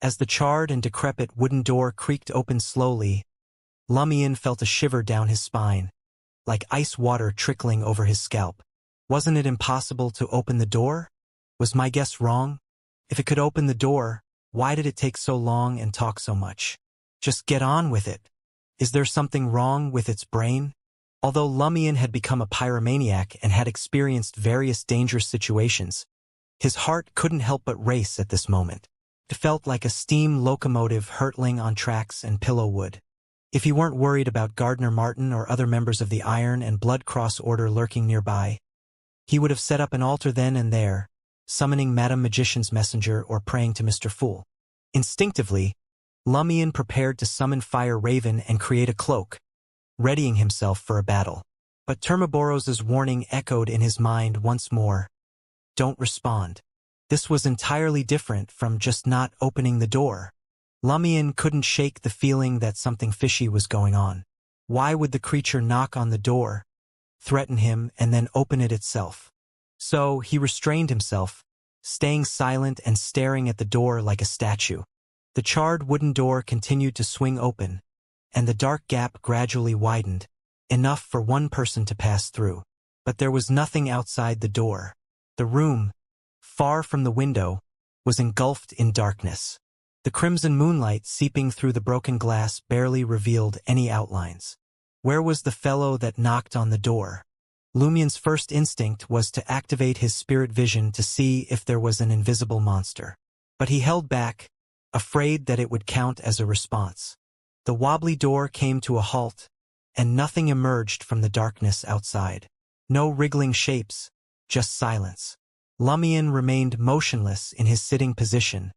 As the charred and decrepit wooden door creaked open slowly, Lumion felt a shiver down his spine, like ice water trickling over his scalp. Wasn't it impossible to open the door? Was my guess wrong? If it could open the door, why did it take so long and talk so much? Just get on with it. Is there something wrong with its brain? Although Lumion had become a pyromaniac and had experienced various dangerous situations, his heart couldn't help but race at this moment. It felt like a steam locomotive hurtling on tracks and pillow wood. If he weren't worried about Gardner Martin or other members of the Iron and Blood Cross Order lurking nearby, he would have set up an altar then and there, summoning Madam Magician's messenger or praying to Mr. Fool. Instinctively, Lumion prepared to summon Fire Raven and create a cloak, readying himself for a battle. But Termaboros's warning echoed in his mind once more. Don't respond. This was entirely different from just not opening the door. Lumion couldn't shake the feeling that something fishy was going on. Why would the creature knock on the door, threaten him, and then open it itself? So he restrained himself, staying silent and staring at the door like a statue. The charred wooden door continued to swing open, and the dark gap gradually widened, enough for one person to pass through. But there was nothing outside the door. The room, far from the window, was engulfed in darkness. The crimson moonlight seeping through the broken glass barely revealed any outlines. Where was the fellow that knocked on the door? Lumion's first instinct was to activate his spirit vision to see if there was an invisible monster. But he held back, afraid that it would count as a response. The wobbly door came to a halt, and nothing emerged from the darkness outside. No wriggling shapes, just silence. Lumion remained motionless in his sitting position,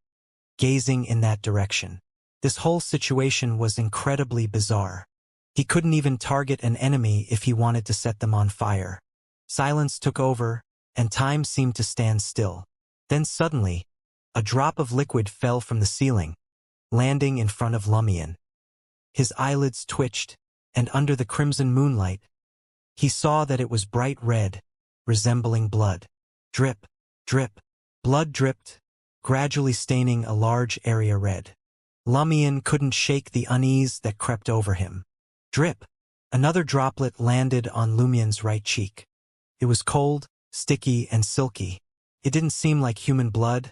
gazing in that direction. This whole situation was incredibly bizarre. He couldn't even target an enemy if he wanted to set them on fire. Silence took over, and time seemed to stand still. Then suddenly, a drop of liquid fell from the ceiling, landing in front of Lumion. His eyelids twitched, and under the crimson moonlight, he saw that it was bright red, resembling blood. Drip, drip, blood dripped, gradually staining a large area red. Lumion couldn't shake the unease that crept over him. Drip! Another droplet landed on Lumion's right cheek. It was cold, sticky, and silky. It didn't seem like human blood,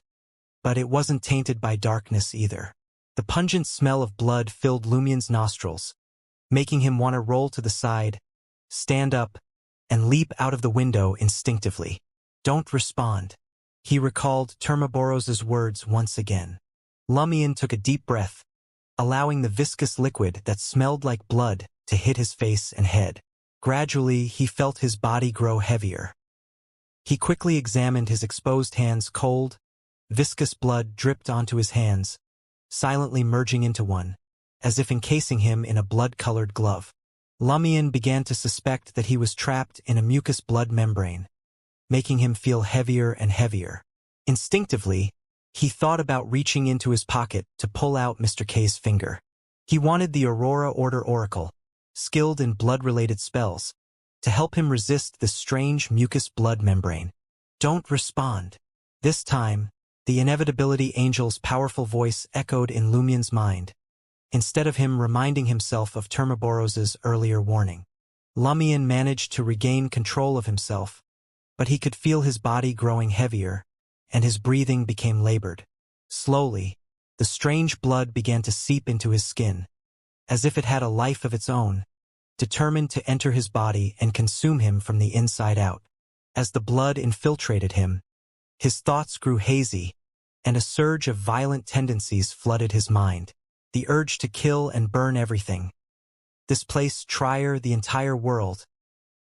but it wasn't tainted by darkness either. The pungent smell of blood filled Lumion's nostrils, making him want to roll to the side, stand up, and leap out of the window instinctively. Don't respond. He recalled Termaboros's words once again. Lumion took a deep breath, allowing the viscous liquid that smelled like blood to hit his face and head. Gradually, he felt his body grow heavier. He quickly examined his exposed hands. Cold, viscous blood dripped onto his hands, silently merging into one, as if encasing him in a blood-colored glove. Lumion began to suspect that he was trapped in a mucus blood membrane, making him feel heavier and heavier. Instinctively, he thought about reaching into his pocket to pull out Mr. K's finger. He wanted the Aurora Order Oracle, skilled in blood-related spells, to help him resist this strange mucus blood membrane. Don't respond. This time, the Inevitability Angel's powerful voice echoed in Lumion's mind, instead of him reminding himself of Termaboros's earlier warning. Lumion managed to regain control of himself, but he could feel his body growing heavier, and his breathing became labored. Slowly, the strange blood began to seep into his skin, as if it had a life of its own, determined to enter his body and consume him from the inside out. As the blood infiltrated him, his thoughts grew hazy, and a surge of violent tendencies flooded his mind. The urge to kill and burn everything, this place, Trier, the entire world,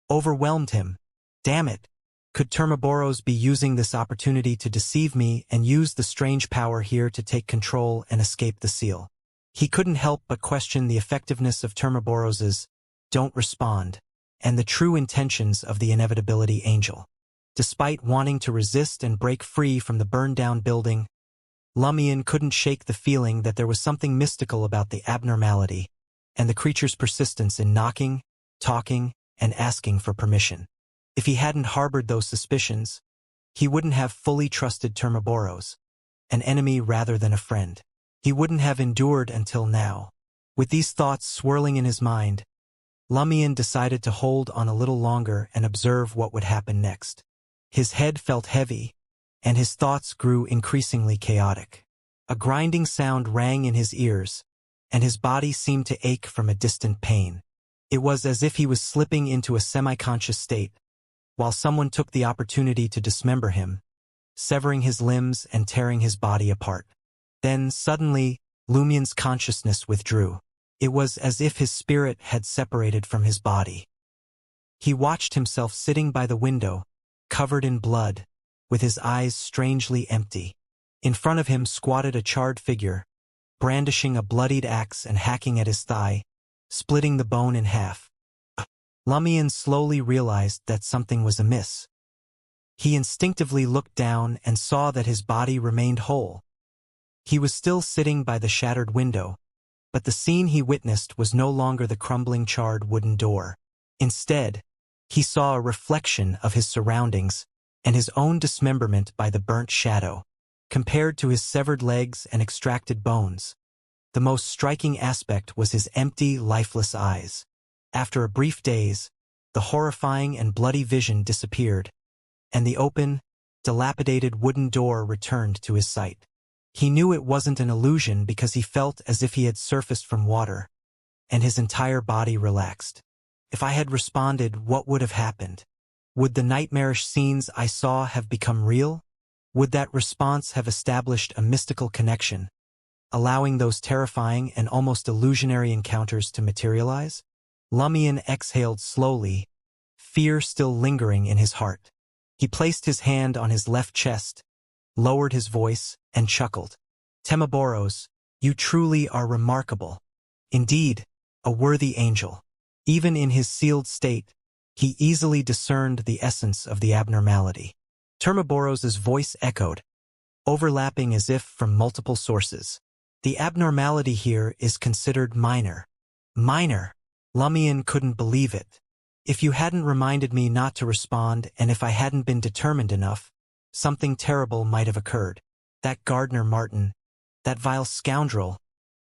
overwhelmed him. Damn it! Could Termaboros be using this opportunity to deceive me and use the strange power here to take control and escape the seal? He couldn't help but question the effectiveness of Termaboros's "don't respond" and the true intentions of the Inevitability Angel. Despite wanting to resist and break free from the burned-down building, Lumion couldn't shake the feeling that there was something mystical about the abnormality and the creature's persistence in knocking, talking, and asking for permission. If he hadn't harbored those suspicions, he wouldn't have fully trusted Termaboros, an enemy rather than a friend. he wouldn't have endured until now. With these thoughts swirling in his mind, Lumion decided to hold on a little longer and observe what would happen next. His head felt heavy, and his thoughts grew increasingly chaotic. A grinding sound rang in his ears, and his body seemed to ache from a distant pain. It was as if he was slipping into a semi-conscious state, while someone took the opportunity to dismember him, severing his limbs and tearing his body apart. Then, suddenly, Lumion's consciousness withdrew. It was as if his spirit had separated from his body. He watched himself sitting by the window, covered in blood, with his eyes strangely empty. In front of him squatted a charred figure, brandishing a bloodied axe and hacking at his thigh, splitting the bone in half. Lumion slowly realized that something was amiss. He instinctively looked down and saw that his body remained whole. He was still sitting by the shattered window, but the scene he witnessed was no longer the crumbling charred wooden door. Instead, he saw a reflection of his surroundings and his own dismemberment by the burnt shadow. Compared to his severed legs and extracted bones, the most striking aspect was his empty, lifeless eyes. After a brief daze, the horrifying and bloody vision disappeared, and the open, dilapidated wooden door returned to his sight. He knew it wasn't an illusion because he felt as if he had surfaced from water, and his entire body relaxed. If I had responded, what would have happened? Would the nightmarish scenes I saw have become real? Would that response have established a mystical connection, allowing those terrifying and almost illusionary encounters to materialize? Lumion exhaled slowly, fear still lingering in his heart. He placed his hand on his left chest, lowered his voice, and chuckled. Temaboros, you truly are remarkable. Indeed, a worthy angel. Even in his sealed state, he easily discerned the essence of the abnormality. Termaboros's voice echoed, overlapping as if from multiple sources. The abnormality here is considered minor. Minor? Lumion couldn't believe it. If you hadn't reminded me not to respond and if I hadn't been determined enough, something terrible might have occurred. That Gardner Martin, that vile scoundrel,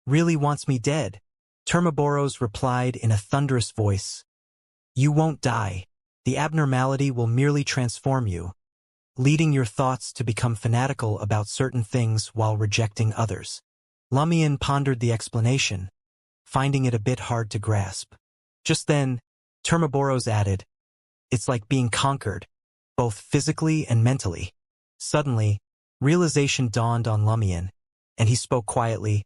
really wants me dead. Termaboros replied in a thunderous voice. You won't die. The abnormality will merely transform you, leading your thoughts to become fanatical about certain things while rejecting others. Lumion pondered the explanation, finding it a bit hard to grasp. Just then, Termaboros added, it's like being conquered, both physically and mentally. Suddenly, realization dawned on Lumion, and he spoke quietly.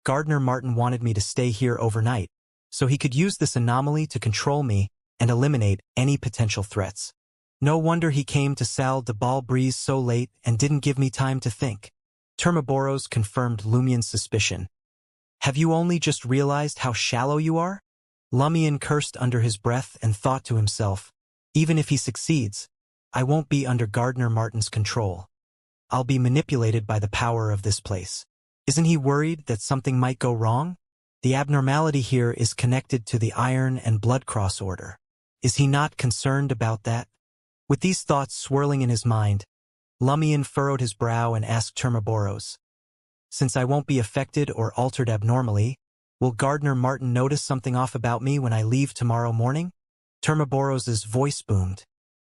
Gardner Martin wanted me to stay here overnight, so he could use this anomaly to control me and eliminate any potential threats. No wonder he came to Salle de Balbrise so late and didn't give me time to think. Termaboros confirmed Lumion's suspicion. Have you only just realized how shallow you are? Lumion cursed under his breath and thought to himself, even if he succeeds, I won't be under Gardner Martin's control. I'll be manipulated by the power of this place. Isn't he worried that something might go wrong? The abnormality here is connected to the Iron and Blood Cross Order. Is he not concerned about that? With these thoughts swirling in his mind, Lumion furrowed his brow and asked Termaboros, since I won't be affected or altered abnormally, will Gardner Martin notice something off about me when I leave tomorrow morning? Termaboros's voice boomed.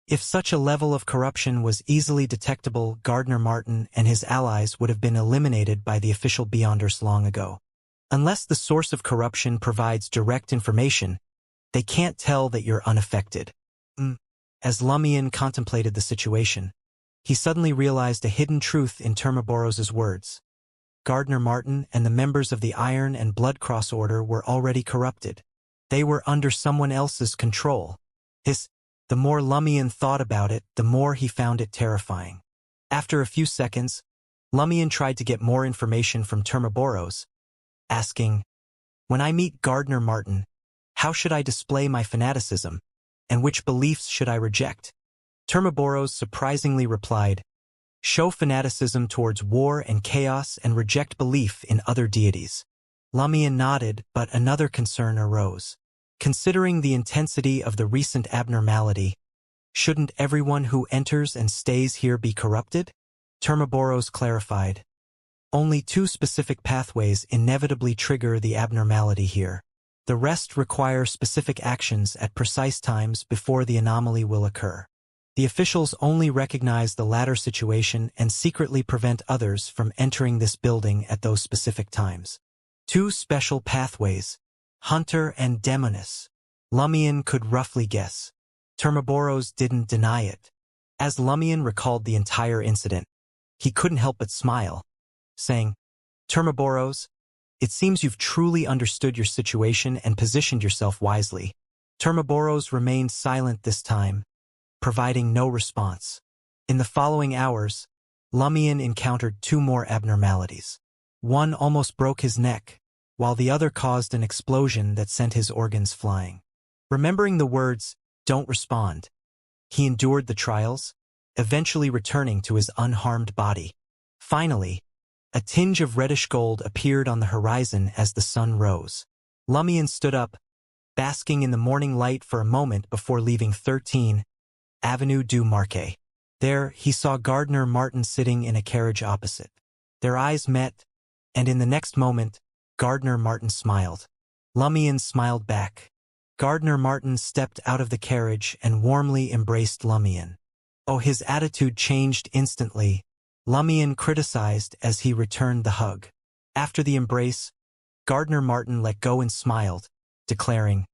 If such a level of corruption was easily detectable, Gardner Martin and his allies would have been eliminated by the official Beyonders long ago. Unless the source of corruption provides direct information, they can't tell that you're unaffected. As Lumion contemplated the situation, he suddenly realized a hidden truth in Termaboros's words. Gardner Martin and the members of the Iron and Blood Cross Order were already corrupted. They were under someone else's control. The more Lumion thought about it, the more he found it terrifying. After a few seconds, Lumion tried to get more information from Termaboros, asking, when I meet Gardner Martin, how should I display my fanaticism, and which beliefs should I reject? Termaboros surprisingly replied, show fanaticism towards war and chaos and reject belief in other deities. Lumion nodded, but another concern arose. Considering the intensity of the recent abnormality, shouldn't everyone who enters and stays here be corrupted? Termaboros clarified. Only 2 specific pathways inevitably trigger the abnormality here. The rest require specific actions at precise times before the anomaly will occur. The officials only recognize the latter situation and secretly prevent others from entering this building at those specific times. 2 special pathways, Hunter and Demoness. Lumion could roughly guess. Termaboros didn't deny it. As Lumion recalled the entire incident, he couldn't help but smile, saying, "Termaboros, it seems you've truly understood your situation and positioned yourself wisely." Termaboros remained silent this time, providing no response. In the following hours, Lumion encountered 2 more abnormalities. One almost broke his neck, while the other caused an explosion that sent his organs flying. Remembering the words, "Don't respond," he endured the trials, eventually returning to his unharmed body. Finally, a tinge of reddish gold appeared on the horizon as the sun rose. Lumion stood up, basking in the morning light for a moment before leaving 13 Avenue du Marquet. There, he saw Gardner Martin sitting in a carriage opposite. Their eyes met, and in the next moment, Gardner Martin smiled. Lumion smiled back. Gardner Martin stepped out of the carriage and warmly embraced Lumion. Oh, his attitude changed instantly, Lumion criticized as he returned the hug. After the embrace, Gardner Martin let go and smiled, declaring,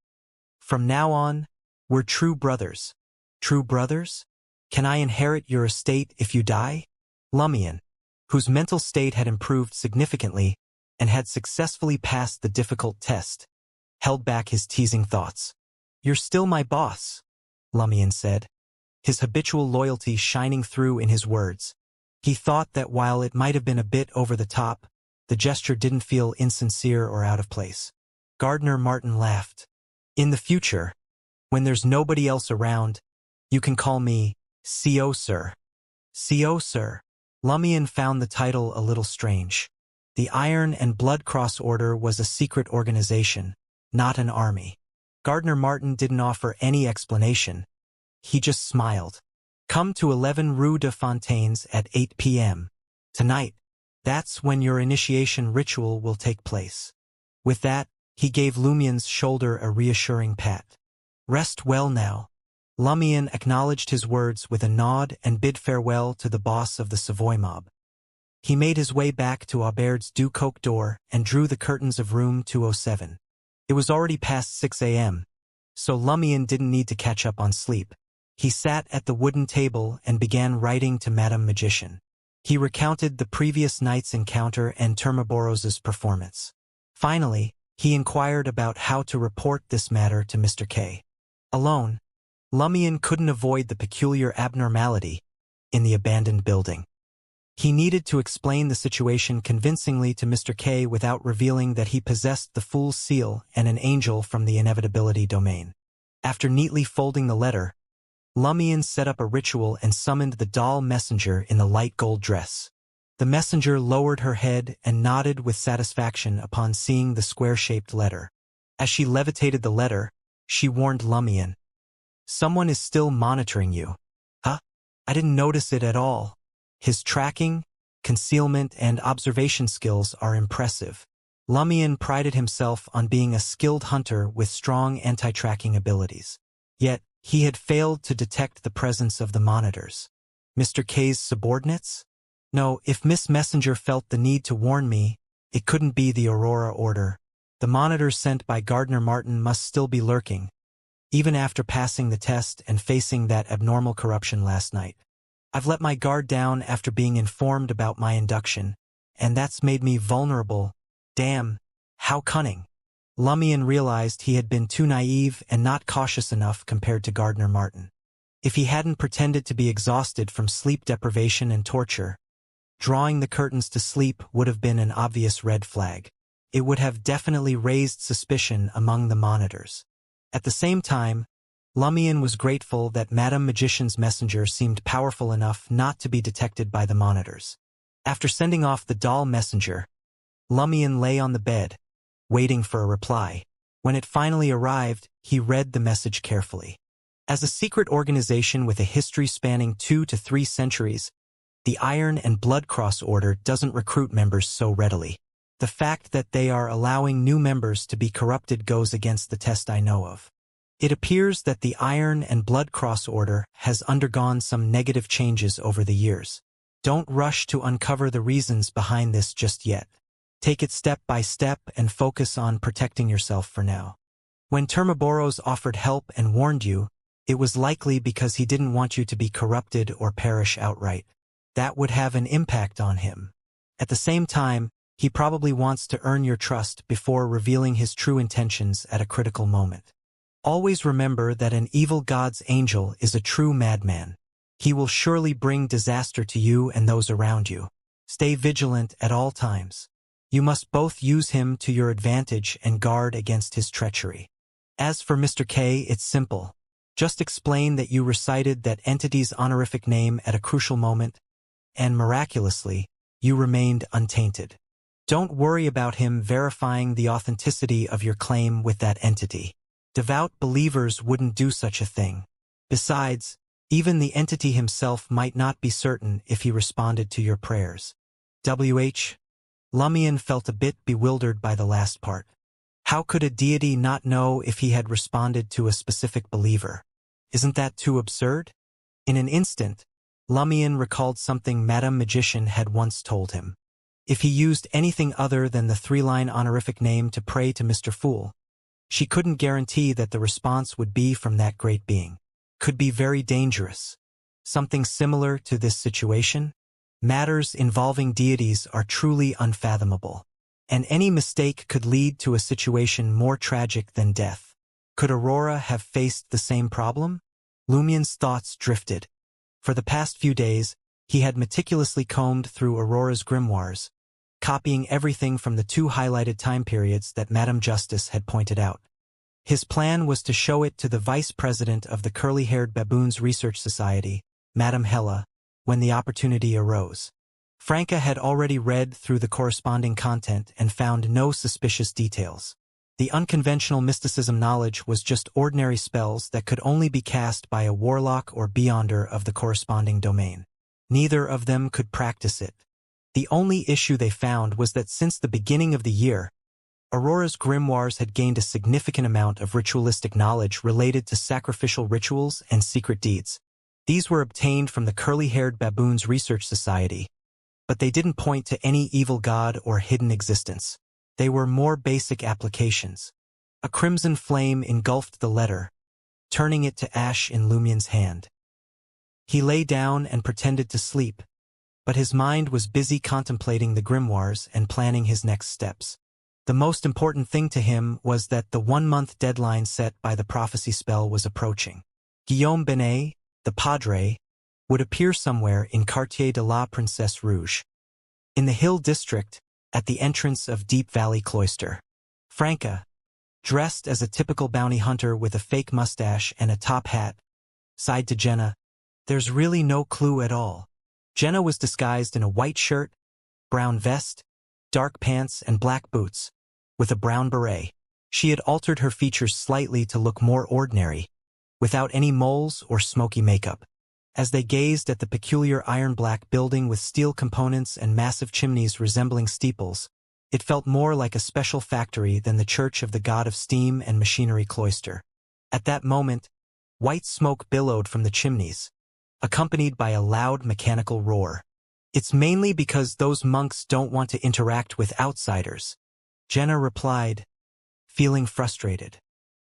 "From now on, we're true brothers." "True brothers? Can I inherit your estate if you die?" Lumion, whose mental state had improved significantly and had successfully passed the difficult test, held back his teasing thoughts. "You're still my boss," Lumion said, his habitual loyalty shining through in his words. He thought that while it might have been a bit over the top, the gesture didn't feel insincere or out of place. Gardner Martin laughed. "In the future, when there's nobody else around, you can call me CO Sir." CO Sir. Lumion found the title a little strange. The Iron and Blood Cross Order was a secret organization, not an army. Gardner Martin didn't offer any explanation. He just smiled. "Come to 11 Rue de Fontaines at 8 p.m. tonight. That's when your initiation ritual will take place." With that, he gave Lumion's shoulder a reassuring pat. "Rest well now." Lumion acknowledged his words with a nod and bid farewell to the boss of the Savoy mob. He made his way back to Aubert's Du Coq door and drew the curtains of room 207. It was already past 6 a.m., so Lumion didn't need to catch up on sleep. He sat at the wooden table and began writing to Madame Magician. He recounted the previous night's encounter and Termaboros's performance. Finally, he inquired about how to report this matter to Mr. K. Alone, Lumion couldn't avoid the peculiar abnormality in the abandoned building. He needed to explain the situation convincingly to Mr. K without revealing that he possessed the Fool's Seal and an angel from the inevitability domain. After neatly folding the letter, Lumion set up a ritual and summoned the doll messenger in the light gold dress. The messenger lowered her head and nodded with satisfaction upon seeing the square-shaped letter. As she levitated the letter, she warned Lumion, "Someone is still monitoring you." "Huh? I didn't notice it at all." His tracking, concealment, and observation skills are impressive. Lumion prided himself on being a skilled hunter with strong anti-tracking abilities. Yet, he had failed to detect the presence of the monitors. Mr. K's subordinates? No, if Miss Messenger felt the need to warn me, it couldn't be the Aurora Order. The monitors sent by Gardner Martin must still be lurking, even after passing the test and facing that abnormal corruption last night. I've let my guard down after being informed about my induction, and that's made me vulnerable. Damn, how cunning. Lumion realized he had been too naive and not cautious enough compared to Gardner Martin. If he hadn't pretended to be exhausted from sleep deprivation and torture, drawing the curtains to sleep would have been an obvious red flag. It would have definitely raised suspicion among the monitors. At the same time, Lumion was grateful that Madame Magician's messenger seemed powerful enough not to be detected by the monitors. After sending off the doll messenger, Lumion lay on the bed, waiting for a reply. When it finally arrived, he read the message carefully. As a secret organization with a history spanning 2 to 3 centuries, The Iron and Blood Cross Order doesn't recruit members so readily. The fact that they are allowing new members to be corrupted goes against the test I know of. It appears that the Iron and Blood Cross Order has undergone some negative changes over the years. Don't rush to uncover the reasons behind this just yet. Take it step by step and focus on protecting yourself for now. When Termaboros offered help and warned you, it was likely because he didn't want you to be corrupted or perish outright. That would have an impact on him. At the same time, he probably wants to earn your trust before revealing his true intentions at a critical moment. Always remember that an evil god's angel is a true madman. He will surely bring disaster to you and those around you. Stay vigilant at all times. You must both use him to your advantage and guard against his treachery. As for Mr. K, it's simple. Just explain that you recited that entity's honorific name at a crucial moment, and miraculously, you remained untainted. Don't worry about him verifying the authenticity of your claim with that entity. Devout believers wouldn't do such a thing. Besides, even the entity himself might not be certain if he responded to your prayers. Lumion felt a bit bewildered by the last part. How could a deity not know if he had responded to a specific believer? Isn't that too absurd? In an instant, Lumion recalled something Madame Magician had once told him. If he used anything other than the three-line honorific name to pray to Mr. Fool, she couldn't guarantee that the response would be from that great being. Could be very dangerous. Something similar to this situation? Matters involving deities are truly unfathomable, and any mistake could lead to a situation more tragic than death. Could Aurora have faced the same problem? Lumion's thoughts drifted. For the past few days, he had meticulously combed through Aurora's grimoires, copying everything from the two highlighted time periods that Madame Justice had pointed out. His plan was to show it to the vice president of the Curly-Haired Baboons Research Society, Madame Hella, when the opportunity arose. Franca had already read through the corresponding content and found no suspicious details. The unconventional mysticism knowledge was just ordinary spells that could only be cast by a warlock or beyonder of the corresponding domain. Neither of them could practice it. The only issue they found was that since the beginning of the year, Aurora's grimoires had gained a significant amount of ritualistic knowledge related to sacrificial rituals and secret deeds. These were obtained from the Curly-Haired Baboons Research Society, but they didn't point to any evil god or hidden existence. They were more basic applications. A crimson flame engulfed the letter, turning it to ash in Lumion's hand. He lay down and pretended to sleep, but his mind was busy contemplating the grimoires and planning his next steps. The most important thing to him was that the 1-month deadline set by the prophecy spell was approaching. Guillaume Benet, the Padre, would appear somewhere in Quartier de la Princesse Rouge. In the Hill District, at the entrance of Deep Valley Cloister. Franca, dressed as a typical bounty hunter with a fake mustache and a top hat, sighed to Jenna, "There's really no clue at all." Jenna was disguised in a white shirt, brown vest, dark pants and black boots, with a brown beret. She had altered her features slightly to look more ordinary, without any moles or smoky makeup. As they gazed at the peculiar iron-black building with steel components and massive chimneys resembling steeples, it felt more like a special factory than the Church of the God of Steam and Machinery Cloister. At that moment, white smoke billowed from the chimneys, accompanied by a loud mechanical roar. "It's mainly because those monks don't want to interact with outsiders," Jenna replied, feeling frustrated.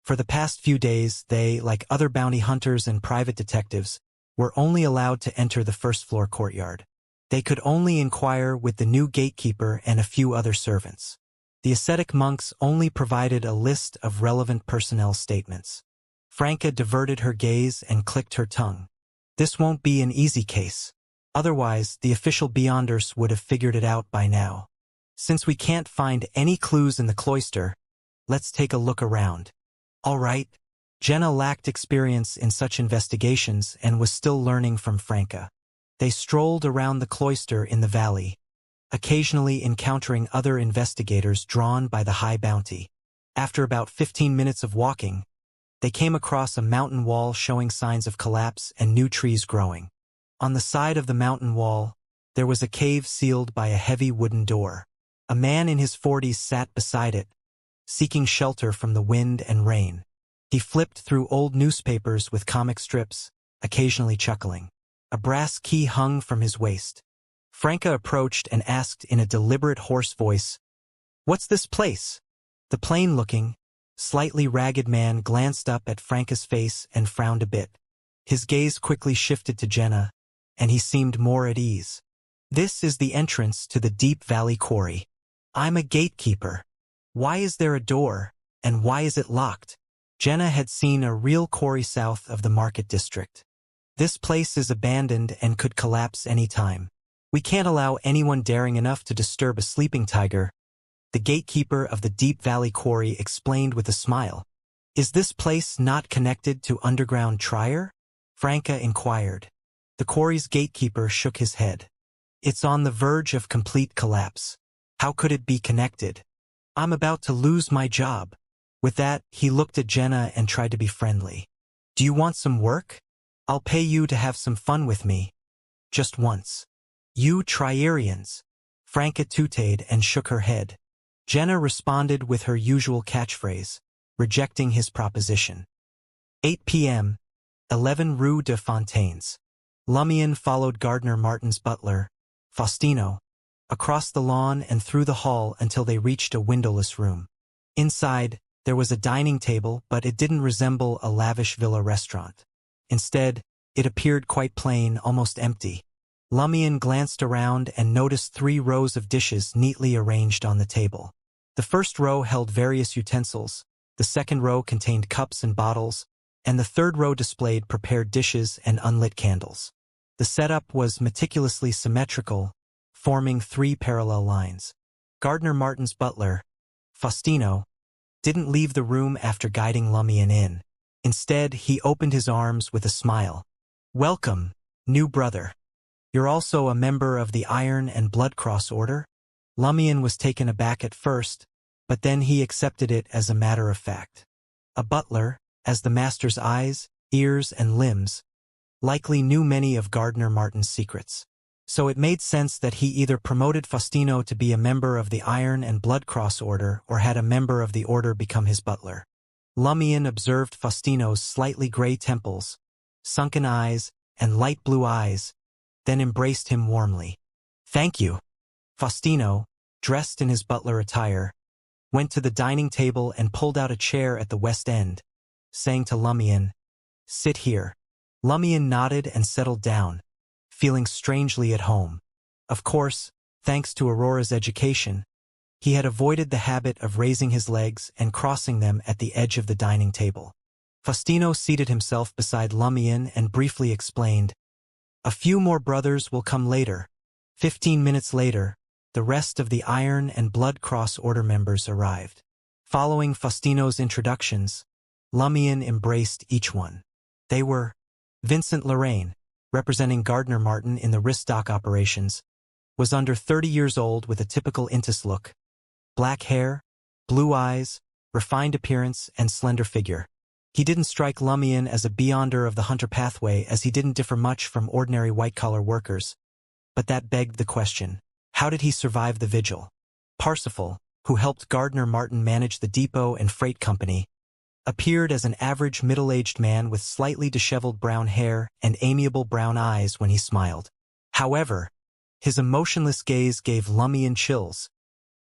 For the past few days, they, like other bounty hunters and private detectives, were only allowed to enter the first-floor courtyard. They could only inquire with the new gatekeeper and a few other servants. The ascetic monks only provided a list of relevant personnel statements. Franca diverted her gaze and clicked her tongue. This won't be an easy case. Otherwise, the official Beyonders would have figured it out by now. Since we can't find any clues in the cloister, let's take a look around. All right. Jenna lacked experience in such investigations and was still learning from Franca. They strolled around the cloister in the valley, occasionally encountering other investigators drawn by the high bounty. After about 15 minutes of walking, they came across a mountain wall showing signs of collapse and new trees growing. On the side of the mountain wall, There was a cave sealed by a heavy wooden door. A man in his 40s sat beside it, seeking shelter from the wind and rain. He flipped through old newspapers with comic strips, occasionally chuckling. A brass key hung from his waist. Franca approached and asked in a deliberate hoarse voice, "What's this place?" The plain-looking, slightly ragged man glanced up at Franca's face and frowned a bit. His gaze quickly shifted to Jenna, and he seemed more at ease. "This is the entrance to the Deep Valley Quarry. I'm a gatekeeper. Why is there a door, and why is it locked?" Jenna had seen a real quarry south of the market district. "This place is abandoned and could collapse any time. We can't allow anyone daring enough to disturb a sleeping tiger," the gatekeeper of the Deep Valley Quarry explained with a smile. "Is this place not connected to underground Trier?" Franca inquired. The quarry's gatekeeper shook his head. "It's on the verge of complete collapse. How could it be connected? I'm about to lose my job." With that, he looked at Jenna and tried to be friendly. "Do you want some work? I'll pay you to have some fun with me. Just once." "You Trierians," Franca tooted and shook her head. Jenna responded with her usual catchphrase, rejecting his proposition. 8 p.m., 11 Rue de Fontaines. Lumion followed Gardner Martin's butler, Faustino, across the lawn and through the hall until they reached a windowless room. Inside, there was a dining table, but it didn't resemble a lavish villa restaurant. Instead, it appeared quite plain, almost empty. Lumion glanced around and noticed 3 rows of dishes neatly arranged on the table. The first row held various utensils, the second row contained cups and bottles, and the third row displayed prepared dishes and unlit candles. The setup was meticulously symmetrical, forming 3 parallel lines. Gardner Martin's butler, Faustino, didn't leave the room after guiding Lumion in. Instead, he opened his arms with a smile. "Welcome, new brother. You're also a member of the Iron and Blood Cross Order?" Lumion was taken aback at first, but then he accepted it as a matter of fact. A butler, as the master's eyes, ears, and limbs, likely knew many of Gardner Martin's secrets. So it made sense that he either promoted Faustino to be a member of the Iron and Blood Cross Order or had a member of the order become his butler. Lumion observed Faustino's slightly gray temples, sunken eyes, and light blue eyes, then embraced him warmly. "Thank you." Faustino, dressed in his butler attire, went to the dining table and pulled out a chair at the west end, saying to Lumion, "Sit here." Lumion nodded and settled down, feeling strangely at home. Of course, thanks to Aurora's education, he had avoided the habit of raising his legs and crossing them at the edge of the dining table. Faustino seated himself beside Lumion and briefly explained, "A few more brothers will come later." 15 minutes later, the rest of the Iron and Blood Cross Order members arrived. Following Faustino's introductions, Lumion embraced each one. They were Vincent Lorraine, representing Gardner Martin in the wrist dock operations, was under 30 years old with a typical Intis look. Black hair, blue eyes, refined appearance, and slender figure. He didn't strike Lumion as a beyonder of the hunter pathway, as he didn't differ much from ordinary white-collar workers. But that begged the question, how did he survive the vigil? Parsifal, who helped Gardner Martin manage the depot and freight company, appeared as an average middle-aged man with slightly disheveled brown hair and amiable brown eyes when he smiled. However, his emotionless gaze gave Lumion chills,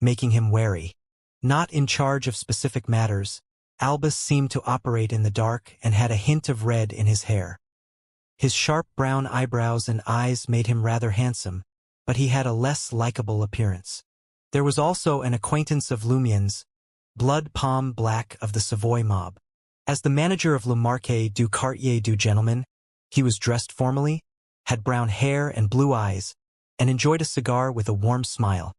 making him wary. Not in charge of specific matters, Albus seemed to operate in the dark and had a hint of red in his hair. His sharp brown eyebrows and eyes made him rather handsome, but he had a less likable appearance. There was also an acquaintance of Lumion's, Blood Palm Black of the Savoy mob. As the manager of Le Marquet du Quartier du Gentleman, he was dressed formally, had brown hair and blue eyes, and enjoyed a cigar with a warm smile.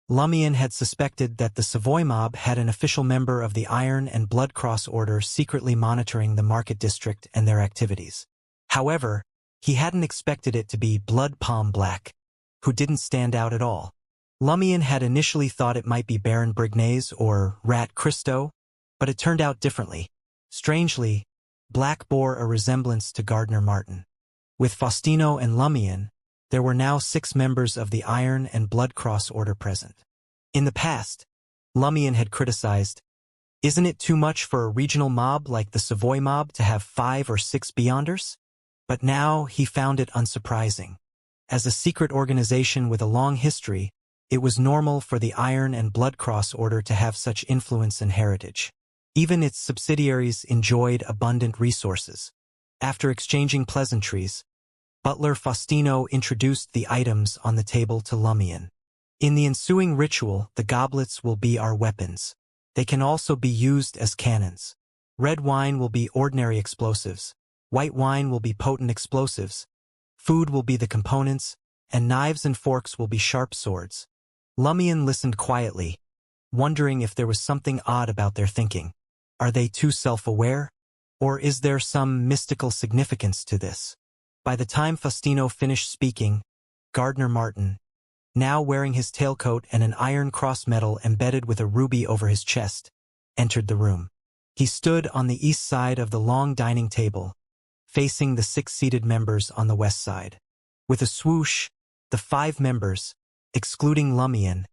Lumion had suspected that the Savoy mob had an official member of the Iron and Blood Cross Order secretly monitoring the market district and their activities. However, he hadn't expected it to be Blood Palm Black, who didn't stand out at all. Lumion had initially thought it might be Baron Brignaise or Rat Christo, but it turned out differently. Strangely, Black bore a resemblance to Gardner Martin. With Faustino and Lumion, There were now 6 members of the Iron and Blood Cross Order present. In the past, Lumion had criticized, "Isn't it too much for a regional mob like the Savoy mob to have 5 or 6 Beyonders?" But now he found it unsurprising. As a secret organization with a long history, it was normal for the Iron and Blood Cross Order to have such influence and heritage. Even its subsidiaries enjoyed abundant resources. After exchanging pleasantries, Butler Faustino introduced the items on the table to Lumion. "In the ensuing ritual, the goblets will be our weapons. They can also be used as cannons. Red wine will be ordinary explosives. White wine will be potent explosives. Food will be the components, and knives and forks will be sharp swords." Lumion listened quietly, wondering if there was something odd about their thinking. Are they too self-aware? Or is there some mystical significance to this? By the time Faustino finished speaking, Gardner Martin, now wearing his tailcoat and an iron cross medal embedded with a ruby over his chest, entered the room. He stood on the east side of the long dining table, facing the 6 seated members on the west side. With a swoosh, the 5 members, excluding Lumion,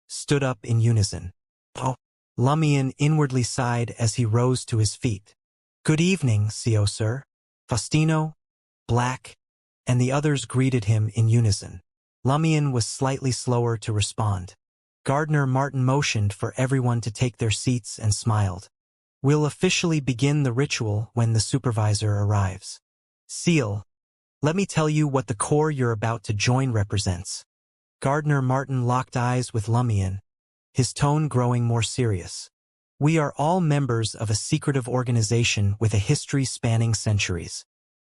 stood up in unison. "Oh!" Lumion inwardly sighed as he rose to his feet. "Good evening, CO sir." Faustino, Black, and the others greeted him in unison. Lumion was slightly slower to respond. Gardner Martin motioned for everyone to take their seats and smiled. "We'll officially begin the ritual when the supervisor arrives. Seal, let me tell you what the corps you're about to join represents." Gardner Martin locked eyes with Lumion, his tone growing more serious. "We are all members of a secretive organization with a history spanning centuries.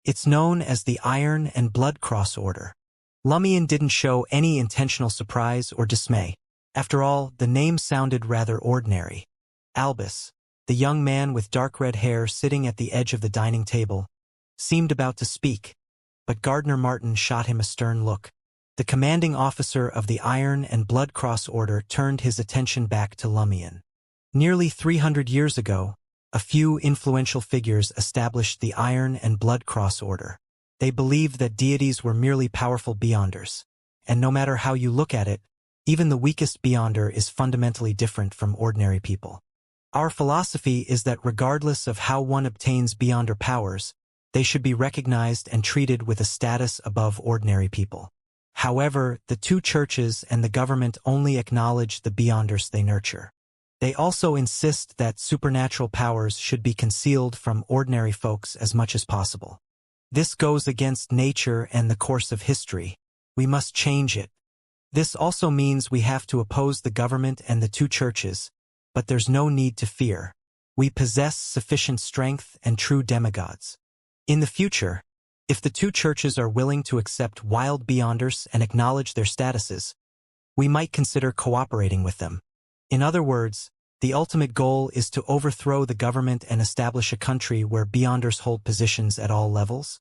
It's known as the Iron and Blood Cross Order." Lumion didn't show any intentional surprise or dismay. After all, the name sounded rather ordinary. Albus, the young man with dark red hair sitting at the edge of the dining table, seemed about to speak, but Gardner Martin shot him a stern look. The commanding officer of the Iron and Blood Cross Order turned his attention back to Lumion. Nearly 300 years ago, a few influential figures established the Iron and Blood Cross Order. They believed that deities were merely powerful Beyonders. And no matter how you look at it, even the weakest Beyonder is fundamentally different from ordinary people. Our philosophy is that regardless of how one obtains Beyonder powers, they should be recognized and treated with a status above ordinary people. However, the 2 churches and the government only acknowledge the Beyonders they nurture. They also insist that supernatural powers should be concealed from ordinary folks as much as possible. This goes against nature and the course of history. We must change it. This also means we have to oppose the government and the 2 churches, but there's no need to fear. We possess sufficient strength and true demigods. In the future, if the 2 churches are willing to accept wild Beyonders and acknowledge their statuses, we might consider cooperating with them. In other words, the ultimate goal is to overthrow the government and establish a country where Beyonders hold positions at all levels.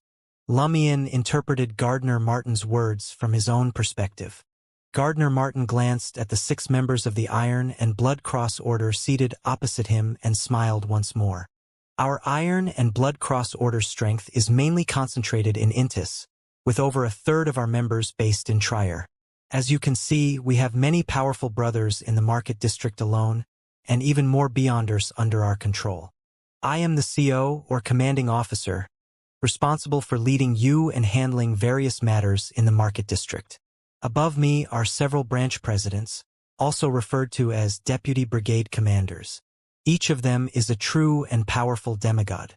Lumion interpreted Gardner Martin's words from his own perspective. Gardner Martin glanced at the 6 members of the Iron and Blood Cross Order seated opposite him and smiled once more. "Our Iron and Blood Cross Order strength is mainly concentrated in Intis, with over 1/3 of our members based in Trier. As you can see, we have many powerful brothers in the Market District alone, and even more Beyonders under our control. I am the CO, or Commanding Officer, responsible for leading you and handling various matters in the Market District. Above me are several branch presidents, also referred to as Deputy Brigade Commanders. Each of them is a true and powerful demigod.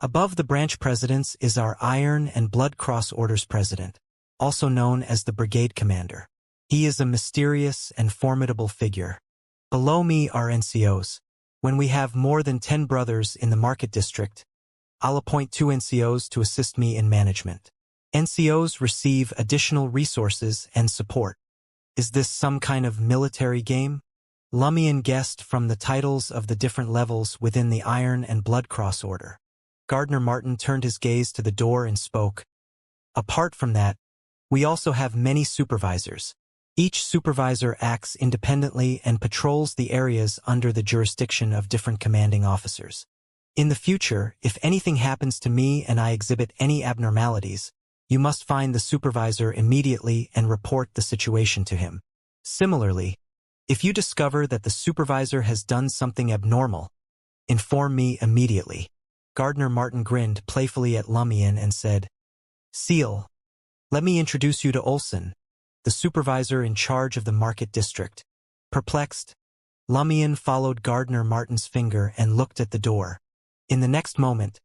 Above the branch presidents is our Iron and Blood Cross Order's president, also known as the Brigade Commander. He is a mysterious and formidable figure. Below me are NCOs. When we have more than 10 brothers in the Market District, I'll appoint 2 NCOs to assist me in management. NCOs receive additional resources and support. Is this some kind of military game? Lumion guessed from the titles of the different levels within the Iron and Blood Cross Order. Gardner Martin turned his gaze to the door and spoke. "Apart from that, we also have many supervisors. Each supervisor acts independently and patrols the areas under the jurisdiction of different commanding officers. In the future, if anything happens to me and I exhibit any abnormalities, You must find the supervisor immediately and report the situation to him. Similarly, if you discover that the supervisor has done something abnormal, inform me immediately. Gardner Martin grinned playfully at Lumion and said, Seal, let me introduce you to Olson, the supervisor in charge of the market district. Perplexed, Lumion followed Gardner Martin's finger and looked at the door. In the next moment,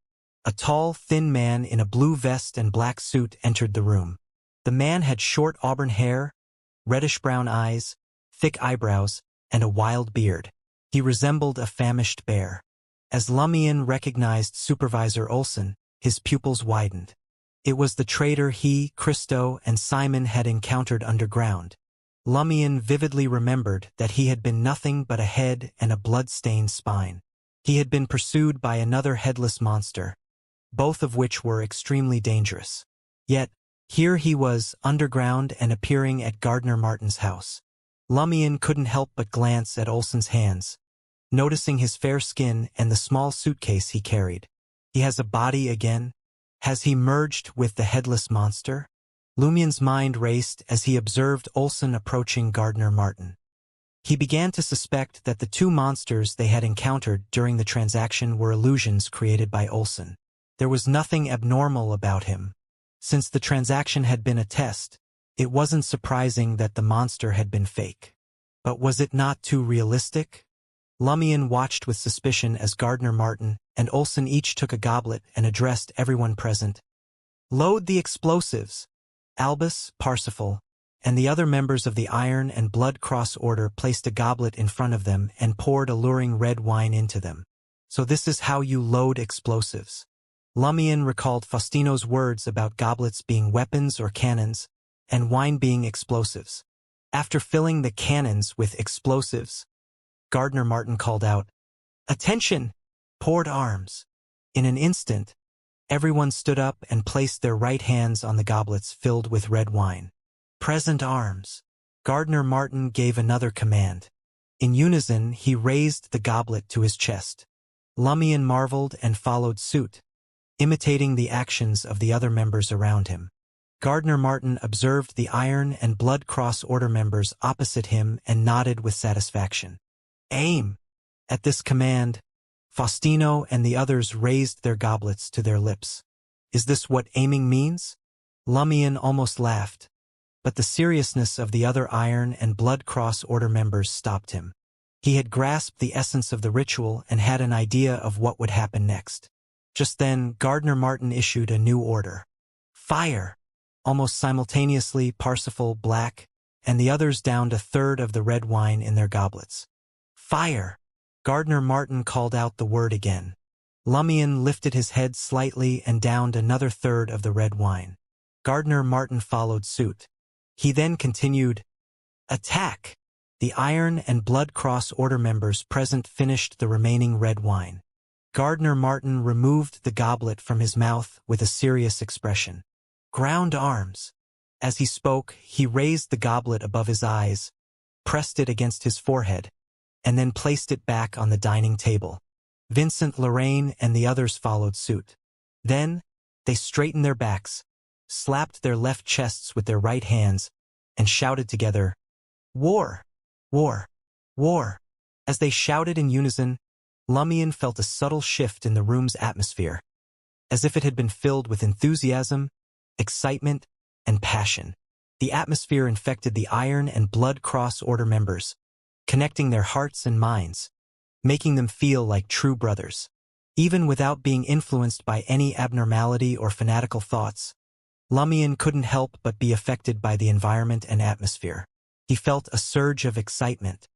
a tall, thin man in a blue vest and black suit entered the room. The man had short auburn hair, reddish-brown eyes, thick eyebrows, and a wild beard. He resembled a famished bear. As Lumion recognized Supervisor Olson, his pupils widened. It was the traitor he, Christo, and Simon had encountered underground. Lumion vividly remembered that he had been nothing but a head and a blood-stained spine. He had been pursued by another headless monster, both of which were extremely dangerous. Yet, here he was, underground and appearing at Gardner Martin's house. Lumion couldn't help but glance at Olson's hands, noticing his fair skin and the small suitcase he carried. He has a body again? Has he merged with the headless monster? Lumion's mind raced as he observed Olson approaching Gardner Martin. He began to suspect that the two monsters they had encountered during the transaction were illusions created by Olson. There was nothing abnormal about him. Since the transaction had been a test, it wasn't surprising that the monster had been fake. But was it not too realistic? Lumion watched with suspicion as Gardner Martin and Olson each took a goblet and addressed everyone present. Load the explosives. Albus, Parsifal, and the other members of the Iron and Blood Cross Order placed a goblet in front of them and poured alluring red wine into them. So this is how you load explosives. Lumion recalled Faustino's words about goblets being weapons or cannons, and wine being explosives. After filling the cannons with explosives, Gardner Martin called out, Attention! Poured arms. In an instant, everyone stood up and placed their right hands on the goblets filled with red wine. Present arms. Gardner Martin gave another command. In unison, he raised the goblet to his chest. Lumion marveled and followed suit, imitating the actions of the other members around him. Gardner Martin observed the Iron and Blood Cross Order members opposite him and nodded with satisfaction. Aim! At this command, Faustino and the others raised their goblets to their lips. Is this what aiming means? Lumion almost laughed, but the seriousness of the other Iron and Blood Cross Order members stopped him. He had grasped the essence of the ritual and had an idea of what would happen next. Just then, Gardner Martin issued a new order. Fire! Almost simultaneously, Parsifal, Black, and the others downed a third of the red wine in their goblets. Fire! Gardner Martin called out the word again. Lumion lifted his head slightly and downed another third of the red wine. Gardner Martin followed suit. He then continued, Attack! The Iron and Blood Cross Order members present finished the remaining red wine. Gardner Martin removed the goblet from his mouth with a serious expression. Ground arms. As he spoke, he raised the goblet above his eyes, pressed it against his forehead, and then placed it back on the dining table. Vincent, Lorraine, and the others followed suit. Then, they straightened their backs, slapped their left chests with their right hands, and shouted together, War! War! War! As they shouted in unison, Lumion felt a subtle shift in the room's atmosphere, as if it had been filled with enthusiasm, excitement, and passion. The atmosphere infected the Iron and Blood Cross Order members, connecting their hearts and minds, making them feel like true brothers. Even without being influenced by any abnormality or fanatical thoughts, Lumion couldn't help but be affected by the environment and atmosphere. He felt a surge of excitement.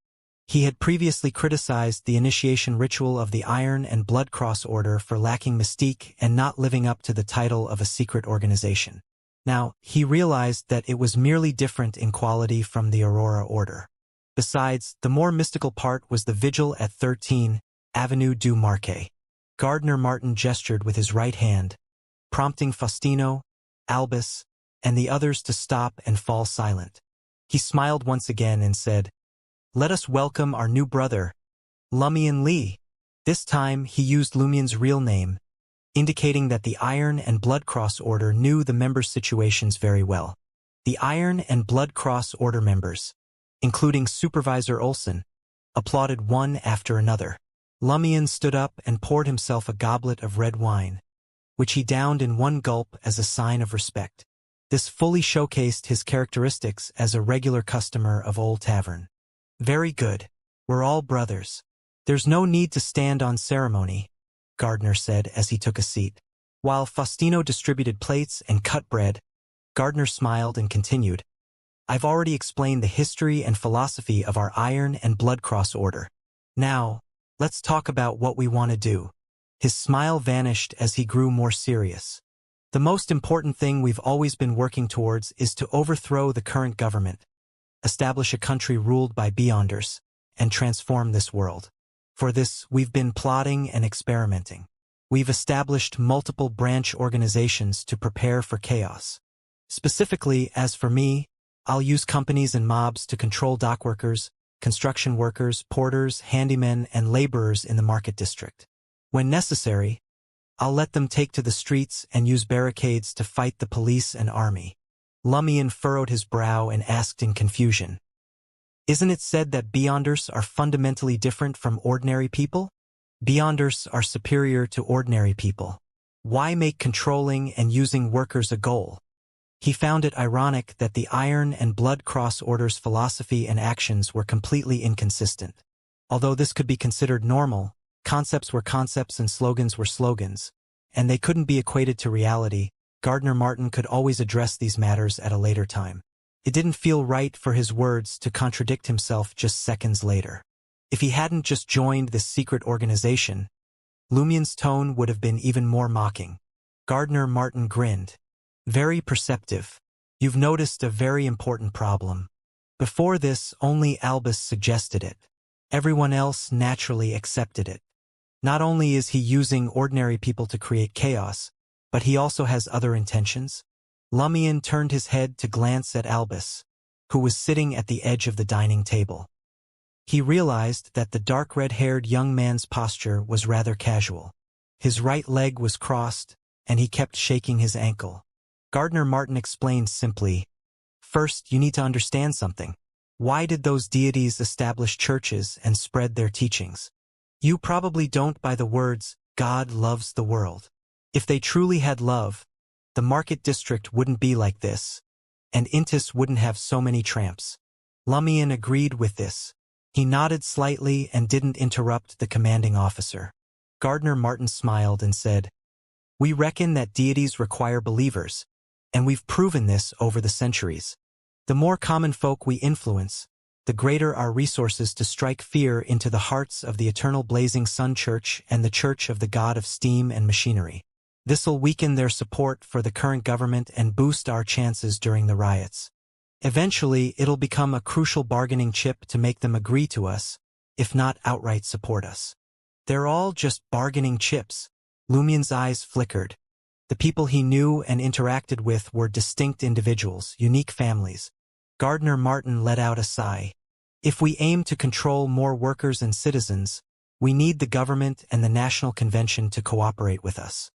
He had previously criticized the initiation ritual of the Iron and Blood Cross Order for lacking mystique and not living up to the title of a secret organization. Now, he realized that it was merely different in quality from the Aurora Order. Besides, the more mystical part was the vigil at 13 Avenue du Marquet. Gardner Martin gestured with his right hand, prompting Faustino, Albus, and the others to stop and fall silent. He smiled once again and said, Let us welcome our new brother, Lumion Lee. This time he used Lumion's real name, indicating that the Iron and Blood Cross Order knew the members' situations very well. The Iron and Blood Cross Order members, including Supervisor Olson, applauded one after another. Lumion stood up and poured himself a goblet of red wine, which he downed in one gulp as a sign of respect. This fully showcased his characteristics as a regular customer of Old Tavern. Very good. We're all brothers. There's no need to stand on ceremony, Gardner said as he took a seat. While Faustino distributed plates and cut bread, Gardner smiled and continued, I've already explained the history and philosophy of our Iron and Blood Cross Order. Now, let's talk about what we want to do. His smile vanished as he grew more serious. The most important thing we've always been working towards is to overthrow the current government, establish a country ruled by Beyonders, and transform this world. For this, we've been plotting and experimenting. We've established multiple branch organizations to prepare for chaos. Specifically, as for me, I'll use companies and mobs to control dockworkers, construction workers, porters, handymen, and laborers in the market district. When necessary, I'll let them take to the streets and use barricades to fight the police and army. Lumion furrowed his brow and asked in confusion, Isn't it said that Beyonders are fundamentally different from ordinary people? Beyonders are superior to ordinary people. Why make controlling and using workers a goal? He found it ironic that the Iron and Blood Cross Order's philosophy and actions were completely inconsistent. Although this could be considered normal, concepts were concepts and slogans were slogans, and they couldn't be equated to reality. Gardner Martin could always address these matters at a later time. It didn't feel right for his words to contradict himself just seconds later. If he hadn't just joined this secret organization, Lumion's tone would have been even more mocking. Gardner Martin grinned. Very perceptive. You've noticed a very important problem. Before this, only Albus suggested it. Everyone else naturally accepted it. Not only is he using ordinary people to create chaos, but he also has other intentions. Lumion turned his head to glance at Albus, who was sitting at the edge of the dining table. He realized that the dark red-haired young man's posture was rather casual. His right leg was crossed, and he kept shaking his ankle. Gardner Martin explained simply, First, you need to understand something. Why did those deities establish churches and spread their teachings? You probably don't buy the words, God loves the world. If they truly had love, the market district wouldn't be like this, and Intis wouldn't have so many tramps. Lumion agreed with this. He nodded slightly and didn't interrupt the commanding officer. Gardner Martin smiled and said, We reckon that deities require believers, and we've proven this over the centuries. The more common folk we influence, the greater our resources to strike fear into the hearts of the eternal blazing sun church and the church of the god of steam and machinery. This'll weaken their support for the current government and boost our chances during the riots. Eventually, it'll become a crucial bargaining chip to make them agree to us, if not outright support us. They're all just bargaining chips. Lumion's eyes flickered. The people he knew and interacted with were distinct individuals, unique families. Gardner Martin let out a sigh. If we aim to control more workers and citizens, we need the government and the National Convention to cooperate with us.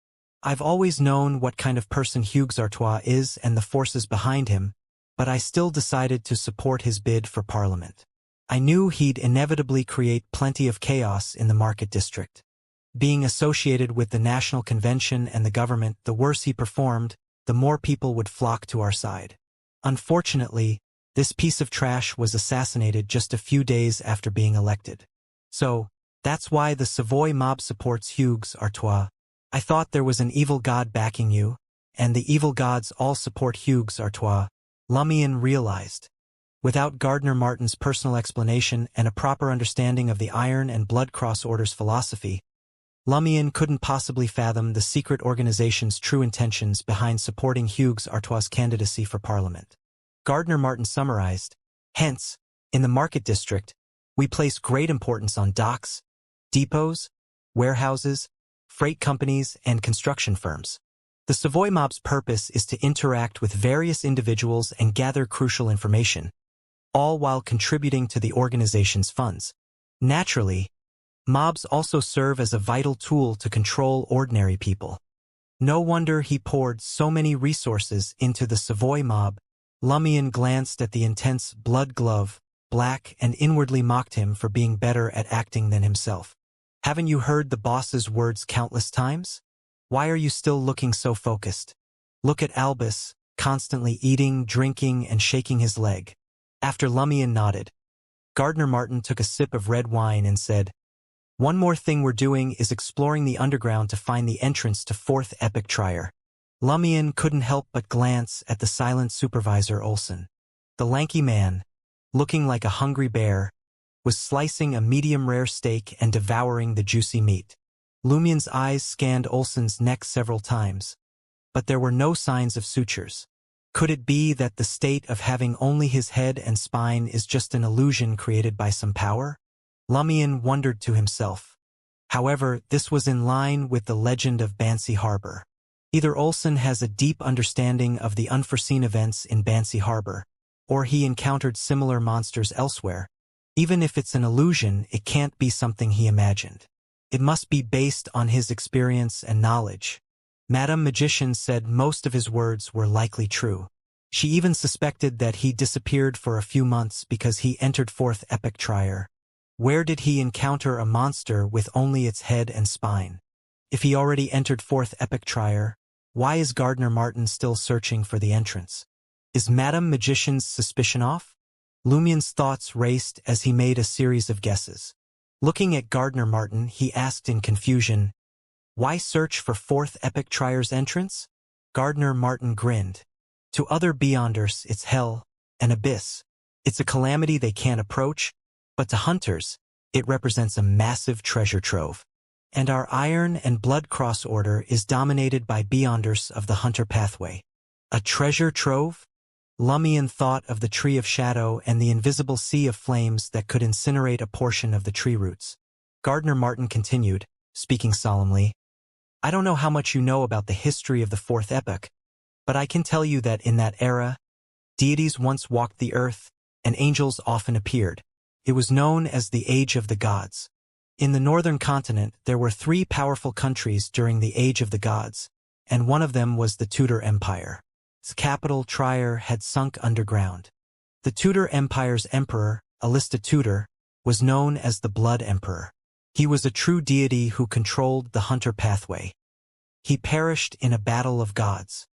I've always known what kind of person Hugues Artois is and the forces behind him, but I still decided to support his bid for Parliament. I knew he'd inevitably create plenty of chaos in the market district. Being associated with the National Convention and the government, the worse he performed, the more people would flock to our side. Unfortunately, this piece of trash was assassinated just a few days after being elected. So, that's why the Savoy mob supports Hugues Artois. I thought there was an evil god backing you, and the evil gods all support Hugues Artois, Lumion realized. Without Gardner Martin's personal explanation and a proper understanding of the Iron and Blood Cross Order's philosophy, Lumion couldn't possibly fathom the secret organization's true intentions behind supporting Hugues Artois' candidacy for Parliament. Gardner Martin summarized, Hence, in the market district, we place great importance on docks, depots, warehouses, freight companies, and construction firms. The Savoy mob's purpose is to interact with various individuals and gather crucial information, all while contributing to the organization's funds. Naturally, mobs also serve as a vital tool to control ordinary people. No wonder he poured so many resources into the Savoy mob. Lumion glanced at the intense blood glove, black, and inwardly mocked him for being better at acting than himself. Haven't you heard the boss's words countless times? Why are you still looking so focused? Look at Albus, constantly eating, drinking, and shaking his leg. After Lumion nodded, Gardner Martin took a sip of red wine and said, "One more thing we're doing is exploring the underground to find the entrance to Fourth Epic Trier." Lumion couldn't help but glance at the silent supervisor Olsen. The lanky man, looking like a hungry bear, was slicing a medium-rare steak and devouring the juicy meat. Lumion's eyes scanned Olsen's neck several times, but there were no signs of sutures. Could it be that the state of having only his head and spine is just an illusion created by some power? Lumion wondered to himself. However, this was in line with the legend of Banshee Harbor. Either Olsen has a deep understanding of the unforeseen events in Banshee Harbor, or he encountered similar monsters elsewhere. Even if it's an illusion, it can't be something he imagined. It must be based on his experience and knowledge. Madame Magician said most of his words were likely true. She even suspected that he disappeared for a few months because he entered Fourth Epic Trier. Where did he encounter a monster with only its head and spine? If he already entered Fourth Epic Trier, why is Gardner Martin still searching for the entrance? Is Madame Magician's suspicion off? Lumion's thoughts raced as he made a series of guesses. Looking at Gardner Martin, he asked in confusion, "Why search for Fourth Epic Trier's entrance?" Gardner Martin grinned. "To other Beyonders, it's hell, an abyss. It's a calamity they can't approach, but to hunters, it represents a massive treasure trove. And our Iron and Blood Cross Order is dominated by Beyonders of the Hunter Pathway. A treasure trove?" Lumion thought of the Tree of Shadow and the invisible sea of flames that could incinerate a portion of the tree roots. Gardner Martin continued, speaking solemnly, "I don't know how much you know about the history of the Fourth Epoch, but I can tell you that in that era, deities once walked the earth, and angels often appeared. It was known as the Age of the Gods. In the northern continent, there were 3 powerful countries during the Age of the Gods, and one of them was the Tudor Empire. Its capital, Trier, had sunk underground. The Tudor Empire's emperor, Alista Tudor, was known as the Blood Emperor. He was a true deity who controlled the Hunter Pathway. He perished in a battle of gods.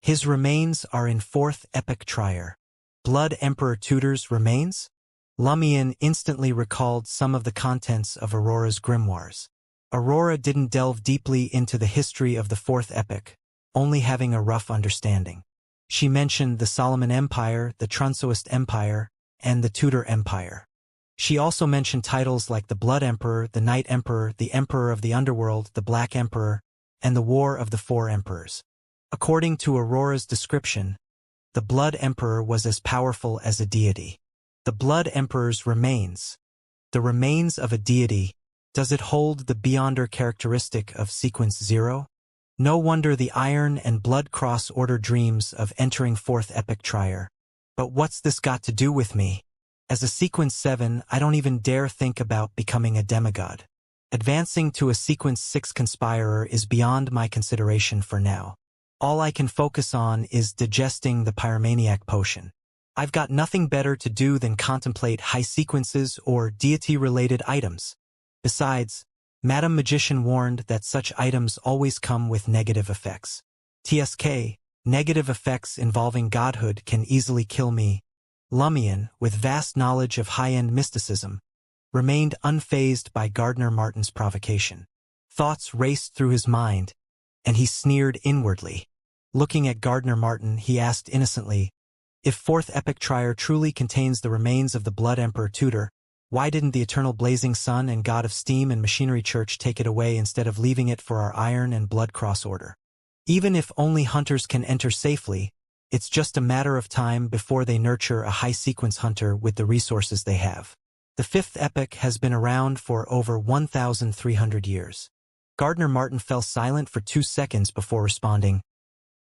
His remains are in Fourth Epic Trier. Blood Emperor Tudor's remains? Lumion instantly recalled some of the contents of Aurora's grimoires. Aurora didn't delve deeply into the history of the Fourth Epoch, only having a rough understanding. She mentioned the Solomon Empire, the Trunsoist Empire, and the Tudor Empire. She also mentioned titles like the Blood Emperor, the Night Emperor, the Emperor of the Underworld, the Black Emperor, and the War of the Four Emperors. According to Aurora's description, the Blood Emperor was as powerful as a deity. The Blood Emperor's remains. The remains of a deity. Does it hold the Beyonder characteristic of Sequence 0? No wonder the Iron and Blood Cross Order dreams of entering Fourth Epic Trier. But what's this got to do with me? As a Sequence 7, I don't even dare think about becoming a demigod. Advancing to a Sequence 6 conspirer is beyond my consideration for now. All I can focus on is digesting the pyromaniac potion. I've got nothing better to do than contemplate high sequences or deity-related items. Besides, Madame Magician warned that such items always come with negative effects. TSK, negative effects involving godhood can easily kill me. Lumion, with vast knowledge of high-end mysticism, remained unfazed by Gardner Martin's provocation. Thoughts raced through his mind, and he sneered inwardly. Looking at Gardner Martin, he asked innocently, "If Fourth Epic Trier truly contains the remains of the Blood Emperor Tudor, why didn't the eternal blazing sun and god of steam and machinery church take it away instead of leaving it for our Iron and Blood Cross Order? Even if only hunters can enter safely, it's just a matter of time before they nurture a high-sequence hunter with the resources they have. The Fifth Epoch has been around for over 1,300 years. Gardner Martin fell silent for 2 seconds before responding,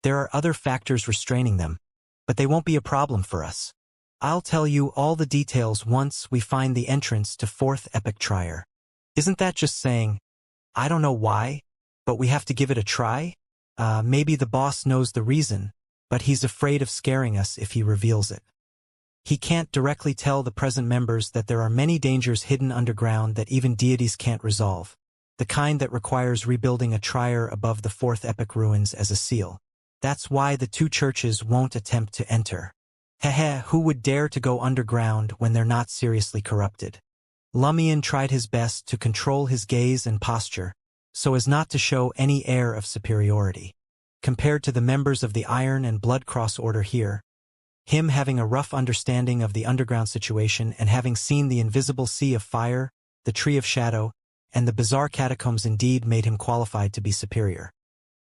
"There are other factors restraining them, but they won't be a problem for us. I'll tell you all the details once we find the entrance to Fourth Epic Trier." Isn't that just saying, "I don't know why, but we have to give it a try"? Maybe the boss knows the reason, but he's afraid of scaring us if he reveals it. He can't directly tell the present members that there are many dangers hidden underground that even deities can't resolve, the kind that requires rebuilding a trier above the fourth epic ruins as a seal. That's why the two churches won't attempt to enter. Who would dare to go underground when they're not seriously corrupted? Lumion tried his best to control his gaze and posture, so as not to show any air of superiority. Compared to the members of the Iron and Blood Cross Order here, him having a rough understanding of the underground situation and having seen the invisible sea of fire, the tree of shadow, and the bizarre catacombs indeed made him qualified to be superior.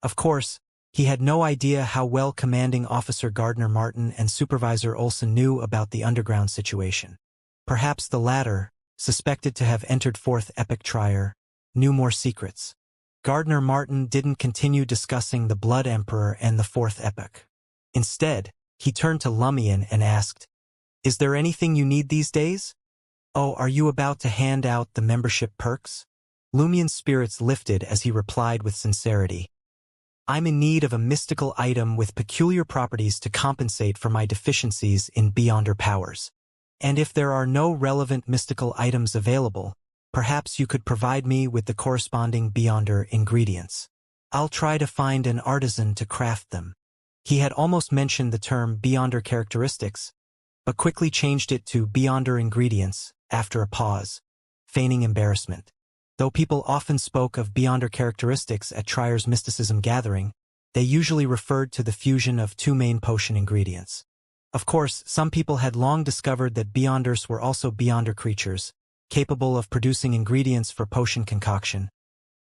Of course, he had no idea how well Commanding Officer Gardner Martin and Supervisor Olson knew about the underground situation. Perhaps the latter, suspected to have entered fourth epic trier, knew more secrets. Gardner Martin didn't continue discussing the Blood Emperor and the fourth epic. Instead, he turned to Lumion and asked, "Is there anything you need these days? Oh, are you about to hand out the membership perks?" Lumion's spirits lifted as he replied with sincerity, "I'm in need of a mystical item with peculiar properties to compensate for my deficiencies in Beyonder powers. And if there are no relevant mystical items available, perhaps you could provide me with the corresponding Beyonder ingredients. I'll try to find an artisan to craft them." He had almost mentioned the term Beyonder characteristics, but quickly changed it to Beyonder ingredients after a pause, feigning embarrassment. Though people often spoke of Beyonder characteristics at Trier's mysticism gathering, they usually referred to the fusion of two main potion ingredients. Of course, some people had long discovered that Beyonders were also Beyonder creatures, capable of producing ingredients for potion concoction,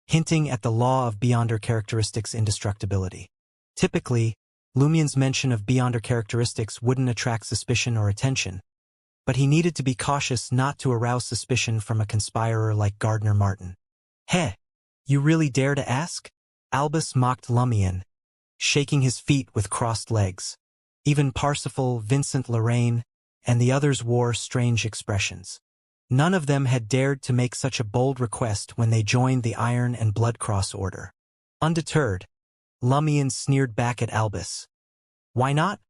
hinting at the law of Beyonder characteristics' indestructibility. Typically, Lumion's mention of Beyonder characteristics wouldn't attract suspicion or attention, but he needed to be cautious not to arouse suspicion from a conspirer like Gardner Martin. You really dare to ask?" Albus mocked Lumion, shaking his feet with crossed legs. Even Parsifal, Vincent Lorraine, and the others wore strange expressions. None of them had dared to make such a bold request when they joined the Iron and Blood Cross Order. Undeterred, Lumion sneered back at Albus. "Why not?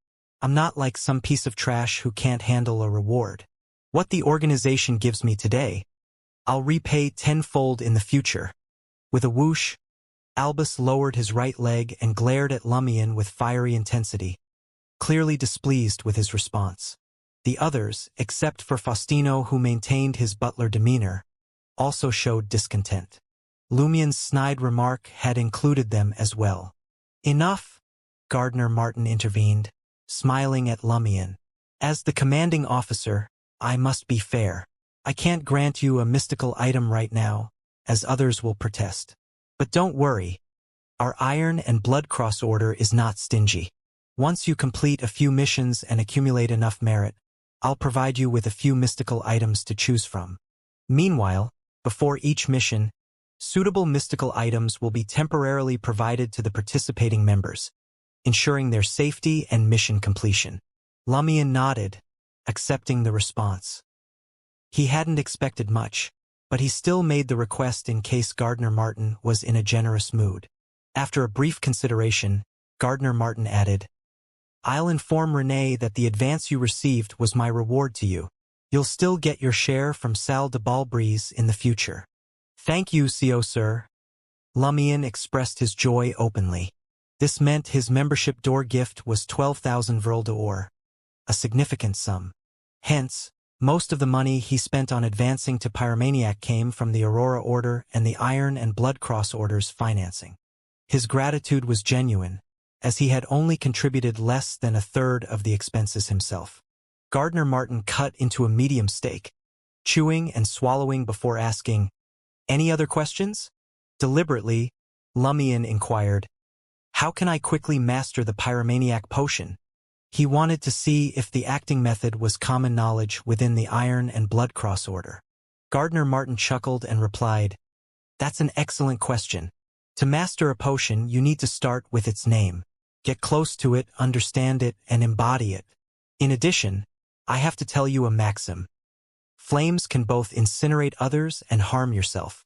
I'm not like some piece of trash who can't handle a reward. What the organization gives me today, I'll repay tenfold in the future." With a whoosh, Albus lowered his right leg and glared at Lumion with fiery intensity, clearly displeased with his response. The others, except for Faustino who maintained his butler demeanor, also showed discontent. Lumion's snide remark had included them as well. "Enough," Gardner Martin intervened, smiling at Lumion. "As the commanding officer, I must be fair. I can't grant you a mystical item right now, as others will protest. But don't worry, our Iron and Blood Cross Order is not stingy. Once you complete a few missions and accumulate enough merit, I'll provide you with a few mystical items to choose from. Meanwhile, before each mission, suitable mystical items will be temporarily provided to the participating members, ensuring their safety and mission completion." Lumion nodded, accepting the response. He hadn't expected much, but he still made the request in case Gardner Martin was in a generous mood. After a brief consideration, Gardner Martin added, "I'll inform Renee that the advance you received was my reward to you. You'll still get your share from Salle de Balbrise in the future." "Thank you, CO sir." Lumion expressed his joy openly. This meant his membership door gift was 12,000 Vril d'Or, a significant sum. Hence, most of the money he spent on advancing to Pyromaniac came from the Aurora Order and the Iron and Blood Cross Orders financing. His gratitude was genuine, as he had only contributed less than a third of the expenses himself. Gardner Martin cut into a medium steak, chewing and swallowing before asking, "Any other questions?" Deliberately, Lumion inquired, "How can I quickly master the Pyromaniac potion?" He wanted to see if the acting method was common knowledge within the Iron and Blood Cross Order. Gardner Martin chuckled and replied, "That's an excellent question. To master a potion, you need to start with its name. Get close to it, understand it, and embody it. In addition, I have to tell you a maxim. Flames can both incinerate others and harm yourself."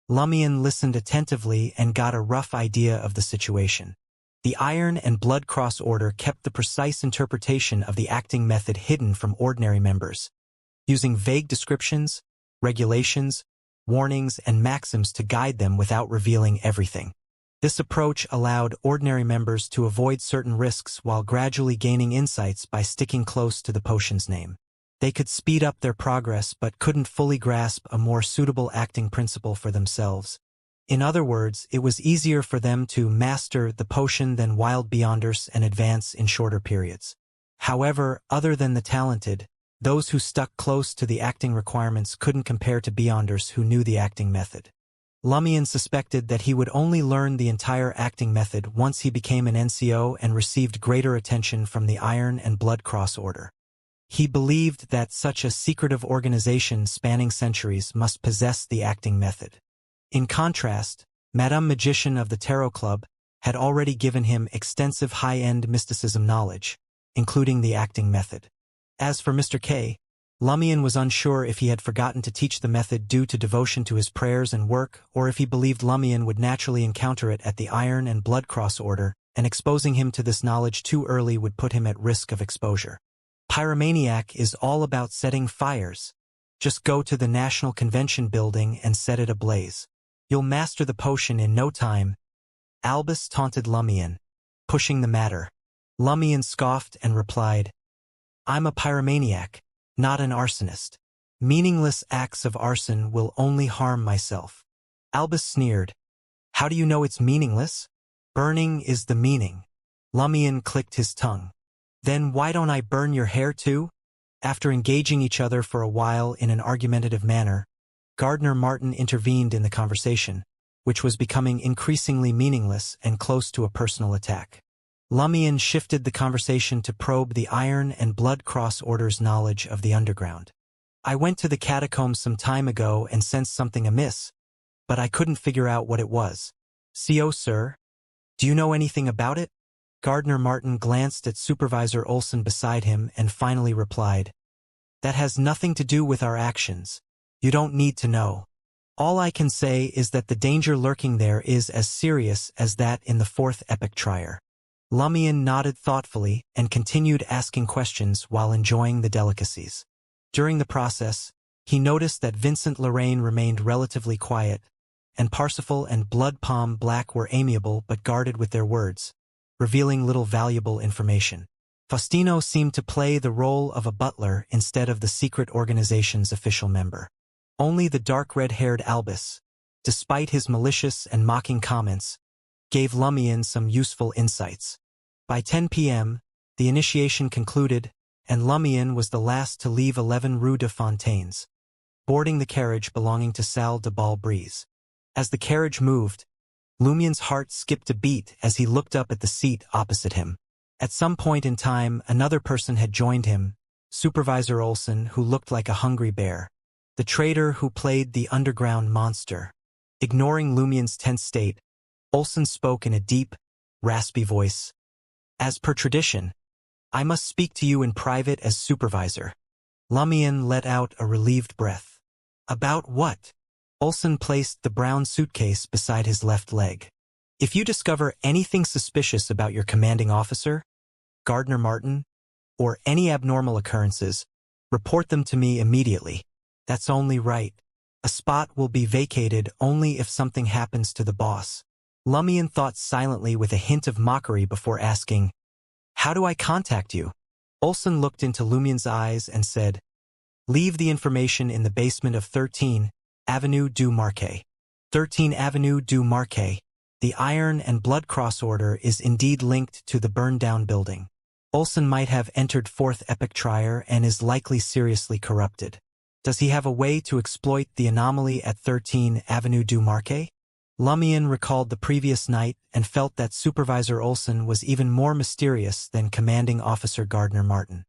Lumion listened attentively and got a rough idea of the situation. The Iron and Blood Cross Order kept the precise interpretation of the acting method hidden from ordinary members, using vague descriptions, regulations, warnings, and maxims to guide them without revealing everything. This approach allowed ordinary members to avoid certain risks while gradually gaining insights by sticking close to the potion's name. They could speed up their progress but couldn't fully grasp a more suitable acting principle for themselves. In other words, it was easier for them to master the potion than wild beyonders and advance in shorter periods. However, other than the talented, those who stuck close to the acting requirements couldn't compare to beyonders who knew the acting method. Lumion suspected that he would only learn the entire acting method once he became an NCO and received greater attention from the Iron and Blood Cross Order. He believed that such a secretive organization spanning centuries must possess the acting method. In contrast, Madame Magician of the Tarot Club had already given him extensive high-end mysticism knowledge, including the acting method. As for Mr. K, Lumion was unsure if he had forgotten to teach the method due to devotion to his prayers and work, or if he believed Lumion would naturally encounter it at the Iron and Blood Cross Order, and exposing him to this knowledge too early would put him at risk of exposure. Pyromaniac is all about setting fires. Just go to the National Convention building and set it ablaze. You'll master the potion in no time. Albus taunted Lumion, pushing the matter. Lumion scoffed and replied, I'm a pyromaniac, not an arsonist. Meaningless acts of arson will only harm myself. Albus sneered. How do you know it's meaningless? Burning is the meaning. Lumion clicked his tongue. Then why don't I burn your hair too? After engaging each other for a while in an argumentative manner, Gardner Martin intervened in the conversation, which was becoming increasingly meaningless and close to a personal attack. Lumion shifted the conversation to probe the Iron and Blood Cross Order's knowledge of the underground. I went to the catacombs some time ago and sensed something amiss, but I couldn't figure out what it was. CO, sir? Do you know anything about it? Gardner Martin glanced at Supervisor Olson beside him and finally replied, That has nothing to do with our actions. You don't need to know. All I can say is that the danger lurking there is as serious as that in the fourth epic trier. Lumion nodded thoughtfully and continued asking questions while enjoying the delicacies. During the process, he noticed that Vincent Lorraine remained relatively quiet, and Parsifal and Blood Palm Black were amiable but guarded with their words, revealing little valuable information. Faustino seemed to play the role of a butler instead of the secret organization's official member. Only the dark red-haired Albus, despite his malicious and mocking comments, gave Lumion some useful insights. By 10 p.m., the initiation concluded, and Lumion was the last to leave 11 Rue de Fontaines, boarding the carriage belonging to Salle de Bal-Brise. As the carriage moved, Lumion's heart skipped a beat as he looked up at the seat opposite him. At some point in time, another person had joined him, Supervisor Olson, who looked like a hungry bear. The traitor who played the underground monster. Ignoring Lumion's tense state, Olson spoke in a deep, raspy voice. As per tradition, I must speak to you in private as supervisor. Lumion let out a relieved breath. About what? Olson placed the brown suitcase beside his left leg. If you discover anything suspicious about your commanding officer, Gardner Martin, or any abnormal occurrences, report them to me immediately. That's only right. A spot will be vacated only if something happens to the boss. Lumion thought silently with a hint of mockery before asking, How do I contact you? Olson looked into Lumion's eyes and said, Leave the information in the basement of 13 Avenue du Marquet. 13 Avenue du Marquet. The Iron and Blood Cross Order is indeed linked to the burned-down building. Olson might have entered 4th Epic Trier and is likely seriously corrupted. Does he have a way to exploit the anomaly at 13 Avenue du Marquet? Lumion recalled the previous night and felt that Supervisor Olson was even more mysterious than Commanding Officer Gardner Martin.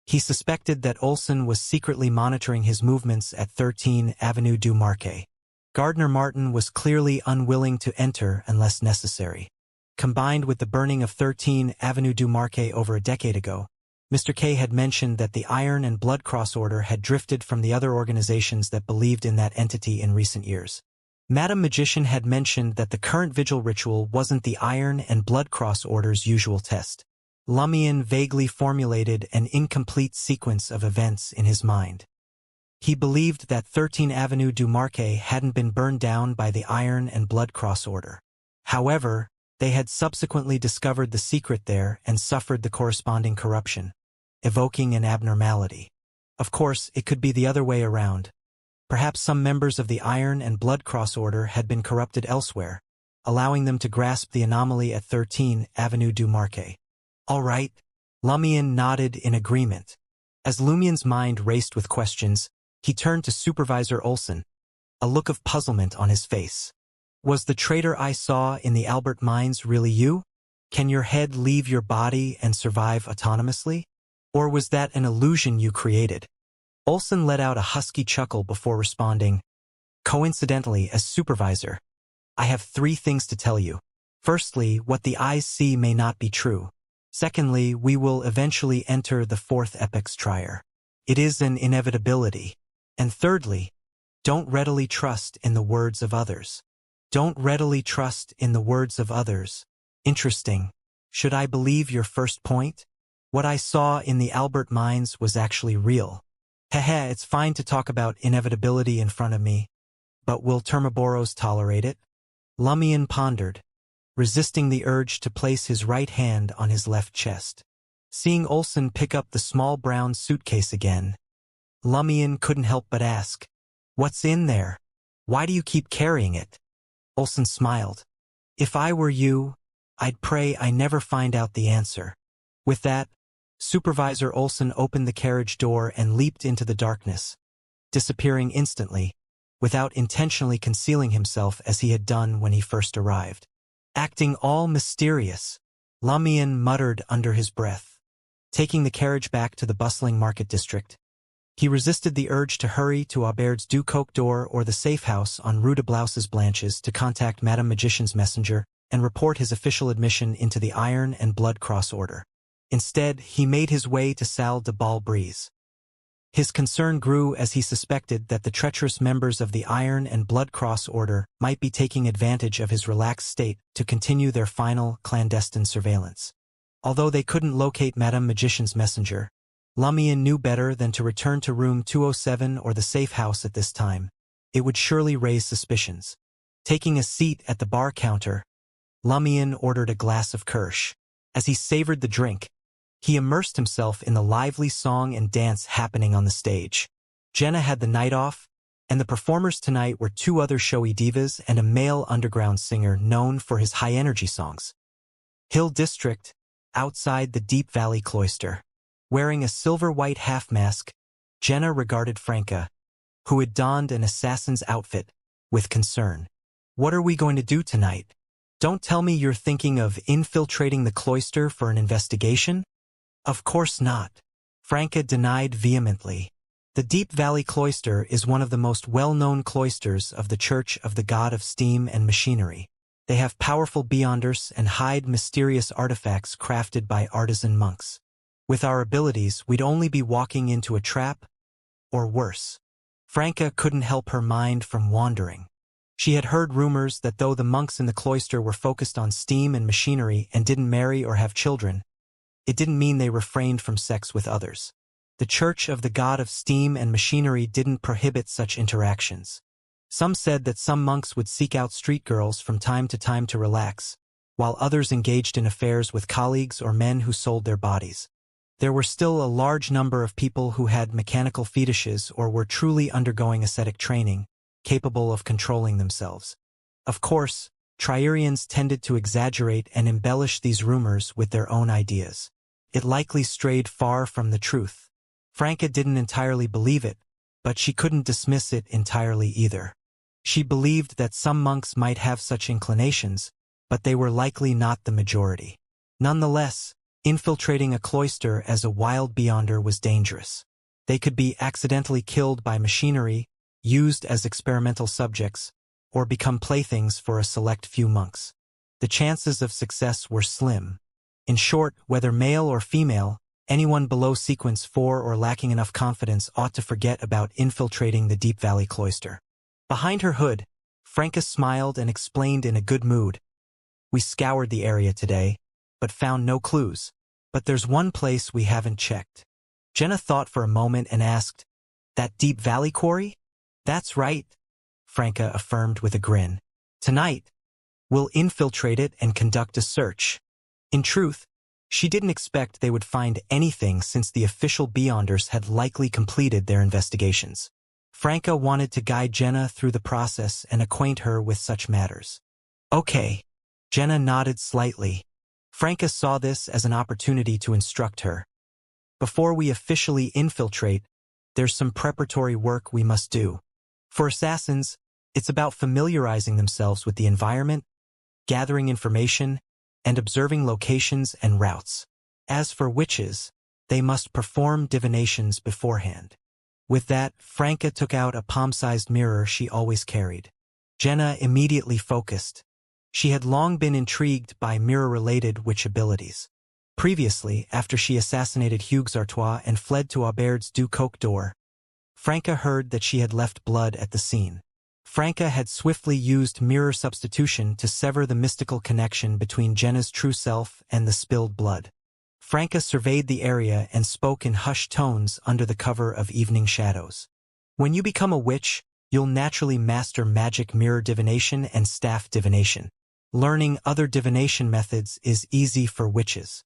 He suspected that Olson was secretly monitoring his movements at 13 Avenue du Marquet. Gardner Martin was clearly unwilling to enter unless necessary. Combined with the burning of 13 Avenue du Marquet over a decade ago, Mr. K had mentioned that the Iron and Blood Cross Order had drifted from the other organizations that believed in that entity in recent years. Madam Magician had mentioned that the current vigil ritual wasn't the Iron and Blood Cross Order's usual test. Lumion vaguely formulated an incomplete sequence of events in his mind. He believed that 13 Avenue du Marquet hadn't been burned down by the Iron and Blood Cross Order. However, they had subsequently discovered the secret there and suffered the corresponding corruption, evoking an abnormality. Of course, it could be the other way around. Perhaps some members of the Iron and Blood Cross Order had been corrupted elsewhere, allowing them to grasp the anomaly at 13 Avenue du Marquet. All right, Lumion nodded in agreement. As Lumion's mind raced with questions, he turned to Supervisor Olson, a look of puzzlement on his face. Was the traitor I saw in the Albert mines really you? Can your head leave your body and survive autonomously? Or was that an illusion you created? Olson let out a husky chuckle before responding. Coincidentally, as supervisor, I have 3 things to tell you. Firstly, what the eyes see may not be true. Secondly, we will eventually enter the 4th epoch's trier. It is an inevitability. And thirdly, don't readily trust in the words of others. Don't readily trust in the words of others. Interesting. Should I believe your first point? What I saw in the Albert mines was actually real. Heh, it's fine to talk about inevitability in front of me, but will Termaboros tolerate it? Lumion pondered, resisting the urge to place his right hand on his left chest. Seeing Olson pick up the small brown suitcase again, Lumion couldn't help but ask, "What's in there? Why do you keep carrying it?" Olson smiled. "If I were you, I'd pray I never find out the answer." With that, Supervisor Olson opened the carriage door and leaped into the darkness, disappearing instantly, without intentionally concealing himself as he had done when he first arrived. Acting all mysterious, Lumion muttered under his breath. Taking the carriage back to the bustling market district, he resisted the urge to hurry to Aubert's du Coq d'Or or the safe house on Rue de Blouses Blanches to contact Madame Magician's messenger and report his official admission into the Iron and Blood Cross Order. Instead, he made his way to Salle de Bal Brise. His concern grew as he suspected that the treacherous members of the Iron and Blood Cross Order might be taking advantage of his relaxed state to continue their final, clandestine surveillance. Although they couldn't locate Madame Magician's messenger, Lumion knew better than to return to room 207 or the safe house at this time. It would surely raise suspicions. Taking a seat at the bar counter, Lumion ordered a glass of Kirsch. As he savored the drink, he immersed himself in the lively song and dance happening on the stage. Jenna had the night off, and the performers tonight were 2 other showy divas and a male underground singer known for his high-energy songs. Hill District, outside the Deep Valley Cloister. Wearing a silver-white half-mask, Jenna regarded Franca, who had donned an assassin's outfit, with concern. "What are we going to do tonight? Don't tell me you're thinking of infiltrating the cloister for an investigation?" "Of course not," Franca denied vehemently. The Deep Valley Cloister is one of the most well-known cloisters of the Church of the God of Steam and Machinery. They have powerful beyonders and hide mysterious artifacts crafted by artisan monks. With our abilities, we'd only be walking into a trap, or worse. Franca couldn't help her mind from wandering. She had heard rumors that though the monks in the cloister were focused on steam and machinery and didn't marry or have children, it didn't mean they refrained from sex with others. The Church of the God of Steam and Machinery didn't prohibit such interactions. Some said that some monks would seek out street girls from time to time to relax, while others engaged in affairs with colleagues or men who sold their bodies. There were still a large number of people who had mechanical fetishes or were truly undergoing ascetic training, capable of controlling themselves. Of course, Trierians tended to exaggerate and embellish these rumors with their own ideas. It likely strayed far from the truth. Franca didn't entirely believe it, but she couldn't dismiss it entirely either. She believed that some monks might have such inclinations, but they were likely not the majority. Nonetheless, infiltrating a cloister as a wild beyonder was dangerous. They could be accidentally killed by machinery, used as experimental subjects, or become playthings for a select few monks. The chances of success were slim. In short, whether male or female, anyone below sequence 4 or lacking enough confidence ought to forget about infiltrating the Deep Valley Cloister. Behind her hood, Franca smiled and explained in a good mood. We scoured the area today, but found no clues. But there's one place we haven't checked. Jenna thought for a moment and asked, that Deep Valley quarry? That's right, Franca affirmed with a grin. Tonight, we'll infiltrate it and conduct a search. In truth, she didn't expect they would find anything since the official Beyonders had likely completed their investigations. Franca wanted to guide Jenna through the process and acquaint her with such matters. Okay. Jenna nodded slightly. Franca saw this as an opportunity to instruct her. Before we officially infiltrate, there's some preparatory work we must do. For assassins, it's about familiarizing themselves with the environment, gathering information, and observing locations and routes. As for witches, they must perform divinations beforehand. With that, Franca took out a palm-sized mirror she always carried. Jenna immediately focused. She had long been intrigued by mirror-related witch abilities. Previously, after she assassinated Hugues Artois and fled to Aubert's du Coq d'Or, Franca heard that she had left blood at the scene. Franca had swiftly used mirror substitution to sever the mystical connection between Jenna's true self and the spilled blood. Franca surveyed the area and spoke in hushed tones under the cover of evening shadows. When you become a witch, you'll naturally master magic mirror divination and staff divination. Learning other divination methods is easy for witches.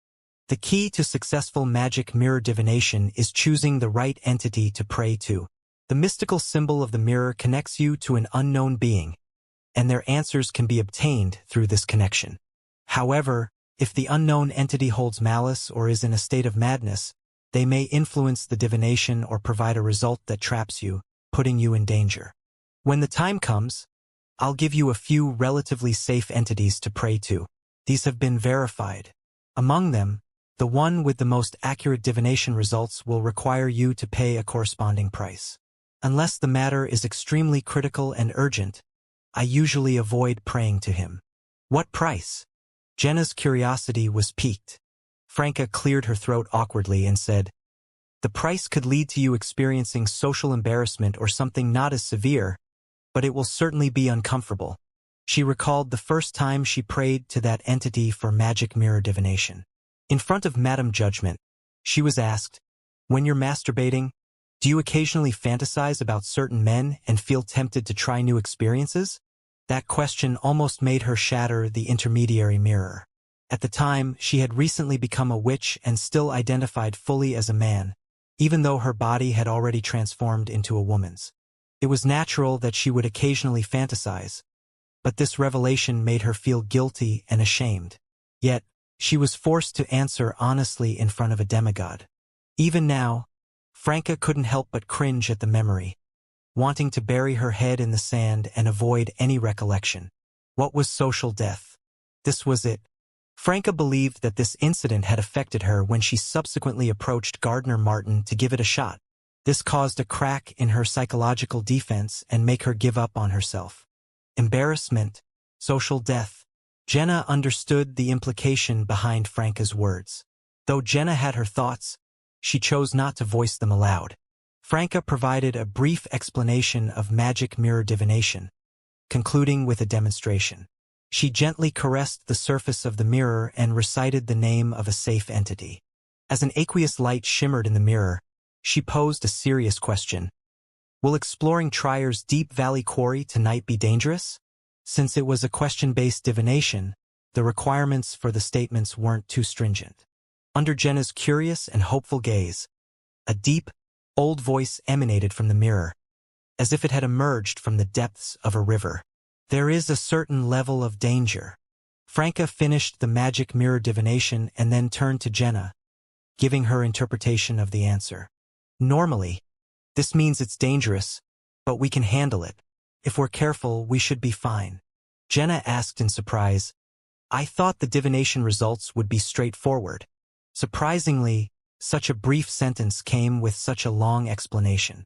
The key to successful magic mirror divination is choosing the right entity to pray to. The mystical symbol of the mirror connects you to an unknown being, and their answers can be obtained through this connection. However, if the unknown entity holds malice or is in a state of madness, they may influence the divination or provide a result that traps you, putting you in danger. When the time comes, I'll give you a few relatively safe entities to pray to. These have been verified. Among them, the one with the most accurate divination results will require you to pay a corresponding price. Unless the matter is extremely critical and urgent, I usually avoid praying to him. What price? Jenna's curiosity was piqued. Franca cleared her throat awkwardly and said, the price could lead to you experiencing social embarrassment or something not as severe, but it will certainly be uncomfortable. She recalled the first time she prayed to that entity for magic mirror divination. In front of Madame Judgment, she was asked, when you're masturbating, do you occasionally fantasize about certain men and feel tempted to try new experiences? That question almost made her shatter the intermediary mirror. At the time, she had recently become a witch and still identified fully as a man, even though her body had already transformed into a woman's. It was natural that she would occasionally fantasize, but this revelation made her feel guilty and ashamed. Yet, she was forced to answer honestly in front of a demigod. Even now, Franca couldn't help but cringe at the memory, wanting to bury her head in the sand and avoid any recollection. What was social death? This was it. Franca believed that this incident had affected her when she subsequently approached Gardner Martin to give it a shot. This caused a crack in her psychological defense and make her give up on herself. Embarrassment, social death. Jenna understood the implication behind Franca's words. Though Jenna had her thoughts, she chose not to voice them aloud. Franca provided a brief explanation of magic mirror divination, concluding with a demonstration. She gently caressed the surface of the mirror and recited the name of a safe entity. As an aqueous light shimmered in the mirror, she posed a serious question. Will exploring Trier's Deep Valley quarry tonight be dangerous? Since it was a question-based divination, the requirements for the statements weren't too stringent. Under Jenna's curious and hopeful gaze, a deep, old voice emanated from the mirror, as if it had emerged from the depths of a river. There is a certain level of danger. Franca finished the magic mirror divination and then turned to Jenna, giving her interpretation of the answer. Normally, this means it's dangerous, but we can handle it. If we're careful, we should be fine. Jenna asked in surprise, I thought the divination results would be straightforward. Surprisingly, such a brief sentence came with such a long explanation.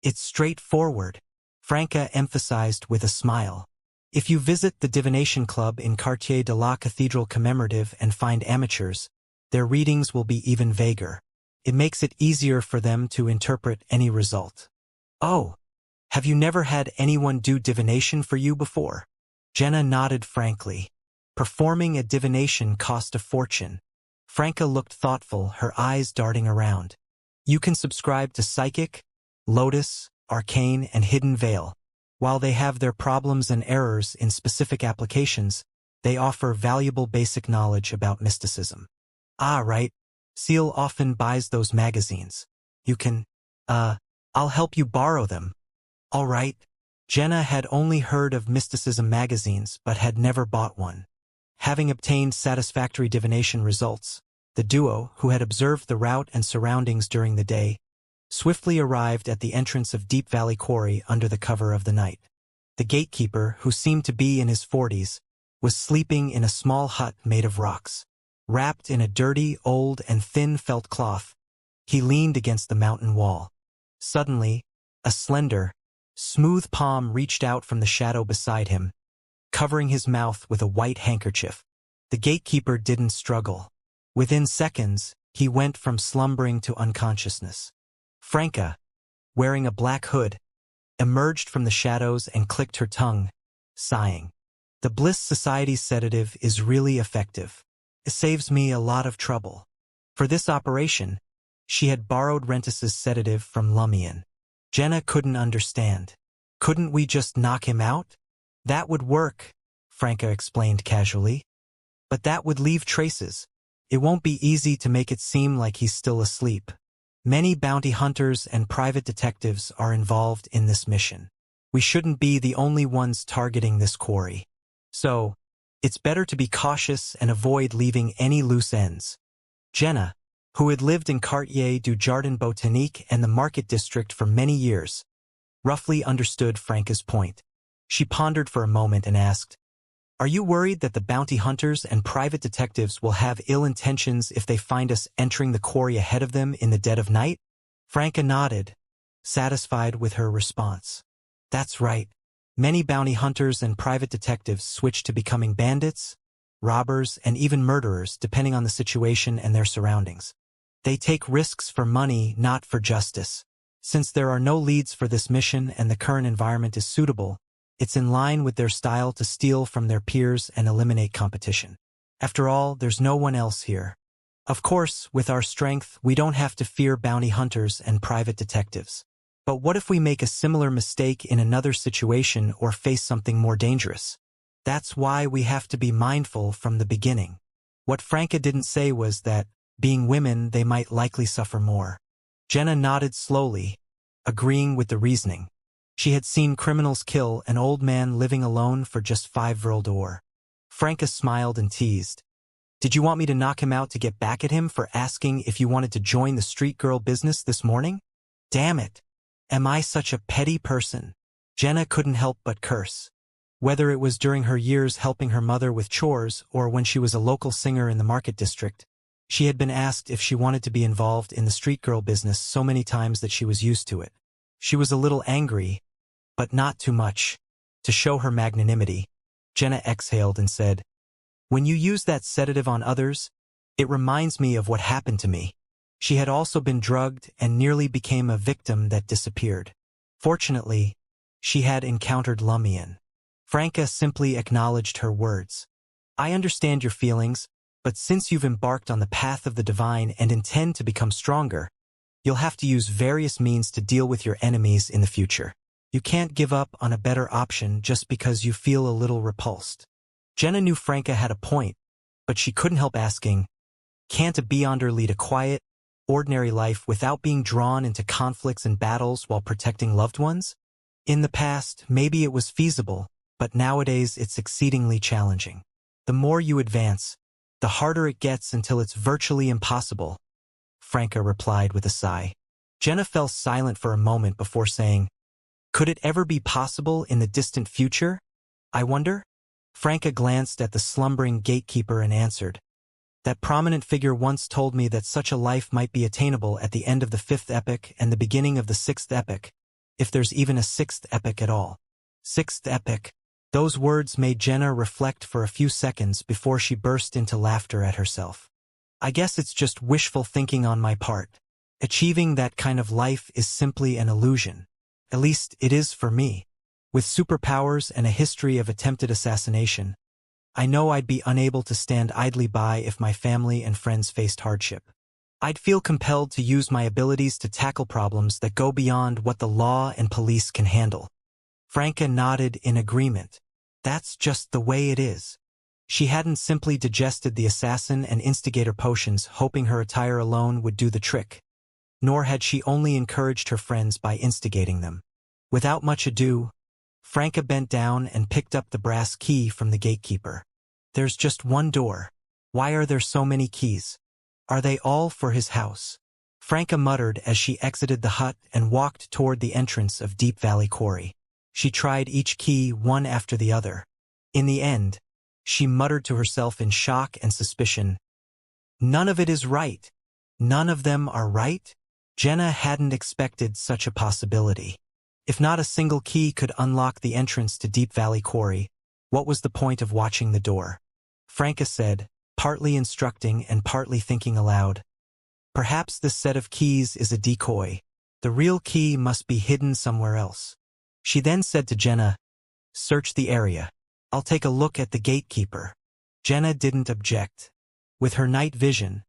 It's straightforward, Franca emphasized with a smile. If you visit the Divination Club in Quartier de la Cathedral Commemorative and find amateurs, their readings will be even vaguer. It makes it easier for them to interpret any result. Oh, Have you never had anyone do divination for you before? Jenna nodded frankly. Performing a divination cost a fortune. Franca looked thoughtful, her eyes darting around. You can subscribe to Psychic, Lotus, Arcane, and Hidden Veil. While they have their problems and errors in specific applications, they offer valuable basic knowledge about mysticism. Ah, right. Seal often buys those magazines. You can, I'll help you borrow them. All right. Jenna had only heard of mysticism magazines but had never bought one. Having obtained satisfactory divination results, the duo, who had observed the route and surroundings during the day, swiftly arrived at the entrance of Deep Valley Quarry under the cover of the night. The gatekeeper, who seemed to be in his 40s, was sleeping in a small hut made of rocks. Wrapped in a dirty, old, and thin felt cloth, he leaned against the mountain wall. Suddenly, a slender, smooth palm reached out from the shadow beside him, covering his mouth with a white handkerchief. The gatekeeper didn't struggle. Within seconds, he went from slumbering to unconsciousness. Franca, wearing a black hood, emerged from the shadows and clicked her tongue, sighing. The Bliss Society's sedative is really effective. It saves me a lot of trouble. For this operation, she had borrowed Rentus's sedative from Lumion. Jenna couldn't understand. Couldn't we just knock him out? That would work, Franca explained casually. But that would leave traces. It won't be easy to make it seem like he's still asleep. Many bounty hunters and private detectives are involved in this mission. We shouldn't be the only ones targeting this quarry. So, it's better to be cautious and avoid leaving any loose ends. Jenna, who had lived in Quartier du Jardin Botanique and the Market District for many years, roughly understood Franca's point. She pondered for a moment and asked, "Are you worried that the bounty hunters and private detectives will have ill intentions if they find us entering the quarry ahead of them in the dead of night?" Franca nodded, satisfied with her response. That's right. Many bounty hunters and private detectives switch to becoming bandits, robbers, and even murderers depending on the situation and their surroundings. They take risks for money, not for justice. Since there are no leads for this mission and the current environment is suitable, it's in line with their style to steal from their peers and eliminate competition. After all, there's no one else here. Of course, with our strength, we don't have to fear bounty hunters and private detectives. But what if we make a similar mistake in another situation or face something more dangerous? That's why we have to be mindful from the beginning. What Franca didn't say was that, being women, they might likely suffer more. Jenna nodded slowly, agreeing with the reasoning. She had seen criminals kill an old man living alone for just 5 vril d'or. Franca smiled and teased. "Did you want me to knock him out to get back at him for asking if you wanted to join the street girl business this morning? Damn it! Am I such a petty person?" Jenna couldn't help but curse. Whether it was during her years helping her mother with chores or when she was a local singer in the Market District, she had been asked if she wanted to be involved in the street girl business so many times that she was used to it. She was a little angry, but not too much. To show her magnanimity, Jenna exhaled and said, "When you use that sedative on others, it reminds me of what happened to me." She had also been drugged and nearly became a victim that disappeared. Fortunately, she had encountered Lumion. Franca simply acknowledged her words. "I understand your feelings, but since you've embarked on the path of the divine and intend to become stronger, you'll have to use various means to deal with your enemies in the future. You can't give up on a better option just because you feel a little repulsed." Jenna knew Franca had a point, but she couldn't help asking, can't a Beyonder lead a quiet, ordinary life without being drawn into conflicts and battles while protecting loved ones? In the past, maybe it was feasible, but nowadays it's exceedingly challenging. The more you advance, the harder it gets until it's virtually impossible, Franca replied with a sigh. Jenna fell silent for a moment before saying, "Could it ever be possible in the distant future, I wonder?" Franca glanced at the slumbering gatekeeper and answered, "That prominent figure once told me that such a life might be attainable at the end of the 5th epoch and the beginning of the 6th epoch, if there's even a 6th epoch at all." 6th epoch. Those words made Jenna reflect for a few seconds before she burst into laughter at herself. "I guess it's just wishful thinking on my part. Achieving that kind of life is simply an illusion. At least it is for me. With superpowers and a history of attempted assassination, I know I'd be unable to stand idly by if my family and friends faced hardship. I'd feel compelled to use my abilities to tackle problems that go beyond what the law and police can handle. Franca nodded in agreement. That's just the way it is. She hadn't simply digested the assassin and instigator potions hoping her attire alone would do the trick, nor had she only encouraged her friends by instigating them. Without much ado, Franca bent down and picked up the brass key from the gatekeeper. There's just one door. Why are there so many keys? Are they all for his house? Franca muttered as she exited the hut and walked toward the entrance of Deep Valley Quarry. She tried each key one after the other. In the end, she muttered to herself in shock and suspicion, "None of it is right. None of them are right?" Jenna hadn't expected such a possibility. If not a single key could unlock the entrance to Deep Valley Quarry, what was the point of watching the door? Franca said, partly instructing and partly thinking aloud. Perhaps this set of keys is a decoy. The real key must be hidden somewhere else. She then said to Jenna, "Search the area. I'll take a look at the gatekeeper." Jenna didn't object. With her night vision,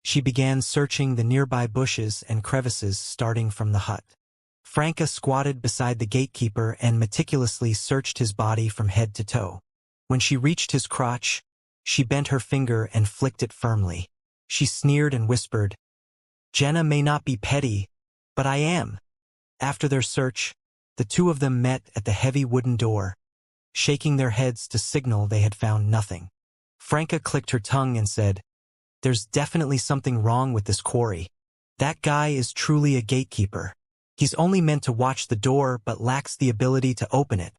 she began searching the nearby bushes and crevices starting from the hut. Franca squatted beside the gatekeeper and meticulously searched his body from head to toe. When she reached his crotch, she bent her finger and flicked it firmly. She sneered and whispered, "Jenna may not be petty, but I am." After their search, the two of them met at the heavy wooden door, shaking their heads to signal they had found nothing. Franca clicked her tongue and said, "There's definitely something wrong with this quarry. That guy is truly a gatekeeper. He's only meant to watch the door but lacks the ability to open it."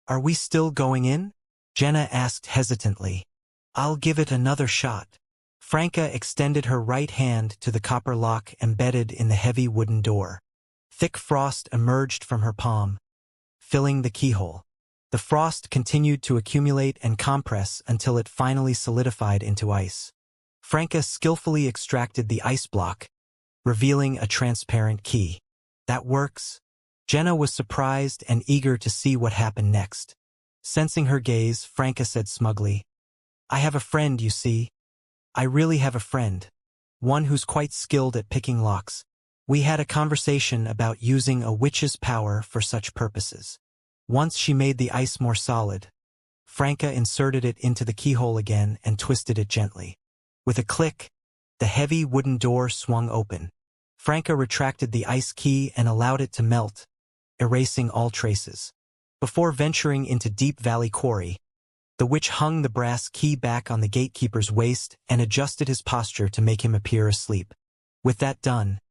"Are we still going in?" Jenna asked hesitantly. "I'll give it another shot." Franca extended her right hand to the copper lock embedded in the heavy wooden door. Thick frost emerged from her palm, filling the keyhole. The frost continued to accumulate and compress until it finally solidified into ice. Franca skillfully extracted the ice block, revealing a transparent key. "That works." Jenna was surprised and eager to see what happened next. Sensing her gaze, Franca said smugly, "I have a friend, you see. I really have a friend. One who's quite skilled at picking locks. We had a conversation about using a witch's power for such purposes." Once she made the ice more solid, Franca inserted it into the keyhole again and twisted it gently. With a click, the heavy wooden door swung open. Franca retracted the ice key and allowed it to melt, erasing all traces. Before venturing into Deep Valley Quarry, the witch hung the brass key back on the gatekeeper's waist and adjusted his posture to make him appear asleep. With that done,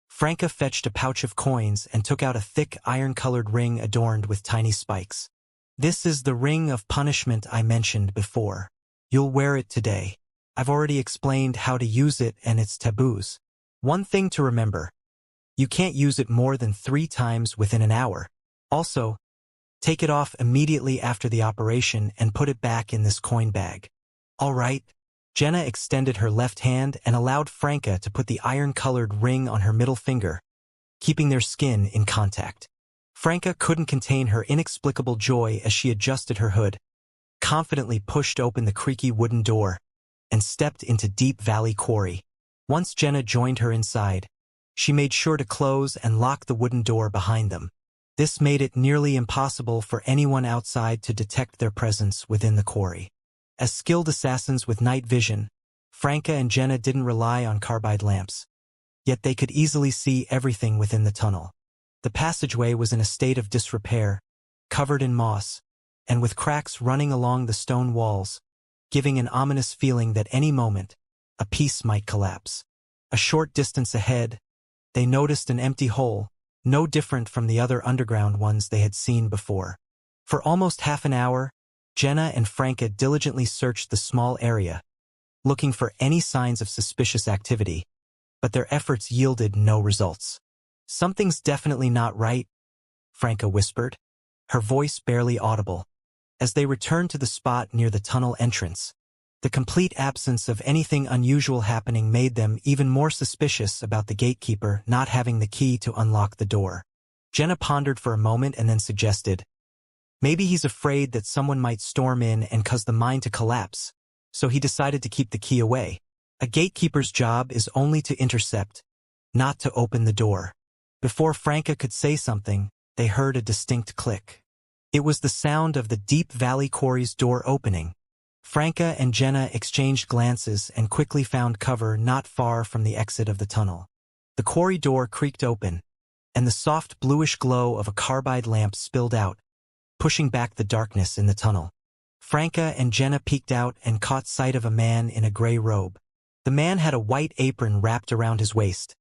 Franca fetched a pouch of coins and took out a thick iron-colored ring adorned with tiny spikes. "This is the ring of punishment I mentioned before. You'll wear it today. I've already explained how to use it and its taboos. One thing to remember, you can't use it more than 3 times within an hour. Also, take it off immediately after the operation and put it back in this coin bag." "All right." Jenna extended her left hand and allowed Franca to put the iron-colored ring on her middle finger, keeping their skin in contact. Franca couldn't contain her inexplicable joy as she adjusted her hood, confidently pushed open the creaky wooden door, and stepped into Deep Valley Quarry. Once Jenna joined her inside, she made sure to close and lock the wooden door behind them. This made it nearly impossible for anyone outside to detect their presence within the quarry. As skilled assassins with night vision, Franca and Jenna didn't rely on carbide lamps. Yet they could easily see everything within the tunnel. The passageway was in a state of disrepair, covered in moss, and with cracks running along the stone walls, giving an ominous feeling that any moment, a piece might collapse. A short distance ahead, they noticed an empty hole, no different from the other underground ones they had seen before. For almost half an hour, Jenna and Franca diligently searched the small area, looking for any signs of suspicious activity, but their efforts yielded no results. "Something's definitely not right," Franca whispered, her voice barely audible. As they returned to the spot near the tunnel entrance, the complete absence of anything unusual happening made them even more suspicious about the gatekeeper not having the key to unlock the door. Jenna pondered for a moment and then suggested, maybe he's afraid that someone might storm in and cause the mine to collapse, so he decided to keep the key away. A gatekeeper's job is only to intercept, not to open the door. Before Franca could say something, they heard a distinct click. It was the sound of the Deep Valley Quarry's door opening. Franca and Jenna exchanged glances and quickly found cover not far from the exit of the tunnel. The quarry door creaked open, and the soft bluish glow of a carbide lamp spilled out, pushing back the darkness in the tunnel. Franca and Jenna peeked out and caught sight of a man in a gray robe. The man had a white apron wrapped around his waist,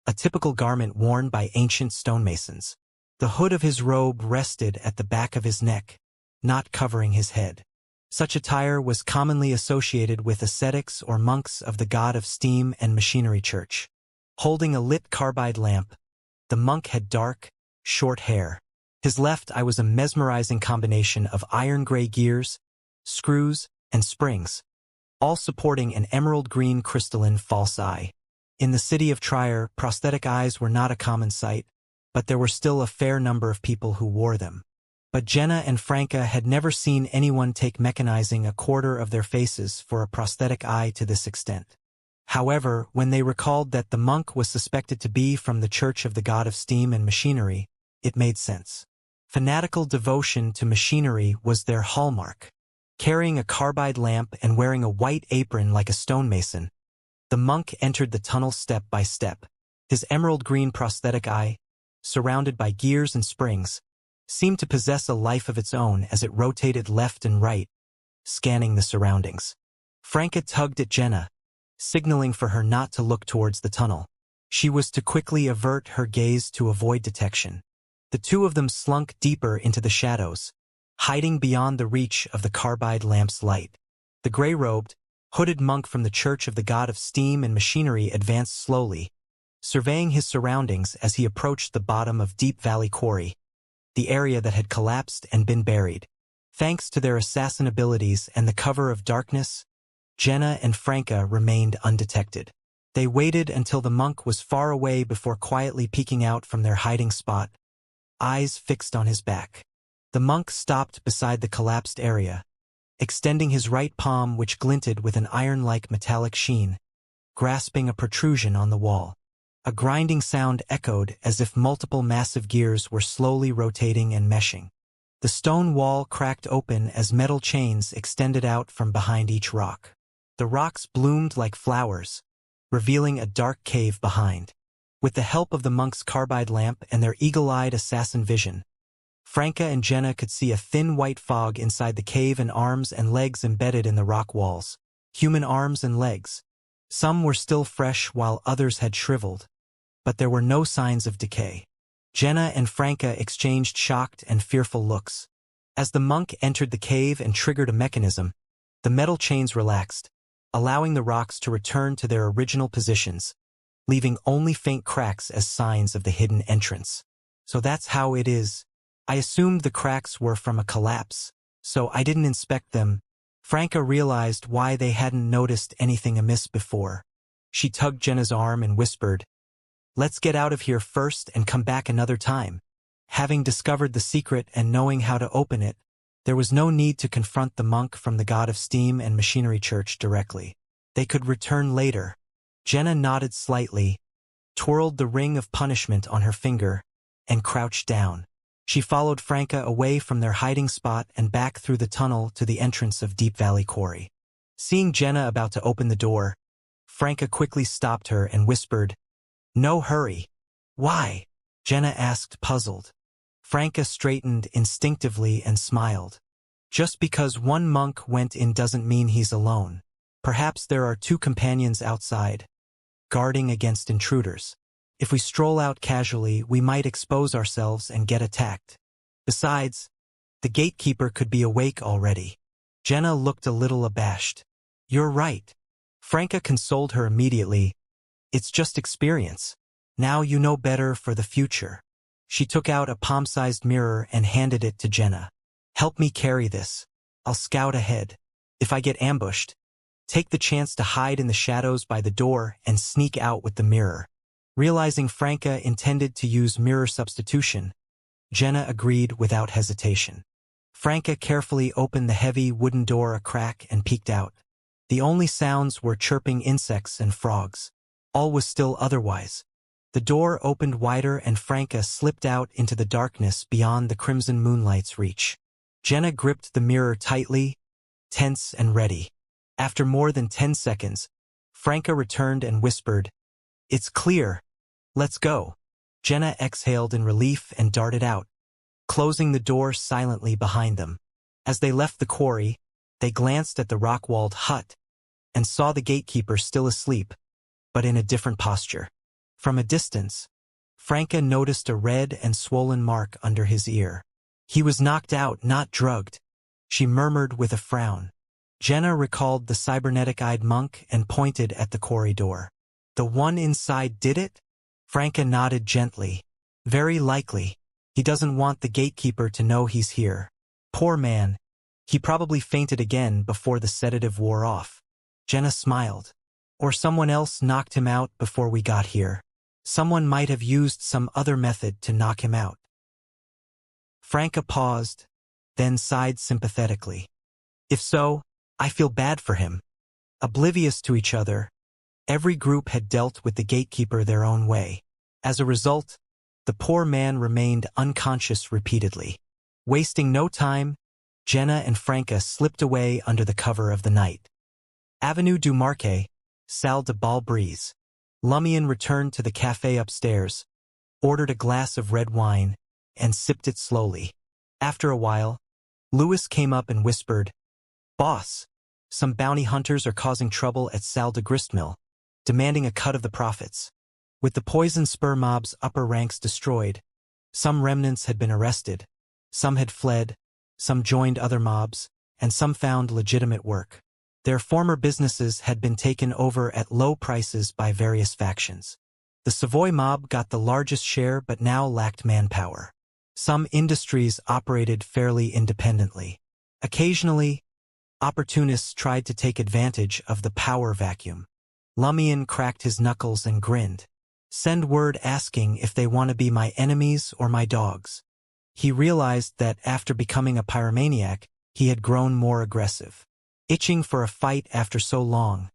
a typical garment worn by ancient stonemasons. The hood of his robe rested at the back of his neck, not covering his head. Such attire was commonly associated with ascetics or monks of the god of steam and machinery church. Holding a lit carbide lamp, the monk had dark, short hair. His left eye was a mesmerizing combination of iron-gray gears, screws, and springs, all supporting an emerald-green crystalline false eye. In the city of Trier, prosthetic eyes were not a common sight, but there were still a fair number of people who wore them. But Jenna and Franca had never seen anyone take mechanizing a quarter of their faces for a prosthetic eye to this extent. However, when they recalled that the monk was suspected to be from the Church of the God of Steam and Machinery, it made sense. Fanatical devotion to machinery was their hallmark. Carrying a carbide lamp and wearing a white apron like a stonemason, the monk entered the tunnel step by step. His emerald-green prosthetic eye, surrounded by gears and springs, seemed to possess a life of its own as it rotated left and right, scanning the surroundings. Franca tugged at Jenna, signaling for her not to look towards the tunnel. She was to quickly avert her gaze to avoid detection. The two of them slunk deeper into the shadows, hiding beyond the reach of the carbide lamp's light. The gray-robed, hooded monk from the Church of the God of Steam and Machinery advanced slowly, surveying his surroundings as he approached the bottom of Deep Valley Quarry, the area that had collapsed and been buried. Thanks to their assassin abilities and the cover of darkness, Jenna and Franca remained undetected. They waited until the monk was far away before quietly peeking out from their hiding spot, eyes fixed on his back. The monk stopped beside the collapsed area, extending his right palm which glinted with an iron-like metallic sheen, grasping a protrusion on the wall. A grinding sound echoed as if multiple massive gears were slowly rotating and meshing. The stone wall cracked open as metal chains extended out from behind each rock. The rocks bloomed like flowers, revealing a dark cave behind. With the help of the monk's carbide lamp and their eagle-eyed assassin vision, Franca and Jenna could see a thin white fog inside the cave and arms and legs embedded in the rock walls. Human arms and legs. Some were still fresh while others had shriveled, but there were no signs of decay. Jenna and Franca exchanged shocked and fearful looks. As the monk entered the cave and triggered a mechanism, the metal chains relaxed, allowing the rocks to return to their original positions, leaving only faint cracks as signs of the hidden entrance. So that's how it is. I assumed the cracks were from a collapse, so I didn't inspect them. Franca realized why they hadn't noticed anything amiss before. She tugged Jenna's arm and whispered, "Let's get out of here first and come back another time." Having discovered the secret and knowing how to open it, there was no need to confront the monk from the God of Steam and Machinery Church directly. They could return later. Jenna nodded slightly, twirled the ring of punishment on her finger, and crouched down. She followed Franca away from their hiding spot and back through the tunnel to the entrance of Deep Valley Quarry. Seeing Jenna about to open the door, Franca quickly stopped her and whispered, "No hurry." "Why?" Jenna asked, puzzled. Franca straightened instinctively and smiled. "Just because one monk went in doesn't mean he's alone. Perhaps there are two companions outside, guarding against intruders. If we stroll out casually, we might expose ourselves and get attacked. Besides, the gatekeeper could be awake already." Jenna looked a little abashed. "You're right." Franca consoled her immediately. "It's just experience. Now you know better for the future." She took out a palm-sized mirror and handed it to Jenna. "Help me carry this. I'll scout ahead. If I get ambushed, take the chance to hide in the shadows by the door and sneak out with the mirror." Realizing Franca intended to use mirror substitution, Jenna agreed without hesitation. Franca carefully opened the heavy wooden door a crack and peeked out. The only sounds were chirping insects and frogs. All was still otherwise. The door opened wider and Franca slipped out into the darkness beyond the crimson moonlight's reach. Jenna gripped the mirror tightly, tense and ready. After more than 10 seconds, Franca returned and whispered, "It's clear. Let's go." Jenna exhaled in relief and darted out, closing the door silently behind them. As they left the quarry, they glanced at the rock-walled hut and saw the gatekeeper still asleep, but in a different posture. From a distance, Franca noticed a red and swollen mark under his ear. He was knocked out, not drugged, she murmured with a frown. Jenna recalled the cybernetic-eyed monk and pointed at the quarry door. "The one inside did it?" Franca nodded gently. "Very likely. He doesn't want the gatekeeper to know he's here. Poor man. He probably fainted again before the sedative wore off." Jenna smiled. "Or someone else knocked him out before we got here. Someone might have used some other method to knock him out." Franca paused, then sighed sympathetically. "If so, I feel bad for him." Oblivious to each other, every group had dealt with the gatekeeper their own way. As a result, the poor man remained unconscious repeatedly. Wasting no time, Jenna and Franca slipped away under the cover of the night. Avenue du Marquet, Salle de Bal Brise. Lumion returned to the cafe upstairs, ordered a glass of red wine, and sipped it slowly. After a while, Louis came up and whispered, "Boss, some bounty hunters are causing trouble at Salle de Gristmill, demanding a cut of the profits." With the poison spur mob's upper ranks destroyed, some remnants had been arrested, some had fled, some joined other mobs, and some found legitimate work. Their former businesses had been taken over at low prices by various factions. The Savoy mob got the largest share but now lacked manpower. Some industries operated fairly independently. Occasionally, opportunists tried to take advantage of the power vacuum. Lumion cracked his knuckles and grinned. "Send word asking if they want to be my enemies or my dogs." He realized that after becoming a pyromaniac, he had grown more aggressive. Itching for a fight after so long,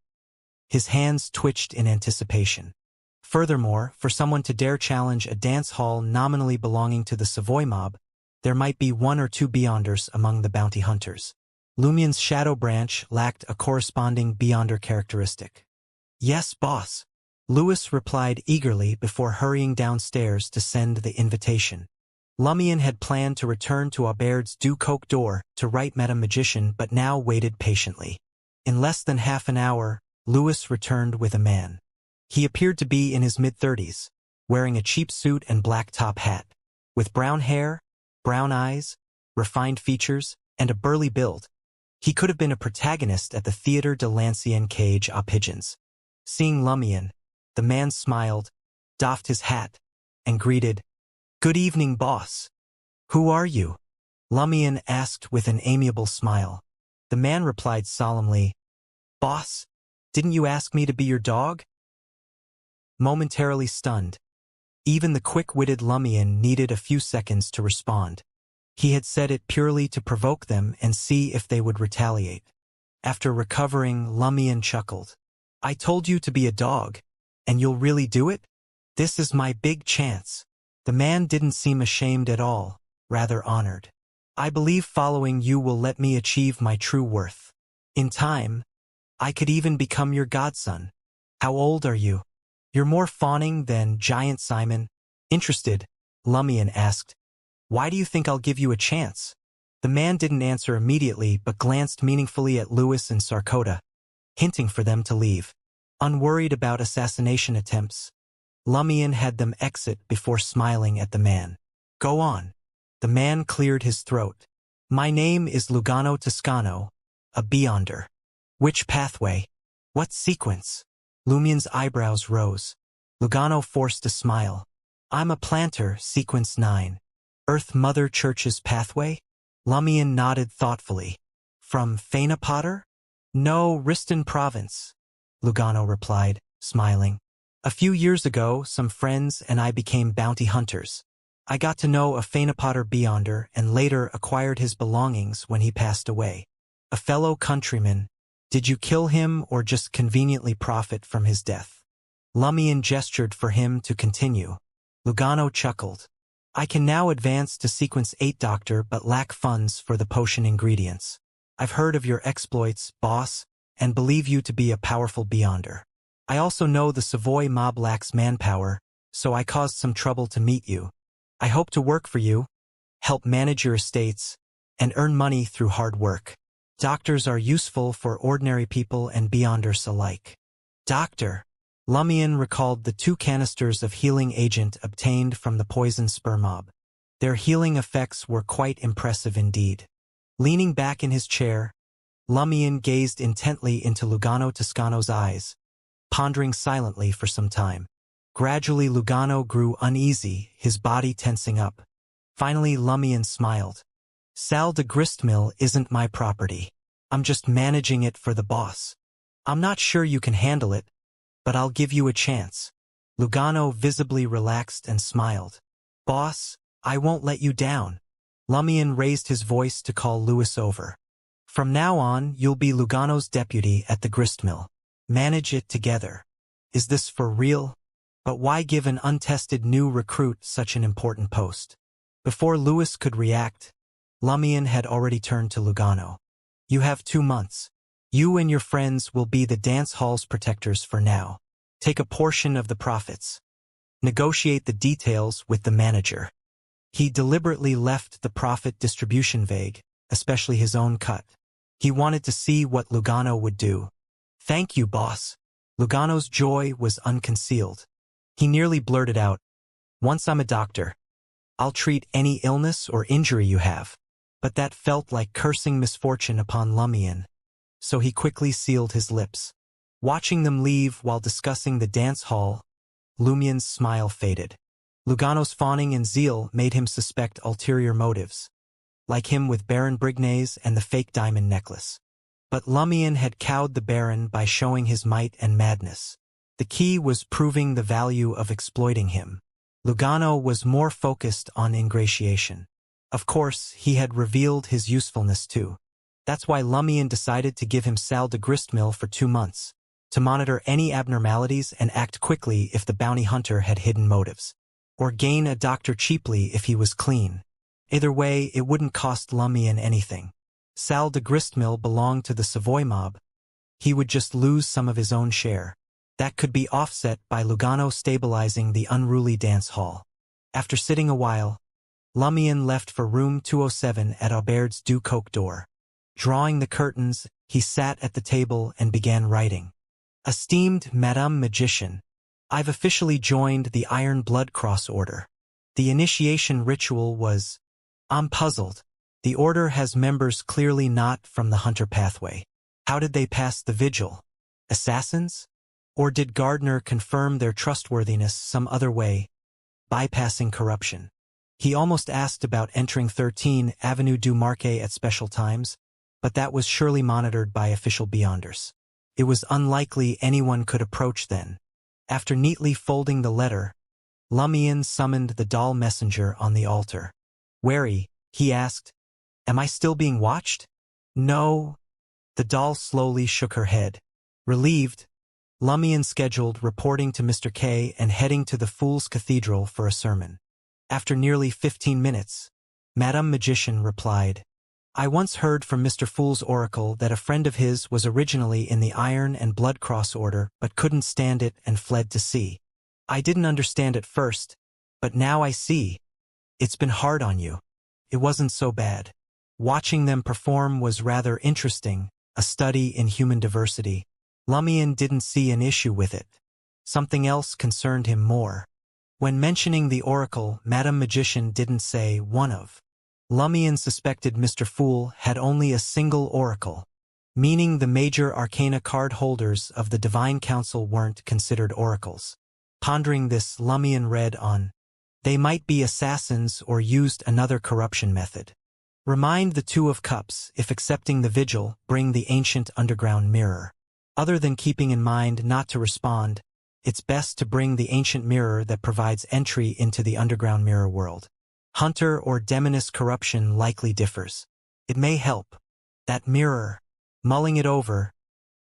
his hands twitched in anticipation. Furthermore, for someone to dare challenge a dance hall nominally belonging to the Savoy mob, there might be one or two Beyonders among the bounty hunters. Lumion's shadow branch lacked a corresponding Beyonder characteristic. "Yes, boss," Louis replied eagerly before hurrying downstairs to send the invitation. Lumion had planned to return to Aubert's Du Coq d'Or to write Meta-Magician but now waited patiently. In less than half an hour, Louis returned with a man. He appeared to be in his mid-30s, wearing a cheap suit and black top hat. With brown hair, brown eyes, refined features, and a burly build, he could have been a protagonist at the Theatre de l'Ancien Cage aux Pigeons. Seeing Lumion, the man smiled, doffed his hat, and greeted, "Good evening, boss." "Who are you?" Lumion asked with an amiable smile. The man replied solemnly, "Boss, didn't you ask me to be your dog?" Momentarily stunned, even the quick-witted Lumion needed a few seconds to respond. He had said it purely to provoke them and see if they would retaliate. After recovering, Lumion chuckled. "I told you to be a dog, and you'll really do it? This is my big chance." The man didn't seem ashamed at all, rather honored. "I believe following you will let me achieve my true worth. In time, I could even become your godson." "How old are you?" "You're more fawning than Giant Simon." "Interested?" Lumion asked. "Why do you think I'll give you a chance?" The man didn't answer immediately but glanced meaningfully at Louis and Sarkota, hinting for them to leave. Unworried about assassination attempts, Lumion had them exit before smiling at the man. "Go on." The man cleared his throat. "My name is Lugano Toscano, a Beyonder." "Which pathway? What sequence?" Lumion's eyebrows rose. Lugano forced a smile. "I'm a planter, sequence 9. Earth Mother Church's pathway?" Lumion nodded thoughtfully. "From Faina Potter?" "No, Riston Province," Lugano replied, smiling. "A few years ago, some friends and I became bounty hunters. I got to know a Phaenopotter Beyonder and later acquired his belongings when he passed away. A fellow countryman, did you kill him or just conveniently profit from his death? Lumion gestured for him to continue. Lugano chuckled. I can now advance to sequence 8 Doctor but lack funds for the potion ingredients. I've heard of your exploits, boss, and believe you to be a powerful Beyonder. I also know the Savoy mob lacks manpower, so I caused some trouble to meet you. I hope to work for you, help manage your estates, and earn money through hard work. Doctors are useful for ordinary people and Beyonders alike. Doctor. Lumion recalled the 2 canisters of healing agent obtained from the poison spur mob. Their healing effects were quite impressive indeed. Leaning back in his chair, Lumion gazed intently into Lugano Toscano's eyes, pondering silently for some time. Gradually Lugano grew uneasy, his body tensing up. Finally Lumion smiled. Sal de Gristmill isn't my property. I'm just managing it for the boss. I'm not sure you can handle it, but I'll give you a chance. Lugano visibly relaxed and smiled. Boss, I won't let you down. Lumion raised his voice to call Lewis over. From now on, you'll be Lugano's deputy at the gristmill. Manage it together. Is this for real? But why give an untested new recruit such an important post? Before Lewis could react, Lumion had already turned to Lugano. You have 2 months. You and your friends will be the dance hall's protectors for now. Take a portion of the profits. Negotiate the details with the manager. He deliberately left the profit distribution vague, especially his own cut. He wanted to see what Lugano would do. Thank you, boss. Lugano's joy was unconcealed. He nearly blurted out, once I'm a doctor, I'll treat any illness or injury you have. But that felt like cursing misfortune upon Lumion, so he quickly sealed his lips. Watching them leave while discussing the dance hall, Lumion's smile faded. Lugano's fawning and zeal made him suspect ulterior motives, like him with Baron Brignays and the fake diamond necklace. But Lumion had cowed the Baron by showing his might and madness. The key was proving the value of exploiting him. Lugano was more focused on ingratiation. Of course, he had revealed his usefulness too. That's why Lumion decided to give him Sal de Gristmill for 2 months, to monitor any abnormalities and act quickly if the bounty hunter had hidden motives, or gain a doctor cheaply if he was clean. Either way, it wouldn't cost Lumion anything. Sal de Gristmill belonged to the Savoy mob. He would just lose some of his own share. That could be offset by Lugano stabilizing the unruly dance hall. After sitting a while, Lumion left for room 207 at Aubaird's Du Coq door. Drawing the curtains, he sat at the table and began writing. Esteemed Madame Magician, I've officially joined the Iron Blood Cross Order. The initiation ritual was... I'm puzzled. The order has members clearly not from the Hunter pathway. How did they pass the vigil? Assassins? Or did Gardner confirm their trustworthiness some other way, bypassing corruption? He almost asked about entering 13 Avenue du Marquet at special times, but that was surely monitored by official Beyonders. It was unlikely anyone could approach then. After neatly folding the letter, Lumion summoned the doll messenger on the altar. Wary, he asked, am I still being watched? No. The doll slowly shook her head. Relieved, Lumion scheduled reporting to Mr. K and heading to the Fool's Cathedral for a sermon. After nearly 15 minutes, Madame Magician replied, I once heard from Mr. Fool's oracle that a friend of his was originally in the Iron and Blood Cross Order but couldn't stand it and fled to sea. I didn't understand at first, but now I see. It's been hard on you. It wasn't so bad. Watching them perform was rather interesting, a study in human diversity. Lumion didn't see an issue with it. Something else concerned him more. When mentioning the oracle, Madame Magician didn't say one of. Lumion suspected Mr. Fool had only a single oracle, meaning the major arcana card holders of the Divine Council weren't considered oracles. Pondering this, Lumion read on, they might be assassins or used another corruption method. Remind the Two of Cups, if accepting the vigil, bring the ancient underground mirror. Other than keeping in mind not to respond, it's best to bring the ancient mirror that provides entry into the underground mirror world. Hunter or demonist corruption likely differs. It may help. That mirror. Mulling it over,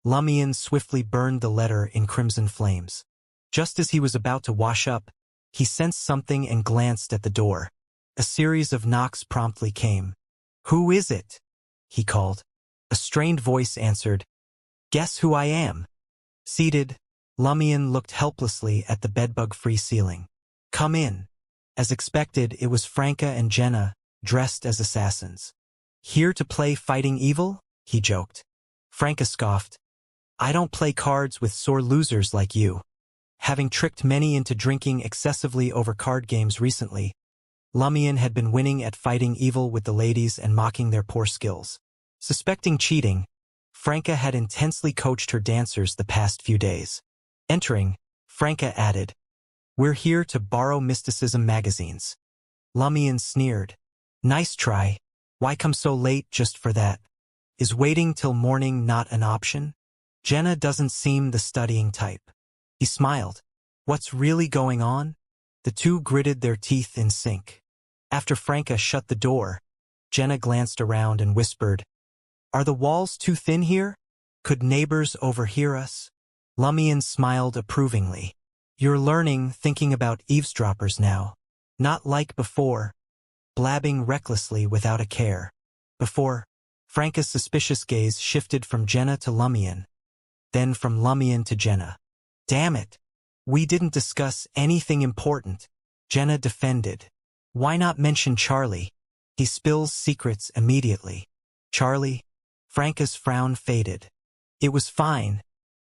Lumion swiftly burned the letter in crimson flames. Just as he was about to wash up, he sensed something and glanced at the door. A series of knocks promptly came. "Who is it?" he called. A strained voice answered, "Guess who I am?" Seated, Lumion looked helplessly at the bedbug-free ceiling. "Come in." As expected, it was Franca and Jenna, dressed as assassins. "Here to play fighting evil?" he joked. Franca scoffed. "I don't play cards with sore losers like you." Having tricked many into drinking excessively over card games recently, Lumion had been winning at fighting evil with the ladies and mocking their poor skills. Suspecting cheating, Franca had intensely coached her dancers the past few days. Entering, Franca added, "We're here to borrow mysticism magazines." Lumion sneered. "Nice try. Why come so late just for that? Is waiting till morning not an option?" Jenna doesn't seem the studying type. He smiled. "What's really going on?" The two gritted their teeth in sync. After Franca shut the door, Jenna glanced around and whispered, "Are the walls too thin here? Could neighbors overhear us?" Lumion smiled approvingly. "You're learning, thinking about eavesdroppers now. Not like before, blabbing recklessly without a care." Before, Franca's suspicious gaze shifted from Jenna to Lumion, then from Lumion to Jenna. "Damn it. We didn't discuss anything important," Jenna defended. "Why not mention Charlie? He spills secrets immediately." "Charlie?" Franca's frown faded. "It was fine.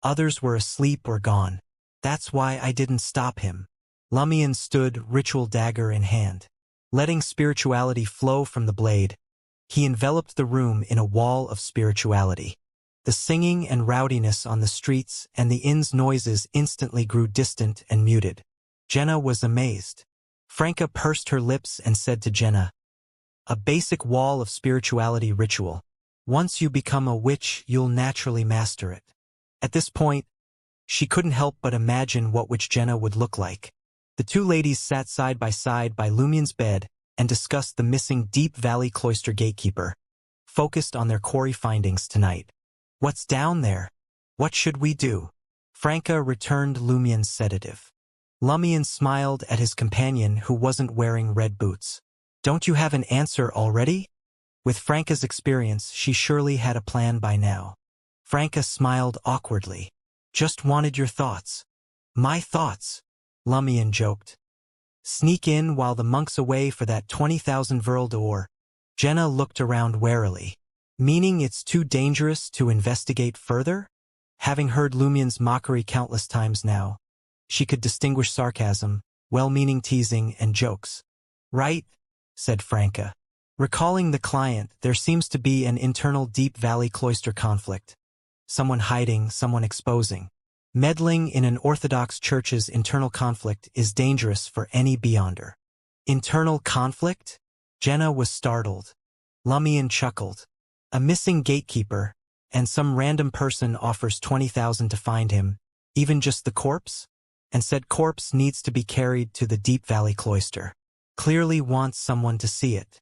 Others were asleep or gone. That's why I didn't stop him." Lumion stood, ritual dagger in hand. Letting spirituality flow from the blade, he enveloped the room in a wall of spirituality. The singing and rowdiness on the streets and the inn's noises instantly grew distant and muted. Jenna was amazed. Franca pursed her lips and said to Jenna, "A basic wall of spirituality ritual. Once you become a witch, you'll naturally master it." At this point, she couldn't help but imagine what witch Jenna would look like. The two ladies sat side by Lumion's bed and discussed the missing Deep Valley Cloister gatekeeper, focused on their quarry findings tonight. "What's down there? What should we do?" Franca returned Lumion's sedative. Lumion smiled at his companion who wasn't wearing red boots. "Don't you have an answer already?" With Franca's experience, she surely had a plan by now. Franca smiled awkwardly. "Just wanted your thoughts." "My thoughts?" Lumion joked. "Sneak in while the monk's away for that 20,000 Verl d'Or." Jenna looked around warily. "Meaning it's too dangerous to investigate further?" Having heard Lumion's mockery countless times now, she could distinguish sarcasm, well-meaning teasing, and jokes. "Right," said Franca. Recalling the client, there seems to be an internal Deep Valley Cloister conflict. Someone hiding, someone exposing. Meddling in an Orthodox church's internal conflict is dangerous for any beyonder. Internal conflict? Jenna was startled. Lumion chuckled. A missing gatekeeper, and some random person offers 20,000 to find him, even just the corpse? And said corpse needs to be carried to the Deep Valley Cloister. Clearly wants someone to see it.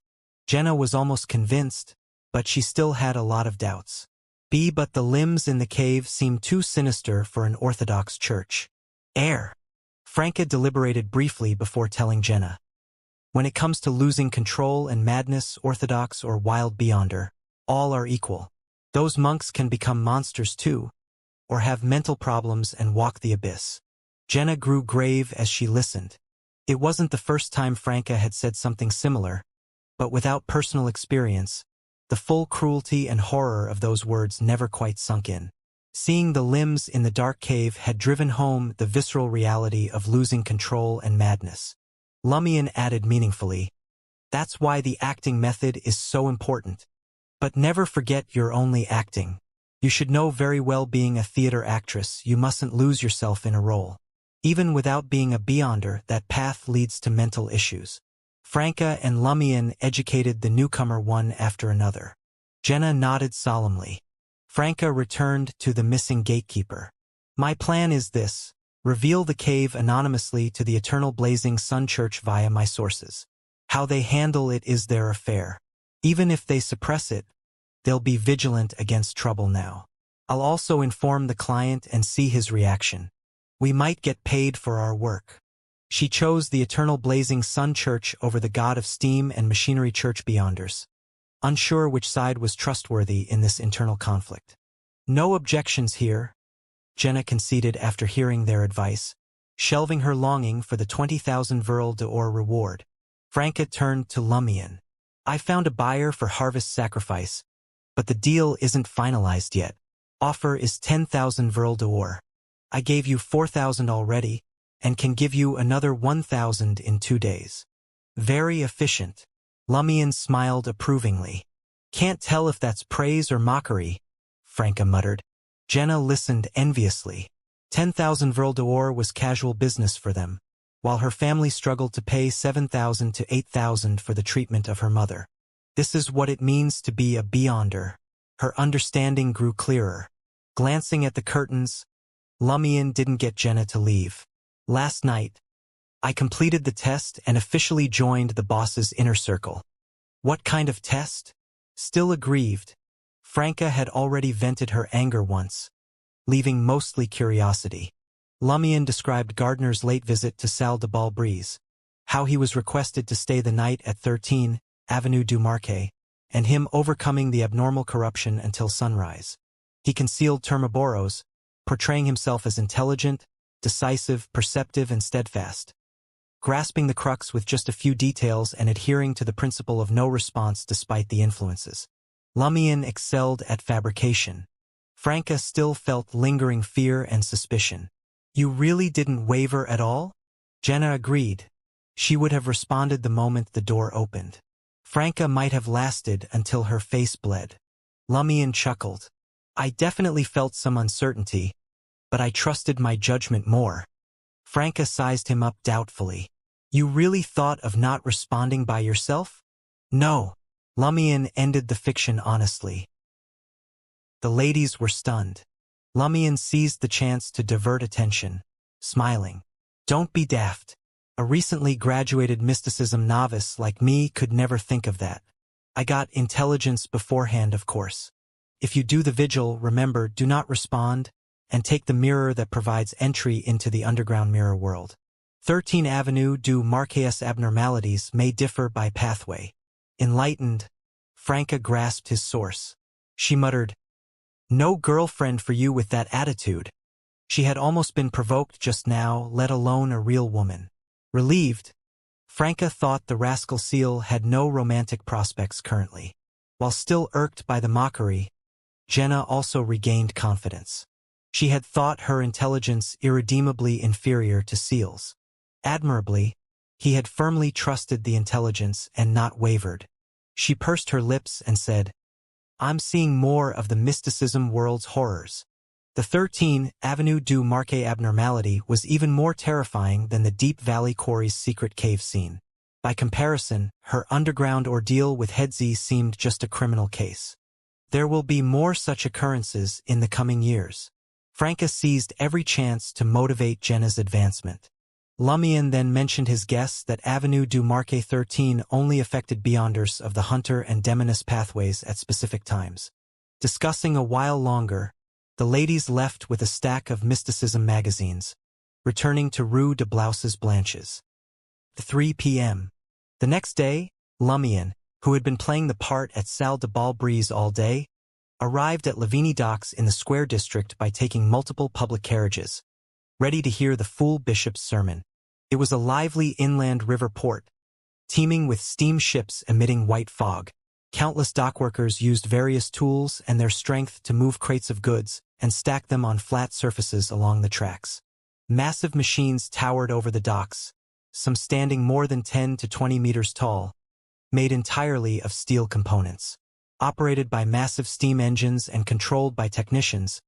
Jenna was almost convinced, but she still had a lot of doubts. But the limbs in the cave seemed too sinister for an Orthodox church. Franca deliberated briefly before telling Jenna. When it comes to losing control and madness, Orthodox or wild beyonder, all are equal. Those monks can become monsters too, or have mental problems and walk the abyss. Jenna grew grave as she listened. It wasn't the first time Franca had said something similar, but without personal experience, the full cruelty and horror of those words never quite sunk in. Seeing the limbs in the dark cave had driven home the visceral reality of losing control and madness. Lumion added meaningfully, "That's why the acting method is so important. But never forget you're only acting. You should know very well being a theater actress, you mustn't lose yourself in a role. Even without being a beyonder, that path leads to mental issues." Franca and Lumion educated the newcomer one after another. Jenna nodded solemnly. Franca returned to the missing gatekeeper. "My plan is this. Reveal the cave anonymously to the Eternal Blazing Sun Church via my sources. How they handle it is their affair. Even if they suppress it, they'll be vigilant against trouble now. I'll also inform the client and see his reaction. We might get paid for our work. She chose the eternal blazing sun church over the god of steam and machinery church beyonders, unsure which side was trustworthy in this internal conflict. No objections here, Jenna conceded after hearing their advice, shelving her longing for the 20,000 Verl d'Or reward. Franca turned to Lumion. I found a buyer for Harvest Sacrifice, but the deal isn't finalized yet. Offer is 10,000 Verl d'Or. I gave you 4,000 already, and can give you another 1,000 in 2 days. Very efficient. Lumion smiled approvingly. Can't tell if that's praise or mockery, Franca muttered. Jenna listened enviously. 10,000 Verl d'Or was casual business for them, while her family struggled to pay 7,000 to 8,000 for the treatment of her mother. This is what it means to be a beyonder. Her understanding grew clearer. Glancing at the curtains, Lumion didn't get Jenna to leave. Last night, I completed the test and officially joined the boss's inner circle. What kind of test? Still aggrieved, Franca had already vented her anger once, leaving mostly curiosity. Lumion described Gardner's late visit to Salle de Balbrise, how he was requested to stay the night at 13 Avenue du Marquet, and him overcoming the abnormal corruption until sunrise. He concealed Termaboros, portraying himself as intelligent, decisive, perceptive, and steadfast, grasping the crux with just a few details and adhering to the principle of no response despite the influences. Lumion excelled at fabrication. Franca still felt lingering fear and suspicion. You really didn't waver at all? Jenna agreed. She would have responded the moment the door opened. Franca might have lasted until her face bled. Lumion chuckled. I definitely felt some uncertainty, but I trusted my judgment more. Franca sized him up doubtfully. You really thought of not responding by yourself? No. Lumion ended the fiction honestly. The ladies were stunned. Lumion seized the chance to divert attention, smiling. Don't be daft. A recently graduated mysticism novice like me could never think of that. I got intelligence beforehand, of course. If you do the vigil, remember, do not respond, and take the mirror that provides entry into the underground mirror world. 13 Avenue du Marquet's abnormalities may differ by pathway. Enlightened, Franca grasped his source. She muttered, no girlfriend for you with that attitude. She had almost been provoked just now, let alone a real woman. Relieved, Franca thought the rascal seal had no romantic prospects currently. While still irked by the mockery, Jenna also regained confidence. She had thought her intelligence irredeemably inferior to Seal's. Admirably, he had firmly trusted the intelligence and not wavered. She pursed her lips and said, I'm seeing more of the mysticism world's horrors. The 13 Avenue du Marquet abnormality was even more terrifying than the Deep Valley Quarry's secret cave scene. By comparison, her underground ordeal with Headsey seemed just a criminal case. There will be more such occurrences in the coming years. Franca seized every chance to motivate Jenna's advancement. Lumion then mentioned his guess that Avenue du Marquet 13 only affected beyonders of the Hunter and Demoness pathways at specific times. Discussing a while longer, the ladies left with a stack of mysticism magazines, returning to Rue de Blouses Blanches. 3 p.m. The next day, Lumion, who had been playing the part at Salle de Balbrise all day, arrived at Lavigny Docks in the Square District by taking multiple public carriages, ready to hear the fool bishop's sermon. It was a lively inland river port, teeming with steamships emitting white fog. Countless dockworkers used various tools and their strength to move crates of goods and stack them on flat surfaces along the tracks. Massive machines towered over the docks, some standing more than 10 to 20 meters tall, made entirely of steel components. Operated by massive steam engines and controlled by technicians,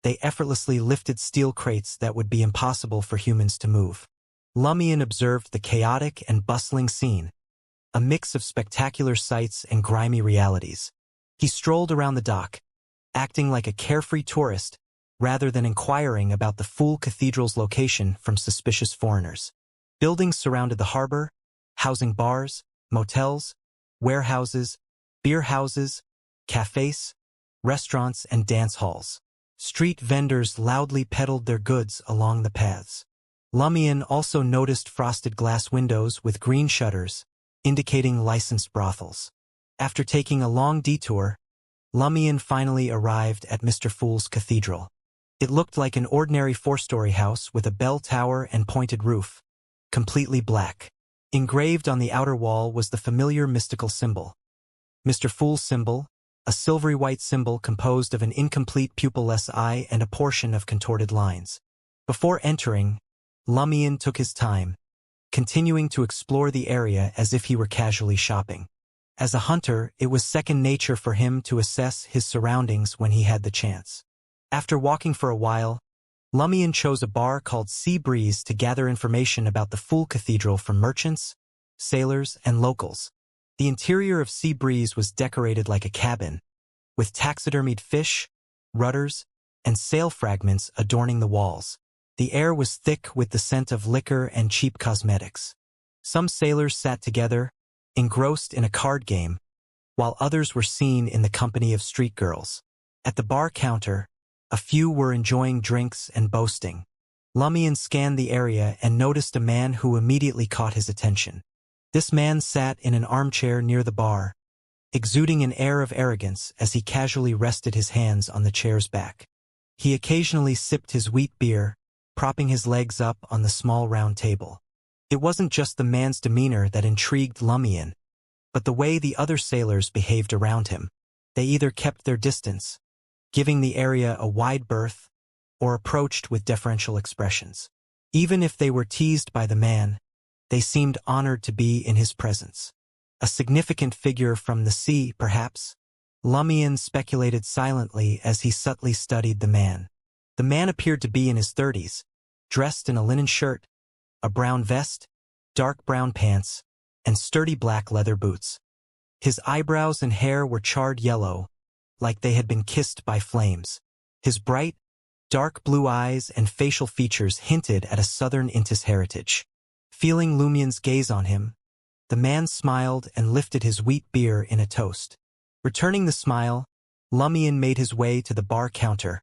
they effortlessly lifted steel crates that would be impossible for humans to move. Lumion observed the chaotic and bustling scene, a mix of spectacular sights and grimy realities. He strolled around the dock, acting like a carefree tourist rather than inquiring about the Fool Cathedral's location from suspicious foreigners. Buildings surrounded the harbor, housing bars, motels, warehouses, beer houses, cafes, restaurants, and dance halls. Street vendors loudly peddled their goods along the paths. Lumion also noticed frosted glass windows with green shutters, indicating licensed brothels. After taking a long detour, Lumion finally arrived at Mr. Fool's cathedral. It looked like an ordinary four-story house with a bell tower and pointed roof, completely black. Engraved on the outer wall was the familiar mystical symbol. Mr. Fool's symbol, a silvery white symbol composed of an incomplete pupilless eye and a portion of contorted lines. Before entering, Lumion took his time, continuing to explore the area as if he were casually shopping. As a hunter, it was second nature for him to assess his surroundings when he had the chance. After walking for a while, Lumion chose a bar called Sea Breeze to gather information about the Fool Cathedral from merchants, sailors, and locals. The interior of Sea Breeze was decorated like a cabin, with taxidermied fish, rudders, and sail fragments adorning the walls. The air was thick with the scent of liquor and cheap cosmetics. Some sailors sat together, engrossed in a card game, while others were seen in the company of street girls. At the bar counter, a few were enjoying drinks and boasting. Lumion scanned the area and noticed a man who immediately caught his attention. This man sat in an armchair near the bar, exuding an air of arrogance as he casually rested his hands on the chair's back. He occasionally sipped his wheat beer, propping his legs up on the small round table. It wasn't just the man's demeanor that intrigued Lumion, but the way the other sailors behaved around him. They either kept their distance, giving the area a wide berth, or approached with deferential expressions. Even if they were teased by the man, they seemed honored to be in his presence. A significant figure from the sea, perhaps? Lumion speculated silently as he subtly studied the man. The man appeared to be in his 30s, dressed in a linen shirt, a brown vest, dark brown pants, and sturdy black leather boots. His eyebrows and hair were charred yellow, like they had been kissed by flames. His bright, dark blue eyes and facial features hinted at a southern Intis heritage. Feeling Lumion's gaze on him, the man smiled and lifted his wheat beer in a toast. Returning the smile, Lumion made his way to the bar counter,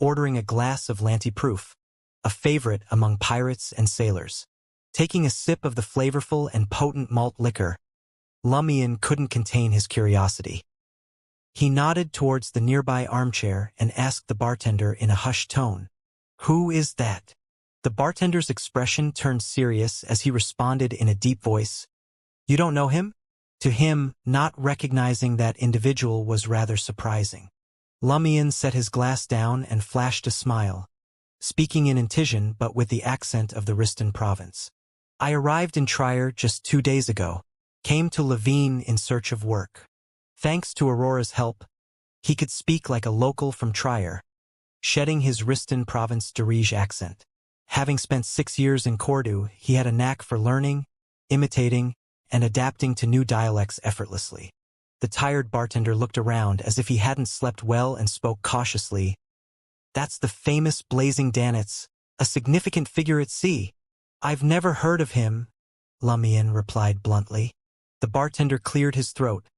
ordering a glass of Lanty-proof, a favorite among pirates and sailors. Taking a sip of the flavorful and potent malt liquor, Lumion couldn't contain his curiosity. He nodded towards the nearby armchair and asked the bartender in a hushed tone, "Who is that?" The bartender's expression turned serious as he responded in a deep voice, "You don't know him?" To him, not recognizing that individual was rather surprising. Lumion set his glass down and flashed a smile, speaking in Intision but with the accent of the Riston province. "I arrived in Trier just 2 days ago, came to Levine in search of work." Thanks to Aurora's help, he could speak like a local from Trier, shedding his Riston province Dirige accent. Having spent 6 years in Cordoue, he had a knack for learning, imitating, and adapting to new dialects effortlessly. The tired bartender looked around as if he hadn't slept well and spoke cautiously. "That's the famous Blazing Danitz, a significant figure at sea." "I've never heard of him," Lumion replied bluntly. The bartender cleared his throat,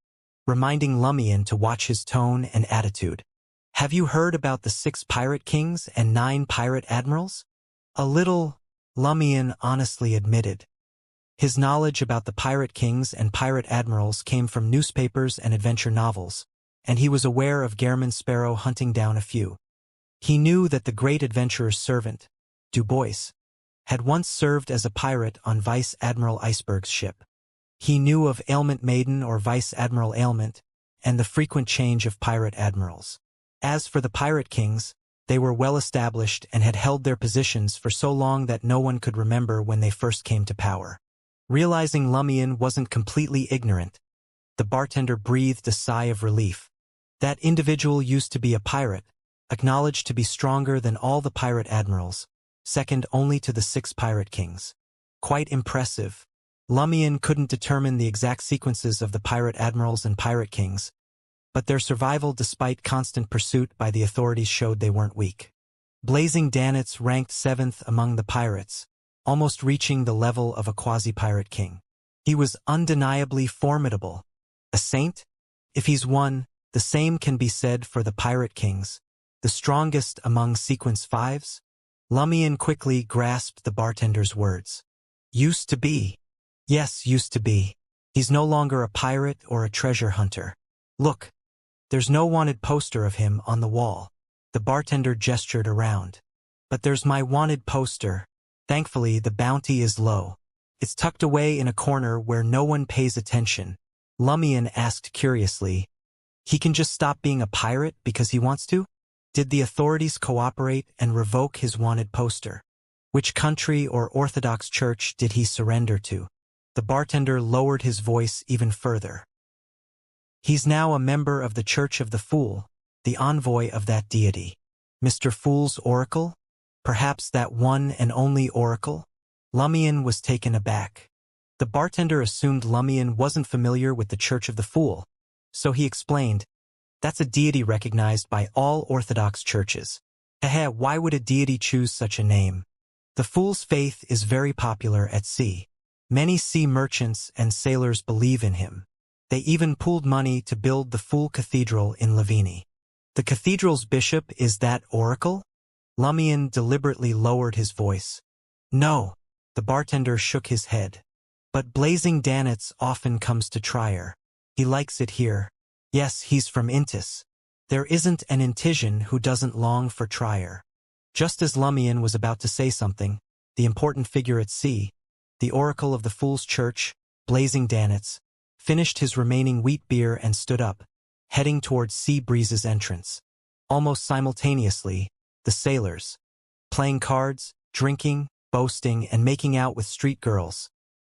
reminding Lumion to watch his tone and attitude. "Have you heard about the 6 pirate kings and 9 pirate admirals?" "A little," Lumion honestly admitted. His knowledge about the pirate kings and pirate admirals came from newspapers and adventure novels, and he was aware of Gairman Sparrow hunting down a few. He knew that the great adventurer's servant, Du Bois, had once served as a pirate on Vice Admiral Iceberg's ship. He knew of Ailment Maiden or Vice Admiral Ailment, and the frequent change of pirate admirals. As for the pirate kings, they were well established and had held their positions for so long that no one could remember when they first came to power. Realizing Lumion wasn't completely ignorant, the bartender breathed a sigh of relief. That individual used to be a pirate, acknowledged to be stronger than all the pirate admirals, second only to the 6 pirate kings. Quite impressive. Lumion couldn't determine the exact sequences of the pirate admirals and pirate kings, but their survival despite constant pursuit by the authorities showed they weren't weak. Blazing Danitz ranked 7th among the pirates, almost reaching the level of a quasi-pirate king. He was undeniably formidable. A saint? If he's one, the same can be said for the pirate kings, the strongest among sequence fives. Lumion quickly grasped the bartender's words. Used to be. Yes, used to be. He's no longer a pirate or a treasure hunter. Look, there's no wanted poster of him on the wall. The bartender gestured around. But there's my wanted poster. Thankfully, the bounty is low. It's tucked away in a corner where no one pays attention. Lumion asked curiously, he can just stop being a pirate because he wants to? Did the authorities cooperate and revoke his wanted poster? Which country or Orthodox church did he surrender to? The bartender lowered his voice even further. He's now a member of the Church of the Fool, the envoy of that deity. Mr. Fool's oracle? Perhaps that one and only oracle? Lumion was taken aback. The bartender assumed Lumion wasn't familiar with the Church of the Fool, so he explained, that's a deity recognized by all Orthodox churches. Why would a deity choose such a name? The Fool's faith is very popular at sea. Many sea merchants and sailors believe in him. They even pooled money to build the Fool Cathedral in Lavini. The cathedral's bishop is that oracle? Lumion deliberately lowered his voice. No, the bartender shook his head. But Blazing Danitz often comes to Trier. He likes it here. Yes, he's from Intis. There isn't an Intisian who doesn't long for Trier. Just as Lumion was about to say something, the important figure at sea, the oracle of the Fool's Church, Blazing Danitz, finished his remaining wheat beer and stood up, heading towards Sea Breeze's entrance. Almost simultaneously, the sailors, playing cards, drinking, boasting, and making out with street girls,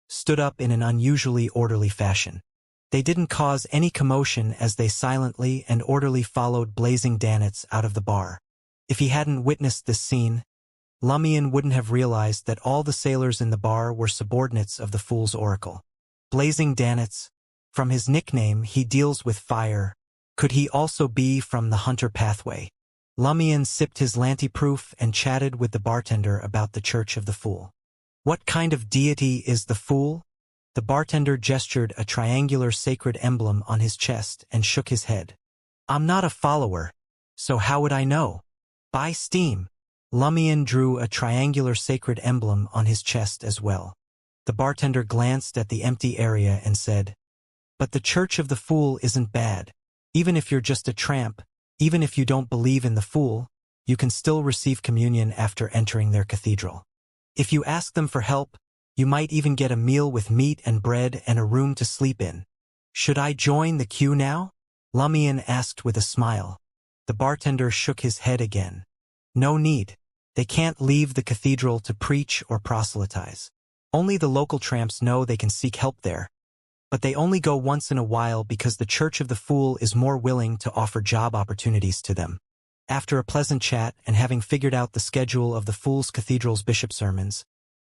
stood up in an unusually orderly fashion. They didn't cause any commotion as they silently and orderly followed Blazing Danitz out of the bar. If he hadn't witnessed this scene, Lumion wouldn't have realized that all the sailors in the bar were subordinates of the Fool's oracle. Blazing Danitz, from his nickname he deals with fire, could he also be from the Hunter pathway? Lumion sipped his Lantiproof and chatted with the bartender about the Church of the Fool. What kind of deity is the Fool? The bartender gestured a triangular sacred emblem on his chest and shook his head. I'm not a follower, so how would I know? By steam. Lumion drew a triangular sacred emblem on his chest as well. The bartender glanced at the empty area and said, but the Church of the Fool isn't bad. Even if you're just a tramp, even if you don't believe in the Fool, you can still receive communion after entering their cathedral. If you ask them for help, you might even get a meal with meat and bread and a room to sleep in. Should I join the queue now? Lumion asked with a smile. The bartender shook his head again. No need. They can't leave the cathedral to preach or proselytize. Only the local tramps know they can seek help there. But they only go once in a while because the Church of the Fool is more willing to offer job opportunities to them. After a pleasant chat and having figured out the schedule of the Fool's Cathedral's bishop sermons,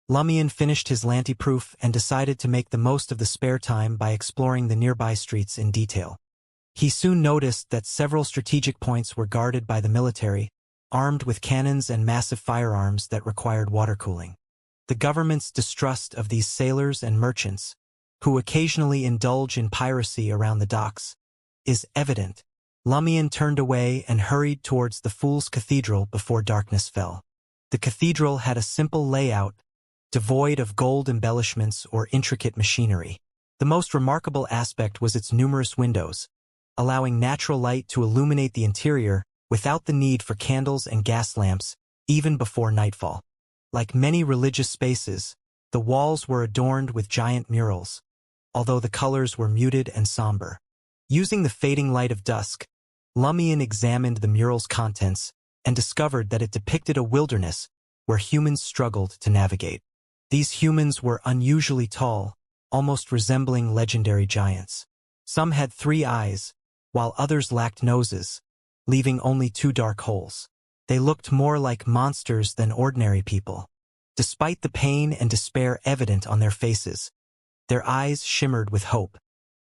Lumion finished his Lantiproof and decided to make the most of the spare time by exploring the nearby streets in detail. He soon noticed that several strategic points were guarded by the military, armed with cannons and massive firearms that required water cooling. The government's distrust of these sailors and merchants, who occasionally indulge in piracy around the docks, is evident. Lumion turned away and hurried towards the Fool's Cathedral before darkness fell. The cathedral had a simple layout, devoid of gold embellishments or intricate machinery. The most remarkable aspect was its numerous windows, allowing natural light to illuminate the interior without the need for candles and gas lamps, even before nightfall. Like many religious spaces, the walls were adorned with giant murals, although the colors were muted and somber. Using the fading light of dusk, Lumion examined the mural's contents and discovered that it depicted a wilderness where humans struggled to navigate. These humans were unusually tall, almost resembling legendary giants. Some had 3 eyes, while others lacked noses, leaving only 2 dark holes. They looked more like monsters than ordinary people. Despite the pain and despair evident on their faces, their eyes shimmered with hope.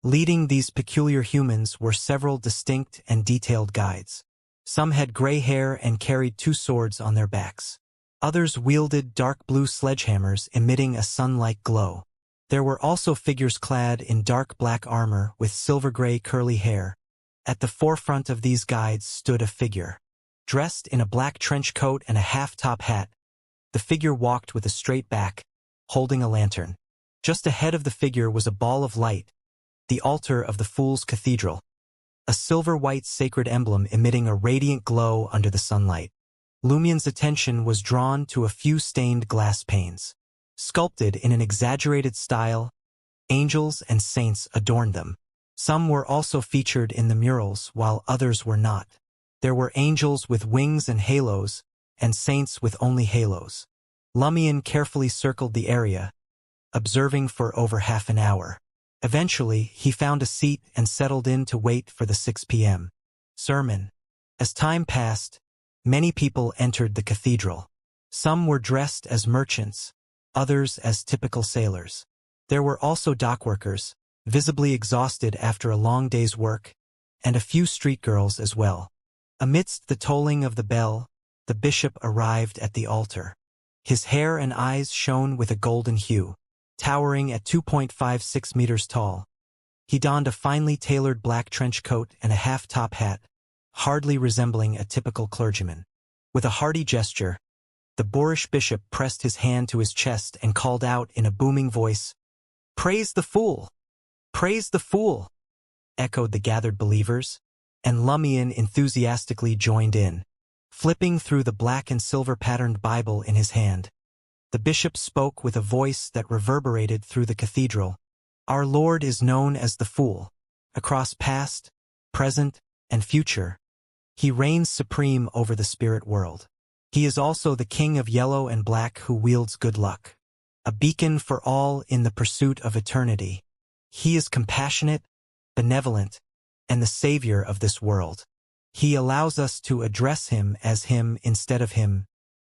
Leading these peculiar humans were several distinct and detailed guides. Some had gray hair and carried 2 swords on their backs. Others wielded dark blue sledgehammers emitting a sun-like glow. There were also figures clad in dark black armor with silver-gray curly hair. At the forefront of these guides stood a figure. Dressed in a black trench coat and a half-top hat, the figure walked with a straight back, holding a lantern. Just ahead of the figure was a ball of light, the altar of the Fool's Cathedral, a silver-white sacred emblem emitting a radiant glow under the sunlight. Lumien's attention was drawn to a few stained glass panes. Sculpted in an exaggerated style, angels and saints adorned them. Some were also featured in the murals, while others were not. There were angels with wings and halos, and saints with only halos. Lumien carefully circled the area, observing for over half an hour. Eventually, he found a seat and settled in to wait for the 6 p.m. sermon. As time passed, many people entered the cathedral. Some were dressed as merchants, others as typical sailors. There were also dockworkers, visibly exhausted after a long day's work, and a few street girls as well. Amidst the tolling of the bell, the bishop arrived at the altar. His hair and eyes shone with a golden hue, towering at 2.56 meters tall. He donned a finely tailored black trench coat and a half-top hat, hardly resembling a typical clergyman. With a hearty gesture, the boorish bishop pressed his hand to his chest and called out in a booming voice, "Praise the Fool! Praise the Fool!" echoed the gathered believers, and Lumien enthusiastically joined in, flipping through the black and silver-patterned Bible in his hand. The bishop spoke with a voice that reverberated through the cathedral. "Our Lord is known as the Fool. Across past, present, and future, he reigns supreme over the spirit world. He is also the king of yellow and black who wields good luck, a beacon for all in the pursuit of eternity. He is compassionate, benevolent, and the savior of this world. He allows us to address him as him instead of him.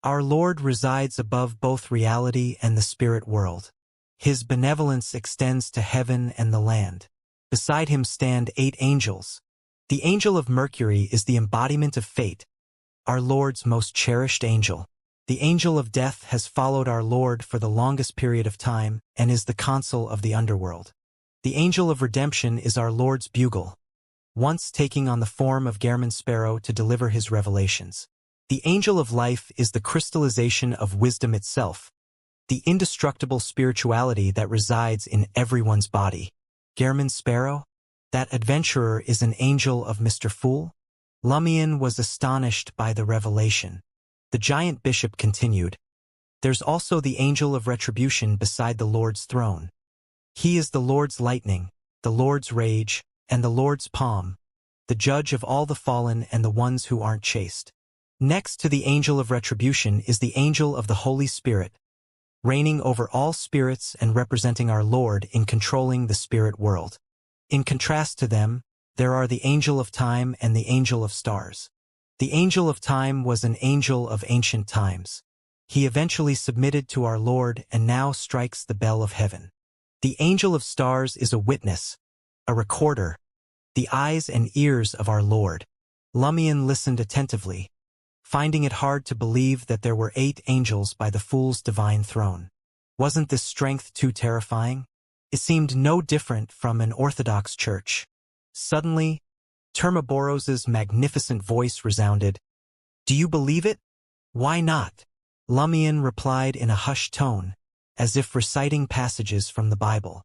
Our Lord resides above both reality and the spirit world. His benevolence extends to heaven and the land. Beside him stand 8 angels. The angel of Mercury is the embodiment of fate, our Lord's most cherished angel. The angel of death has followed our Lord for the longest period of time and is the consul of the underworld. The angel of redemption is our Lord's bugle, once taking on the form of Gehrman Sparrow to deliver his revelations. The angel of life is the crystallization of wisdom itself, the indestructible spirituality that resides in everyone's body. Gehrman Sparrow? That adventurer is an angel of Mr. Fool? Lumien was astonished by the revelation. The giant bishop continued, "There's also the angel of retribution beside the Lord's throne. He is the Lord's lightning, the Lord's rage, and the Lord's palm, the judge of all the fallen and the ones who aren't chaste. Next to the angel of retribution is the angel of the Holy Spirit, reigning over all spirits and representing our Lord in controlling the spirit world. In contrast to them, there are the angel of time and the angel of stars. The angel of time was an angel of ancient times. He eventually submitted to our Lord and now strikes the bell of heaven. The angel of stars is a witness, a recorder, the eyes and ears of our Lord." Lumien listened attentively, finding it hard to believe that there were 8 angels by the Fool's divine throne. Wasn't this strength too terrifying? It seemed no different from an Orthodox church. Suddenly, Termaboros's magnificent voice resounded, "Do you believe it? Why not?" Lumien replied in a hushed tone, as if reciting passages from the Bible.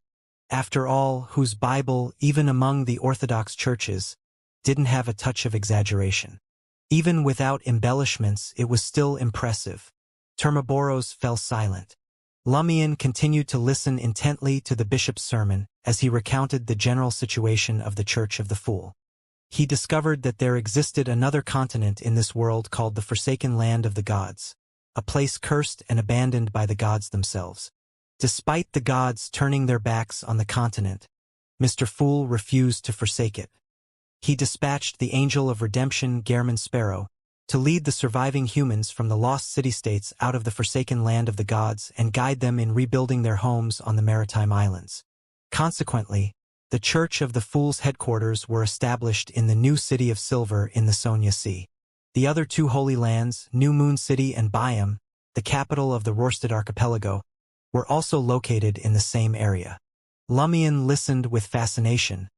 After all, whose Bible, even among the Orthodox churches, didn't have a touch of exaggeration. Even without embellishments, it was still impressive. Termaboros fell silent. Lumien continued to listen intently to the bishop's sermon as he recounted the general situation of the Church of the Fool. He discovered that there existed another continent in this world called the forsaken land of the gods, a place cursed and abandoned by the gods themselves. Despite the gods turning their backs on the continent, Mr. Fool refused to forsake it. He dispatched the angel of redemption, Gehrman Sparrow, to lead the surviving humans from the lost city-states out of the forsaken land of the gods and guide them in rebuilding their homes on the maritime islands. Consequently, the Church of the Fool's headquarters were established in the new city of Silver in the Sonia Sea. The other 2 holy lands, New Moon City and Byam, the capital of the Rorstad archipelago, were also located in the same area. Lumion listened with fascination,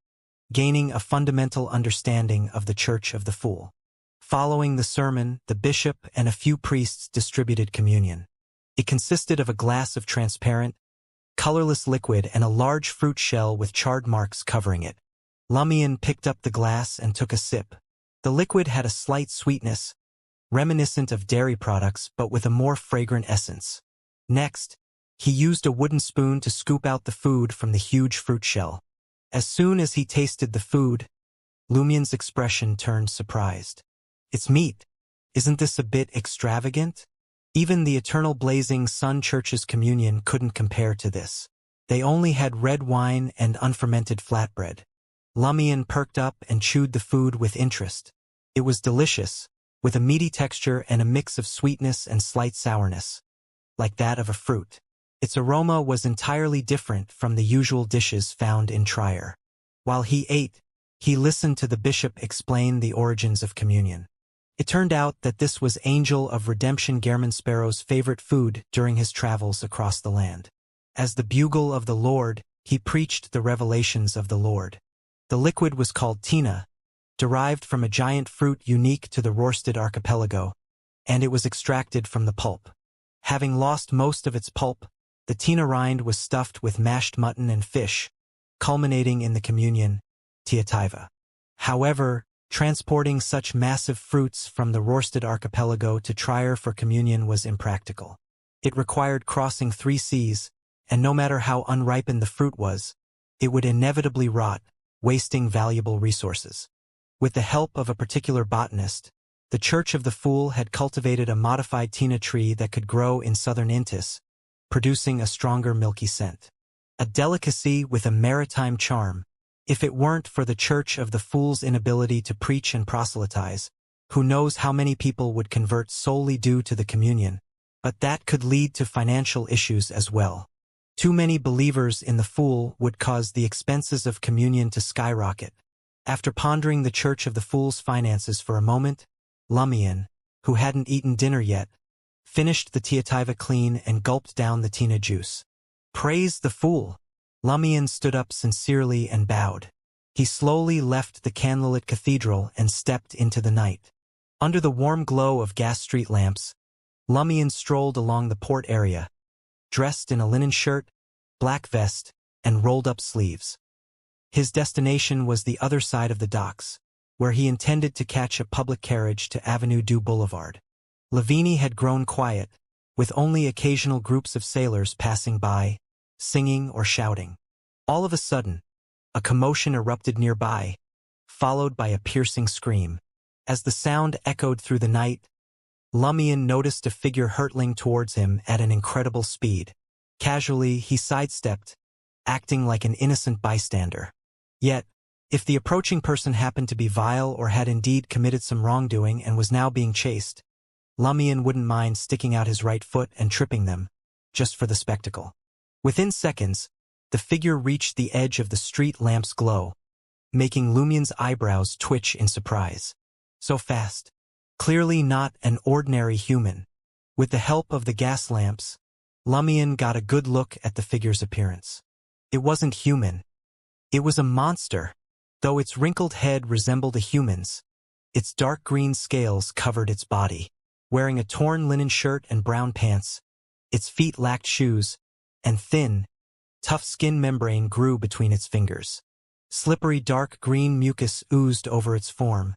gaining a fundamental understanding of the Church of the Fool. Following the sermon, the bishop and a few priests distributed communion. It consisted of a glass of transparent, colorless liquid and a large fruit shell with charred marks covering it. Lumion picked up the glass and took a sip. The liquid had a slight sweetness, reminiscent of dairy products but with a more fragrant essence. Next, he used a wooden spoon to scoop out the food from the huge fruit shell. As soon as he tasted the food, Lumion's expression turned surprised. "It's meat. Isn't this a bit extravagant?" Even the Eternal Blazing Sun Church's communion couldn't compare to this. They only had red wine and unfermented flatbread. Lumion perked up and chewed the food with interest. It was delicious, with a meaty texture and a mix of sweetness and slight sourness, like that of a fruit. Its aroma was entirely different from the usual dishes found in Trier. While he ate, he listened to the bishop explain the origins of communion. It turned out that this was Angel of Redemption Gehrman Sparrow's favorite food during his travels across the land. As the bugle of the Lord, he preached the revelations of the Lord. The liquid was called tina, derived from a giant fruit unique to the Rorstad archipelago, and it was extracted from the pulp. Having lost most of its pulp, the tina rind was stuffed with mashed mutton and fish, culminating in the communion, tiativa. However, transporting such massive fruits from the Rorstad archipelago to Trier for communion was impractical. It required crossing 3 seas, and no matter how unripened the fruit was, it would inevitably rot, wasting valuable resources. With the help of a particular botanist, the Church of the Fool had cultivated a modified tina tree that could grow in southern Intis, producing a stronger milky scent. A delicacy with a maritime charm. If it weren't for the Church of the Fool's inability to preach and proselytize, who knows how many people would convert solely due to the communion, but that could lead to financial issues as well. Too many believers in the Fool would cause the expenses of communion to skyrocket. After pondering the Church of the Fool's finances for a moment, Lumion, who hadn't eaten dinner yet, finished the tiativa clean and gulped down the tina juice. "Praise the Fool!" Lumion stood up sincerely and bowed. He slowly left the candlelit cathedral and stepped into the night. Under the warm glow of gas street lamps, Lumion strolled along the port area, dressed in a linen shirt, black vest, and rolled-up sleeves. His destination was the other side of the docks, where he intended to catch a public carriage to Avenue du Boulevard. Lavini had grown quiet, with only occasional groups of sailors passing by, singing or shouting. All of a sudden, a commotion erupted nearby, followed by a piercing scream. As the sound echoed through the night, Lumion noticed a figure hurtling towards him at an incredible speed. Casually, he sidestepped, acting like an innocent bystander. Yet, if the approaching person happened to be vile or had indeed committed some wrongdoing and was now being chased, Lumion wouldn't mind sticking out his right foot and tripping them, just for the spectacle. Within seconds, the figure reached the edge of the street lamp's glow, making Lumion's eyebrows twitch in surprise. So fast. Clearly not an ordinary human. With the help of the gas lamps, Lumion got a good look at the figure's appearance. It wasn't human. It was a monster. Though its wrinkled head resembled a human's, its dark green scales covered its body. Wearing a torn linen shirt and brown pants, its feet lacked shoes, and thin, tough skin membrane grew between its fingers. Slippery dark green mucus oozed over its form,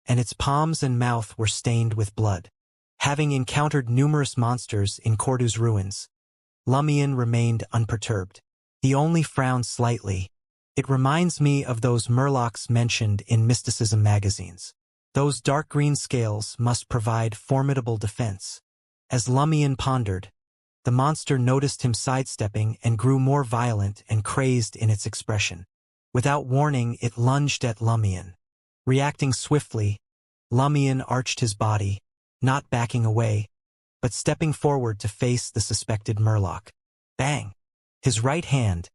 and its palms and mouth were stained with blood. Having encountered numerous monsters in Cordu's ruins, Lumion remained unperturbed. He only frowned slightly. "It reminds me of those murlocs mentioned in mysticism magazines. Those dark green scales must provide formidable defense." As Lumion pondered, the monster noticed him sidestepping and grew more violent and crazed in its expression. Without warning, it lunged at Lumion. Reacting swiftly, Lumion arched his body, not backing away, but stepping forward to face the suspected murloc. Bang! His right hand,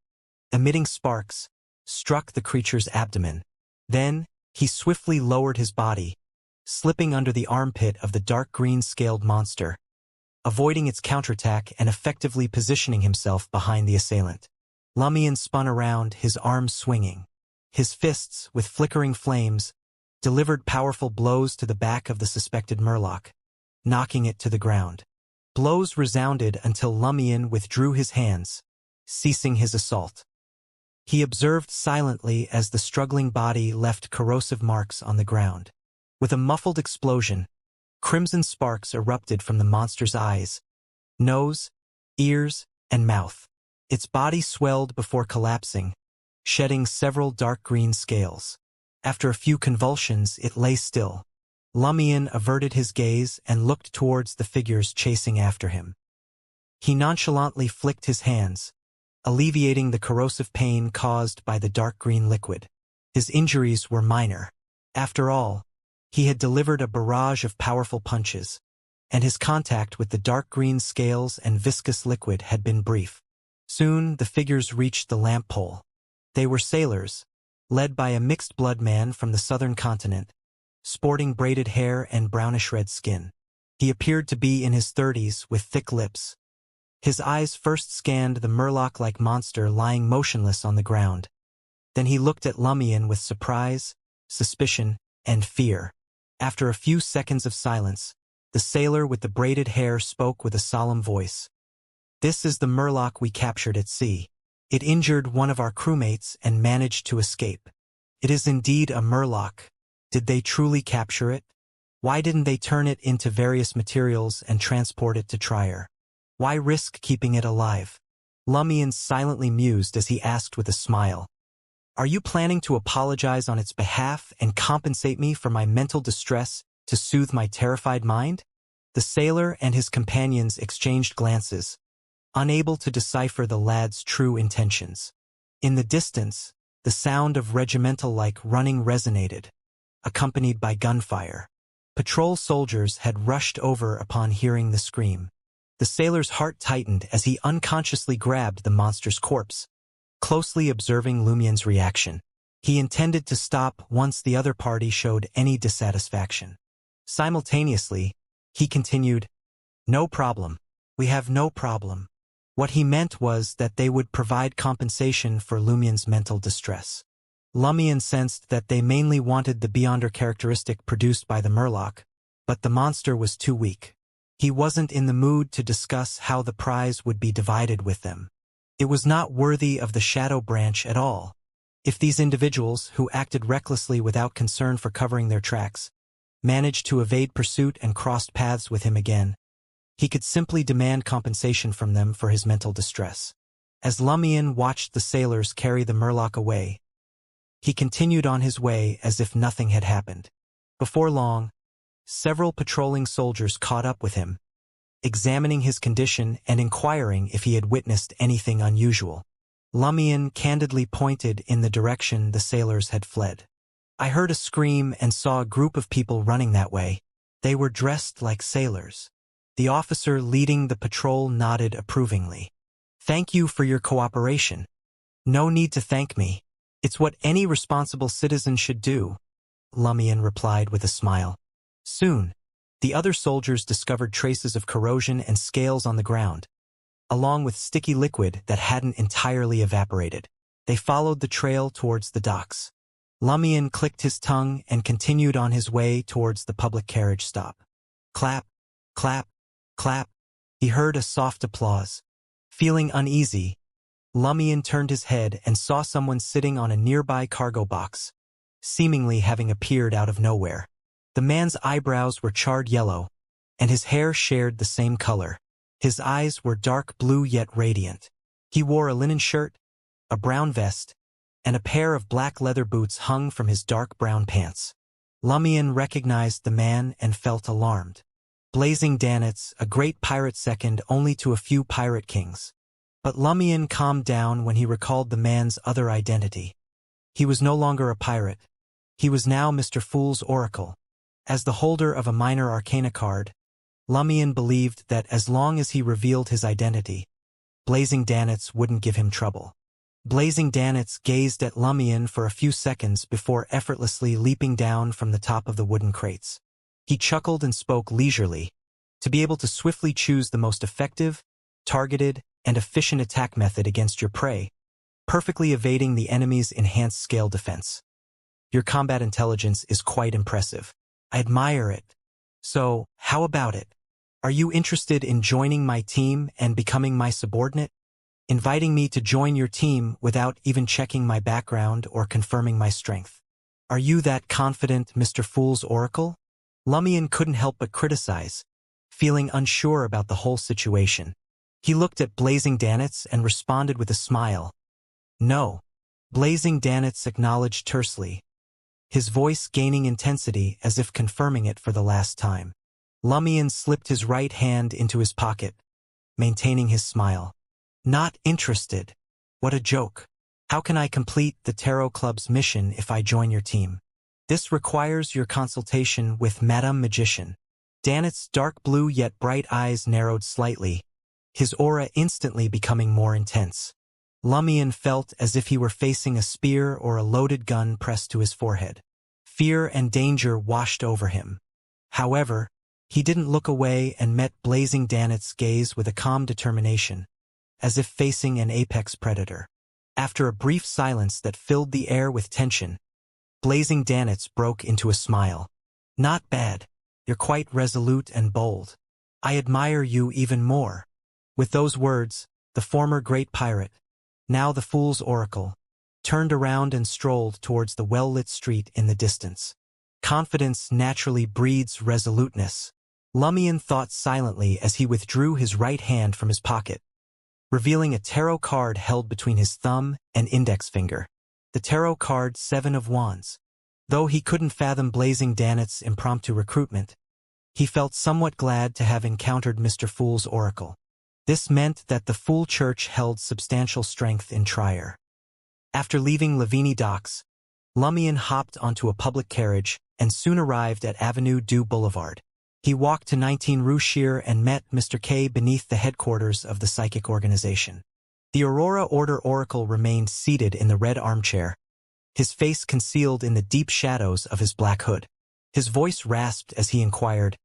emitting sparks, struck the creature's abdomen. Then, he swiftly lowered his body, slipping under the armpit of the dark green-scaled monster. avoiding its counterattack and effectively positioning himself behind the assailant. Lumion spun around, his arms swinging. His fists, with flickering flames, delivered powerful blows to the back of the suspected Murloc, knocking it to the ground. Blows resounded until Lumion withdrew his hands, ceasing his assault. He observed silently as the struggling body left corrosive marks on the ground. With a muffled explosion, crimson sparks erupted from the monster's eyes, nose, ears, and mouth. Its body swelled before collapsing, shedding several dark green scales. After a few convulsions, it lay still. Lumion averted his gaze and looked towards the figures chasing after him. He nonchalantly flicked his hands, alleviating the corrosive pain caused by the dark green liquid. His injuries were minor. After all, he had delivered a barrage of powerful punches, and his contact with the dark green scales and viscous liquid had been brief. Soon the figures reached the lamp pole. They were sailors, led by a mixed-blood man from the southern continent, sporting braided hair and brownish-red skin. He appeared to be in his 30s with thick lips. His eyes first scanned the Murloc-like monster lying motionless on the ground. Then he looked at Lumion with surprise, suspicion, and fear. After a few seconds of silence, the sailor with the braided hair spoke with a solemn voice. "This is the Murloc we captured at sea. It injured one of our crewmates and managed to escape." "It is indeed a Murloc. Did they truly capture it? Why didn't they turn it into various materials and transport it to Trier? Why risk keeping it alive?" Lumion silently mused as he asked with a smile. "Are you planning to apologize on its behalf and compensate me for my mental distress to soothe my terrified mind?" The sailor and his companions exchanged glances, unable to decipher the lad's true intentions. In the distance, the sound of regimental-like running resonated, accompanied by gunfire. Patrol soldiers had rushed over upon hearing the scream. The sailor's heart tightened as he unconsciously grabbed the monster's corpse, closely observing Lumion's reaction. He intended to stop once the other party showed any dissatisfaction. Simultaneously, he continued, "No problem. We have no problem." What he meant was that they would provide compensation for Lumion's mental distress. Lumion sensed that they mainly wanted the Beyonder characteristic produced by the Murloc, but the monster was too weak. He wasn't in the mood to discuss how the prize would be divided with them. It was not worthy of the Shadow Branch at all. If these individuals, who acted recklessly without concern for covering their tracks, managed to evade pursuit and crossed paths with him again, he could simply demand compensation from them for his mental distress. As Lumion watched the sailors carry the Murloc away, he continued on his way as if nothing had happened. Before long, several patrolling soldiers caught up with him, examining his condition and inquiring if he had witnessed anything unusual. Lumion candidly pointed in the direction the sailors had fled. "I heard a scream and saw a group of people running that way. They were dressed like sailors." The officer leading the patrol nodded approvingly. "Thank you for your cooperation." "No need to thank me. It's what any responsible citizen should do," Lumion replied with a smile. Soon, the other soldiers discovered traces of corrosion and scales on the ground, along with sticky liquid that hadn't entirely evaporated. They followed the trail towards the docks. Lumion clicked his tongue and continued on his way towards the public carriage stop. Clap, clap, clap. He heard a soft applause. Feeling uneasy, Lumion turned his head and saw someone sitting on a nearby cargo box, seemingly having appeared out of nowhere. The man's eyebrows were charred yellow, and his hair shared the same color. His eyes were dark blue yet radiant. He wore a linen shirt, a brown vest, and a pair of black leather boots hung from his dark brown pants. Lumion recognized the man and felt alarmed. Blazing Danitz, a great pirate second only to a few pirate kings. But Lumion calmed down when he recalled the man's other identity. He was no longer a pirate. He was now Mr. Fool's Oracle. As the holder of a minor arcana card, Lumion believed that as long as he revealed his identity, Blazing Danitz wouldn't give him trouble. Blazing Danitz gazed at Lumion for a few seconds before effortlessly leaping down from the top of the wooden crates. He chuckled and spoke leisurely. to be able to swiftly choose the most effective, targeted, and efficient attack method against your prey, perfectly evading the enemy's enhanced scale defense. Your combat intelligence is quite impressive. I admire it. So, how about it? Are you interested in joining my team and becoming my subordinate? Inviting me to join your team without even checking my background or confirming my strength. Are you that confident, Mr. Fool's Oracle? Lumion couldn't help but criticize, feeling unsure about the whole situation. He looked at Blazing Danitz and responded with a smile. No. Blazing Danitz acknowledged tersely, his voice gaining intensity as if confirming it for the last time. Lumion slipped his right hand into his pocket, maintaining his smile. Not interested. What a joke. How can I complete the Tarot Club's mission if I join your team? This requires your consultation with Madame Magician. Danitz's dark blue yet bright eyes narrowed slightly, his aura instantly becoming more intense. Lumion felt as if he were facing a spear or a loaded gun pressed to his forehead. Fear and danger washed over him. However, he didn't look away and met Blazing Danitz's gaze with a calm determination, as if facing an apex predator. After a brief silence that filled the air with tension, Blazing Danitz broke into a smile. Not bad. You're quite resolute and bold. I admire you even more. With those words, the former great pirate, now the Fool's Oracle, turned around and strolled towards the well-lit street in the distance. Confidence naturally breeds resoluteness. Lumion thought silently as he withdrew his right hand from his pocket, revealing a tarot card held between his thumb and index finger. The tarot card 7 of Wands. Though he couldn't fathom Blazing Danitz's impromptu recruitment, he felt somewhat glad to have encountered Mr. Fool's Oracle. This meant that the Fool Church held substantial strength in Trier. After leaving Lavini Docks, Lumion hopped onto a public carriage and soon arrived at Avenue du Boulevard. He walked to 19 Rue Shear and met Mr. K beneath the headquarters of the psychic organization. The Aurora Order Oracle remained seated in the red armchair, his face concealed in the deep shadows of his black hood. His voice rasped as he inquired,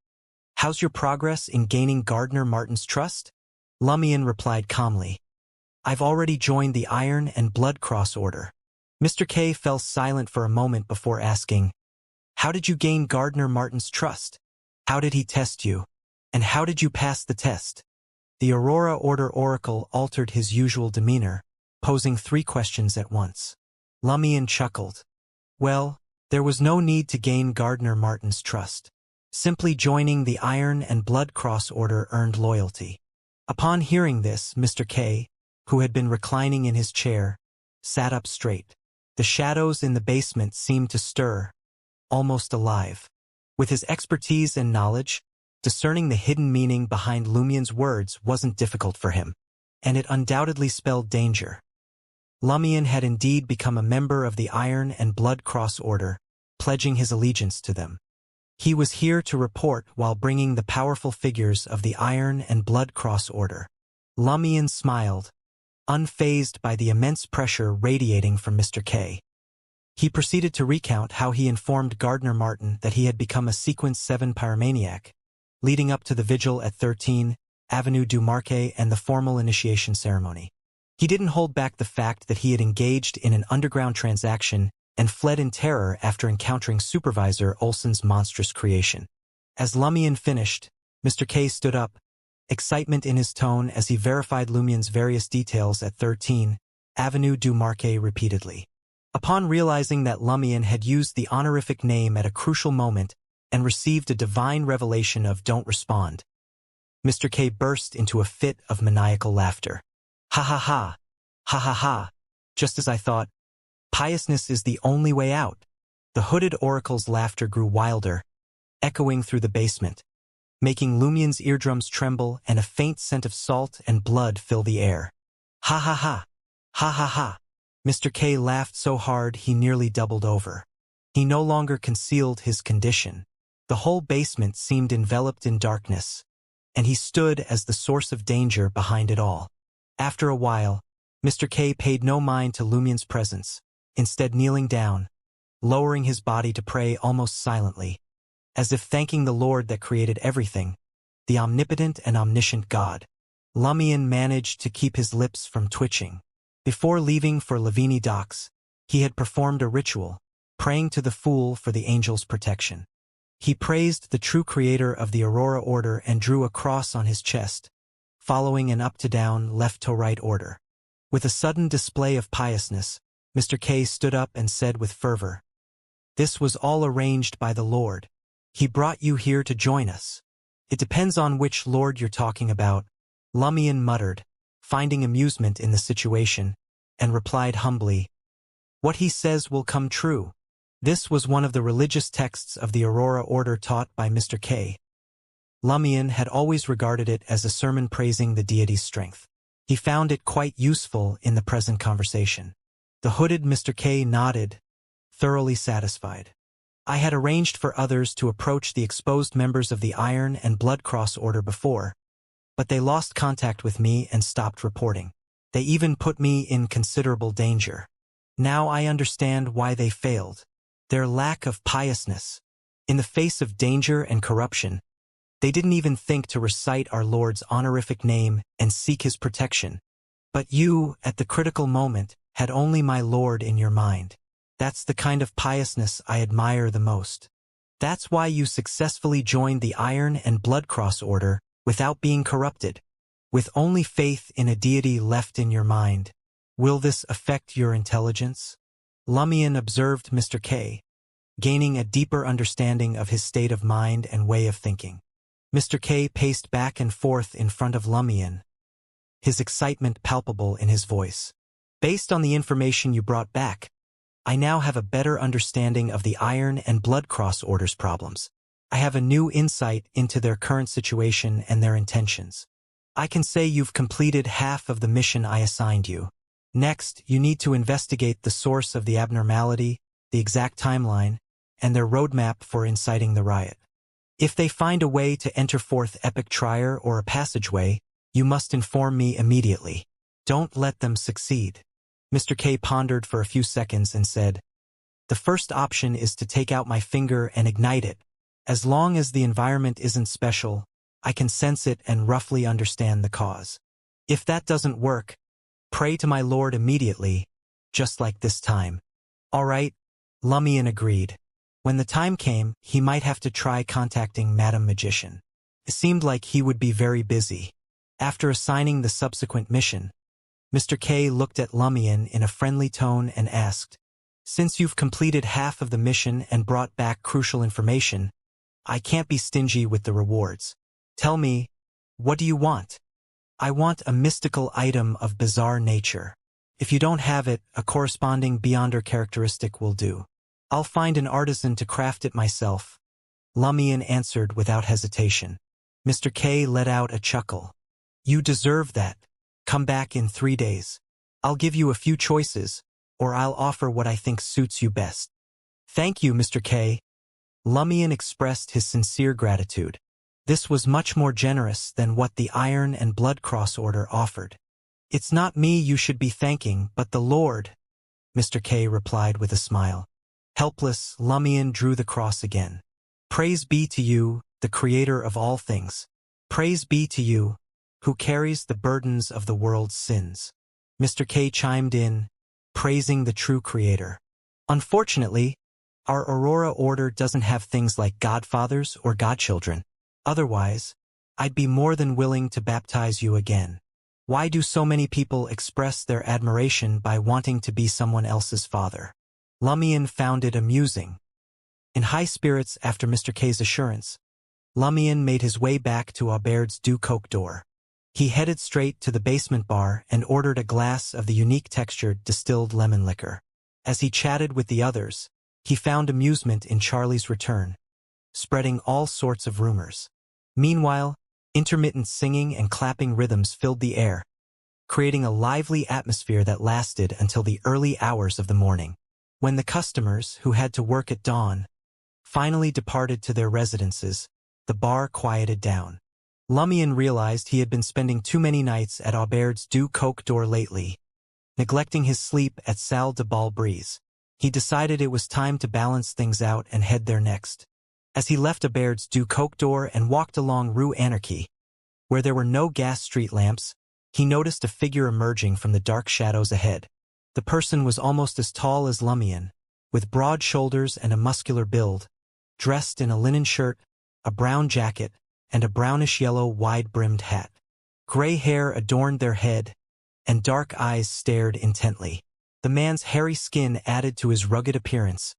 "How's your progress in gaining Gardner Martin's trust?" Lumion replied calmly, "I've already joined the Iron and Blood Cross Order." Mr. K fell silent for a moment before asking, "How did you gain Gardner Martin's trust? How did he test you? And how did you pass the test?" The Aurora Order Oracle altered his usual demeanor, posing 3 questions at once. Lumion chuckled. Well, there was no need to gain Gardner Martin's trust. Simply joining the Iron and Blood Cross Order earned loyalty. Upon hearing this, Mr. K, who had been reclining in his chair, sat up straight. The shadows in the basement seemed to stir, almost alive. With his expertise and knowledge, discerning the hidden meaning behind Lumion's words wasn't difficult for him, and it undoubtedly spelled danger. Lumion had indeed become a member of the Iron and Blood Cross Order, pledging his allegiance to them. He was here to report while bringing the powerful figures of the Iron and Blood Cross Order. Lumion smiled, unfazed by the immense pressure radiating from Mr. K. He proceeded to recount how he informed Gardner Martin that he had become a Sequence 7 pyromaniac, leading up to the vigil at 13 Avenue du Marquet and the formal initiation ceremony. He didn't hold back the fact that he had engaged in an underground transaction and fled in terror after encountering Supervisor Olson's monstrous creation. As Lumion finished, Mr. K stood up, excitement in his tone as he verified Lumion's various details at 13 Avenue du Marquet repeatedly. Upon realizing that Lumion had used the honorific name at a crucial moment and received a divine revelation of "don't respond," Mr. K burst into a fit of maniacal laughter. Ha ha ha, ha ha ha, just as I thought. Piousness is the only way out. The hooded oracle's laughter grew wilder, echoing through the basement, making Lumion's eardrums tremble and a faint scent of salt and blood fill the air. Ha ha ha, ha ha ha. Mr. K laughed so hard he nearly doubled over. He no longer concealed his condition. The whole basement seemed enveloped in darkness, and he stood as the source of danger behind it all. After a while, Mr. K paid no mind to Lumion's presence, instead kneeling down, lowering his body to pray almost silently, as if thanking the Lord that created everything. the omnipotent and omniscient God. Lumion managed to keep his lips from twitching. Before leaving for Lavini Docks, he had performed a ritual, praying to the Fool for the angel's protection. He praised the true creator of the Aurora Order and drew a cross on his chest, following an up-to-down, left-to-right order. With a sudden display of piousness, Mr. K stood up and said with fervor, "This was all arranged by the Lord. He brought you here to join us." "It depends on which Lord you're talking about," Lumion muttered, finding amusement in the situation, and replied humbly, "What he says will come true." This was one of the religious texts of the Aurora Order taught by Mr. K. Lumion had always regarded it as a sermon praising the deity's strength. He found it quite useful in the present conversation. The hooded Mr. K nodded, thoroughly satisfied. "I had arranged for others to approach the exposed members of the Iron and Blood Cross Order before, but they lost contact with me and stopped reporting. They even put me in considerable danger. Now I understand why they failed. Their lack of piousness. In the face of danger and corruption, they didn't even think to recite our Lord's honorific name and seek his protection. But you, at the critical moment, had only my Lord in your mind. That's the kind of piousness I admire the most. That's why you successfully joined the Iron and Blood Cross Order without being corrupted, with only faith in a deity left in your mind. Will this affect your intelligence?" Lumion observed Mr. K, gaining a deeper understanding of his state of mind and way of thinking. Mr. K paced back and forth in front of Lumion, his excitement palpable in his voice. "Based on the information you brought back, I now have a better understanding of the Iron and Blood Cross Order's problems. I have a new insight into their current situation and their intentions. I can say you've completed half of the mission I assigned you. Next, you need to investigate the source of the abnormality, the exact timeline, and their roadmap for inciting the riot. If they find a way to enter forth epic trier or a passageway, you must inform me immediately. Don't let them succeed." Mr. K pondered for a few seconds and said, "The first option is to take out my finger and ignite it. As long as the environment isn't special, I can sense it and roughly understand the cause. If that doesn't work, pray to my Lord immediately, just like this time." "All right," Lumion agreed. When the time came, he might have to try contacting Madam Magician. It seemed like he would be very busy. After assigning the subsequent mission, Mr. K looked at Lumion in a friendly tone and asked, "Since you've completed half of the mission and brought back crucial information, I can't be stingy with the rewards. Tell me, what do you want?" "I want a mystical item of bizarre nature. If you don't have it, a corresponding Beyonder characteristic will do. I'll find an artisan to craft it myself," Lumion answered without hesitation. Mr. K let out a chuckle. "You deserve that. Come back in 3 days. I'll give you a few choices, or I'll offer what I think suits you best." "Thank you, Mr. K." Lumion expressed his sincere gratitude. This was much more generous than what the Iron and Blood Cross Order offered. "It's not me you should be thanking, but the Lord," Mr. K replied with a smile. Helpless, Lumion drew the cross again. "Praise be to you, the creator of all things. Praise be to you, who carries the burdens of the world's sins." Mr. K chimed in, praising the true creator. "Unfortunately, our Aurora Order doesn't have things like godfathers or godchildren. Otherwise, I'd be more than willing to baptize you again. Why do so many people express their admiration by wanting to be someone else's father?" Lumion found it amusing. In high spirits after Mr. K's assurance, Lumion made his way back to Aubaird's Du Coq door. He headed straight to the basement bar and ordered a glass of the unique textured distilled lemon liquor. As he chatted with the others, he found amusement in Charlie's return, spreading all sorts of rumors. Meanwhile, intermittent singing and clapping rhythms filled the air, creating a lively atmosphere that lasted until the early hours of the morning. When the customers, who had to work at dawn, finally departed to their residences, the bar quieted down. Lumion realized he had been spending too many nights at Aubaird's Du Coq door lately, neglecting his sleep at Salle de Bal Brise. He decided it was time to balance things out and head there next. As he left Abaird's Du Coq door and walked along Rue Anarchy, where there were no gas street lamps, he noticed a figure emerging from the dark shadows ahead. The person was almost as tall as Lumion, with broad shoulders and a muscular build, dressed in a linen shirt, a brown jacket, and a brownish-yellow wide-brimmed hat. Gray hair adorned their head, and dark eyes stared intently. The man's hairy skin added to his rugged appearance,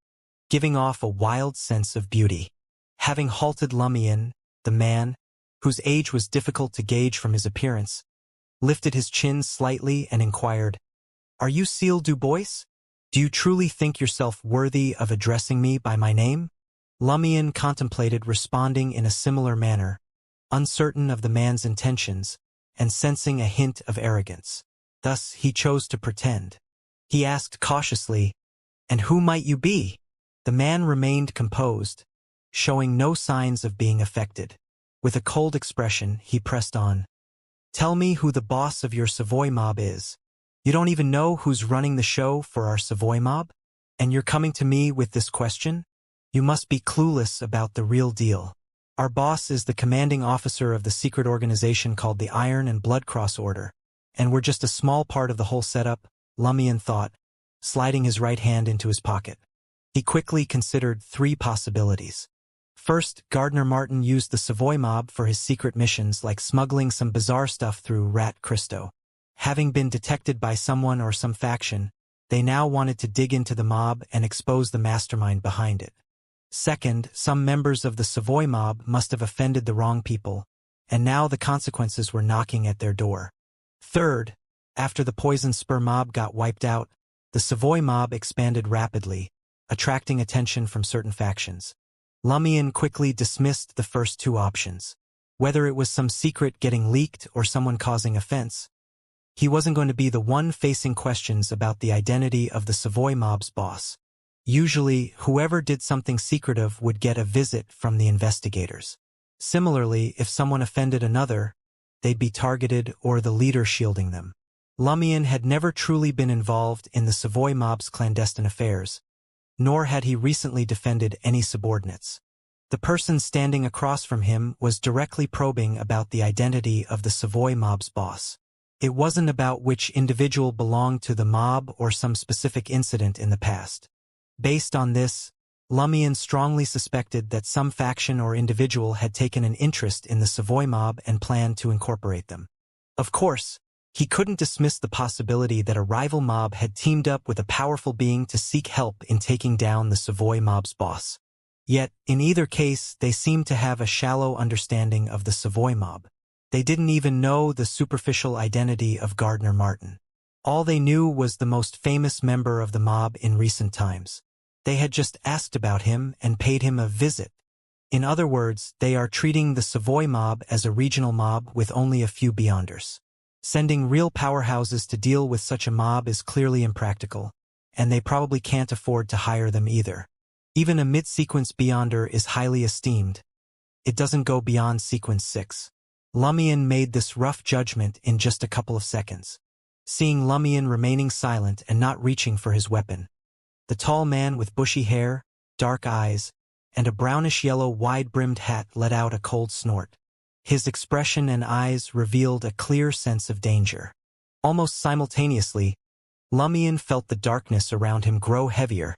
giving off a wild sense of beauty. Having halted Lumion, the man, whose age was difficult to gauge from his appearance, lifted his chin slightly and inquired, "Are you Cecile Dubois? Do you truly think yourself worthy of addressing me by my name?" Lumion contemplated responding in a similar manner, uncertain of the man's intentions and sensing a hint of arrogance. Thus he chose to pretend. He asked cautiously, "And who might you be?" The man remained composed, showing no signs of being affected. With a cold expression, he pressed on. "Tell me who the boss of your Savoy mob is. You don't even know who's running the show for our Savoy mob? And you're coming to me with this question? You must be clueless about the real deal. Our boss is the commanding officer of the secret organization called the Iron and Blood Cross Order, and we're just a small part of the whole setup," Lumion thought, sliding his right hand into his pocket. He quickly considered 3 possibilities. First, Gardner Martin used the Savoy mob for his secret missions like smuggling some bizarre stuff through Rat Christo. Having been detected by someone or some faction, they now wanted to dig into the mob and expose the mastermind behind it. Second, some members of the Savoy mob must have offended the wrong people, and now the consequences were knocking at their door. Third, after the Poison Spur mob got wiped out, the Savoy mob expanded rapidly, attracting attention from certain factions. Lumion quickly dismissed the first 2 options. Whether it was some secret getting leaked or someone causing offense, he wasn't going to be the one facing questions about the identity of the Savoy mob's boss. Usually, whoever did something secretive would get a visit from the investigators. Similarly, if someone offended another, they'd be targeted or the leader shielding them. Lumion had never truly been involved in the Savoy mob's clandestine affairs, nor had he recently defended any subordinates. The person standing across from him was directly probing about the identity of the Savoy mob's boss. It wasn't about which individual belonged to the mob or some specific incident in the past. Based on this, Lumion strongly suspected that some faction or individual had taken an interest in the Savoy mob and planned to incorporate them. Of course, he couldn't dismiss the possibility that a rival mob had teamed up with a powerful being to seek help in taking down the Savoy mob's boss. Yet, in either case, they seemed to have a shallow understanding of the Savoy mob. They didn't even know the superficial identity of Gardner Martin. All they knew was the most famous member of the mob in recent times. They had just asked about him and paid him a visit. In other words, they are treating the Savoy mob as a regional mob with only a few Beyonders. Sending real powerhouses to deal with such a mob is clearly impractical, and they probably can't afford to hire them either. Even a mid-sequence Beyonder is highly esteemed. It doesn't go beyond sequence 6. Lumion made this rough judgment in just a couple of seconds. Seeing Lumion remaining silent and not reaching for his weapon, the tall man with bushy hair, dark eyes, and a brownish-yellow wide-brimmed hat let out a cold snort. His expression and eyes revealed a clear sense of danger. Almost simultaneously, Lumion felt the darkness around him grow heavier,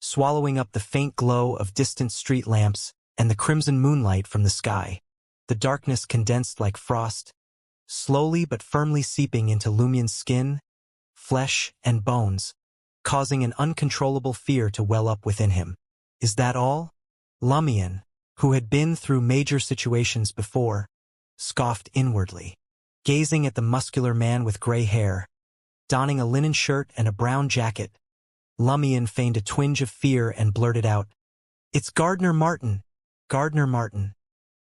swallowing up the faint glow of distant street lamps and the crimson moonlight from the sky. The darkness condensed like frost, slowly but firmly seeping into Lumion's skin, flesh, and bones, causing an uncontrollable fear to well up within him. Is that all? Lumion, who had been through major situations before, scoffed inwardly. Gazing at the muscular man with gray hair, donning a linen shirt and a brown jacket, Lumion feigned a twinge of fear and blurted out, "It's Gardner Martin. Gardner Martin,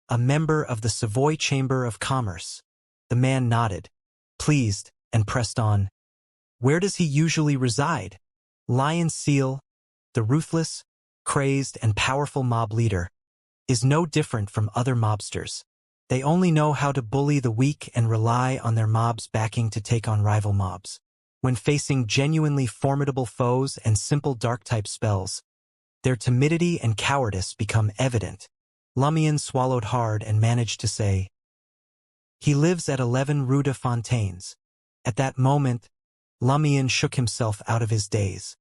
a member of the Savoy Chamber of Commerce." The man nodded, pleased, and pressed on. "Where does he usually reside?" Lion Seal, the ruthless, crazed, and powerful mob leader, is no different from other mobsters. They only know how to bully the weak and rely on their mob's backing to take on rival mobs. When facing genuinely formidable foes and simple dark-type spells, their timidity and cowardice become evident. Lumion swallowed hard and managed to say, "He lives at 11 Rue de Fontaines." At that moment, Lumion shook himself out of his daze.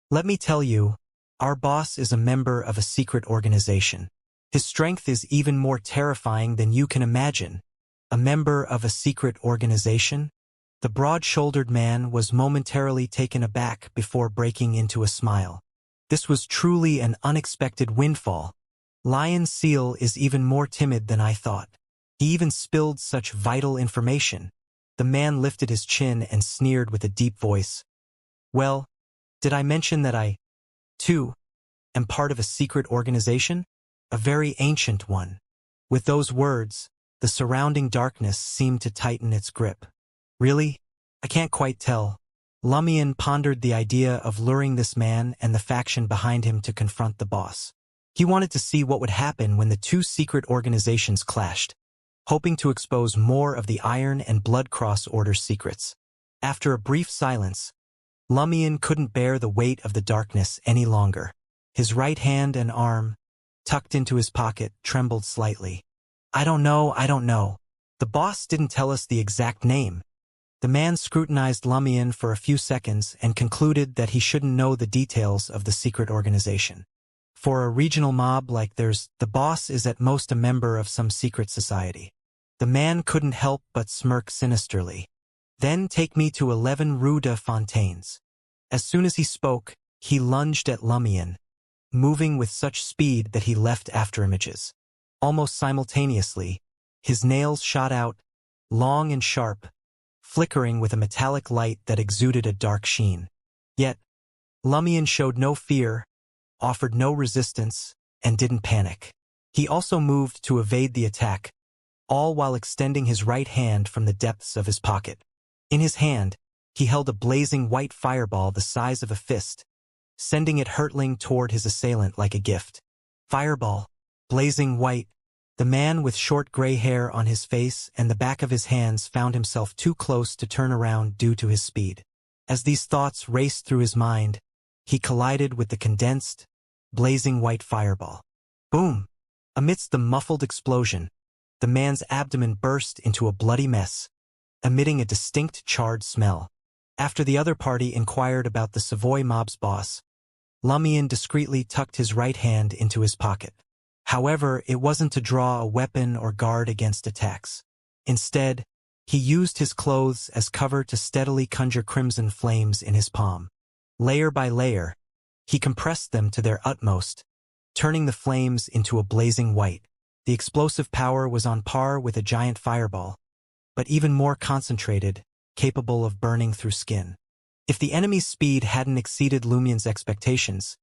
"Let me tell you, our boss is a member of a secret organization. His strength is even more terrifying than you can imagine." A member of a secret organization? The broad-shouldered man was momentarily taken aback before breaking into a smile. This was truly an unexpected windfall. Lion Seal is even more timid than I thought. He even spilled such vital information. The man lifted his chin and sneered with a deep voice. "Well, did I mention that I, too, am part of a secret organization? A very ancient one." With those words, the surrounding darkness seemed to tighten its grip. "Really? I can't quite tell." Lumion pondered the idea of luring this man and the faction behind him to confront the boss. He wanted to see what would happen when the two secret organizations clashed, hoping to expose more of the Iron and Blood Cross Order's secrets. After a brief silence, Lumion couldn't bear the weight of the darkness any longer. His right hand and arm, tucked into his pocket, trembled slightly. I don't know. The boss didn't tell us the exact name." The man scrutinized Lumion for a few seconds and concluded that he shouldn't know the details of the secret organization. For a regional mob like theirs, the boss is at most a member of some secret society. The man couldn't help but smirk sinisterly. "Then take me to 11 Rue de Fontaines." As soon as he spoke, he lunged at Lumion, moving with such speed that he left afterimages. Almost simultaneously, his nails shot out, long and sharp, flickering with a metallic light that exuded a dark sheen. Yet, Lumion showed no fear, offered no resistance, and didn't panic. He also moved to evade the attack, all while extending his right hand from the depths of his pocket. In his hand, he held a blazing white fireball the size of a fist, sending it hurtling toward his assailant like a gift. Fireball, blazing white. The man with short gray hair on his face and the back of his hands found himself too close to turn around due to his speed. As these thoughts raced through his mind, he collided with the condensed, blazing white fireball. Boom! Amidst the muffled explosion, the man's abdomen burst into a bloody mess, emitting a distinct charred smell. After the other party inquired about the Savoy mob's boss, Lumion discreetly tucked his right hand into his pocket. However, it wasn't to draw a weapon or guard against attacks. Instead, he used his clothes as cover to steadily conjure crimson flames in his palm. Layer by layer, he compressed them to their utmost, turning the flames into a blazing white. The explosive power was on par with a giant fireball, but even more concentrated, capable of burning through skin. If the enemy's speed hadn't exceeded Lumion's expectations,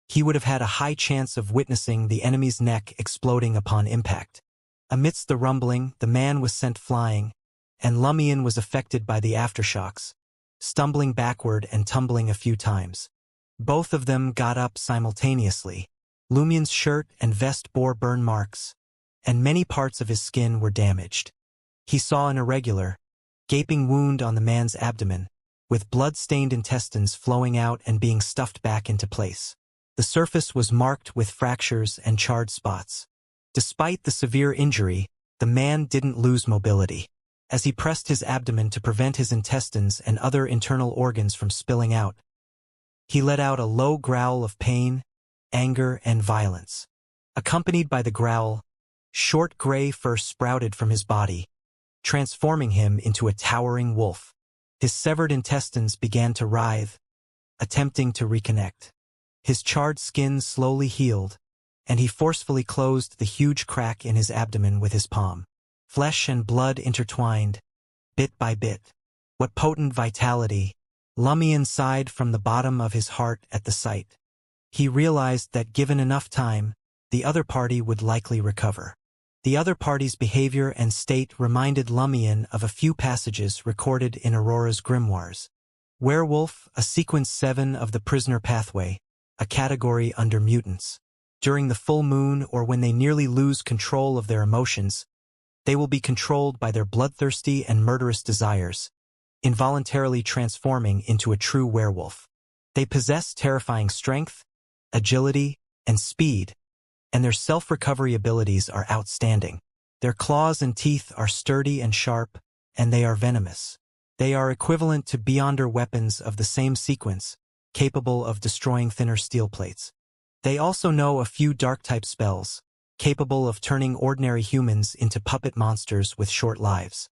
he would have had a high chance of witnessing the enemy's neck exploding upon impact. Amidst the rumbling, the man was sent flying, and Lumion was affected by the aftershocks, stumbling backward and tumbling a few times. Both of them got up simultaneously. Lumion's shirt and vest bore burn marks, and many parts of his skin were damaged. He saw an irregular, gaping wound on the man's abdomen, with blood-stained intestines flowing out and being stuffed back into place. The surface was marked with fractures and charred spots. Despite the severe injury, the man didn't lose mobility. As he pressed his abdomen to prevent his intestines and other internal organs from spilling out, he let out a low growl of pain, anger, and violence. Accompanied by the growl, short gray fur sprouted from his body, transforming him into a towering wolf. His severed intestines began to writhe, attempting to reconnect. His charred skin slowly healed, and he forcefully closed the huge crack in his abdomen with his palm. Flesh and blood intertwined, bit by bit. What potent vitality! Lumion sighed from the bottom of his heart at the sight. He realized that given enough time, the other party would likely recover. The other party's behavior and state reminded Lumion of a few passages recorded in Aurora's grimoires. Werewolf, a sequence 7 of the Prisoner Pathway, a category under mutants. During the full moon or when they nearly lose control of their emotions, they will be controlled by their bloodthirsty and murderous desires, involuntarily transforming into a true werewolf. They possess terrifying strength, agility, and speed, and their self-recovery abilities are outstanding. Their claws and teeth are sturdy and sharp, and they are venomous. They are equivalent to Beyonder weapons of the same sequence, capable of destroying thinner steel plates. They also know a few dark-type spells, capable of turning ordinary humans into puppet monsters with short lives.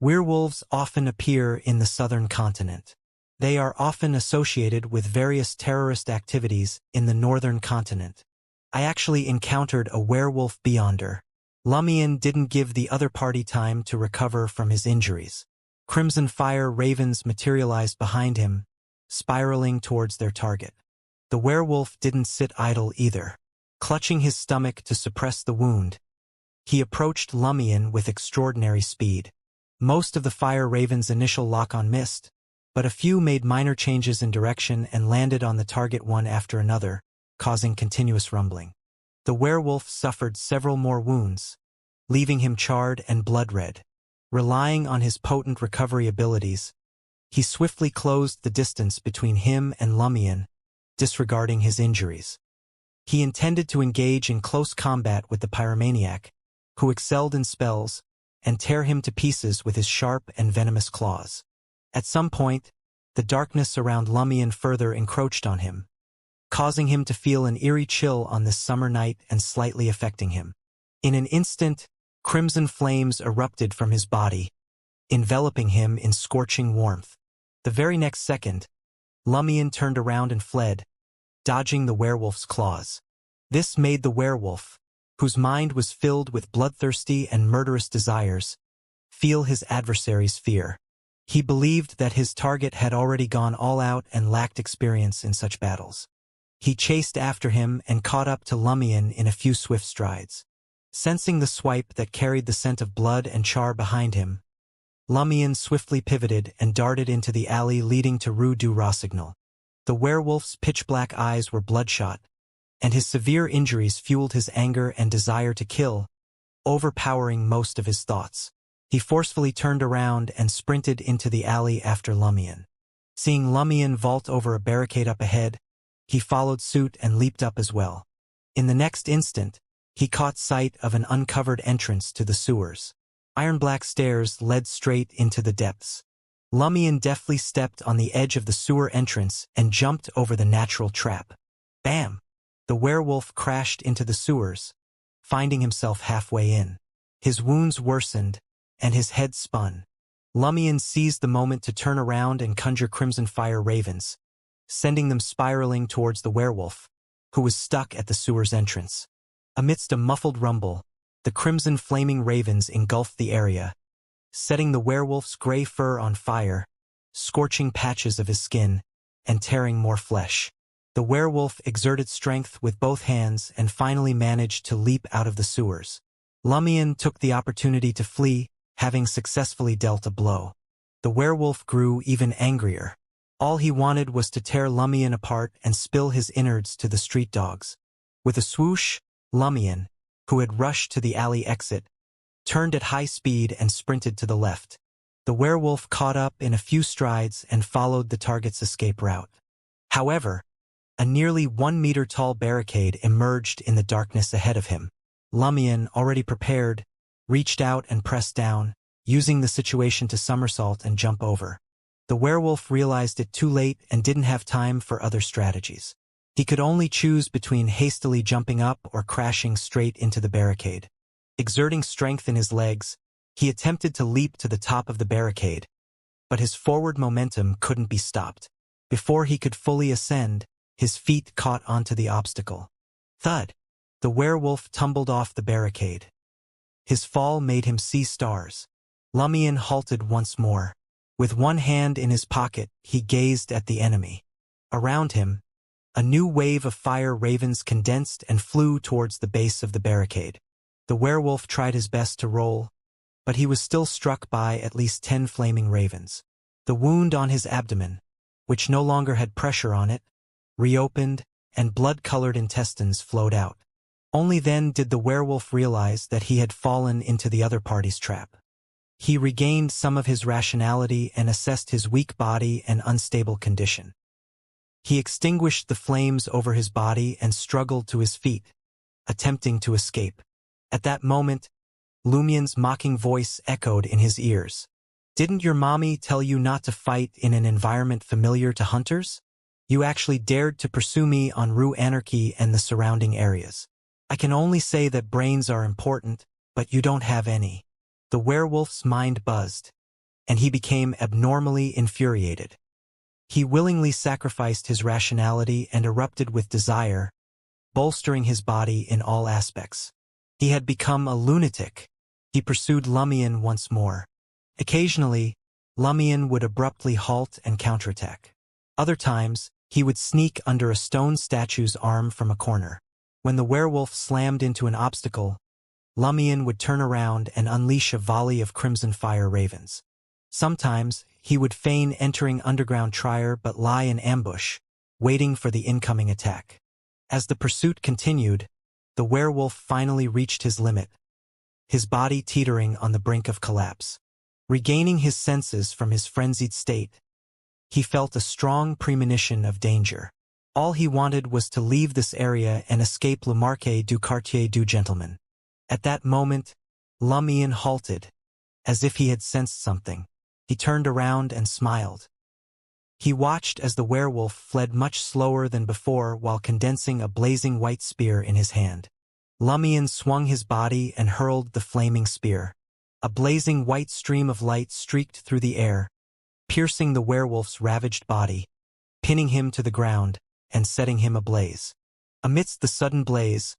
Werewolves often appear in the southern continent. They are often associated with various terrorist activities in the northern continent. I actually encountered a werewolf Beyonder. Lumion didn't give the other party time to recover from his injuries. Crimson fire ravens materialized behind him, spiraling towards their target. The werewolf didn't sit idle either. Clutching his stomach to suppress the wound, he approached Lumion with extraordinary speed. Most of the fire raven's initial lock-on missed, but a few made minor changes in direction and landed on the target one after another, causing continuous rumbling. The werewolf suffered several more wounds, leaving him charred and blood-red. Relying on his potent recovery abilities, he swiftly closed the distance between him and Lumion, disregarding his injuries. He intended to engage in close combat with the pyromaniac, who excelled in spells, and tear him to pieces with his sharp and venomous claws. At some point, the darkness around Lumion further encroached on him, causing him to feel an eerie chill on this summer night and slightly affecting him. In an instant, crimson flames erupted from his body, enveloping him in scorching warmth. The very next second, Lumion turned around and fled, dodging the werewolf's claws. This made the werewolf, whose mind was filled with bloodthirsty and murderous desires, feel his adversary's fear. He believed that his target had already gone all out and lacked experience in such battles. He chased after him and caught up to Lumion in a few swift strides. Sensing the swipe that carried the scent of blood and char behind him, Lumion swiftly pivoted and darted into the alley leading to Rue du Rossignol. The werewolf's pitch-black eyes were bloodshot, and his severe injuries fueled his anger and desire to kill, overpowering most of his thoughts. He forcefully turned around and sprinted into the alley after Lumion. Seeing Lumion vault over a barricade up ahead, he followed suit and leaped up as well. In the next instant, he caught sight of an uncovered entrance to the sewers. Iron-black stairs led straight into the depths. Lumion deftly stepped on the edge of the sewer entrance and jumped over the natural trap. Bam! The werewolf crashed into the sewers, finding himself halfway in. His wounds worsened, and his head spun. Lumion seized the moment to turn around and conjure crimson fire ravens, sending them spiraling towards the werewolf, who was stuck at the sewer's entrance. Amidst a muffled rumble, the crimson flaming ravens engulfed the area, setting the werewolf's gray fur on fire, scorching patches of his skin, and tearing more flesh. The werewolf exerted strength with both hands and finally managed to leap out of the sewers. Lumion took the opportunity to flee, having successfully dealt a blow. The werewolf grew even angrier. All he wanted was to tear Lumion apart and spill his innards to the street dogs. With a swoosh, Lumion, who had rushed to the alley exit, turned at high speed and sprinted to the left. The werewolf caught up in a few strides and followed the target's escape route. However, a nearly 1-meter-tall barricade emerged in the darkness ahead of him. Lumion, already prepared, reached out and pressed down, using the situation to somersault and jump over. The werewolf realized it too late and didn't have time for other strategies. He could only choose between hastily jumping up or crashing straight into the barricade. Exerting strength in his legs, he attempted to leap to the top of the barricade, but his forward momentum couldn't be stopped. Before he could fully ascend, his feet caught onto the obstacle. Thud! The werewolf tumbled off the barricade. His fall made him see stars. Lumion halted once more. With one hand in his pocket, he gazed at the enemy. Around him, a new wave of fire ravens condensed and flew towards the base of the barricade. The werewolf tried his best to roll, but he was still struck by at least 10 flaming ravens. The wound on his abdomen, which no longer had pressure on it, reopened, and blood-colored intestines flowed out. Only then did the werewolf realize that he had fallen into the other party's trap. He regained some of his rationality and assessed his weak body and unstable condition. He extinguished the flames over his body and struggled to his feet, attempting to escape. At that moment, Lumien's mocking voice echoed in his ears. "Didn't your mommy tell you not to fight in an environment familiar to hunters? You actually dared to pursue me on Rue Anarchy and the surrounding areas. I can only say that brains are important, but you don't have any." The werewolf's mind buzzed, and he became abnormally infuriated. He willingly sacrificed his rationality and erupted with desire, bolstering his body in all aspects. He had become a lunatic. He pursued Lumien once more. Occasionally, Lumien would abruptly halt and counterattack. Other times, he would sneak under a stone statue's arm from a corner. When the werewolf slammed into an obstacle, Lumien would turn around and unleash a volley of crimson fire ravens. Sometimes, he would feign entering underground Trier but lie in ambush, waiting for the incoming attack. As the pursuit continued, the werewolf finally reached his limit, his body teetering on the brink of collapse. Regaining his senses from his frenzied state, he felt a strong premonition of danger. All he wanted was to leave this area and escape Le Marquis du Quartier du Gentleman. At that moment, Lumien halted, as if he had sensed something. He turned around and smiled. He watched as the werewolf fled much slower than before while condensing a blazing white spear in his hand. Lumien swung his body and hurled the flaming spear. A blazing white stream of light streaked through the air, piercing the werewolf's ravaged body, pinning him to the ground, and setting him ablaze. Amidst the sudden blaze,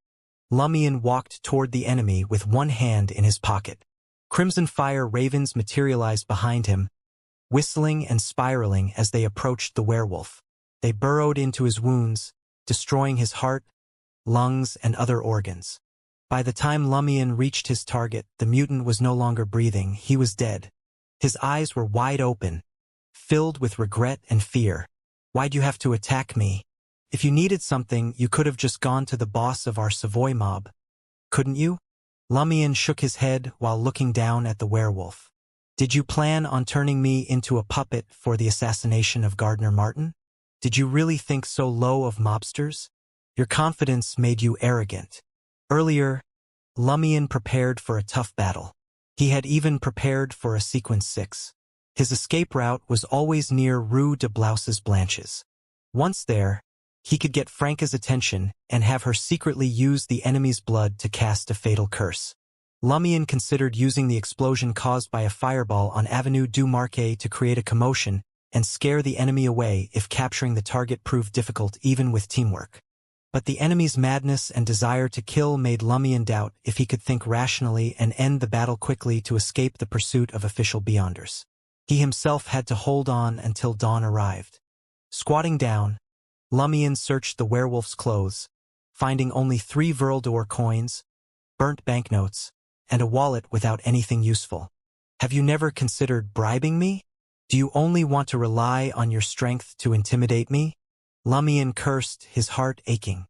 Lumien walked toward the enemy with one hand in his pocket. Crimson fire ravens materialized behind him, whistling and spiraling as they approached the werewolf. They burrowed into his wounds, destroying his heart, lungs, and other organs. By the time Lumien reached his target, the mutant was no longer breathing. He was dead. His eyes were wide open, filled with regret and fear. "Why'd you have to attack me? If you needed something, you could have just gone to the boss of our Savoy mob. Couldn't you?" Lumien shook his head while looking down at the werewolf. "Did you plan on turning me into a puppet for the assassination of Gardner Martin? Did you really think so low of mobsters? Your confidence made you arrogant." Earlier, Lumien prepared for a tough battle. He had even prepared for a Sequence 6. His escape route was always near Rue de Blouses Blanches. Once there, he could get Franca's attention and have her secretly use the enemy's blood to cast a fatal curse. Lumien considered using the explosion caused by a fireball on Avenue du Marquet to create a commotion and scare the enemy away if capturing the target proved difficult even with teamwork. But the enemy's madness and desire to kill made Lumien doubt if he could think rationally and end the battle quickly to escape the pursuit of official Beyonders. He himself had to hold on until dawn arrived. Squatting down, Lumien searched the werewolf's clothes, finding only 3 Verldor coins, burnt banknotes, and a wallet without anything useful. "Have you never considered bribing me? Do you only want to rely on your strength to intimidate me?" Lumien cursed, his heart aching.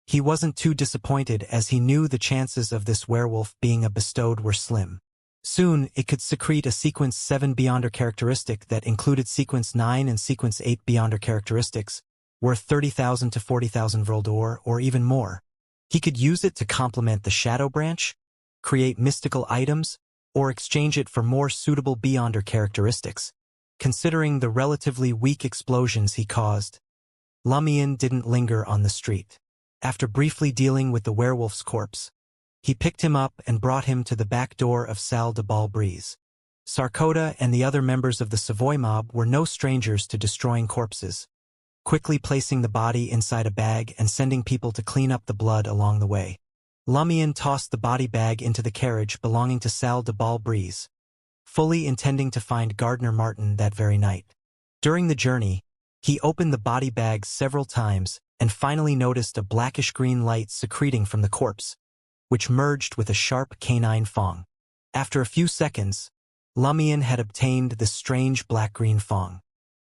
He wasn't too disappointed as he knew the chances of this werewolf being a bestowed were slim. Soon, it could secrete a Sequence 7 Beyonder characteristic that included Sequence 9 and Sequence 8 Beyonder characteristics, worth 30,000 to 40,000 Verldor or even more. He could use it to complement the Shadow Branch, create mystical items, or exchange it for more suitable Beyonder characteristics. Considering the relatively weak explosions he caused, Lumien didn't linger on the street. After briefly dealing with the werewolf's corpse, he picked him up and brought him to the back door of Salle de Bal Brise. Sarkoda and the other members of the Savoy mob were no strangers to destroying corpses, quickly placing the body inside a bag and sending people to clean up the blood along the way. Lumien tossed the body bag into the carriage belonging to Salle de Bal Brise, fully intending to find Gardner Martin that very night. During the journey, he opened the body bag several times and finally noticed a blackish-green light secreting from the corpse, which merged with a sharp canine fong. After a few seconds, Lumien had obtained the strange black-green fong.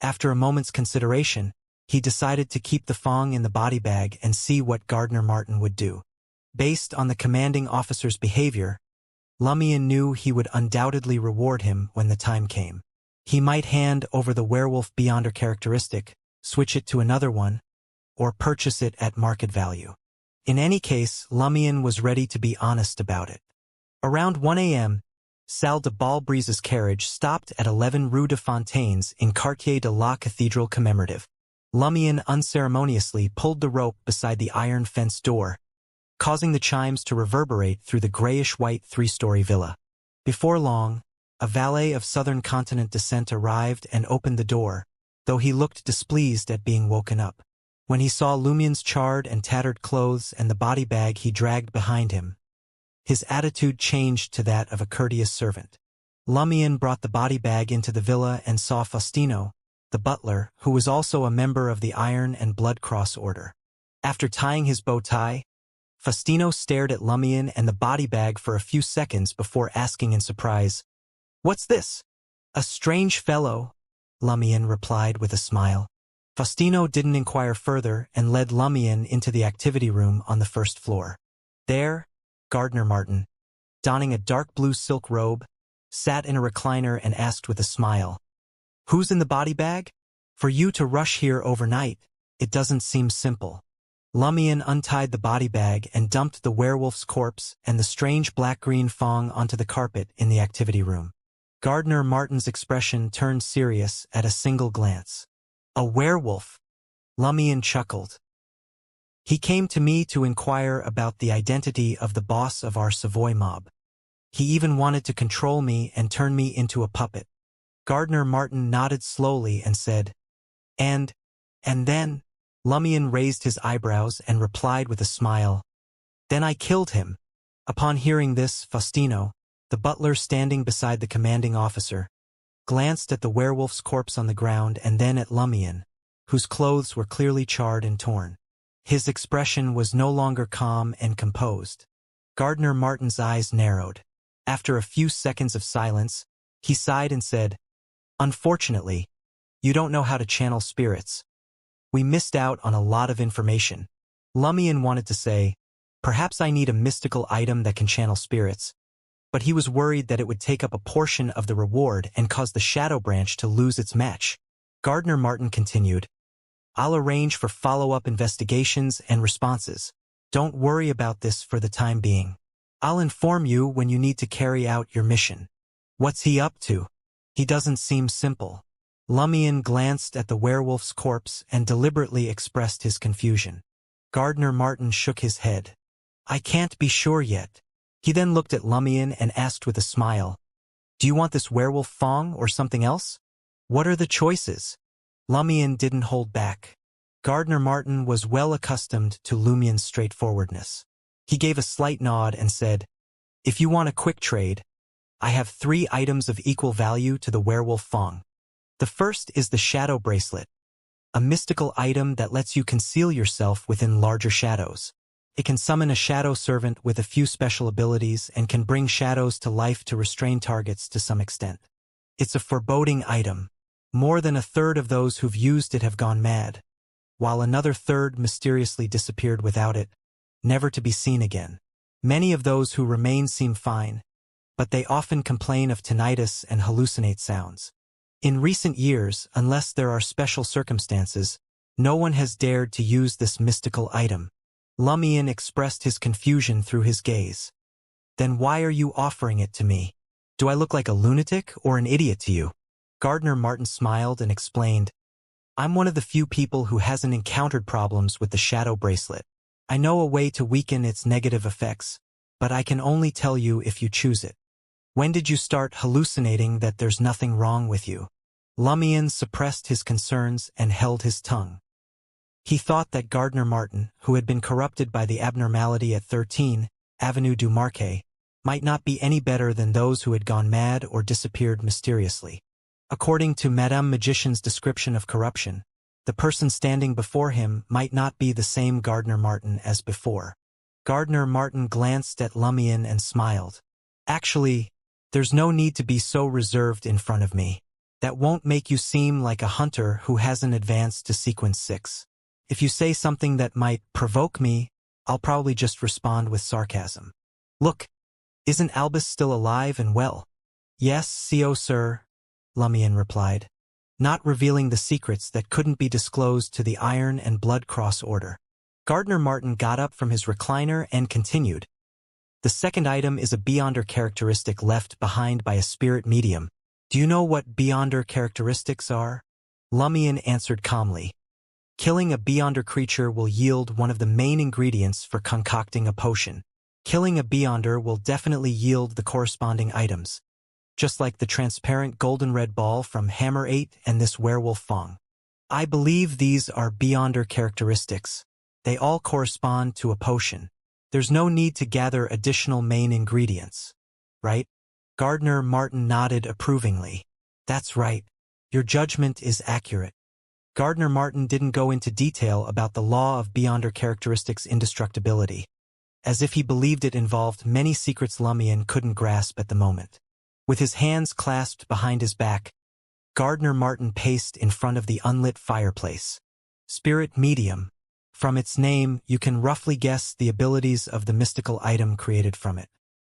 After a moment's consideration, he decided to keep the fong in the body bag and see what Gardner Martin would do. Based on the commanding officer's behavior, Lumien knew he would undoubtedly reward him when the time came. He might hand over the werewolf Beyonder characteristic, switch it to another one, or purchase it at market value. In any case, Lumion was ready to be honest about it. Around 1 a.m., Salle de Balbrise's carriage stopped at 11 Rue de Fontaines in Quartier de la Cathedral Commemorative. Lumion unceremoniously pulled the rope beside the iron fence door, causing the chimes to reverberate through the grayish-white three-story villa. Before long, a valet of Southern Continent descent arrived and opened the door, though he looked displeased at being woken up. When he saw Lumion's charred and tattered clothes and the body bag he dragged behind him, his attitude changed to that of a courteous servant. Lumion brought the body bag into the villa and saw Faustino, the butler, who was also a member of the Iron and Blood Cross Order. After tying his bow tie, Faustino stared at Lumion and the body bag for a few seconds before asking in surprise, "What's this?" "A strange fellow," Lumion replied with a smile. Faustino didn't inquire further and led Lumion into the activity room on the first floor. There, Gardner Martin, donning a dark blue silk robe, sat in a recliner and asked with a smile, "Who's in the body bag? For you to rush here overnight, it doesn't seem simple." Lumion untied the body bag and dumped the werewolf's corpse and the strange black-green thong onto the carpet in the activity room. Gardner Martin's expression turned serious at a single glance. "A werewolf," Lumion chuckled. "He came to me to inquire about the identity of the boss of our Savoy mob. He even wanted to control me and turn me into a puppet." Gardner Martin nodded slowly and said, And then, Lumion raised his eyebrows and replied with a smile, "Then I killed him." Upon hearing this, Faustino, the butler standing beside the commanding officer, glanced at the werewolf's corpse on the ground and then at Lumion, whose clothes were clearly charred and torn. His expression was no longer calm and composed. Gardner Martin's eyes narrowed. After a few seconds of silence, he sighed and said, "Unfortunately, you don't know how to channel spirits. We missed out on a lot of information." Lumion wanted to say, "Perhaps I need a mystical item that can channel spirits," but he was worried that it would take up a portion of the reward and cause the Shadow Branch to lose its match. Gardner Martin continued, "I'll arrange for follow-up investigations and responses. Don't worry about this for the time being. I'll inform you when you need to carry out your mission." "What's he up to? He doesn't seem simple." Lumion glanced at the werewolf's corpse and deliberately expressed his confusion. Gardner Martin shook his head. "I can't be sure yet." He then looked at Lumion and asked with a smile, "Do you want this werewolf thong or something else? What are the choices?" Lumion didn't hold back. Gardner Martin was well accustomed to Lumion's straightforwardness. He gave a slight nod and said, "If you want a quick trade, I have 3 items of equal value to the werewolf thong. The first is the Shadow Bracelet, a mystical item that lets you conceal yourself within larger shadows. It can summon a shadow servant with a few special abilities and can bring shadows to life to restrain targets to some extent. It's a foreboding item. More than a third of those who've used it have gone mad, while another third mysteriously disappeared without it, never to be seen again. Many of those who remain seem fine, but they often complain of tinnitus and hallucinate sounds. In recent years, unless there are special circumstances, no one has dared to use this mystical item." Lumion expressed his confusion through his gaze. "Then why are you offering it to me? Do I look like a lunatic or an idiot to you?" Gardner Martin smiled and explained, "I'm one of the few people who hasn't encountered problems with the Shadow Bracelet. I know a way to weaken its negative effects, but I can only tell you if you choose it." "When did you start hallucinating that there's nothing wrong with you?" Lumion suppressed his concerns and held his tongue. He thought that Gardner Martin, who had been corrupted by the abnormality at 13 Avenue du Marquet, might not be any better than those who had gone mad or disappeared mysteriously. According to Madame Magician's description of corruption, the person standing before him might not be the same Gardner Martin as before. Gardner Martin glanced at Lumion and smiled. "Actually, there's no need to be so reserved in front of me. That won't make you seem like a hunter who hasn't advanced to sequence 6. If you say something that might provoke me, I'll probably just respond with sarcasm. Look, isn't Albus still alive and well?" "Yes, CO sir," Lumion replied, not revealing the secrets that couldn't be disclosed to the Iron and Blood Cross Order. Gardner Martin got up from his recliner and continued. The second item is a Beyonder characteristic left behind by a spirit medium. Do you know what Beyonder characteristics are? Lumion answered calmly. Killing a Beyonder creature will yield one of the main ingredients for concocting a potion. Killing a Beyonder will definitely yield the corresponding items, just like the transparent golden red ball from Hammer 8 and this werewolf Fong. I believe these are Beyonder characteristics. They all correspond to a potion. There's no need to gather additional main ingredients, right? Gardner Martin nodded approvingly. That's right. Your judgment is accurate. Gardner Martin didn't go into detail about the law of Beyonder characteristics' indestructibility, as if he believed it involved many secrets Lumion couldn't grasp at the moment. With his hands clasped behind his back, Gardner Martin paced in front of the unlit fireplace. Spirit medium. From its name, you can roughly guess the abilities of the mystical item created from it.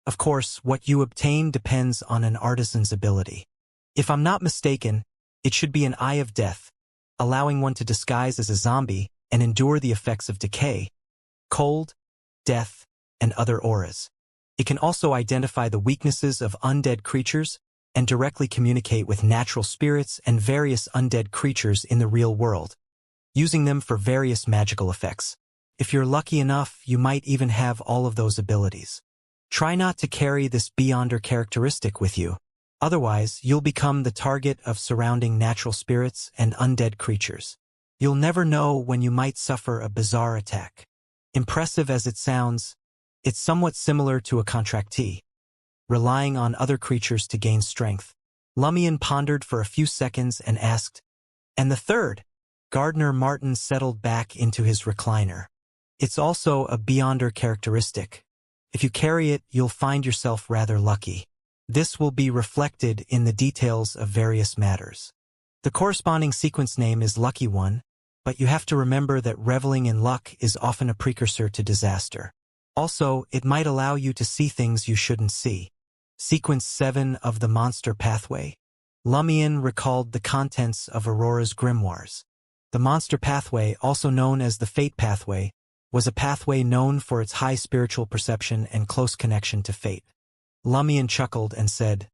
Of course, what you obtain depends on an artisan's ability. If I'm not mistaken, it should be an Eye of Death, allowing one to disguise as a zombie and endure the effects of decay, cold, death, and other auras. It can also identify the weaknesses of undead creatures and directly communicate with natural spirits and various undead creatures in the real world, using them for various magical effects. If you're lucky enough, you might even have all of those abilities. Try not to carry this Beyonder characteristic with you. Otherwise, you'll become the target of surrounding natural spirits and undead creatures. You'll never know when you might suffer a bizarre attack. Impressive as it sounds, it's somewhat similar to a contractee, relying on other creatures to gain strength. Lumion pondered for a few seconds and asked, "And the third?" Gardner Martin settled back into his recliner. It's also a Beyonder characteristic. If you carry it, you'll find yourself rather lucky. This will be reflected in the details of various matters. The corresponding sequence name is Lucky One, but you have to remember that reveling in luck is often a precursor to disaster. Also, it might allow you to see things you shouldn't see. Sequence 7 of the Monster Pathway. Lumion recalled the contents of Aurora's grimoires. The Monster Pathway, also known as the Fate Pathway, was a pathway known for its high spiritual perception and close connection to fate. Lumion chuckled and said,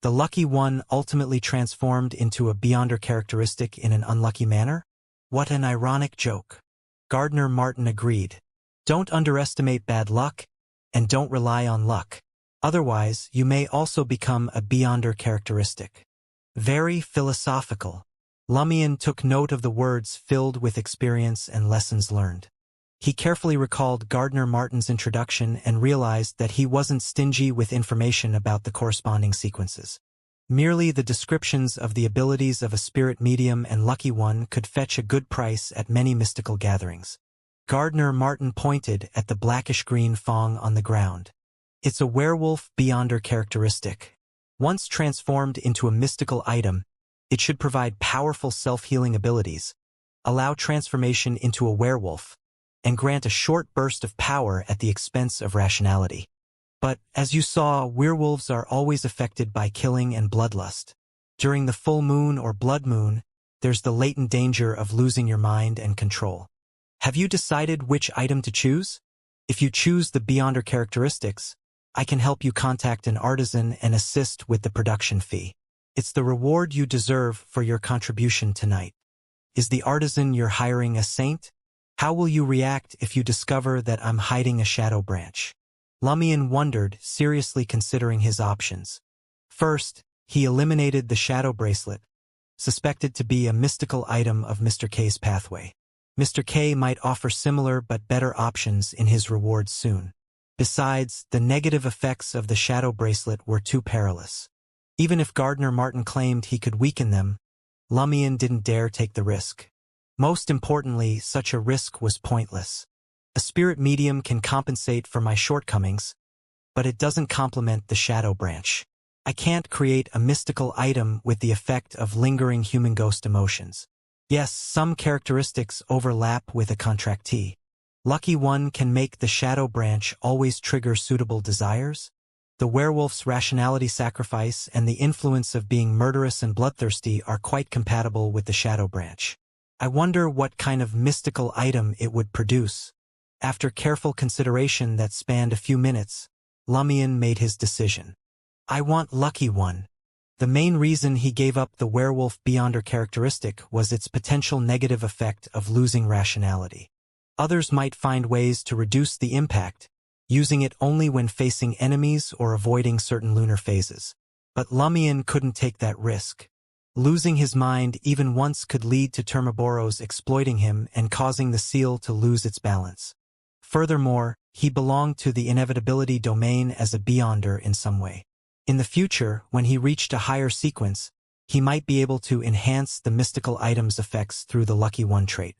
"The Lucky One ultimately transformed into a Beyonder characteristic in an unlucky manner? What an ironic joke." Gardner Martin agreed. Don't underestimate bad luck, and don't rely on luck. Otherwise, you may also become a Beyonder characteristic. Very philosophical. Lumion took note of the words filled with experience and lessons learned. He carefully recalled Gardner Martin's introduction and realized that he wasn't stingy with information about the corresponding sequences. Merely the descriptions of the abilities of a spirit medium and Lucky One could fetch a good price at many mystical gatherings. Gardner Martin pointed at the blackish-green Fong on the ground. It's a werewolf Beyonder characteristic. Once transformed into a mystical item, it should provide powerful self-healing abilities, allow transformation into a werewolf, and grant a short burst of power at the expense of rationality. But, as you saw, werewolves are always affected by killing and bloodlust. During the full moon or blood moon, there's the latent danger of losing your mind and control. Have you decided which item to choose? If you choose the Beyonder characteristics, I can help you contact an artisan and assist with the production fee. It's the reward you deserve for your contribution tonight. Is the artisan you're hiring a saint? How will you react if you discover that I'm hiding a shadow branch? Lumion wondered, seriously considering his options. First, he eliminated the shadow bracelet, suspected to be a mystical item of Mr. K's pathway. Mr. K might offer similar but better options in his rewards soon. Besides, the negative effects of the shadow bracelet were too perilous. Even if Gardner Martin claimed he could weaken them, Lumion didn't dare take the risk. Most importantly, such a risk was pointless. A spirit medium can compensate for my shortcomings, but it doesn't complement the shadow branch. I can't create a mystical item with the effect of lingering human ghost emotions. Yes, some characteristics overlap with a contractee. Lucky One can make the shadow branch always trigger suitable desires. The werewolf's rationality sacrifice and the influence of being murderous and bloodthirsty are quite compatible with the shadow branch. I wonder what kind of mystical item it would produce. After careful consideration that spanned a few minutes, Lumion made his decision. I want Lucky One. The main reason he gave up the werewolf beyonder characteristic was its potential negative effect of losing rationality. Others might find ways to reduce the impact, using it only when facing enemies or avoiding certain lunar phases. But Lumion couldn't take that risk. Losing his mind even once could lead to Termaboros exploiting him and causing the seal to lose its balance. Furthermore, he belonged to the inevitability domain as a beyonder in some way. In the future, when he reached a higher sequence, he might be able to enhance the mystical item's effects through the Lucky One trait.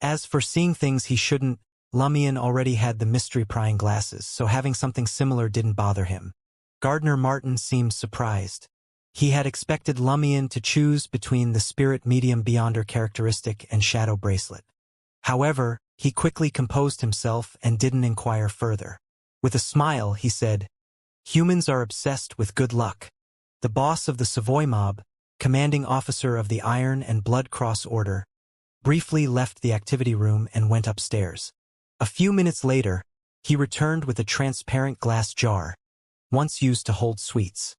As for seeing things he shouldn't, Lumion already had the mystery-prying glasses, so having something similar didn't bother him. Gardner Martin seemed surprised. He had expected Lumion to choose between the spirit medium beyonder characteristic and shadow bracelet. However, he quickly composed himself and didn't inquire further. With a smile, he said, Humans are obsessed with good luck. The boss of the Savoy mob, commanding officer of the Iron and Blood Cross Order, briefly left the activity room and went upstairs. A few minutes later, he returned with a transparent glass jar, once used to hold sweets.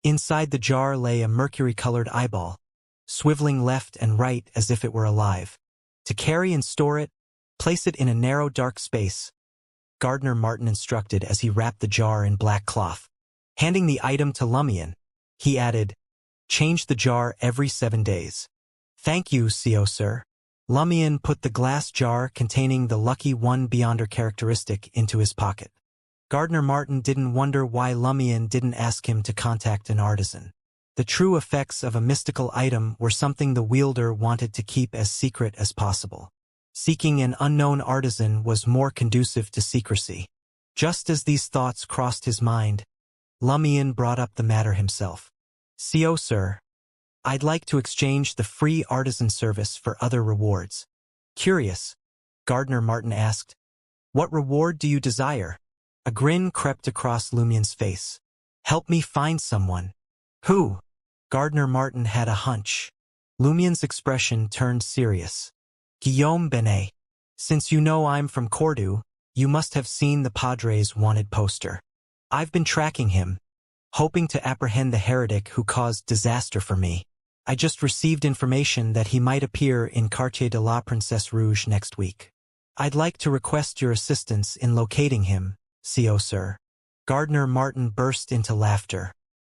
Inside the jar lay a mercury-colored eyeball, swiveling left and right as if it were alive. To carry and store it, place it in a narrow dark space, Gardner Martin instructed as he wrapped the jar in black cloth. Handing the item to Lumion, he added, Change the jar every 7 days. Thank you, CO sir. Lumion put the glass jar containing the Lucky One beyonder characteristic into his pocket. Gardner Martin didn't wonder why Lumion didn't ask him to contact an artisan. The true effects of a mystical item were something the wielder wanted to keep as secret as possible. Seeking an unknown artisan was more conducive to secrecy. Just as these thoughts crossed his mind, Lumion brought up the matter himself. CO sir, I'd like to exchange the free artisan service for other rewards. Curious, Gardner Martin asked, What reward do you desire? A grin crept across Lumion's face. Help me find someone. Who? Gardner Martin had a hunch. Lumion's expression turned serious. Guillaume Benet. Since you know I'm from Cordoue, you must have seen the Padre's wanted poster. I've been tracking him, hoping to apprehend the heretic who caused disaster for me. I just received information that he might appear in Quartier de la Princesse Rouge next week. I'd like to request your assistance in locating him, CO sir. Gardner Martin burst into laughter.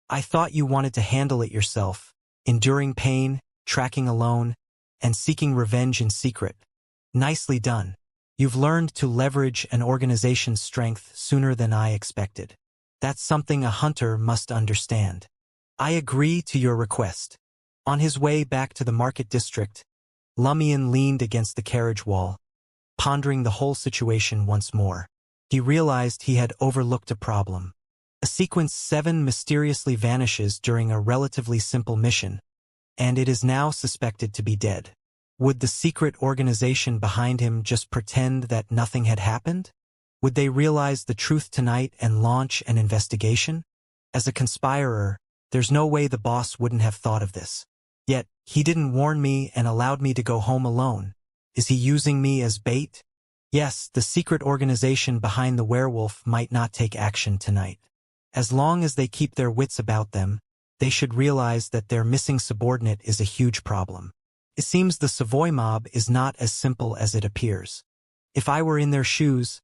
I thought you wanted to handle it yourself, enduring pain, tracking alone, and seeking revenge in secret. Nicely done. You've learned to leverage an organization's strength sooner than I expected. That's something a hunter must understand. I agree to your request. On his way back to the market district, Lumion leaned against the carriage wall, pondering the whole situation once more. He realized he had overlooked a problem. A sequence 7 mysteriously vanishes during a relatively simple mission, and it is now suspected to be dead. Would the secret organization behind him just pretend that nothing had happened? Would they realize the truth tonight and launch an investigation? As a conspirer, there's no way the boss wouldn't have thought of this. Yet, he didn't warn me and allowed me to go home alone. Is he using me as bait? Yes, the secret organization behind the werewolf might not take action tonight. As long as they keep their wits about them, they should realize that their missing subordinate is a huge problem. It seems the Savoy mob is not as simple as it appears. If I were in their shoes,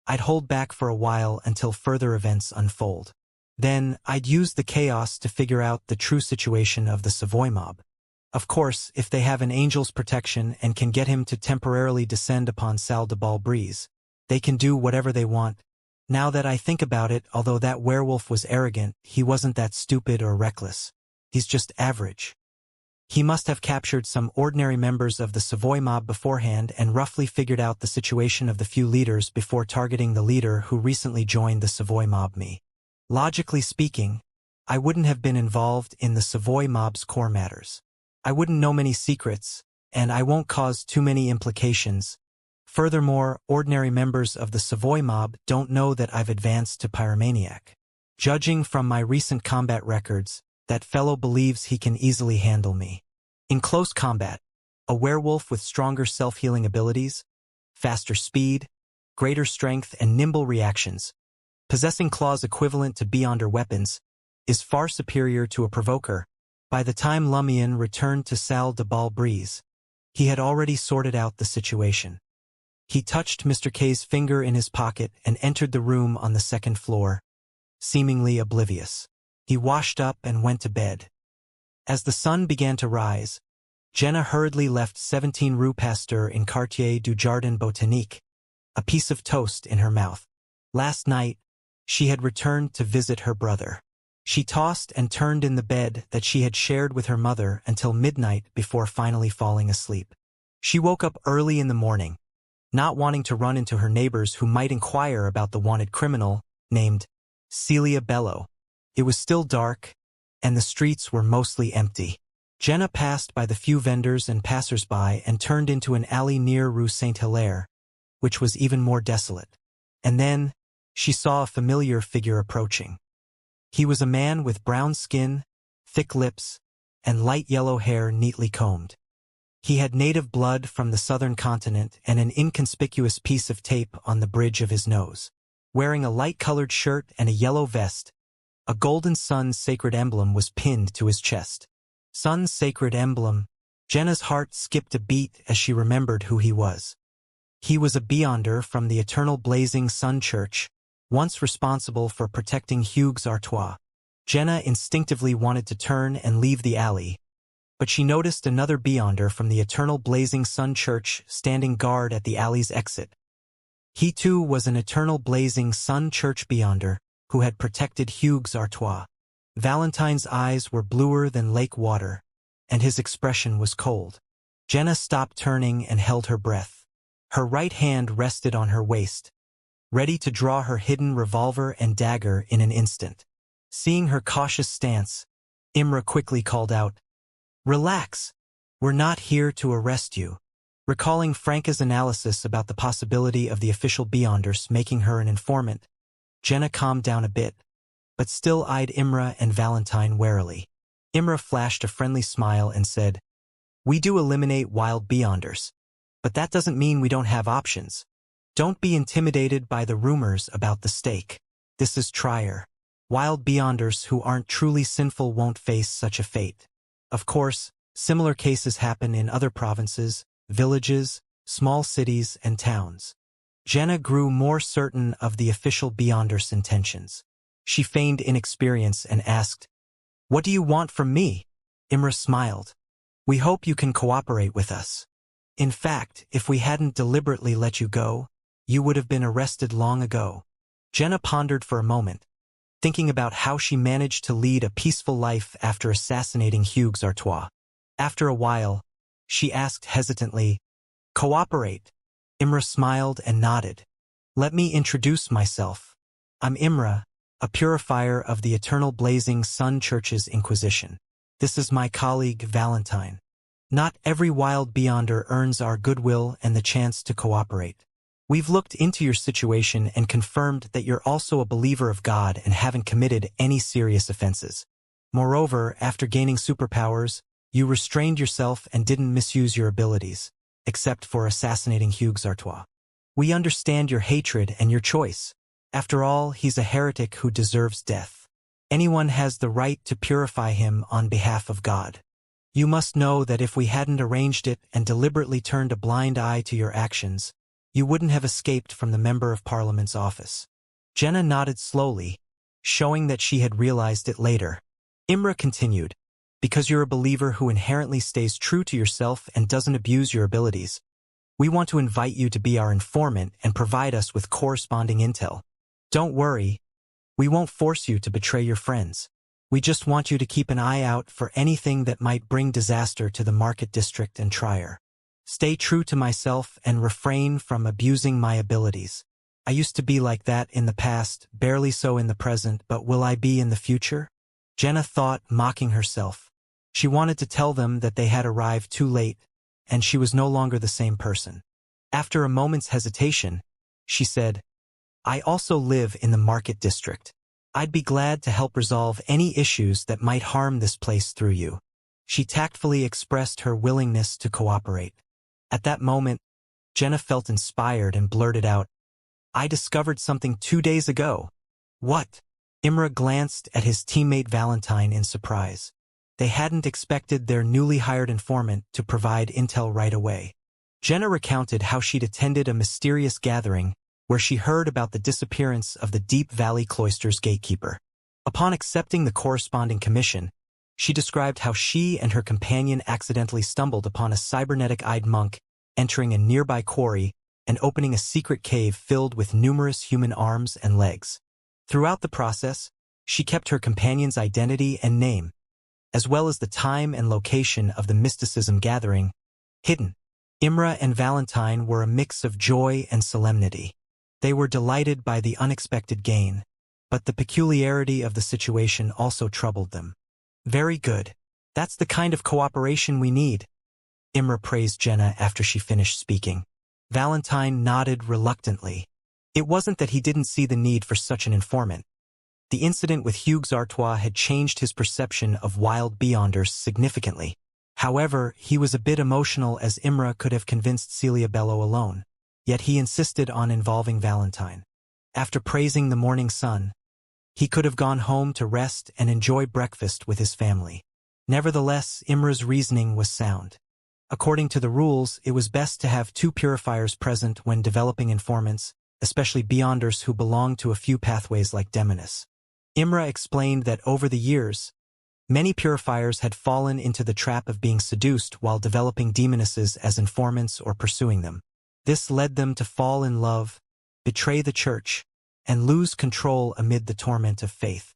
I'd hold back for a while until further events unfold. Then, I'd use the chaos to figure out the true situation of the Savoy mob. Of course, if they have an angel's protection and can get him to temporarily descend upon Salle de Balbrise, they can do whatever they want. Now that I think about it, although that werewolf was arrogant, he wasn't that stupid or reckless. He's just average. He must have captured some ordinary members of the Savoy mob beforehand and roughly figured out the situation of the few leaders before targeting the leader who recently joined the Savoy mob. Me. Logically speaking, I wouldn't have been involved in the Savoy mob's core matters. I wouldn't know many secrets, and I won't cause too many implications. Furthermore, ordinary members of the Savoy mob don't know that I've advanced to pyromaniac. Judging from my recent combat records, that fellow believes he can easily handle me. In close combat, a werewolf with stronger self-healing abilities, faster speed, greater strength, and nimble reactions. Possessing claws equivalent to Beyonder weapons is far superior to a provoker. By the time Lumion returned to Salle de Balbrise, he had already sorted out the situation. He touched Mr. K's finger in his pocket and entered the room on the second floor, seemingly oblivious. He washed up and went to bed. As the sun began to rise, Jenna hurriedly left 17 Rue Pasteur in Quartier du Jardin Botanique, a piece of toast in her mouth. Last night, she had returned to visit her brother. She tossed and turned in the bed that she had shared with her mother until midnight before finally falling asleep. She woke up early in the morning, not wanting to run into her neighbors who might inquire about the wanted criminal, named Celia Bello. It was still dark, and the streets were mostly empty. Jenna passed by the few vendors and passers-by and turned into an alley near Rue Saint-Hilaire, which was even more desolate. And then, she saw a familiar figure approaching. He was a man with brown skin, thick lips, and light yellow hair neatly combed. He had native blood from the southern continent and an inconspicuous piece of tape on the bridge of his nose. Wearing a light-colored shirt and a yellow vest, a golden sun's sacred emblem was pinned to his chest. Sun's sacred emblem. Jenna's heart skipped a beat as she remembered who he was. He was a Beyonder from the Eternal Blazing Sun Church, once responsible for protecting Hugues Artois. Jenna instinctively wanted to turn and leave the alley, but she noticed another Beyonder from the Eternal Blazing Sun Church standing guard at the alley's exit. He too was an Eternal Blazing Sun Church Beyonder who had protected Hugues Artois. Valentine's eyes were bluer than lake water, and his expression was cold. Jenna stopped turning and held her breath. Her right hand rested on her waist, ready to draw her hidden revolver and dagger in an instant. Seeing her cautious stance, Imra quickly called out, "Relax. We're not here to arrest you." Recalling Franca's analysis about the possibility of the official Beyonders making her an informant, Jenna calmed down a bit, but still eyed Imra and Valentine warily. Imra flashed a friendly smile and said, "We do eliminate wild Beyonders, but that doesn't mean we don't have options. Don't be intimidated by the rumors about the stake. This is Trier. Wild Beyonders who aren't truly sinful won't face such a fate. Of course, similar cases happen in other provinces, villages, small cities, and towns." Jenna grew more certain of the official Beyonders' intentions. She feigned inexperience and asked, "What do you want from me?" Imra smiled. "We hope you can cooperate with us. In fact, if we hadn't deliberately let you go, you would have been arrested long ago." Jenna pondered for a moment, thinking about how she managed to lead a peaceful life after assassinating Hugues Artois. After a while, she asked hesitantly, "Cooperate?" Imra smiled and nodded. "Let me introduce myself. I'm Imra, a purifier of the Eternal Blazing Sun Church's Inquisition. This is my colleague Valentine. Not every wild Beyonder earns our goodwill and the chance to cooperate. We've looked into your situation and confirmed that you're also a believer of God and haven't committed any serious offenses. Moreover, after gaining superpowers, you restrained yourself and didn't misuse your abilities, except for assassinating Hugues Artois. We understand your hatred and your choice. After all, he's a heretic who deserves death. Anyone has the right to purify him on behalf of God. You must know that if we hadn't arranged it and deliberately turned a blind eye to your actions, you wouldn't have escaped from the Member of Parliament's office." Jenna nodded slowly, showing that she had realized it later. Imra continued, "Because you're a believer who inherently stays true to yourself and doesn't abuse your abilities, we want to invite you to be our informant and provide us with corresponding intel. Don't worry, we won't force you to betray your friends. We just want you to keep an eye out for anything that might bring disaster to the Market District and Trier. Stay true to myself and refrain from abusing my abilities. I used to be like that in the past, barely so in the present, but will I be in the future?" Jenna thought, mocking herself. She wanted to tell them that they had arrived too late, and she was no longer the same person. After a moment's hesitation, she said, "I also live in the Market District. I'd be glad to help resolve any issues that might harm this place through you." She tactfully expressed her willingness to cooperate. At that moment, Jenna felt inspired and blurted out, I discovered something 2 days ago. What? Imra glanced at his teammate Valentine in surprise. They hadn't expected their newly hired informant to provide intel right away. Jenna recounted how she'd attended a mysterious gathering where she heard about the disappearance of the Deep Valley Cloister's gatekeeper. Upon accepting the corresponding commission, she described how she and her companion accidentally stumbled upon a cybernetic-eyed monk entering a nearby quarry and opening a secret cave filled with numerous human arms and legs. Throughout the process, she kept her companion's identity and name, as well as the time and location of the mysticism gathering, hidden. Imra and Valentine were a mix of joy and solemnity. They were delighted by the unexpected gain, but the peculiarity of the situation also troubled them. Very good. That's the kind of cooperation we need, Imra praised Jenna after she finished speaking. Valentine nodded reluctantly. It wasn't that he didn't see the need for such an informant. The incident with Hugues Artois had changed his perception of wild beyonders significantly. However, he was a bit emotional as Imra could have convinced Celia Bello alone. Yet he insisted on involving Valentine. After praising the morning sun, he could have gone home to rest and enjoy breakfast with his family. Nevertheless, Imra's reasoning was sound. According to the rules, it was best to have 2 purifiers present when developing informants, especially beyonders who belong to a few pathways like Demoness. Imra explained that over the years, many purifiers had fallen into the trap of being seduced while developing demonesses as informants or pursuing them. This led them to fall in love, betray the church, and lose control amid the torment of faith.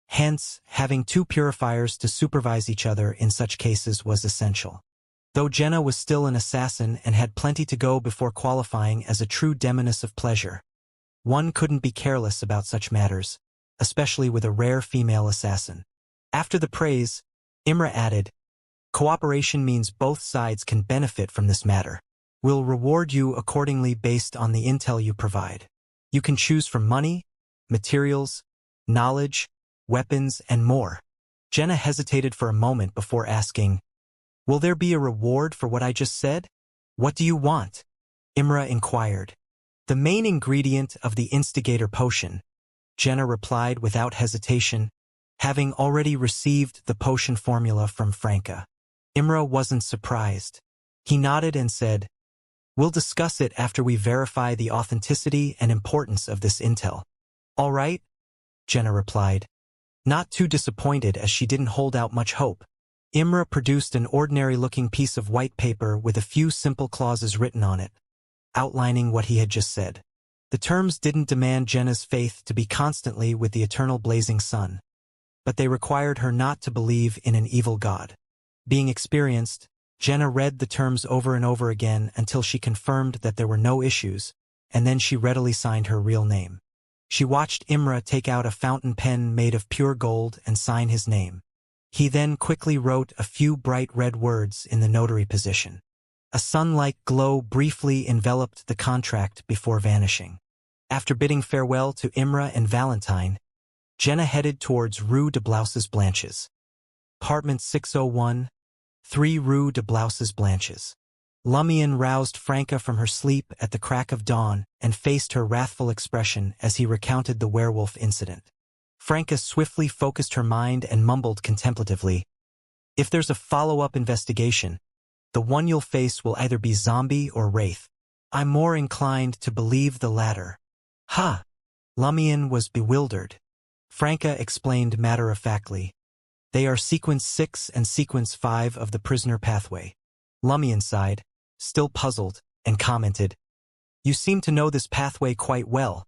Hence, having 2 purifiers to supervise each other in such cases was essential. Though Jenna was still an assassin and had plenty to go before qualifying as a true demoness of pleasure, one couldn't be careless about such matters, especially with a rare female assassin. After the praise, Imra added, "Cooperation means both sides can benefit from this matter. We'll reward you accordingly based on the intel you provide. You can choose from money, materials, knowledge, weapons, and more." Jenna hesitated for a moment before asking, "Will there be a reward for what I just said?" "What do you want?" Imra inquired. "The main ingredient of the instigator potion," Jenna replied without hesitation, having already received the potion formula from Franca. Imra wasn't surprised. He nodded and said, "We'll discuss it after we verify the authenticity and importance of this intel." "All right," Jenna replied, not too disappointed as she didn't hold out much hope. Imra produced an ordinary-looking piece of white paper with a few simple clauses written on it, outlining what he had just said. The terms didn't demand Jenna's faith to be constantly with the eternal blazing sun, but they required her not to believe in an evil god. Being experienced, Jenna read the terms over and over again until she confirmed that there were no issues, and then she readily signed her real name. She watched Imra take out a fountain pen made of pure gold and sign his name. He then quickly wrote a few bright red words in the notary position. A sun-like glow briefly enveloped the contract before vanishing. After bidding farewell to Imra and Valentine, Jenna headed towards Rue de Blouses Blanches. Apartment 601, 3 Rue de Blouses Blanches. Lumion roused Franca from her sleep at the crack of dawn and faced her wrathful expression as he recounted the werewolf incident. Franca swiftly focused her mind and mumbled contemplatively, "If there's a follow-up investigation, the one you'll face will either be zombie or wraith. I'm more inclined to believe the latter." "Ha!" Lumion was bewildered. Franca explained matter-of-factly, "They are Sequence 6 and Sequence 5 of the prisoner pathway." Lumion sighed, still puzzled, and commented, "You seem to know this pathway quite well."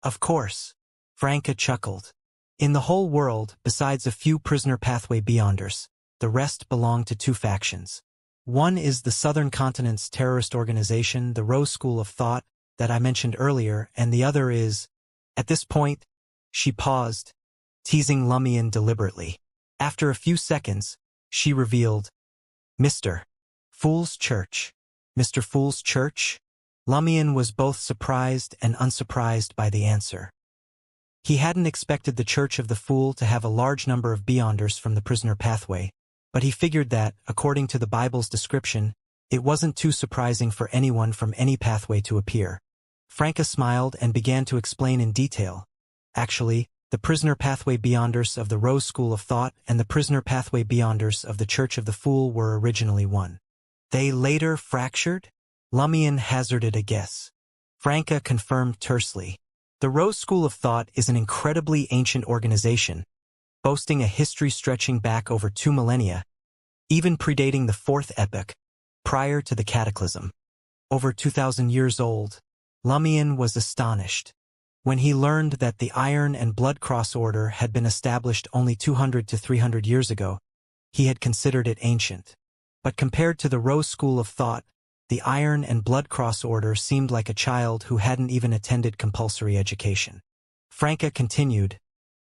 "Of course." Franca chuckled. "In the whole world, besides a few prisoner pathway beyonders, the rest belong to 2 factions. One is the Southern Continent's terrorist organization, the Rose School of Thought, that I mentioned earlier, and the other is—" At this point, she paused, teasing Lumion deliberately. After a few seconds, she revealed, "Mr. Fool's Church." "Mr. Fool's Church?" Lumion was both surprised and unsurprised by the answer. He hadn't expected the Church of the Fool to have a large number of beyonders from the prisoner pathway, but he figured that, according to the Bible's description, it wasn't too surprising for anyone from any pathway to appear. Franca smiled and began to explain in detail. Actually, the prisoner pathway beyonders of the Rose School of Thought and the prisoner pathway beyonders of the Church of the Fool were originally one. They later fractured? Lumion hazarded a guess. Franca confirmed tersely. The Rose School of Thought is an incredibly ancient organization, boasting a history stretching back over 2 millennia, even predating the Fourth Epoch, prior to the Cataclysm. Over 2,000 years old, Lumion was astonished. When he learned that the Iron and Blood Cross Order had been established only 200 to 300 years ago, he had considered it ancient. But compared to the Rose School of Thought, the Iron and Blood Cross Order seemed like a child who hadn't even attended compulsory education. Franca continued,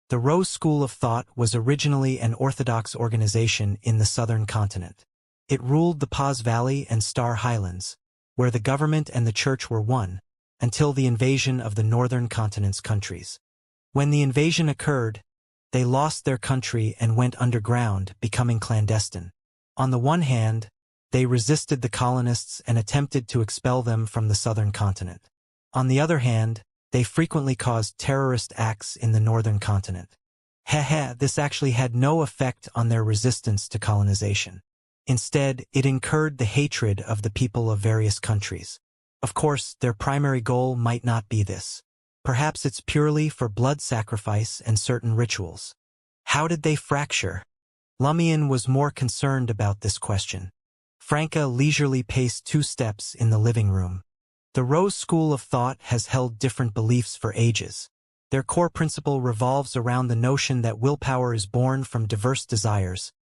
the Rose School of Thought was originally an Orthodox organization in the southern continent. It ruled the Paz Valley and Star Highlands, where the government and the church were one, until the invasion of the northern continent's countries. When the invasion occurred, they lost their country and went underground, becoming clandestine. On the one hand, they resisted the colonists and attempted to expel them from the southern continent. On the other hand, they frequently caused terrorist acts in the northern continent. This actually had no effect on their resistance to colonization. Instead, it incurred the hatred of the people of various countries. Of course, their primary goal might not be this. Perhaps it's purely for blood sacrifice and certain rituals. How did they fracture? Lumion was more concerned about this question. Franca leisurely paced 2 steps in the living room. The Rose School of Thought has held different beliefs for ages. Their core principle revolves around the notion that willpower is born from diverse desires,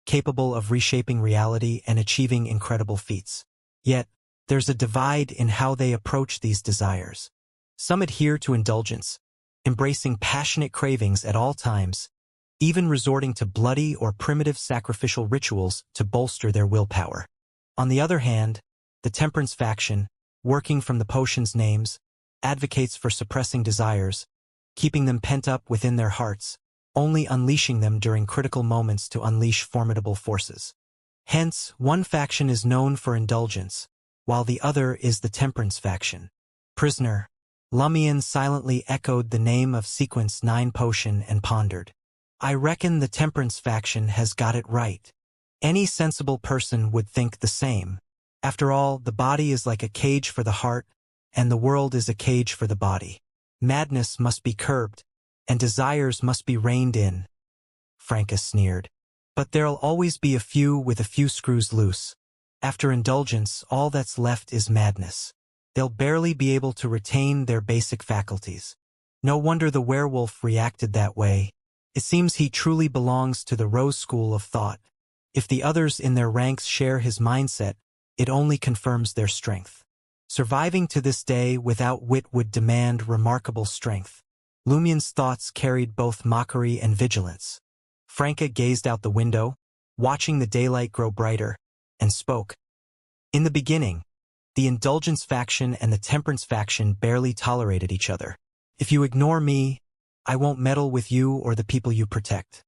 capable of reshaping reality and achieving incredible feats. Yet, there's a divide in how they approach these desires. Some adhere to indulgence, embracing passionate cravings at all times, even resorting to bloody or primitive sacrificial rituals to bolster their willpower. On the other hand, the temperance faction, working from the potion's names, advocates for suppressing desires, keeping them pent up within their hearts, only unleashing them during critical moments to unleash formidable forces. Hence, one faction is known for indulgence, while the other is the temperance faction. Prisoner. Lumion silently echoed the name of Sequence 9 potion and pondered. I reckon the temperance faction has got it right. Any sensible person would think the same. After all, the body is like a cage for the heart, and the world is a cage for the body. Madness must be curbed, and desires must be reined in. Franca sneered. But there'll always be a few with a few screws loose. After indulgence, all that's left is madness. They'll barely be able to retain their basic faculties. No wonder the werewolf reacted that way. It seems he truly belongs to the Rose School of Thought. If the others in their ranks share his mindset, it only confirms their strength. Surviving to this day without wit would demand remarkable strength. Lumion's thoughts carried both mockery and vigilance. Franca gazed out the window, watching the daylight grow brighter, and spoke. In the beginning, the indulgence faction and the temperance faction barely tolerated each other. If you ignore me, I won't meddle with you or the people you protect.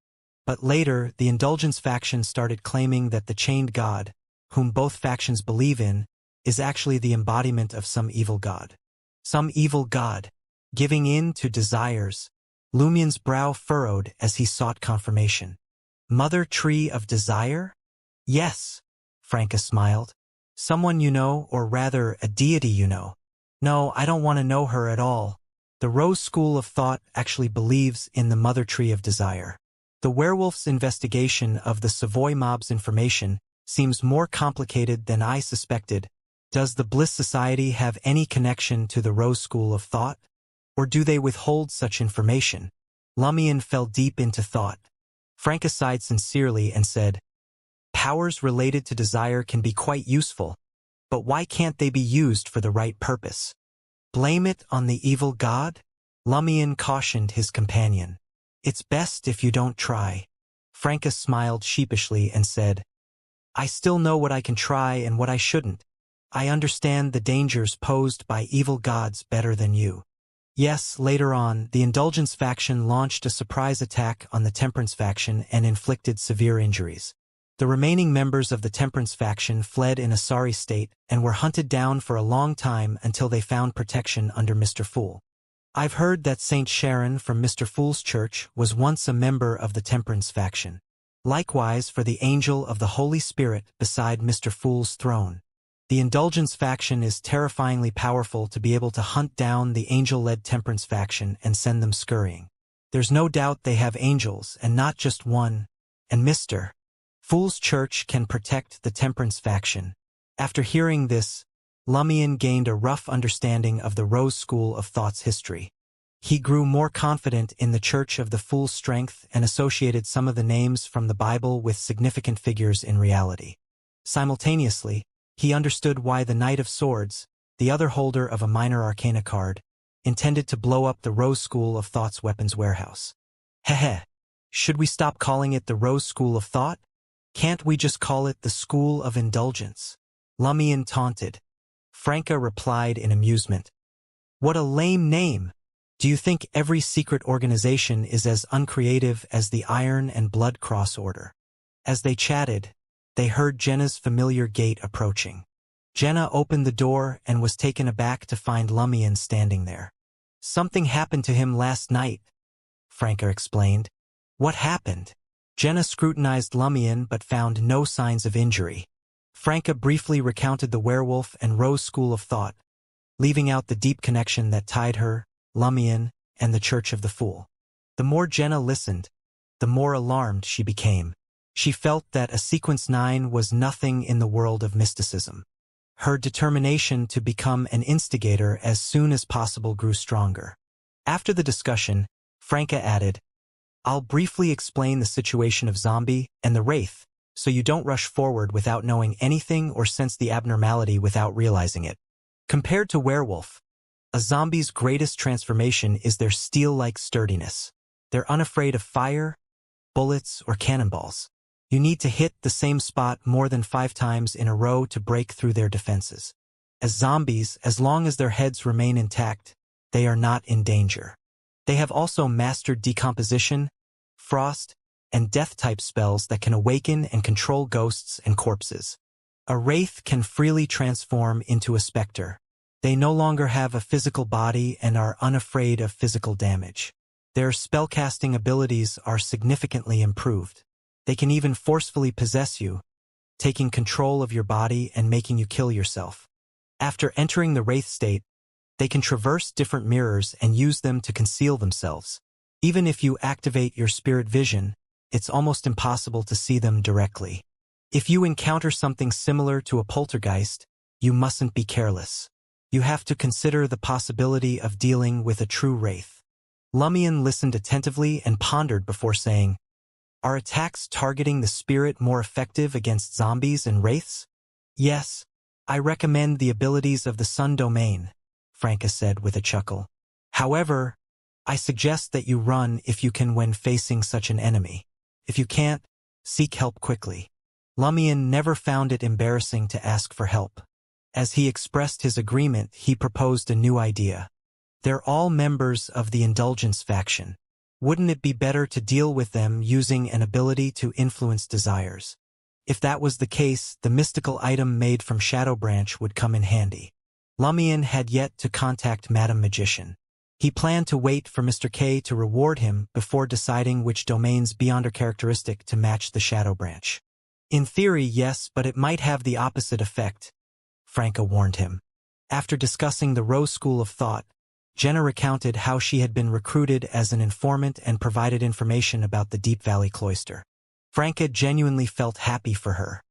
But later, the indulgence faction started claiming that the chained god, whom both factions believe in, is actually the embodiment of some evil god. Some evil god, giving in to desires. Lumion's brow furrowed as he sought confirmation. Mother Tree of Desire? Yes, Franca smiled. Someone you know, or rather, a deity you know. No, I don't want to know her at all. The Rose School of Thought actually believes in the Mother Tree of Desire. The werewolf's investigation of the Savoy mob's information seems more complicated than I suspected. Does the Bliss Society have any connection to the Rose School of Thought? Or do they withhold such information? Lumion fell deep into thought. Franca sighed sincerely and said, powers related to desire can be quite useful, but why can't they be used for the right purpose? Blame it on the evil god? Lumion cautioned his companion. It's best if you don't try. Franca smiled sheepishly and said, I still know what I can try and what I shouldn't. I understand the dangers posed by evil gods better than you. Yes, later on, the Indulgence faction launched a surprise attack on the Temperance faction and inflicted severe injuries. The remaining members of the Temperance faction fled in a sorry state and were hunted down for a long time until they found protection under Mr. Fool. I've heard that Saint Sharon from Mr. Fool's church was once a member of the Temperance faction. Likewise for the Angel of the Holy Spirit beside Mr. Fool's throne. The Indulgence faction is terrifyingly powerful to be able to hunt down the angel-led Temperance faction and send them scurrying. There's no doubt they have angels, and not just one, and Mr. Fool's church can protect the Temperance faction. After hearing this, Lumion gained a rough understanding of the Rose School of Thought's history. He grew more confident in the Church of the Fool's strength and associated some of the names from the Bible with significant figures in reality. Simultaneously, he understood why the Knight of Swords, the other holder of a minor arcana card, intended to blow up the Rose School of Thought's weapons warehouse. Heh. Should we stop calling it the Rose School of Thought? Can't we just call it the School of Indulgence? Lumion taunted. Franca replied in amusement. What a lame name! Do you think every secret organization is as uncreative as the Iron and Blood Cross Order? As they chatted, they heard Jenna's familiar gait approaching. Jenna opened the door and was taken aback to find Lumion standing there. Something happened to him last night, Franca explained. What happened? Jenna scrutinized Lumion but found no signs of injury. Franca briefly recounted the werewolf and Rose School of Thought, leaving out the deep connection that tied her, Lumion, and the Church of the Fool. The more Jenna listened, the more alarmed she became. She felt that a Sequence 9 was nothing in the world of mysticism. Her determination to become an instigator as soon as possible grew stronger. After the discussion, Franca added, I'll briefly explain the situation of Zombie and the Wraith, so you don't rush forward without knowing anything or sense the abnormality without realizing it. Compared to Werewolf, a zombie's greatest transformation is their steel-like sturdiness. They're unafraid of fire, bullets, or cannonballs. You need to hit the same spot more than 5 times in a row to break through their defenses. As zombies, as long as their heads remain intact, they are not in danger. They have also mastered decomposition, frost, and death-type spells that can awaken and control ghosts and corpses. A wraith can freely transform into a specter. They no longer have a physical body and are unafraid of physical damage. Their spellcasting abilities are significantly improved. They can even forcefully possess you, taking control of your body and making you kill yourself. After entering the wraith state, they can traverse different mirrors and use them to conceal themselves. Even if you activate your spirit vision, it's almost impossible to see them directly. If you encounter something similar to a poltergeist, you mustn't be careless. You have to consider the possibility of dealing with a true wraith. Lumion listened attentively and pondered before saying, Are attacks targeting the spirit more effective against zombies and wraiths? Yes, I recommend the abilities of the Sun Domain, Franca said with a chuckle. However, I suggest that you run if you can when facing such an enemy. If you can't, seek help quickly. Lumion never found it embarrassing to ask for help. As he expressed his agreement, he proposed a new idea. They're all members of the Indulgence faction. Wouldn't it be better to deal with them using an ability to influence desires? If that was the case, the mystical item made from Shadow Branch would come in handy. Lumion had yet to contact Madam Magician. He planned to wait for Mr. K to reward him before deciding which domains beyond her characteristic to match the Shadow Branch. In theory, yes, but it might have the opposite effect, Franca warned him. After discussing the Rose School of Thought, Jenna recounted how she had been recruited as an informant and provided information about the Deep Valley Cloister. Franca genuinely felt happy for her.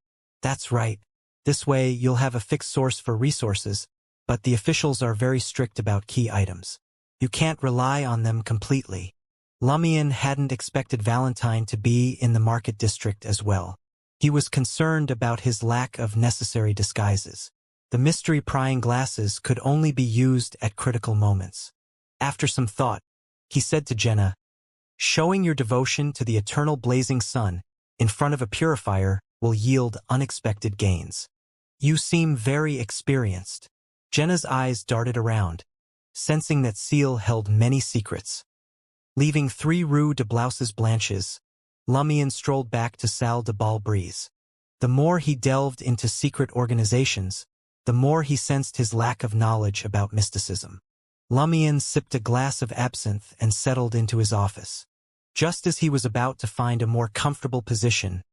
That's right. This way you'll have a fixed source for resources, but the officials are very strict about key items. You can't rely on them completely. Lumion hadn't expected Valentine to be in the market district as well. He was concerned about his lack of necessary disguises. The mystery prying glasses could only be used at critical moments. After some thought, he said to Jenna, Showing your devotion to the eternal blazing sun in front of a purifier will yield unexpected gains. You seem very experienced. Jenna's eyes darted around, sensing that Seal held many secrets. Leaving 3 Rue de Blouses Blanches, Lumion strolled back to Salle de Bal Brise. The more he delved into secret organizations, the more he sensed his lack of knowledge about mysticism. Lumion sipped a glass of absinthe and settled into his office. Just as he was about to find a more comfortable position,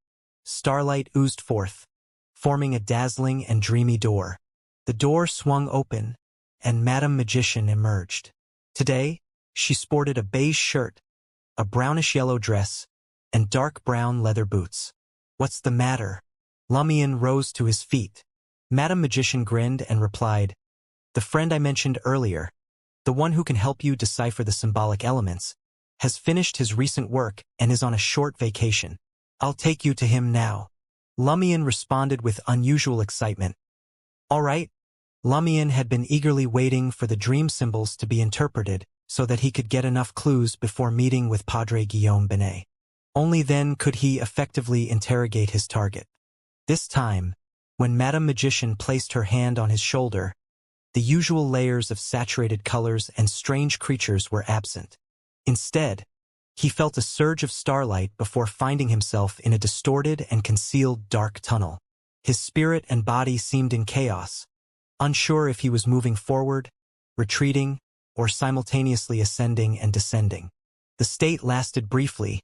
starlight oozed forth, forming a dazzling and dreamy door. The door swung open, and Madame Magician emerged. Today, she sported a beige shirt, a brownish-yellow dress, and dark brown leather boots. "What's the matter?" Lumion rose to his feet. Madame Magician grinned and replied, "The friend I mentioned earlier, the one who can help you decipher the symbolic elements, has finished his recent work and is on a short vacation. I'll take you to him now." Lumion responded with unusual excitement. "All right." Lumion had been eagerly waiting for the dream symbols to be interpreted so that he could get enough clues before meeting with Padre Guillaume Binet. Only then could he effectively interrogate his target. This time, when Madame Magician placed her hand on his shoulder, the usual layers of saturated colors and strange creatures were absent. Instead, he felt a surge of starlight before finding himself in a distorted and concealed dark tunnel. His spirit and body seemed in chaos, unsure if he was moving forward, retreating, or simultaneously ascending and descending. The state lasted briefly,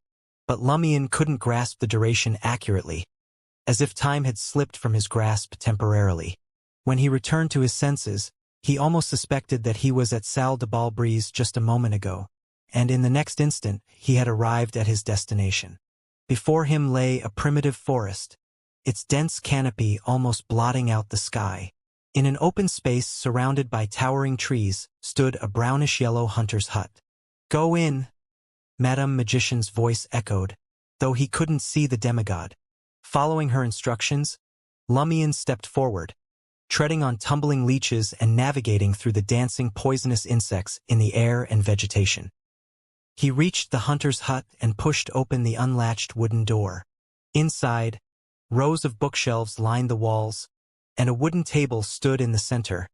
but Lumion couldn't grasp the duration accurately, as if time had slipped from his grasp temporarily. When he returned to his senses, he almost suspected that he was at Salle de Balbrise just a moment ago, and in the next instant he had arrived at his destination. Before him lay a primitive forest, its dense canopy almost blotting out the sky. In an open space surrounded by towering trees stood a brownish-yellow hunter's hut. "Go in," Madame Magician's voice echoed, though he couldn't see the demigod. Following her instructions, Lumion stepped forward, treading on tumbling leeches and navigating through the dancing poisonous insects in the air and vegetation. He reached the hunter's hut and pushed open the unlatched wooden door. Inside, rows of bookshelves lined the walls, and a wooden table stood in the center,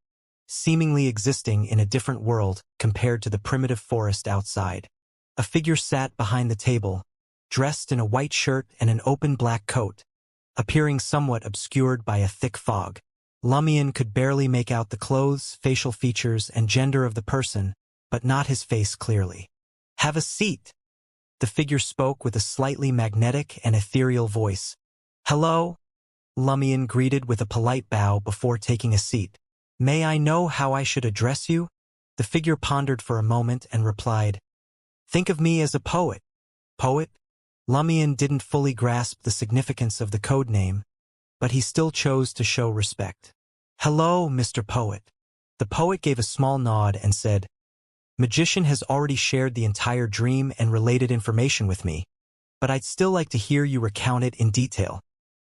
seemingly existing in a different world compared to the primitive forest outside. A figure sat behind the table, dressed in a white shirt and an open black coat, appearing somewhat obscured by a thick fog. Lumion could barely make out the clothes, facial features, and gender of the person, but not his face clearly. "Have a seat," the figure spoke with a slightly magnetic and ethereal voice. "Hello," Lumion greeted with a polite bow before taking a seat. "May I know how I should address you?" The figure pondered for a moment and replied, "Think of me as a poet." "Poet?" Lumion didn't fully grasp the significance of the code name, but he still chose to show respect. "Hello, Mr. Poet." The poet gave a small nod and said, "Magician has already shared the entire dream and related information with me, but I'd still like to hear you recount it in detail."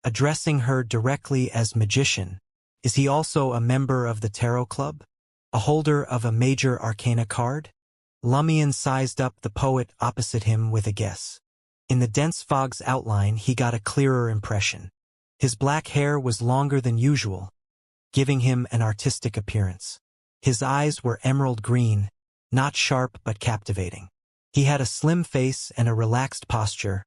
Addressing her directly as Magician, is he also a member of the Tarot Club? A holder of a major arcana card? Lumion sized up the poet opposite him with a guess. In the dense fog's outline he got a clearer impression. His black hair was longer than usual, giving him an artistic appearance. His eyes were emerald green, not sharp but captivating. He had a slim face and a relaxed posture.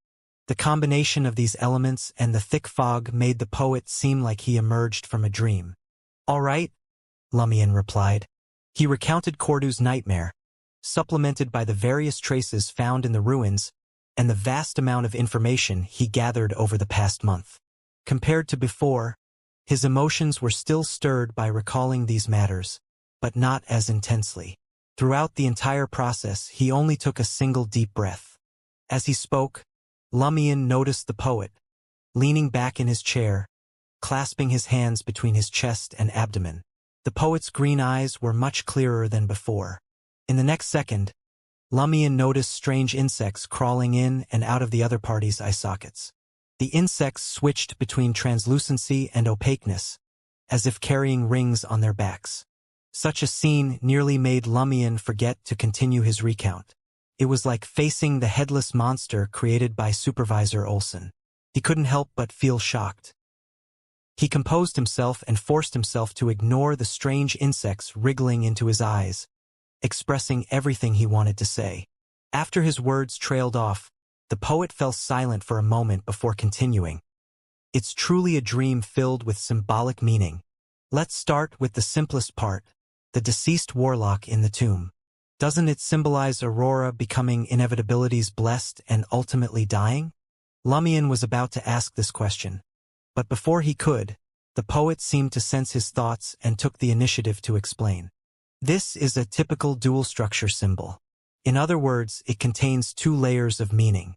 The combination of these elements and the thick fog made the poet seem like he emerged from a dream. "All right," Lumion replied. He recounted Cordu's nightmare, supplemented by the various traces found in the ruins and the vast amount of information he gathered over the past month. Compared to before, his emotions were still stirred by recalling these matters, but not as intensely. Throughout the entire process, he only took a single deep breath. As he spoke, Lumion noticed the poet, leaning back in his chair, clasping his hands between his chest and abdomen. The poet's green eyes were much clearer than before. In the next second, Lumion noticed strange insects crawling in and out of the other party's eye sockets. The insects switched between translucency and opaqueness, as if carrying rings on their backs. Such a scene nearly made Lumion forget to continue his recount. It was like facing the headless monster created by Supervisor Olsen. He couldn't help but feel shocked. He composed himself and forced himself to ignore the strange insects wriggling into his eyes, expressing everything he wanted to say. After his words trailed off, the poet fell silent for a moment before continuing. It's truly a dream filled with symbolic meaning. Let's start with the simplest part, the deceased warlock in the tomb. Doesn't it symbolize Aurora becoming inevitability's blessed and ultimately dying? Lumion was about to ask this question. But before he could, the poet seemed to sense his thoughts and took the initiative to explain. This is a typical dual structure symbol. In other words, it contains two layers of meaning.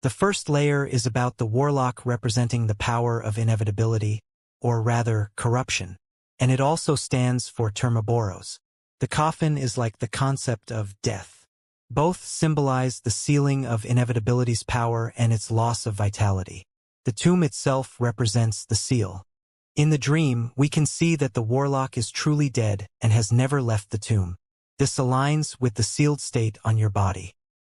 The first layer is about the warlock representing the power of inevitability, or rather, corruption. And it also stands for Termaboros. The coffin is like the concept of death. Both symbolize the sealing of inevitability's power and its loss of vitality. The tomb itself represents the seal. In the dream, we can see that the warlock is truly dead and has never left the tomb. This aligns with the sealed state on your body.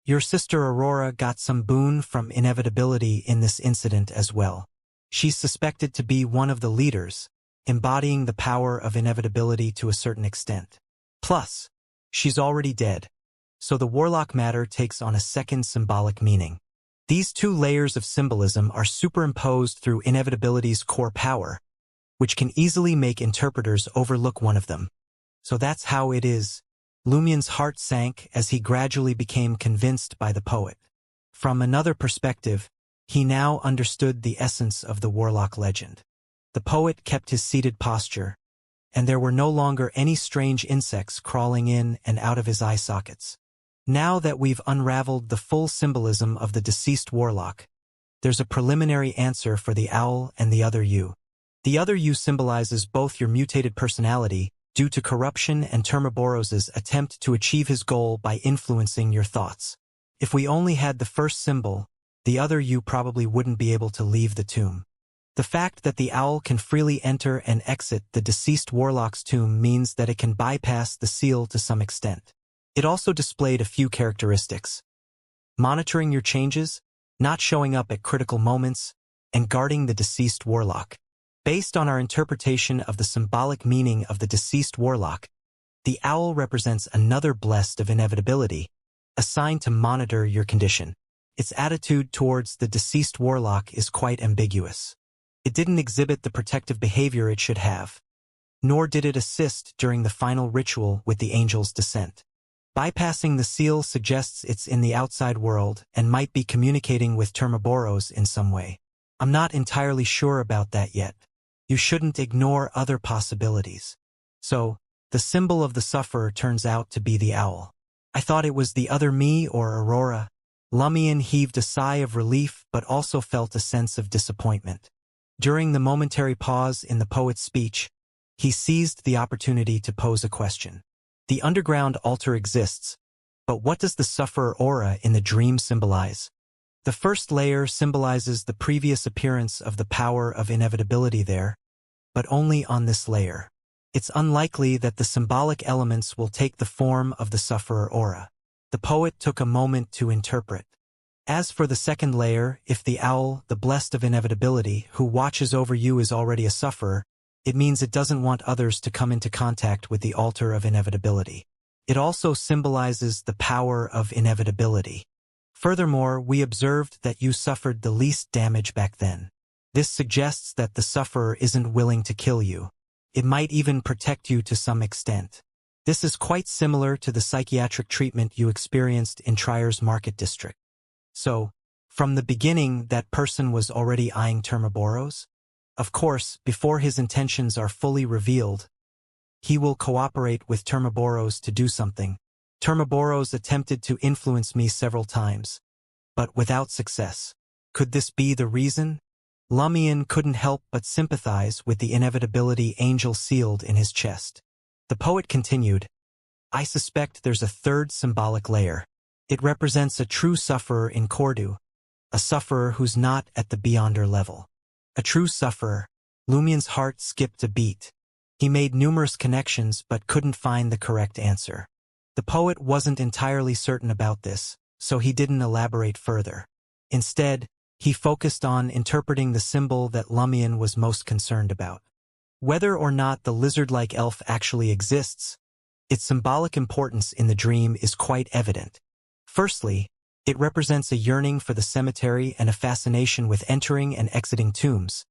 Your sister Aurora got some boon from inevitability in this incident as well. She's suspected to be one of the leaders, embodying the power of inevitability to a certain extent. Plus, she's already dead, so the warlock matter takes on a second symbolic meaning. These two layers of symbolism are superimposed through inevitability's core power, which can easily make interpreters overlook one of them. So that's how it is. Lumion's heart sank as he gradually became convinced by the poet. From another perspective, he now understood the essence of the warlock legend. The poet kept his seated posture, and there were no longer any strange insects crawling in and out of his eye sockets. Now that we've unraveled the full symbolism of the deceased warlock, there's a preliminary answer for the owl and the other you. The other you symbolizes both your mutated personality, due to corruption, and Termaboros's attempt to achieve his goal by influencing your thoughts. If we only had the first symbol, the other you probably wouldn't be able to leave the tomb. The fact that the owl can freely enter and exit the deceased warlock's tomb means that it can bypass the seal to some extent. It also displayed a few characteristics: monitoring your changes, not showing up at critical moments, and guarding the deceased warlock. Based on our interpretation of the symbolic meaning of the deceased warlock, the owl represents another blessed of inevitability, assigned to monitor your condition. Its attitude towards the deceased warlock is quite ambiguous. It didn't exhibit the protective behavior it should have, nor did it assist during the final ritual with the angel's descent. Bypassing the seal suggests it's in the outside world and might be communicating with Termaboros in some way. I'm not entirely sure about that yet. You shouldn't ignore other possibilities. So, the symbol of the sufferer turns out to be the owl. I thought it was the other me or Aurora. Lumion heaved a sigh of relief but also felt a sense of disappointment. During the momentary pause in the poet's speech, he seized the opportunity to pose a question. The underground altar exists, but what does the sufferer aura in the dream symbolize? The first layer symbolizes the previous appearance of the power of inevitability there, but only on this layer. It's unlikely that the symbolic elements will take the form of the sufferer aura. The poet took a moment to interpret. As for the second layer, if the owl, the blessed of inevitability, who watches over you is already a sufferer, it means it doesn't want others to come into contact with the altar of inevitability. It also symbolizes the power of inevitability. Furthermore, we observed that you suffered the least damage back then. This suggests that the sufferer isn't willing to kill you. It might even protect you to some extent. This is quite similar to the psychiatric treatment you experienced in Trier's Market District. So, from the beginning, that person was already eyeing Termaboros? Of course, before his intentions are fully revealed, he will cooperate with Termaboros to do something. Termaboros attempted to influence me several times, but without success. Could this be the reason? Lumion couldn't help but sympathize with the inevitability angel sealed in his chest. The poet continued, I suspect there's a third symbolic layer. It represents a true sufferer in Cordu, a sufferer who's not at the beyonder level. A true sufferer. Lumion's heart skipped a beat. He made numerous connections but couldn't find the correct answer. The poet wasn't entirely certain about this, so he didn't elaborate further. Instead, he focused on interpreting the symbol that Lumion was most concerned about. Whether or not the lizard-like elf actually exists, its symbolic importance in the dream is quite evident. Firstly, it represents a yearning for the cemetery and a fascination with entering and exiting tombs,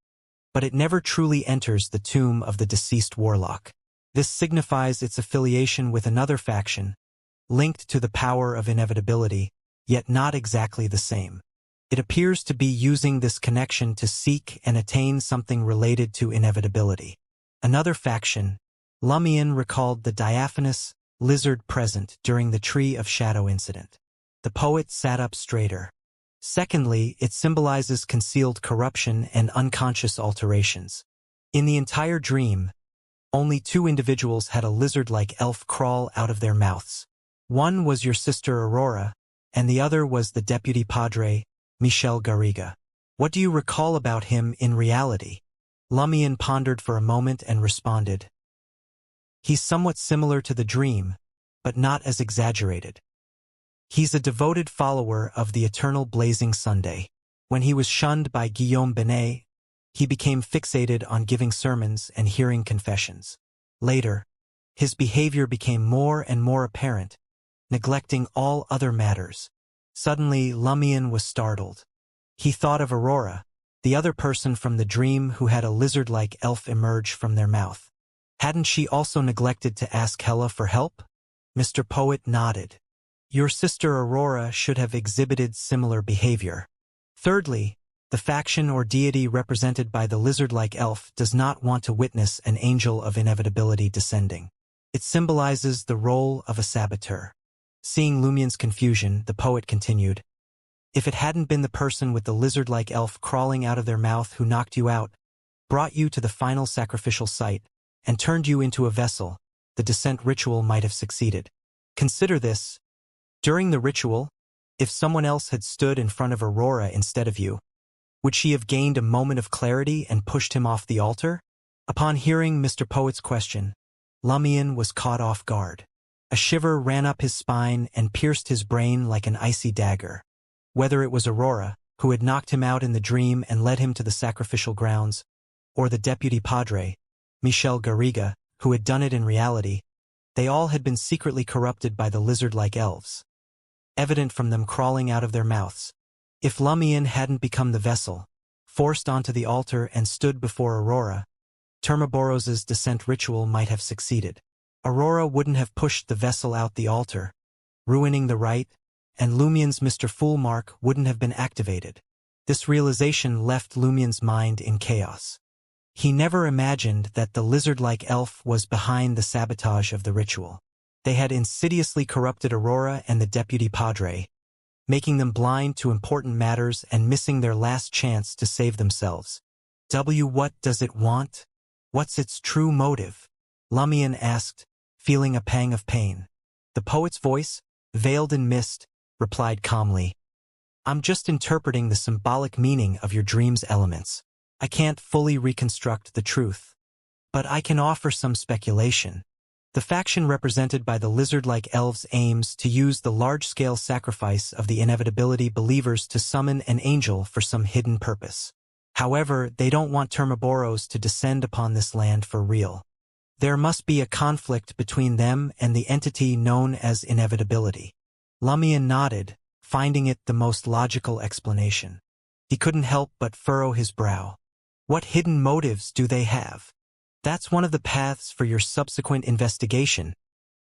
but it never truly enters the tomb of the deceased warlock. This signifies its affiliation with another faction, linked to the power of inevitability, yet not exactly the same. It appears to be using this connection to seek and attain something related to inevitability. Another faction, Lumion, recalled the diaphanous lizard present during the Tree of Shadow incident. The poet sat up straighter. Secondly, it symbolizes concealed corruption and unconscious alterations. In the entire dream, only two individuals had a lizard-like elf crawl out of their mouths. One was your sister Aurora, and the other was the deputy padre, Michel Garriga. What do you recall about him in reality? Lumion pondered for a moment and responded. He's somewhat similar to the dream, but not as exaggerated. He's a devoted follower of the eternal blazing Sunday. When he was shunned by Guillaume Binet, he became fixated on giving sermons and hearing confessions. Later, his behavior became more and more apparent, neglecting all other matters. Suddenly, Lumion was startled. He thought of Aurora, the other person from the dream who had a lizard-like elf emerge from their mouth. Hadn't she also neglected to ask Hela for help? Mr. Poet nodded. Your sister Aurora should have exhibited similar behavior. Thirdly, the faction or deity represented by the lizard-like elf does not want to witness an angel of inevitability descending. It symbolizes the role of a saboteur. Seeing Lumion's confusion, the poet continued, if it hadn't been the person with the lizard-like elf crawling out of their mouth who knocked you out, brought you to the final sacrificial site, and turned you into a vessel, the descent ritual might have succeeded. Consider this. During the ritual, if someone else had stood in front of Aurora instead of you, would she have gained a moment of clarity and pushed him off the altar? Upon hearing Mr. Poet's question, Lumion was caught off guard. A shiver ran up his spine and pierced his brain like an icy dagger. Whether it was Aurora, who had knocked him out in the dream and led him to the sacrificial grounds, or the deputy padre, Michel Garriga, who had done it in reality, they all had been secretly corrupted by the lizard-like elves. Evident from them crawling out of their mouths. If Lumion hadn't become the vessel, forced onto the altar and stood before Aurora, Termaboros's descent ritual might have succeeded. Aurora wouldn't have pushed the vessel out the altar, ruining the rite, and Lumion's Mr. Fool mark wouldn't have been activated. This realization left Lumion's mind in chaos. He never imagined that the lizard-like elf was behind the sabotage of the ritual. They had insidiously corrupted Aurora and the deputy padre, making them blind to important matters and missing their last chance to save themselves. What does it want? What's its true motive? Lumion asked, feeling a pang of pain. The poet's voice, veiled in mist, replied calmly, I'm just interpreting the symbolic meaning of your dream's elements. I can't fully reconstruct the truth, but I can offer some speculation. The faction represented by the lizard-like elves aims to use the large-scale sacrifice of the inevitability believers to summon an angel for some hidden purpose. However, they don't want Termaboros to descend upon this land for real. There must be a conflict between them and the entity known as inevitability. Lumion nodded, finding it the most logical explanation. He couldn't help but furrow his brow. What hidden motives do they have? That's one of the paths for your subsequent investigation,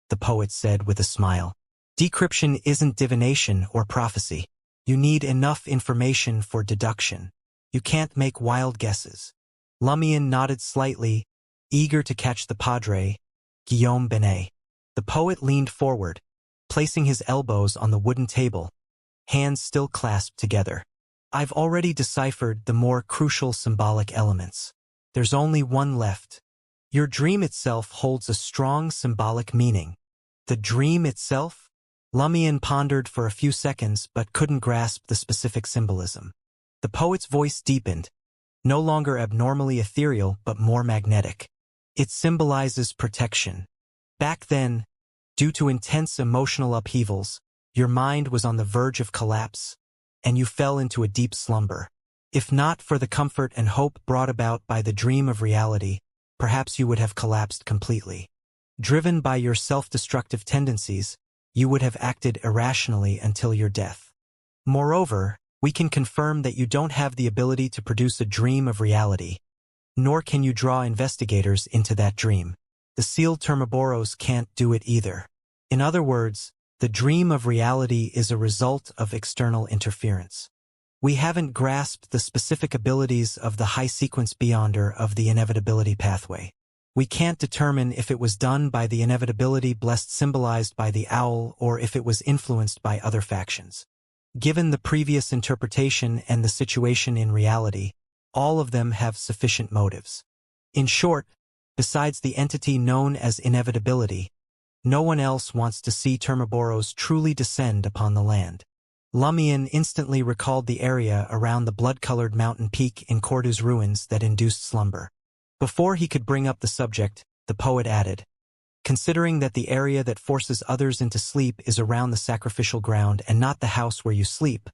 the poet said with a smile. Decryption isn't divination or prophecy. You need enough information for deduction. You can't make wild guesses. Lumion nodded slightly, eager to catch the padre, Guillaume Binet. The poet leaned forward, placing his elbows on the wooden table, hands still clasped together. I've already deciphered the more crucial symbolic elements. There's only one left. Your dream itself holds a strong symbolic meaning. The dream itself? Lumion pondered for a few seconds but couldn't grasp the specific symbolism. The poet's voice deepened, no longer abnormally ethereal but more magnetic. It symbolizes protection. Back then, due to intense emotional upheavals, your mind was on the verge of collapse, and you fell into a deep slumber. If not for the comfort and hope brought about by the dream of reality, perhaps you would have collapsed completely. Driven by your self-destructive tendencies, you would have acted irrationally until your death. Moreover, we can confirm that you don't have the ability to produce a dream of reality. nor can you draw investigators into that dream. The sealed Termaboros can't do it either. In other words, the dream of reality is a result of external interference. We haven't grasped the specific abilities of the high-sequence beyonder of the inevitability pathway. We can't determine if it was done by the inevitability blessed symbolized by the owl or if it was influenced by other factions. Given the previous interpretation and the situation in reality, all of them have sufficient motives. In short, besides the entity known as inevitability, no one else wants to see Termaboros truly descend upon the land. Lumion instantly recalled the area around the blood-colored mountain peak in Cordu's ruins that induced slumber. Before he could bring up the subject, the poet added, "Considering that the area that forces others into sleep is around the sacrificial ground and not the house where you sleep,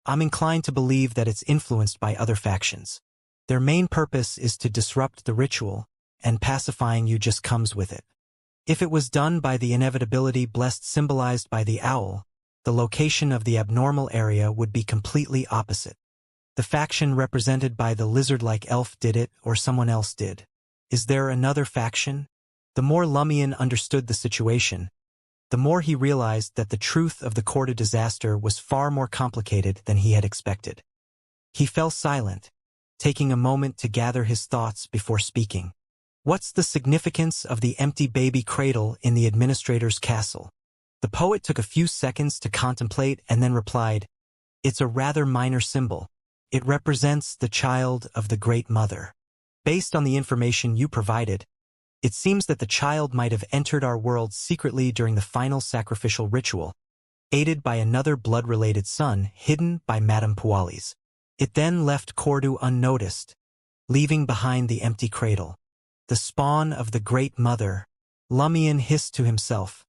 I'm inclined to believe that it's influenced by other factions. Their main purpose is to disrupt the ritual, and pacifying you just comes with it. If it was done by the inevitability blessed symbolized by the owl, the location of the abnormal area would be completely opposite. The faction represented by the lizard-like elf did it, or someone else did. Is there another faction?" The more Lumion understood the situation, the more he realized that the truth of the Cordu disaster was far more complicated than he had expected. He fell silent, taking a moment to gather his thoughts before speaking. "What's the significance of the empty baby cradle in the administrator's castle?" The poet took a few seconds to contemplate and then replied, "It's a rather minor symbol. It represents the child of the Great Mother. Based on the information you provided, it seems that the child might have entered our world secretly during the final sacrificial ritual, aided by another blood-related son hidden by Madame Pualis. It then left Cordu unnoticed, leaving behind the empty cradle. The spawn of the Great Mother," Lumion hissed to himself,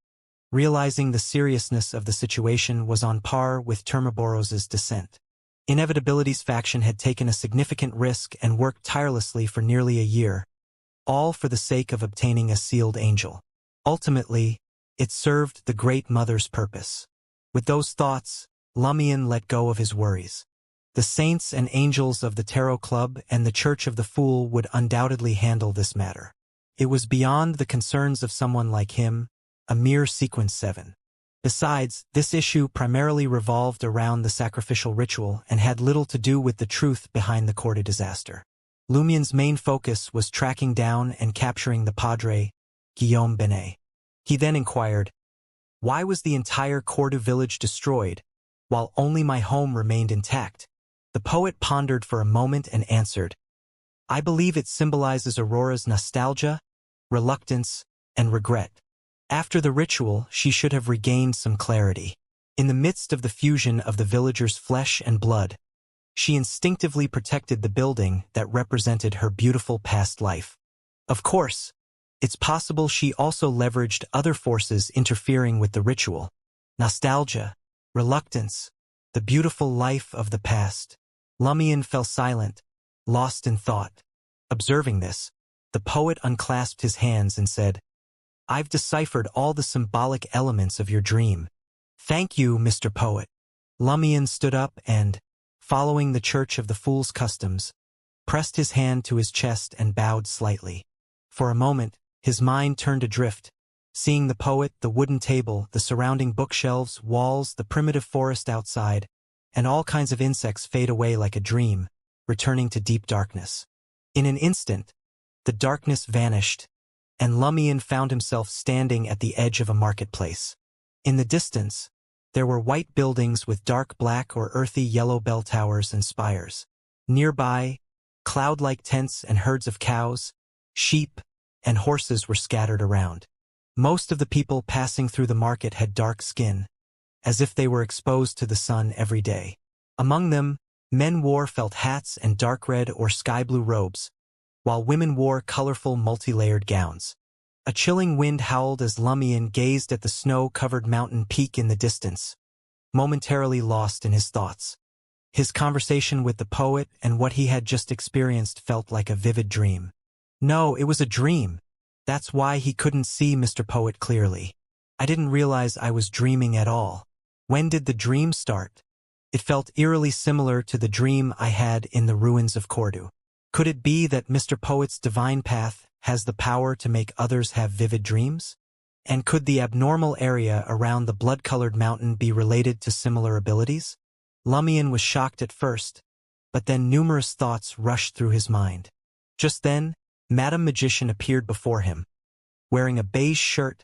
realizing the seriousness of the situation was on par with Termaboros's descent. Inevitability's faction had taken a significant risk and worked tirelessly for nearly a year, all for the sake of obtaining a sealed angel. Ultimately, it served the Great Mother's purpose. With those thoughts, Lumion let go of his worries. The saints and angels of the Tarot Club and the Church of the Fool would undoubtedly handle this matter. It was beyond the concerns of someone like him, a mere sequence 7. Besides, this issue primarily revolved around the sacrificial ritual and had little to do with the truth behind the Cordu disaster. Lumion's main focus was tracking down and capturing the Padre, Guillaume Benet. He then inquired, "Why was the entire Cordu village destroyed, while only my home remained intact?" The poet pondered for a moment and answered, "I believe it symbolizes Aurora's nostalgia, reluctance, and regret. After the ritual, she should have regained some clarity. In the midst of the fusion of the villagers' flesh and blood, she instinctively protected the building that represented her beautiful past life. Of course, it's possible she also leveraged other forces interfering with the ritual. Nostalgia, reluctance, the beautiful life of the past." Lumion fell silent, lost in thought. Observing this, the poet unclasped his hands and said, "I've deciphered all the symbolic elements of your dream. Thank you, Mr. Poet." Lumion stood up and, following the Church of the Fool's customs, pressed his hand to his chest and bowed slightly. For a moment, his mind turned adrift, seeing the poet, the wooden table, the surrounding bookshelves, walls, the primitive forest outside, and all kinds of insects fade away like a dream, returning to deep darkness. In an instant, the darkness vanished, and Lumion found himself standing at the edge of a marketplace. In the distance, there were white buildings with dark black or earthy yellow bell towers and spires. Nearby, cloud-like tents and herds of cows, sheep, and horses were scattered around. Most of the people passing through the market had dark skin, as if they were exposed to the sun every day. Among them, men wore felt hats and dark red or sky blue robes, while women wore colorful multi-layered gowns. A chilling wind howled as Lumion gazed at the snow-covered mountain peak in the distance, momentarily lost in his thoughts. His conversation with the poet and what he had just experienced felt like a vivid dream. No, it was a dream. That's why he couldn't see Mr. Poet clearly. I didn't realize I was dreaming at all. When did the dream start? It felt eerily similar to the dream I had in the ruins of Cordu. Could it be that Mr. Poet's divine path has the power to make others have vivid dreams? And could the abnormal area around the blood-colored mountain be related to similar abilities? Lumion was shocked at first, but then numerous thoughts rushed through his mind. Just then, Madame Magician appeared before him, wearing a beige shirt,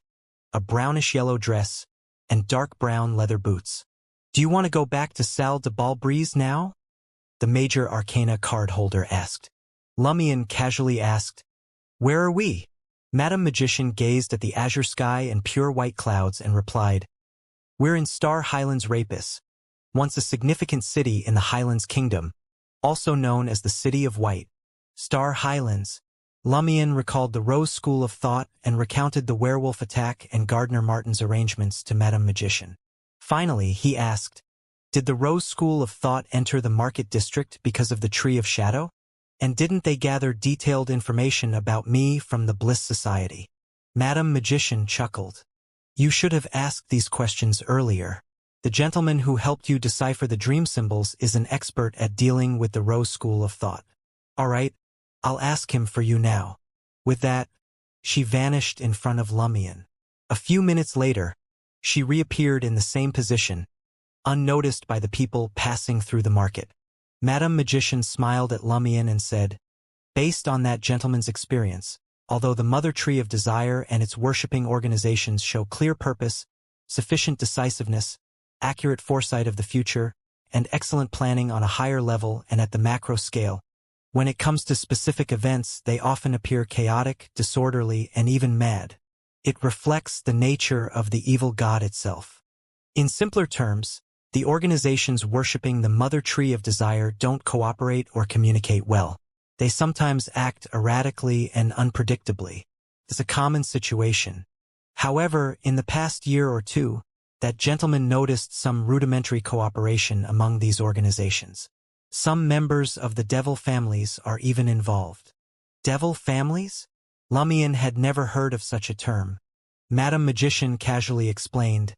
a brownish-yellow dress, and dark brown leather boots. "Do you want to go back to Salle de Balbrise now?" the Major Arcana card holder asked. Lumion casually asked, "Where are we?" Madame Magician gazed at the azure sky and pure white clouds and replied, "We're in Star Highlands Rapis, once a significant city in the Highlands Kingdom, also known as the City of White." Star Highlands. Lumion recalled the Rose School of Thought and recounted the werewolf attack and Gardner Martin's arrangements to Madame Magician. Finally, he asked, "Did the Rose School of Thought enter the Market District because of the Tree of Shadow? And didn't they gather detailed information about me from the Bliss Society?" Madame Magician chuckled. "You should have asked these questions earlier. The gentleman who helped you decipher the dream symbols is an expert at dealing with the Rose School of Thought. All right, I'll ask him for you now." With that, she vanished in front of Lumion. A few minutes later, she reappeared in the same position, unnoticed by the people passing through the market. Madame Magician smiled at Lumion and said, "Based on that gentleman's experience, although the Mother Tree of Desire and its worshipping organizations show clear purpose, sufficient decisiveness, accurate foresight of the future, and excellent planning on a higher level and at the macro scale, when it comes to specific events they often appear chaotic, disorderly, and even mad. It reflects the nature of the evil god itself. In simpler terms, the organizations worshipping the Mother Tree of Desire don't cooperate or communicate well. They sometimes act erratically and unpredictably. It's a common situation. However, in the past year or two, that gentleman noticed some rudimentary cooperation among these organizations. Some members of the devil families are even involved." Devil families? Lumion had never heard of such a term. Madame Magician casually explained,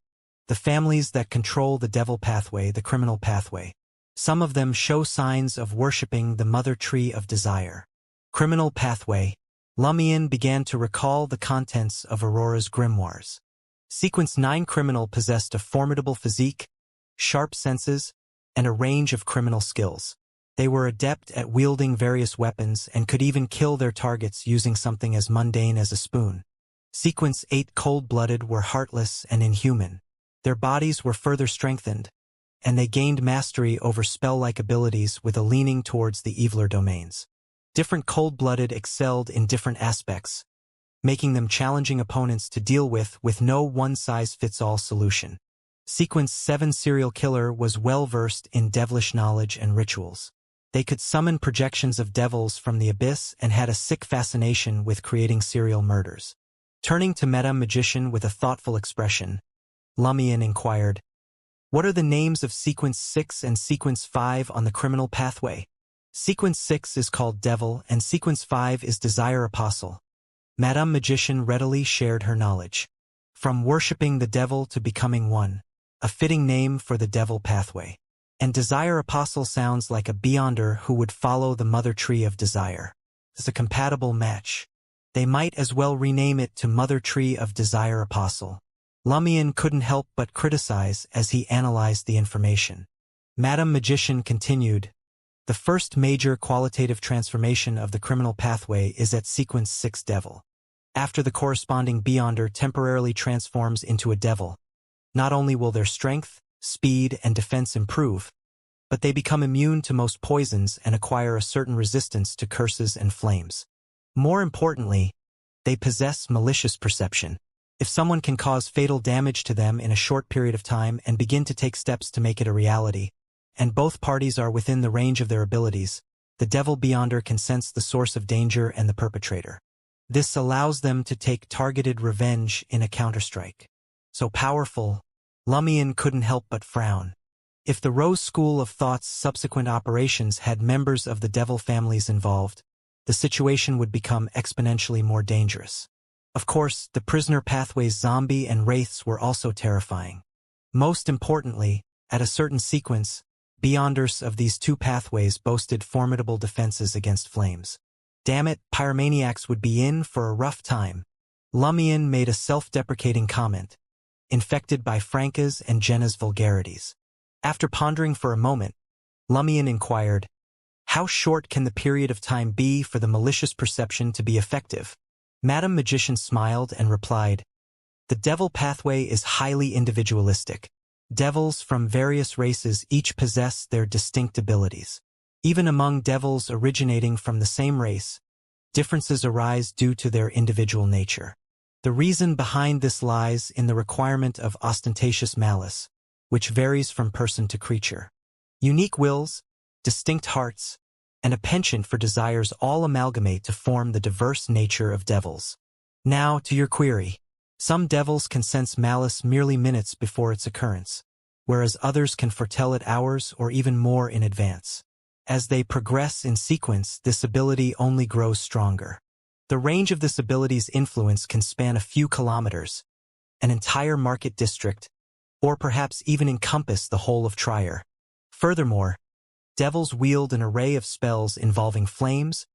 "The families that control the devil pathway, the criminal pathway. Some of them show signs of worshipping the Mother Tree of Desire." Criminal pathway. Lumion began to recall the contents of Aurora's grimoires. Sequence 9 criminal possessed a formidable physique, sharp senses, and a range of criminal skills. They were adept at wielding various weapons and could even kill their targets using something as mundane as a spoon. Sequence 8 cold-blooded were heartless and inhuman. Their bodies were further strengthened, and they gained mastery over spell-like abilities with a leaning towards the eviler domains. Different cold-blooded excelled in different aspects, making them challenging opponents to deal with no one-size-fits-all solution. Sequence 7 serial killer was well-versed in devilish knowledge and rituals. They could summon projections of devils from the abyss and had a sick fascination with creating serial murders. Turning to Madame Magician with a thoughtful expression, Lumion inquired, "What are the names of Sequence 6 and Sequence 5 on the criminal pathway?" Sequence 6 is called Devil and Sequence 5 is Desire Apostle. Madame Magician readily shared her knowledge. From worshipping the devil to becoming one, a fitting name for the devil pathway. And Desire Apostle sounds like a beyonder who would follow the Mother Tree of Desire. It's a compatible match. They might as well rename it to Mother Tree of Desire Apostle. Lumion couldn't help but criticize as he analyzed the information. Madame Magician continued, "The first major qualitative transformation of the criminal pathway is at Sequence 6 Devil. After the corresponding beyonder temporarily transforms into a devil, not only will their strength, speed, and defense improve, but they become immune to most poisons and acquire a certain resistance to curses and flames. More importantly, they possess malicious perception. If someone can cause fatal damage to them in a short period of time and begin to take steps to make it a reality, and both parties are within the range of their abilities, the devil beyonder can sense the source of danger and the perpetrator. This allows them to take targeted revenge in a counterstrike. So powerful, Lumion couldn't help but frown. If the Rose School of Thought's subsequent operations had members of the devil families involved, the situation would become exponentially more dangerous. Of course, the prisoner pathway's zombie and wraiths were also terrifying. Most importantly, at a certain sequence, beyonders of these two pathways boasted formidable defenses against flames. Damn it, pyromaniacs would be in for a rough time. Lumion made a self-deprecating comment, infected by Franca's and Jenna's vulgarities. After pondering for a moment, Lumion inquired, how short can the period of time be for the malicious perception to be effective? Madame Magician smiled and replied, the devil pathway is highly individualistic. Devils from various races each possess their distinct abilities. Even among devils originating from the same race, differences arise due to their individual nature. The reason behind this lies in the requirement of ostentatious malice, which varies from person to creature. Unique wills, distinct hearts, and a penchant for desires all amalgamate to form the diverse nature of devils. Now, to your query. Some devils can sense malice merely minutes before its occurrence, whereas others can foretell it hours or even more in advance. As they progress in sequence, this ability only grows stronger. The range of this ability's influence can span a few kilometers, an entire market district, or perhaps even encompass the whole of Trier. Furthermore, devils wield an array of spells involving flames,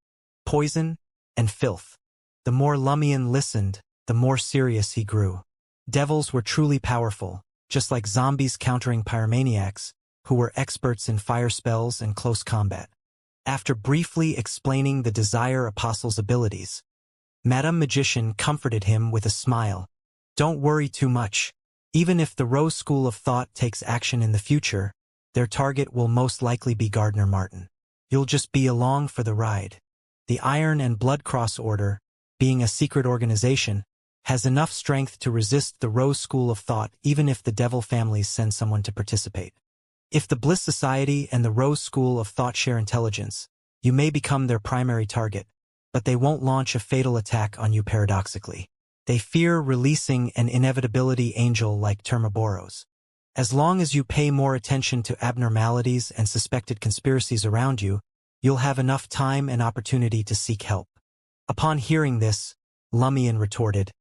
poison, and filth. The more Lumion listened, the more serious he grew. Devils were truly powerful, just like zombies countering pyromaniacs, who were experts in fire spells and close combat. After briefly explaining the Desire Apostle's abilities, Madame Magician comforted him with a smile. Don't worry too much. Even if the Rose School of Thought takes action in the future, their target will most likely be Gardner Martin. You'll just be along for the ride. The Iron and Blood Cross Order, being a secret organization, has enough strength to resist the Rose School of Thought even if the Devil families send someone to participate. If the Bliss Society and the Rose School of Thought share intelligence, you may become their primary target, but they won't launch a fatal attack on you paradoxically. They fear releasing an inevitability angel like Termaboros. As long as you pay more attention to abnormalities and suspected conspiracies around you, you'll have enough time and opportunity to seek help. Upon hearing this, Lumion retorted,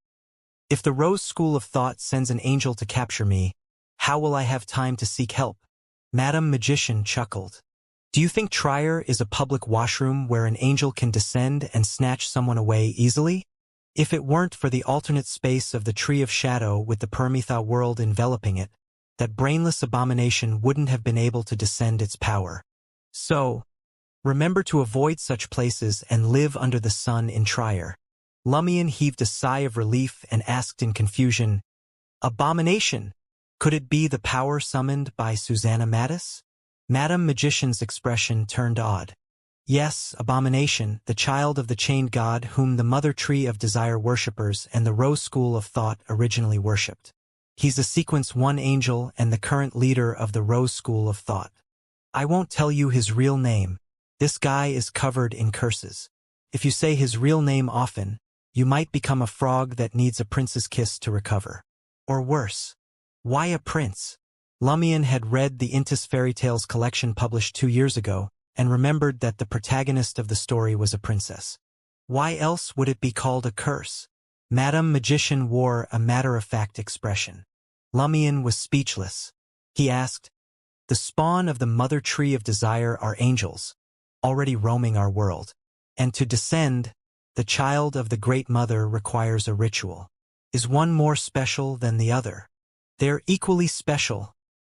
if the Rose School of Thought sends an angel to capture me, how will I have time to seek help? Madame Magician chuckled. Do you think Trier is a public washroom where an angel can descend and snatch someone away easily? If it weren't for the alternate space of the Tree of Shadow with the Permetha world enveloping it, that brainless abomination wouldn't have been able to descend its power. So, remember to avoid such places and live under the sun in Trier. Lumion heaved a sigh of relief and asked in confusion, Abomination! Could it be the power summoned by Susanna Mattis? Madame Magician's expression turned odd. Yes, Abomination, the child of the chained god whom the Mother Tree of Desire worshippers and the Rose School of Thought originally worshipped. He's a Sequence 1 angel and the current leader of the Rose School of Thought. I won't tell you his real name. This guy is covered in curses. If you say his real name often, you might become a frog that needs a prince's kiss to recover. Or worse. Why a prince? Lumion had read the Intis Fairy Tales collection published 2 years ago and remembered that the protagonist of the story was a princess. Why else would it be called a curse? Madame Magician wore a matter-of-fact expression. Lumion was speechless. He asked, the spawn of the Mother Tree of Desire are angels, already roaming our world. And to descend, the child of the Great Mother requires a ritual. Is one more special than the other? They're equally special,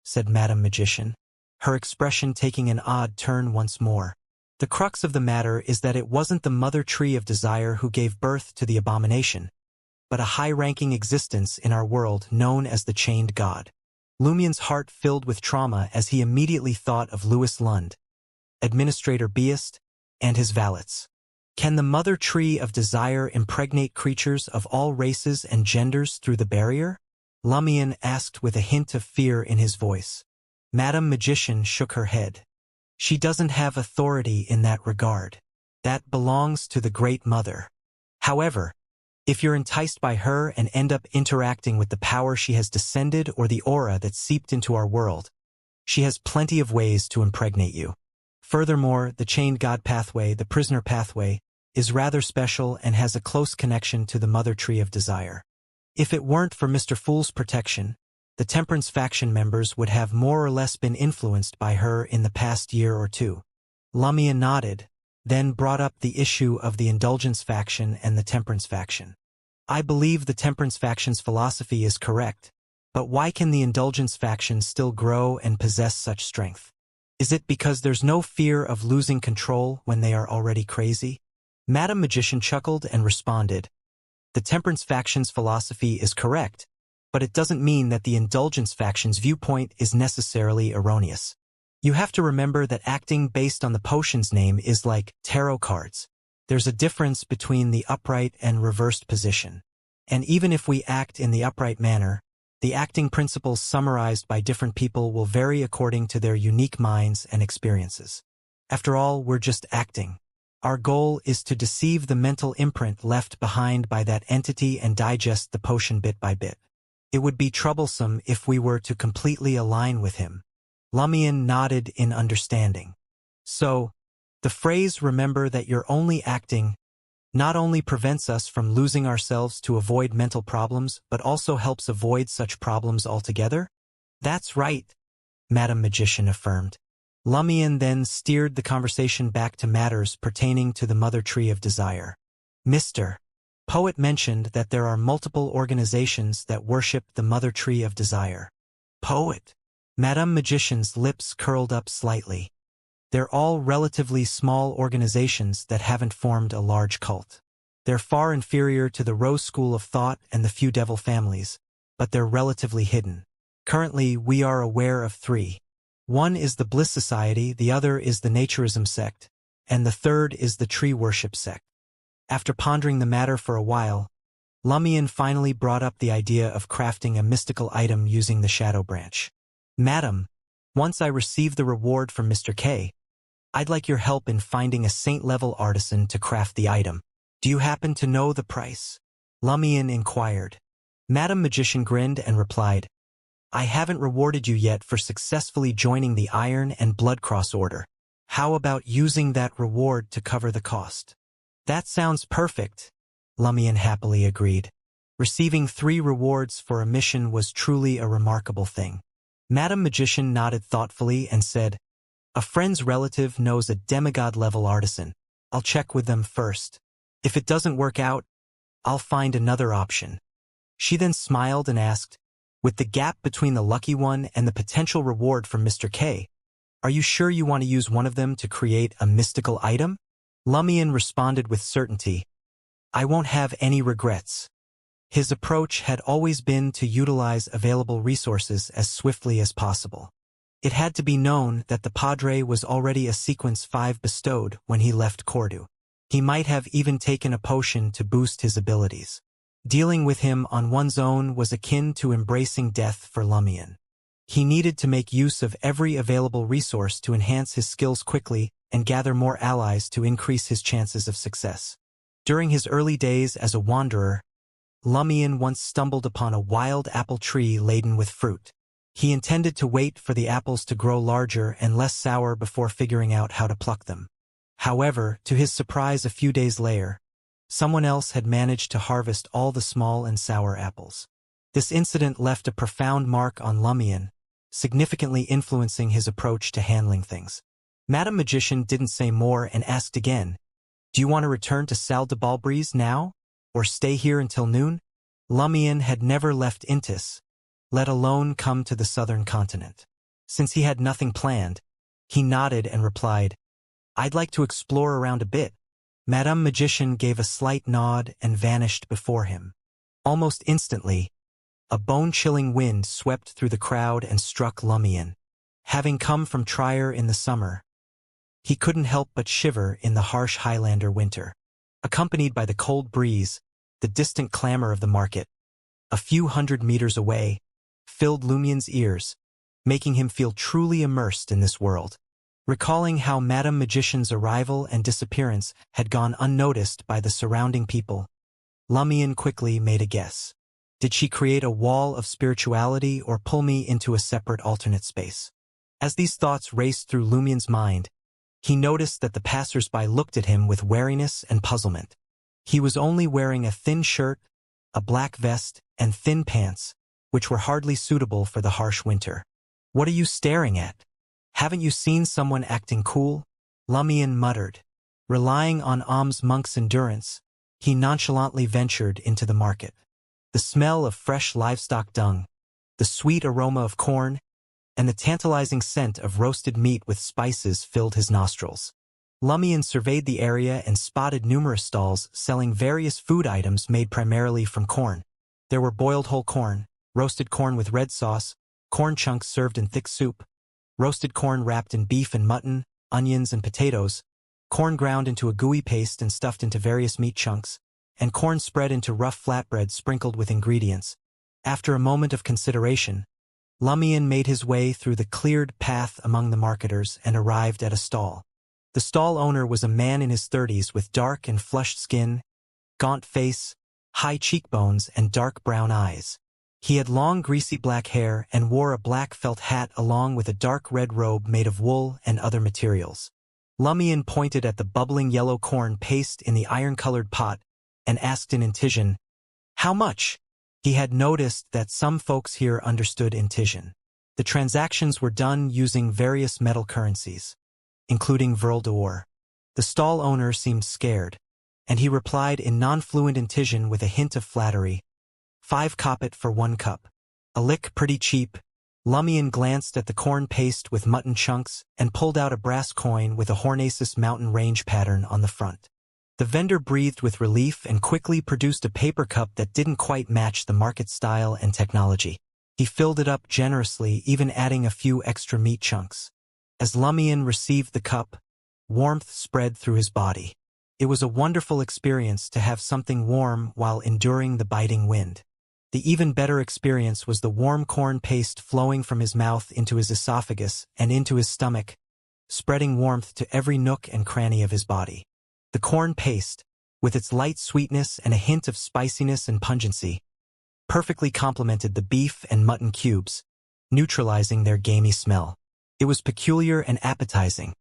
said Madame Magician, her expression taking an odd turn once more. The crux of the matter is that it wasn't the Mother Tree of Desire who gave birth to the abomination, but a high-ranking existence in our world known as the Chained God. Lumion's heart filled with trauma as he immediately thought of Louis Lund, Administrator Beast, and his valets. Can the Mother Tree of Desire impregnate creatures of all races and genders through the barrier? Lumion asked with a hint of fear in his voice. Madame Magician shook her head. She doesn't have authority in that regard. That belongs to the Great Mother. However, if you're enticed by her and end up interacting with the power she has descended or the aura that seeped into our world, she has plenty of ways to impregnate you. Furthermore, the Chained God pathway, the Prisoner pathway, is rather special and has a close connection to the Mother Tree of Desire. If it weren't for Mr. Fool's protection, the Temperance faction members would have more or less been influenced by her in the past year or two. Lamia nodded, then brought up the issue of the Indulgence faction and the Temperance faction. I believe the Temperance faction's philosophy is correct, but why can the Indulgence faction still grow and possess such strength? Is it because there's no fear of losing control when they are already crazy? Madam Magician chuckled and responded, the Temperance faction's philosophy is correct, but it doesn't mean that the Indulgence faction's viewpoint is necessarily erroneous. You have to remember that acting based on the potion's name is like tarot cards. There's a difference between the upright and reversed position. And even if we act in the upright manner, the acting principles summarized by different people will vary according to their unique minds and experiences. After all, we're just acting. Our goal is to deceive the mental imprint left behind by that entity and digest the potion bit by bit. It would be troublesome if we were to completely align with him. Lumion nodded in understanding. So, the phrase "remember that you're only acting" not only prevents us from losing ourselves to avoid mental problems, but also helps avoid such problems altogether? That's right, Madam Magician affirmed. Lumion then steered the conversation back to matters pertaining to the Mother Tree of Desire. Mr. Poet mentioned that there are multiple organizations that worship the Mother Tree of Desire. Poet. Madame Magician's lips curled up slightly. They're all relatively small organizations that haven't formed a large cult. They're far inferior to the Rose School of Thought and the Few Devil families, but they're relatively hidden. Currently, we are aware of 3. One is the Bliss Society, the other is the Naturism sect, and the third is the Tree Worship sect. After pondering the matter for a while, Lumion finally brought up the idea of crafting a mystical item using the Shadow Branch. Madam, once I receive the reward from Mr. K, I'd like your help in finding a saint-level artisan to craft the item. Do you happen to know the price? Lumion inquired. Madam Magician grinned and replied, I haven't rewarded you yet for successfully joining the Iron and Blood Cross Order. How about using that reward to cover the cost? That sounds perfect, Lumion happily agreed. Receiving 3 rewards for a mission was truly a remarkable thing. Madam Magician nodded thoughtfully and said, a friend's relative knows a demigod-level artisan. I'll check with them first. If it doesn't work out, I'll find another option. She then smiled and asked, with the gap between the lucky one and the potential reward from Mr. K, are you sure you want to use one of them to create a mystical item? Lumion responded with certainty, I won't have any regrets. His approach had always been to utilize available resources as swiftly as possible. It had to be known that the Padre was already a Sequence 5 bestowed when he left Cordu. He might have even taken a potion to boost his abilities. Dealing with him on one's own was akin to embracing death for Lumion. He needed to make use of every available resource to enhance his skills quickly and gather more allies to increase his chances of success. During his early days as a wanderer, Lumion once stumbled upon a wild apple tree laden with fruit. He intended to wait for the apples to grow larger and less sour before figuring out how to pluck them. However, to his surprise a few days later, someone else had managed to harvest all the small and sour apples. This incident left a profound mark on Lumion, significantly influencing his approach to handling things. Madam Magician didn't say more and asked again, do you want to return to Salle de Balbrise now, or stay here until noon? Lumion had never left Intis, let alone come to the southern continent. Since he had nothing planned, he nodded and replied, I'd like to explore around a bit. Madame Magician gave a slight nod and vanished before him. Almost instantly, a bone-chilling wind swept through the crowd and struck Lumion. Having come from Trier in the summer, he couldn't help but shiver in the harsh Highlander winter. Accompanied by the cold breeze, the distant clamor of the market, a few hundred meters away, filled Lumion's ears, making him feel truly immersed in this world. Recalling how Madame Magician's arrival and disappearance had gone unnoticed by the surrounding people, Lumion quickly made a guess. Did she create a wall of spirituality or pull me into a separate alternate space? As these thoughts raced through Lumion's mind, he noticed that the passers-by looked at him with wariness and puzzlement. He was only wearing a thin shirt, a black vest, and thin pants, which were hardly suitable for the harsh winter. "What are you staring at? Haven't you seen someone acting cool?" Lumian muttered. Relying on Monk's endurance, he nonchalantly ventured into the market. The smell of fresh livestock dung, the sweet aroma of corn, and the tantalizing scent of roasted meat with spices filled his nostrils. Lumian surveyed the area and spotted numerous stalls selling various food items made primarily from corn. There were boiled whole corn, roasted corn with red sauce, corn chunks served in thick soup, roasted corn wrapped in beef and mutton, onions and potatoes, corn ground into a gooey paste and stuffed into various meat chunks, and corn spread into rough flatbread sprinkled with ingredients. After a moment of consideration, Lumian made his way through the cleared path among the marketers and arrived at a stall. The stall owner was a man in his 30s with dark and flushed skin, gaunt face, high cheekbones, and dark brown eyes. He had long greasy black hair and wore a black felt hat along with a dark red robe made of wool and other materials. Lumian pointed at the bubbling yellow corn paste in the iron-colored pot and asked in Intijan, "How much?" He had noticed that some folks here understood Intijan. The transactions were done using various metal currencies, including Vril d'Or. The stall owner seemed scared, and he replied in non-fluent Intijan with a hint of flattery, 5 kopit for 1 cup. A lick pretty cheap. Lumian glanced at the corn paste with mutton chunks and pulled out a brass coin with a Hornacis mountain range pattern on the front. The vendor breathed with relief and quickly produced a paper cup that didn't quite match the market style and technology. He filled it up generously, even adding a few extra meat chunks. As Lumian received the cup, warmth spread through his body. It was a wonderful experience to have something warm while enduring the biting wind. The even better experience was the warm corn paste flowing from his mouth into his esophagus and into his stomach, spreading warmth to every nook and cranny of his body. The corn paste, with its light sweetness and a hint of spiciness and pungency, perfectly complemented the beef and mutton cubes, neutralizing their gamey smell. It was peculiar and appetizing,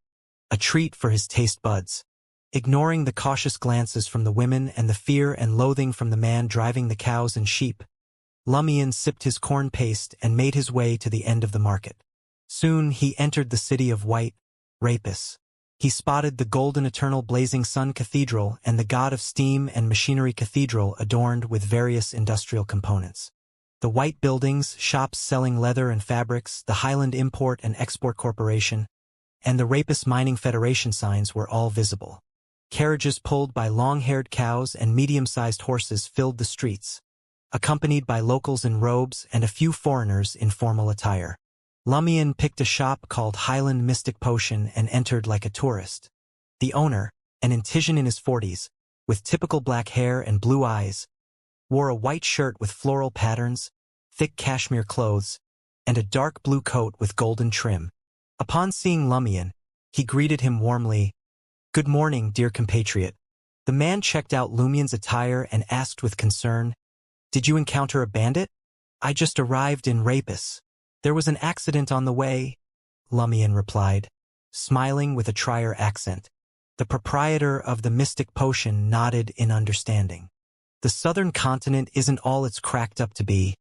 a treat for his taste buds. Ignoring the cautious glances from the women and the fear and loathing from the man driving the cows and sheep, Lumian sipped his corn paste and made his way to the end of the market. Soon he entered the city of White, Rapis. He spotted the golden eternal blazing sun cathedral and the god of steam and machinery cathedral adorned with various industrial components. The white buildings, shops selling leather and fabrics, the Highland Import and Export Corporation, and the Rapis Mining Federation signs were all visible. Carriages pulled by long-haired cows and medium-sized horses filled the streets, accompanied by locals in robes and a few foreigners in formal attire. Lumian picked a shop called Highland Mystic Potion and entered like a tourist. The owner, an Intijan in his 40s, with typical black hair and blue eyes, wore a white shirt with floral patterns, thick cashmere clothes, and a dark blue coat with golden trim. Upon seeing Lumian, he greeted him warmly, "Good morning, dear compatriot." The man checked out Lumian's attire and asked with concern, "Did you encounter a bandit?" "I just arrived in Rapis. There was an accident on the way," Lumian replied, smiling with a Trier accent. The proprietor of the Mystic Potion nodded in understanding. The southern continent isn't all it's cracked up to be,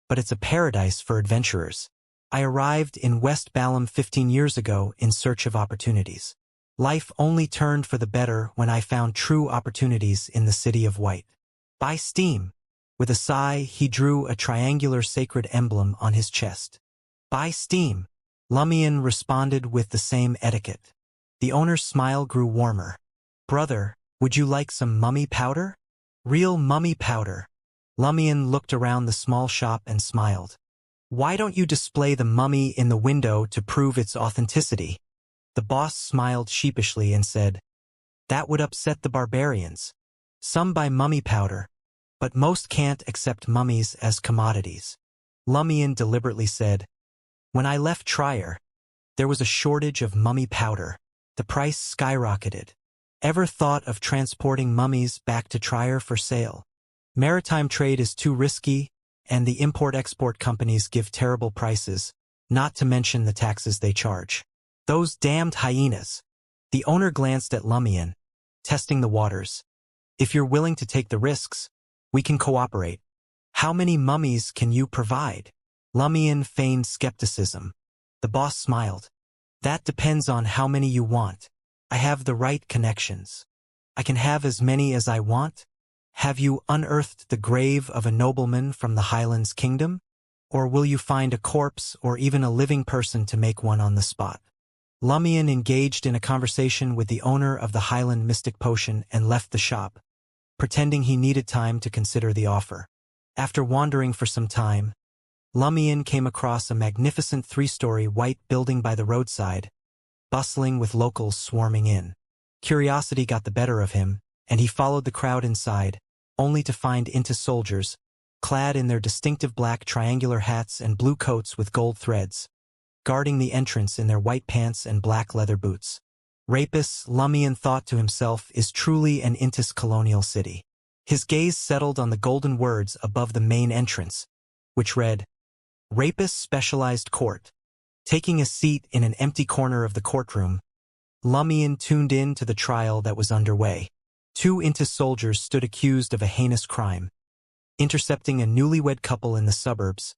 but it's a paradise for adventurers. I arrived in West Balam 15 years ago in search of opportunities. Life only turned for the better when I found true opportunities in the City of White. By steam. With a sigh, he drew a triangular sacred emblem on his chest. By steam. Lumian responded with the same etiquette. The owner's smile grew warmer. "Brother, would you like some mummy powder?" "Real mummy powder." Lumian looked around the small shop and smiled. "Why don't you display the mummy in the window to prove its authenticity?" The boss smiled sheepishly and said, "That would upset the barbarians. Some buy mummy powder, but most can't accept mummies as commodities." Lumian deliberately said, "When I left Trier, there was a shortage of mummy powder. The price skyrocketed. Ever thought of transporting mummies back to Trier for sale? Maritime trade is too risky, and the import-export companies give terrible prices, not to mention the taxes they charge. Those damned hyenas." The owner glanced at Lumian, testing the waters. "If you're willing to take the risks, we can cooperate. How many mummies can you provide? Lumion feigned skepticism. The boss smiled. That depends on how many you want. I have the right connections. I can have as many as I want. Have you unearthed the grave of a nobleman from the Highlands Kingdom? Or will you find a corpse or even a living person to make one on the spot? Lumion engaged in a conversation with the owner of the Highland Mystic Potion and left the shop, pretending he needed time to consider the offer. After wandering for some time, Lumion came across a magnificent 3-story white building by the roadside, bustling with locals swarming in. Curiosity got the better of him, and he followed the crowd inside, only to find Intis soldiers, clad in their distinctive black triangular hats and blue coats with gold threads, guarding the entrance in their white pants and black leather boots. Rapus, Lumion thought to himself, is truly an Intis colonial city. His gaze settled on the golden words above the main entrance, which read, Rapus Specialized Court. Taking a seat in an empty corner of the courtroom, Lumion tuned in to the trial that was underway. 2 Intis soldiers stood accused of a heinous crime, intercepting a newlywed couple in the suburbs,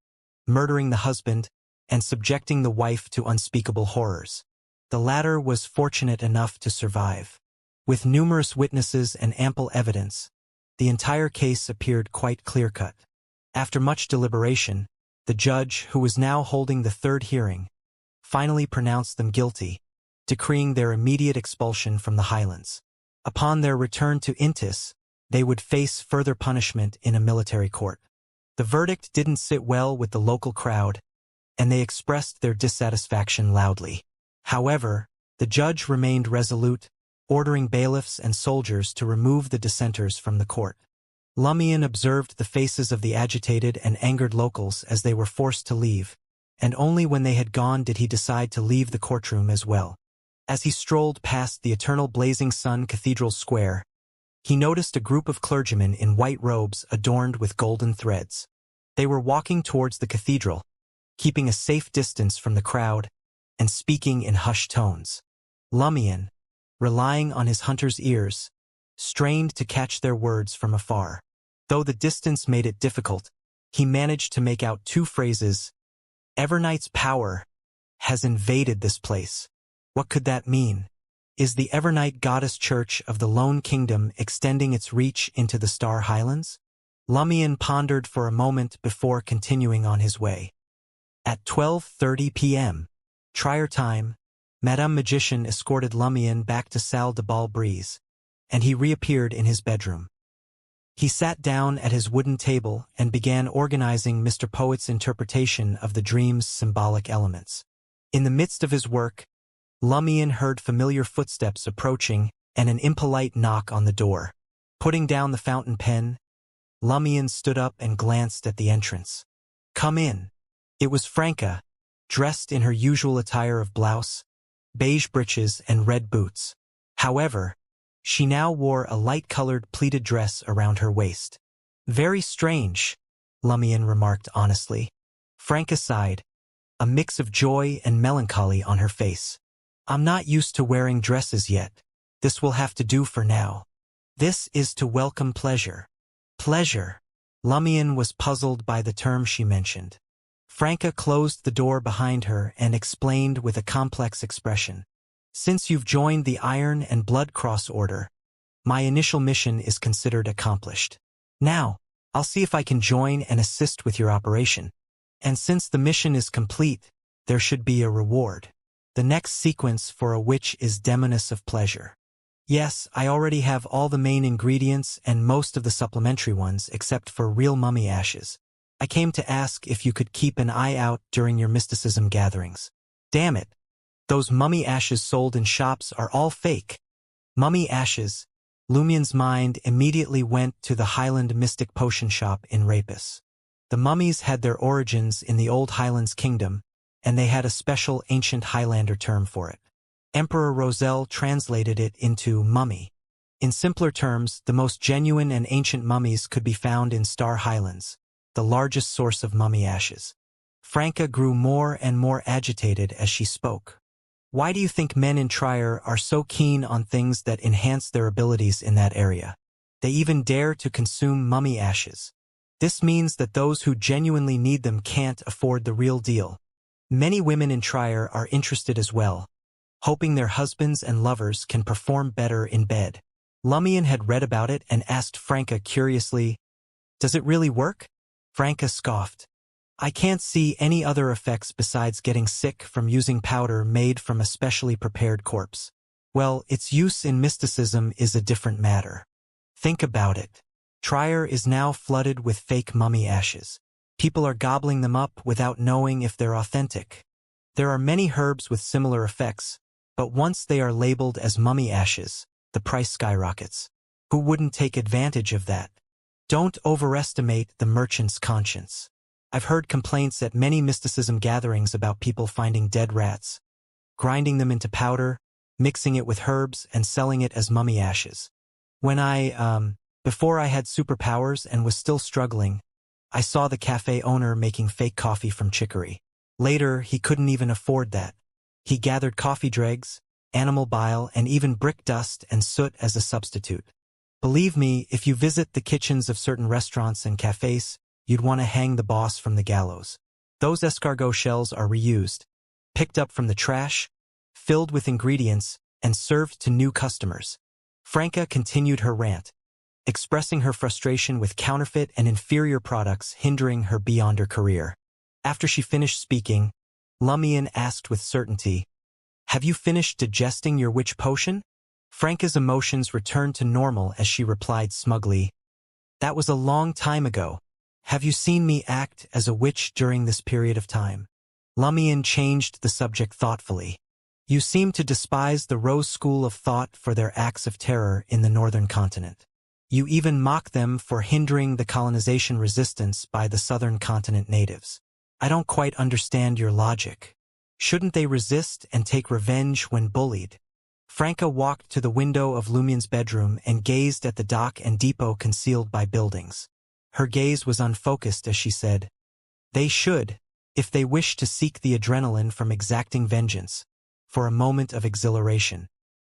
murdering the husband, and subjecting the wife to unspeakable horrors. The latter was fortunate enough to survive. With numerous witnesses and ample evidence, the entire case appeared quite clear-cut. After much deliberation, the judge, who was now holding the 3rd hearing, finally pronounced them guilty, decreeing their immediate expulsion from the Highlands. Upon their return to Intis, they would face further punishment in a military court. The verdict didn't sit well with the local crowd, and they expressed their dissatisfaction loudly. However, the judge remained resolute, ordering bailiffs and soldiers to remove the dissenters from the court. Lumion observed the faces of the agitated and angered locals as they were forced to leave, and only when they had gone did he decide to leave the courtroom as well. As he strolled past the eternal blazing sun Cathedral Square, he noticed a group of clergymen in white robes adorned with golden threads. They were walking towards the cathedral, keeping a safe distance from the crowd and speaking in hushed tones. Lumion, relying on his hunter's ears, strained to catch their words from afar. Though the distance made it difficult, he managed to make out 2 phrases. Evernight's power has invaded this place. What could that mean? Is the Evernight Goddess Church of the Lone Kingdom extending its reach into the Star Highlands? Lumion pondered for a moment before continuing on his way. At 12:30 p.m., Trier time, Madame Magician escorted Lumion back to Salle de Bal Brise, and he reappeared in his bedroom. He sat down at his wooden table and began organizing Mr. Poet's interpretation of the dream's symbolic elements. In the midst of his work, Lumion heard familiar footsteps approaching and an impolite knock on the door. Putting down the fountain pen, Lumion stood up and glanced at the entrance. Come in. It was Franca, dressed in her usual attire of blouse, beige breeches, and red boots. However, she now wore a light-colored pleated dress around her waist. Very strange, Lumion remarked honestly. Franca sighed, a mix of joy and melancholy on her face. I'm not used to wearing dresses yet. This will have to do for now. This is to welcome pleasure. Pleasure. Lumion was puzzled by the term she mentioned. Franca closed the door behind her and explained with a complex expression. Since you've joined the Iron and Blood Cross Order, my initial mission is considered accomplished. Now, I'll see if I can join and assist with your operation. And since the mission is complete, there should be a reward. The next sequence for a witch is Demoness of Pleasure. Yes, I already have all the main ingredients and most of the supplementary ones except for real mummy ashes. I came to ask if you could keep an eye out during your mysticism gatherings. Damn it. Those mummy ashes sold in shops are all fake. Mummy ashes. Lumion's mind immediately went to the Highland Mystic Potion shop in Rapus. The mummies had their origins in the old Highlands Kingdom, and they had a special ancient Highlander term for it. Emperor Roselle translated it into mummy. In simpler terms, the most genuine and ancient mummies could be found in Star Highlands, the largest source of mummy ashes. Franca grew more and more agitated as she spoke. Why do you think men in Trier are so keen on things that enhance their abilities in that area? They even dare to consume mummy ashes. This means that those who genuinely need them can't afford the real deal. Many women in Trier are interested as well, hoping their husbands and lovers can perform better in bed. Lumion had read about it and asked Franca curiously, "Does it really work?" Franca scoffed. "I can't see any other effects besides getting sick from using powder made from a specially prepared corpse." Well, its use in mysticism is a different matter. Think about it. Trier is now flooded with fake mummy ashes. People are gobbling them up without knowing if they're authentic. There are many herbs with similar effects, but once they are labeled as mummy ashes, the price skyrockets. Who wouldn't take advantage of that? Don't overestimate the merchant's conscience. I've heard complaints at many mysticism gatherings about people finding dead rats, grinding them into powder, mixing it with herbs, and selling it as mummy ashes. Before I had superpowers and was still struggling, I saw the cafe owner making fake coffee from chicory. Later, he couldn't even afford that. He gathered coffee dregs, animal bile, and even brick dust and soot as a substitute. Believe me, if you visit the kitchens of certain restaurants and cafes, you'd want to hang the boss from the gallows. Those escargot shells are reused, picked up from the trash, filled with ingredients, and served to new customers. Franca continued her rant, expressing her frustration with counterfeit and inferior products hindering her beyond her career. After she finished speaking, Lumion asked with certainty, "Have you finished digesting your witch potion?" Franca's emotions returned to normal as she replied smugly, "That was a long time ago. Have you seen me act as a witch during this period of time?" Lumion changed the subject thoughtfully. "You seem to despise the Rose school of thought for their acts of terror in the northern continent. You even mock them for hindering the colonization resistance by the southern continent natives. I don't quite understand your logic. Shouldn't they resist and take revenge when bullied?" Franca walked to the window of Lumion's bedroom and gazed at the dock and depot concealed by buildings. Her gaze was unfocused as she said, "They should, if they wish to seek the adrenaline from exacting vengeance, for a moment of exhilaration.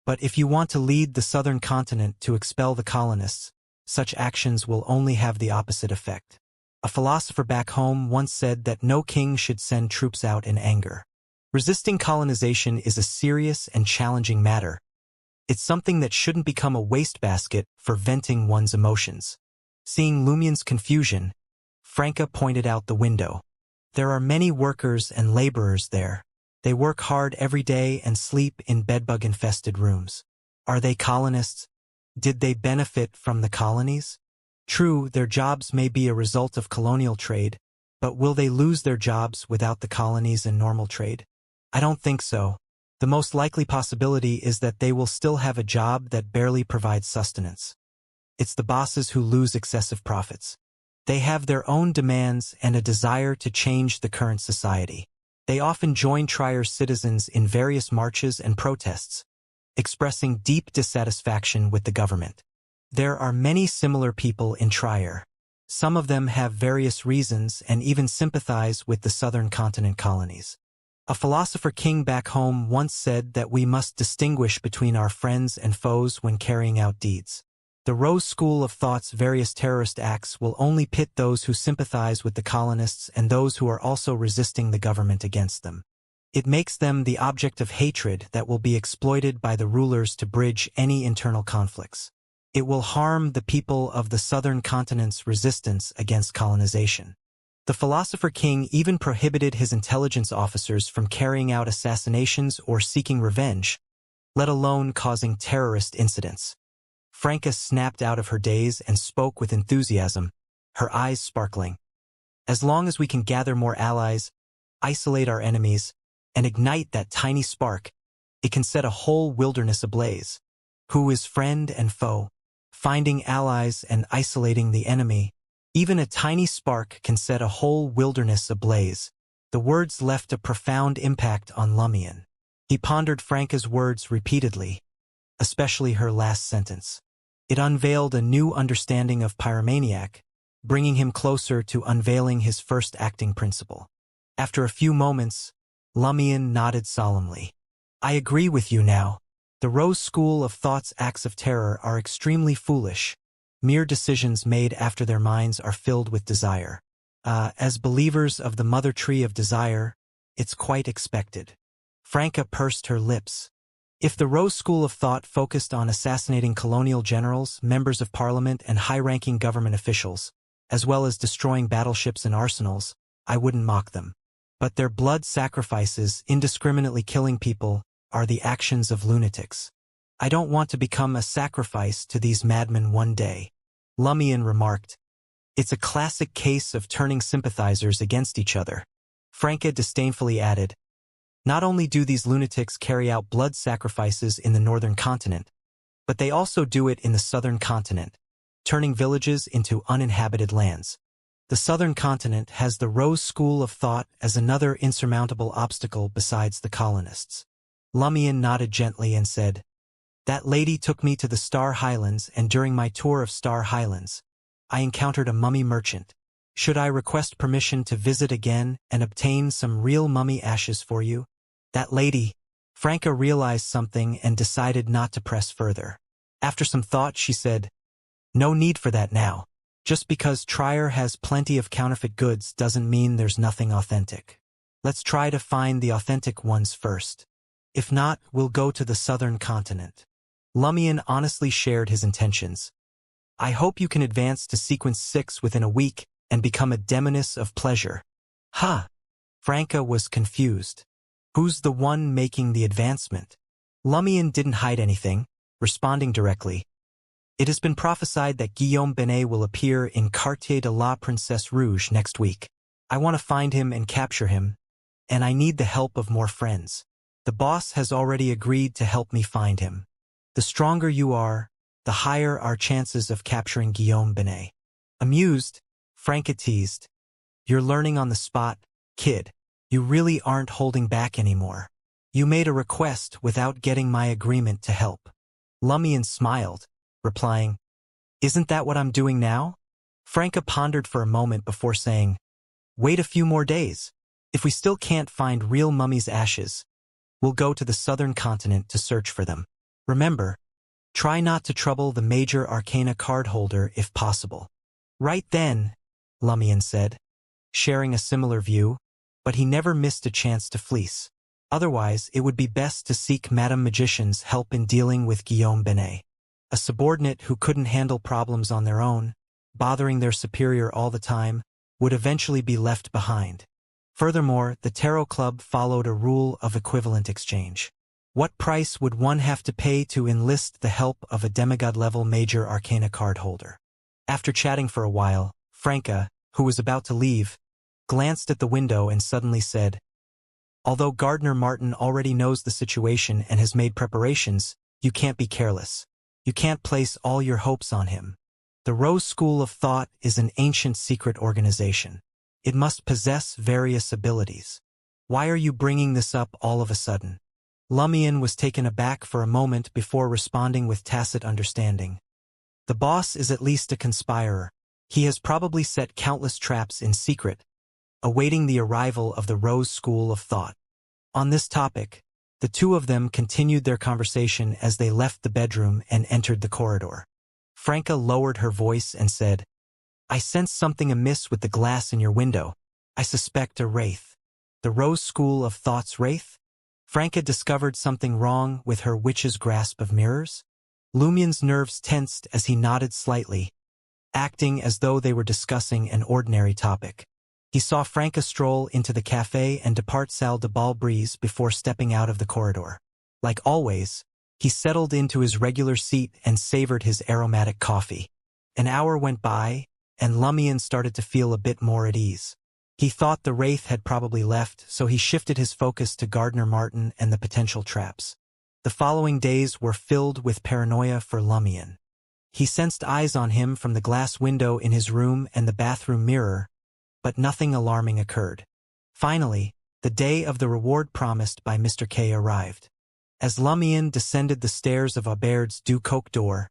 But if you want to lead the southern continent to expel the colonists, such actions will only have the opposite effect. A philosopher back home once said that no king should send troops out in anger. Resisting colonization is a serious and challenging matter. It's something that shouldn't become a wastebasket for venting one's emotions." Seeing Lumion's confusion, Franca pointed out the window. "There are many workers and laborers there. They work hard every day and sleep in bedbug-infested rooms. Are they colonists? Did they benefit from the colonies? True, their jobs may be a result of colonial trade, but will they lose their jobs without the colonies and normal trade? I don't think so. The most likely possibility is that they will still have a job that barely provides sustenance. It's the bosses who lose excessive profits. They have their own demands and a desire to change the current society. They often join Trier's citizens in various marches and protests, expressing deep dissatisfaction with the government. There are many similar people in Trier. Some of them have various reasons and even sympathize with the southern continent colonies. A philosopher king back home once said that we must distinguish between our friends and foes when carrying out deeds. The Rose school of thought's various terrorist acts will only pit those who sympathize with the colonists and those who are also resisting the government against them. It makes them the object of hatred that will be exploited by the rulers to bridge any internal conflicts. It will harm the people of the southern continent's resistance against colonization. The philosopher king even prohibited his intelligence officers from carrying out assassinations or seeking revenge, let alone causing terrorist incidents. Franca snapped out of her daze and spoke with enthusiasm, her eyes sparkling. As long as we can gather more allies, isolate our enemies, and ignite that tiny spark, it can set a whole wilderness ablaze. Who is friend and foe? Finding allies and isolating the enemy. Even a tiny spark can set a whole wilderness ablaze. The words left a profound impact on Lumion. He pondered Franca's words repeatedly, especially her last sentence. It unveiled a new understanding of pyromaniac, bringing him closer to unveiling his first acting principle. After a few moments, Lumion nodded solemnly. "I agree with you now. The Rose school of thought's acts of terror are extremely foolish. mere decisions made after their minds are filled with desire. As believers of the mother tree of desire, it's quite expected. Franca pursed her lips. If the Rose School of Thought focused on assassinating colonial generals, members of parliament, and high-ranking government officials, as well as destroying battleships and arsenals, I wouldn't mock them. But their blood sacrifices, indiscriminately killing people, are the actions of lunatics. I don't want to become a sacrifice to these madmen one day. Lumian remarked. It's a classic case of turning sympathizers against each other. Franca disdainfully added, not only do these lunatics carry out blood sacrifices in the northern continent, but they also do it in the southern continent, turning villages into uninhabited lands. The southern continent has the Rose School of Thought as another insurmountable obstacle besides the colonists. Lumian nodded gently and said, that lady took me to the Star Highlands, and during my tour of Star Highlands, I encountered a mummy merchant. Should I request permission to visit again and obtain some real mummy ashes for you? That lady. Franca realized something and decided not to press further. After some thought, she said, no need for that now. Just because Trier has plenty of counterfeit goods doesn't mean there's nothing authentic. Let's try to find the authentic ones first. If not, we'll go to the southern continent. Lumian honestly shared his intentions. I hope you can advance to sequence 6 within a week and become a demoness of pleasure. Ha! Franca was confused. Who's the one making the advancement? Lumian didn't hide anything, responding directly. It has been prophesied that Guillaume Benet will appear in Quartier de la Princesse Rouge next week. I want to find him and capture him, and I need the help of more friends. The boss has already agreed to help me find him. The stronger you are, the higher our chances of capturing Guillaume Benet. Amused, Franca teased. You're learning on the spot, kid. You really aren't holding back anymore. You made a request without getting my agreement to help. Lumian smiled, replying, isn't that what I'm doing now? Franca pondered for a moment before saying, wait a few more days. If we still can't find real mummy's ashes, we'll go to the southern continent to search for them. Remember, try not to trouble the major arcana card holder if possible. Right then, Lumian said, sharing a similar view, but he never missed a chance to fleece. Otherwise, it would be best to seek Madame Magician's help in dealing with Guillaume Benet. A subordinate who couldn't handle problems on their own, bothering their superior all the time, would eventually be left behind. Furthermore, the Tarot Club followed a rule of equivalent exchange. What price would one have to pay to enlist the help of a demigod-level major arcana card holder? After chatting for a while, Franca, who was about to leave, glanced at the window and suddenly said, although Gardner Martin already knows the situation and has made preparations, you can't be careless. You can't place all your hopes on him. The Rose School of Thought is an ancient secret organization. It must possess various abilities. Why are you bringing this up all of a sudden? Lumian was taken aback for a moment before responding with tacit understanding. The boss is at least a conspirer. He has probably set countless traps in secret, awaiting the arrival of the Rose School of Thought. On this topic, the two of them continued their conversation as they left the bedroom and entered the corridor. Franca lowered her voice and said, I sense something amiss with the glass in your window. I suspect a wraith. The Rose School of Thought's wraith? Franca discovered something wrong with her witch's grasp of mirrors. Lumian's nerves tensed as he nodded slightly, acting as though they were discussing an ordinary topic. He saw Franca stroll into the cafe and depart salle de bal brise before stepping out of the corridor. Like always, he settled into his regular seat and savored his aromatic coffee. An hour went by, and Lumian started to feel a bit more at ease. He thought the wraith had probably left, so he shifted his focus to Gardner Martin and the potential traps. The following days were filled with paranoia for Lumian. He sensed eyes on him from the glass window in his room and the bathroom mirror, but nothing alarming occurred. Finally, the day of the reward promised by Mr. K arrived. As Lumian descended the stairs of Aubert's du Coq d'Or,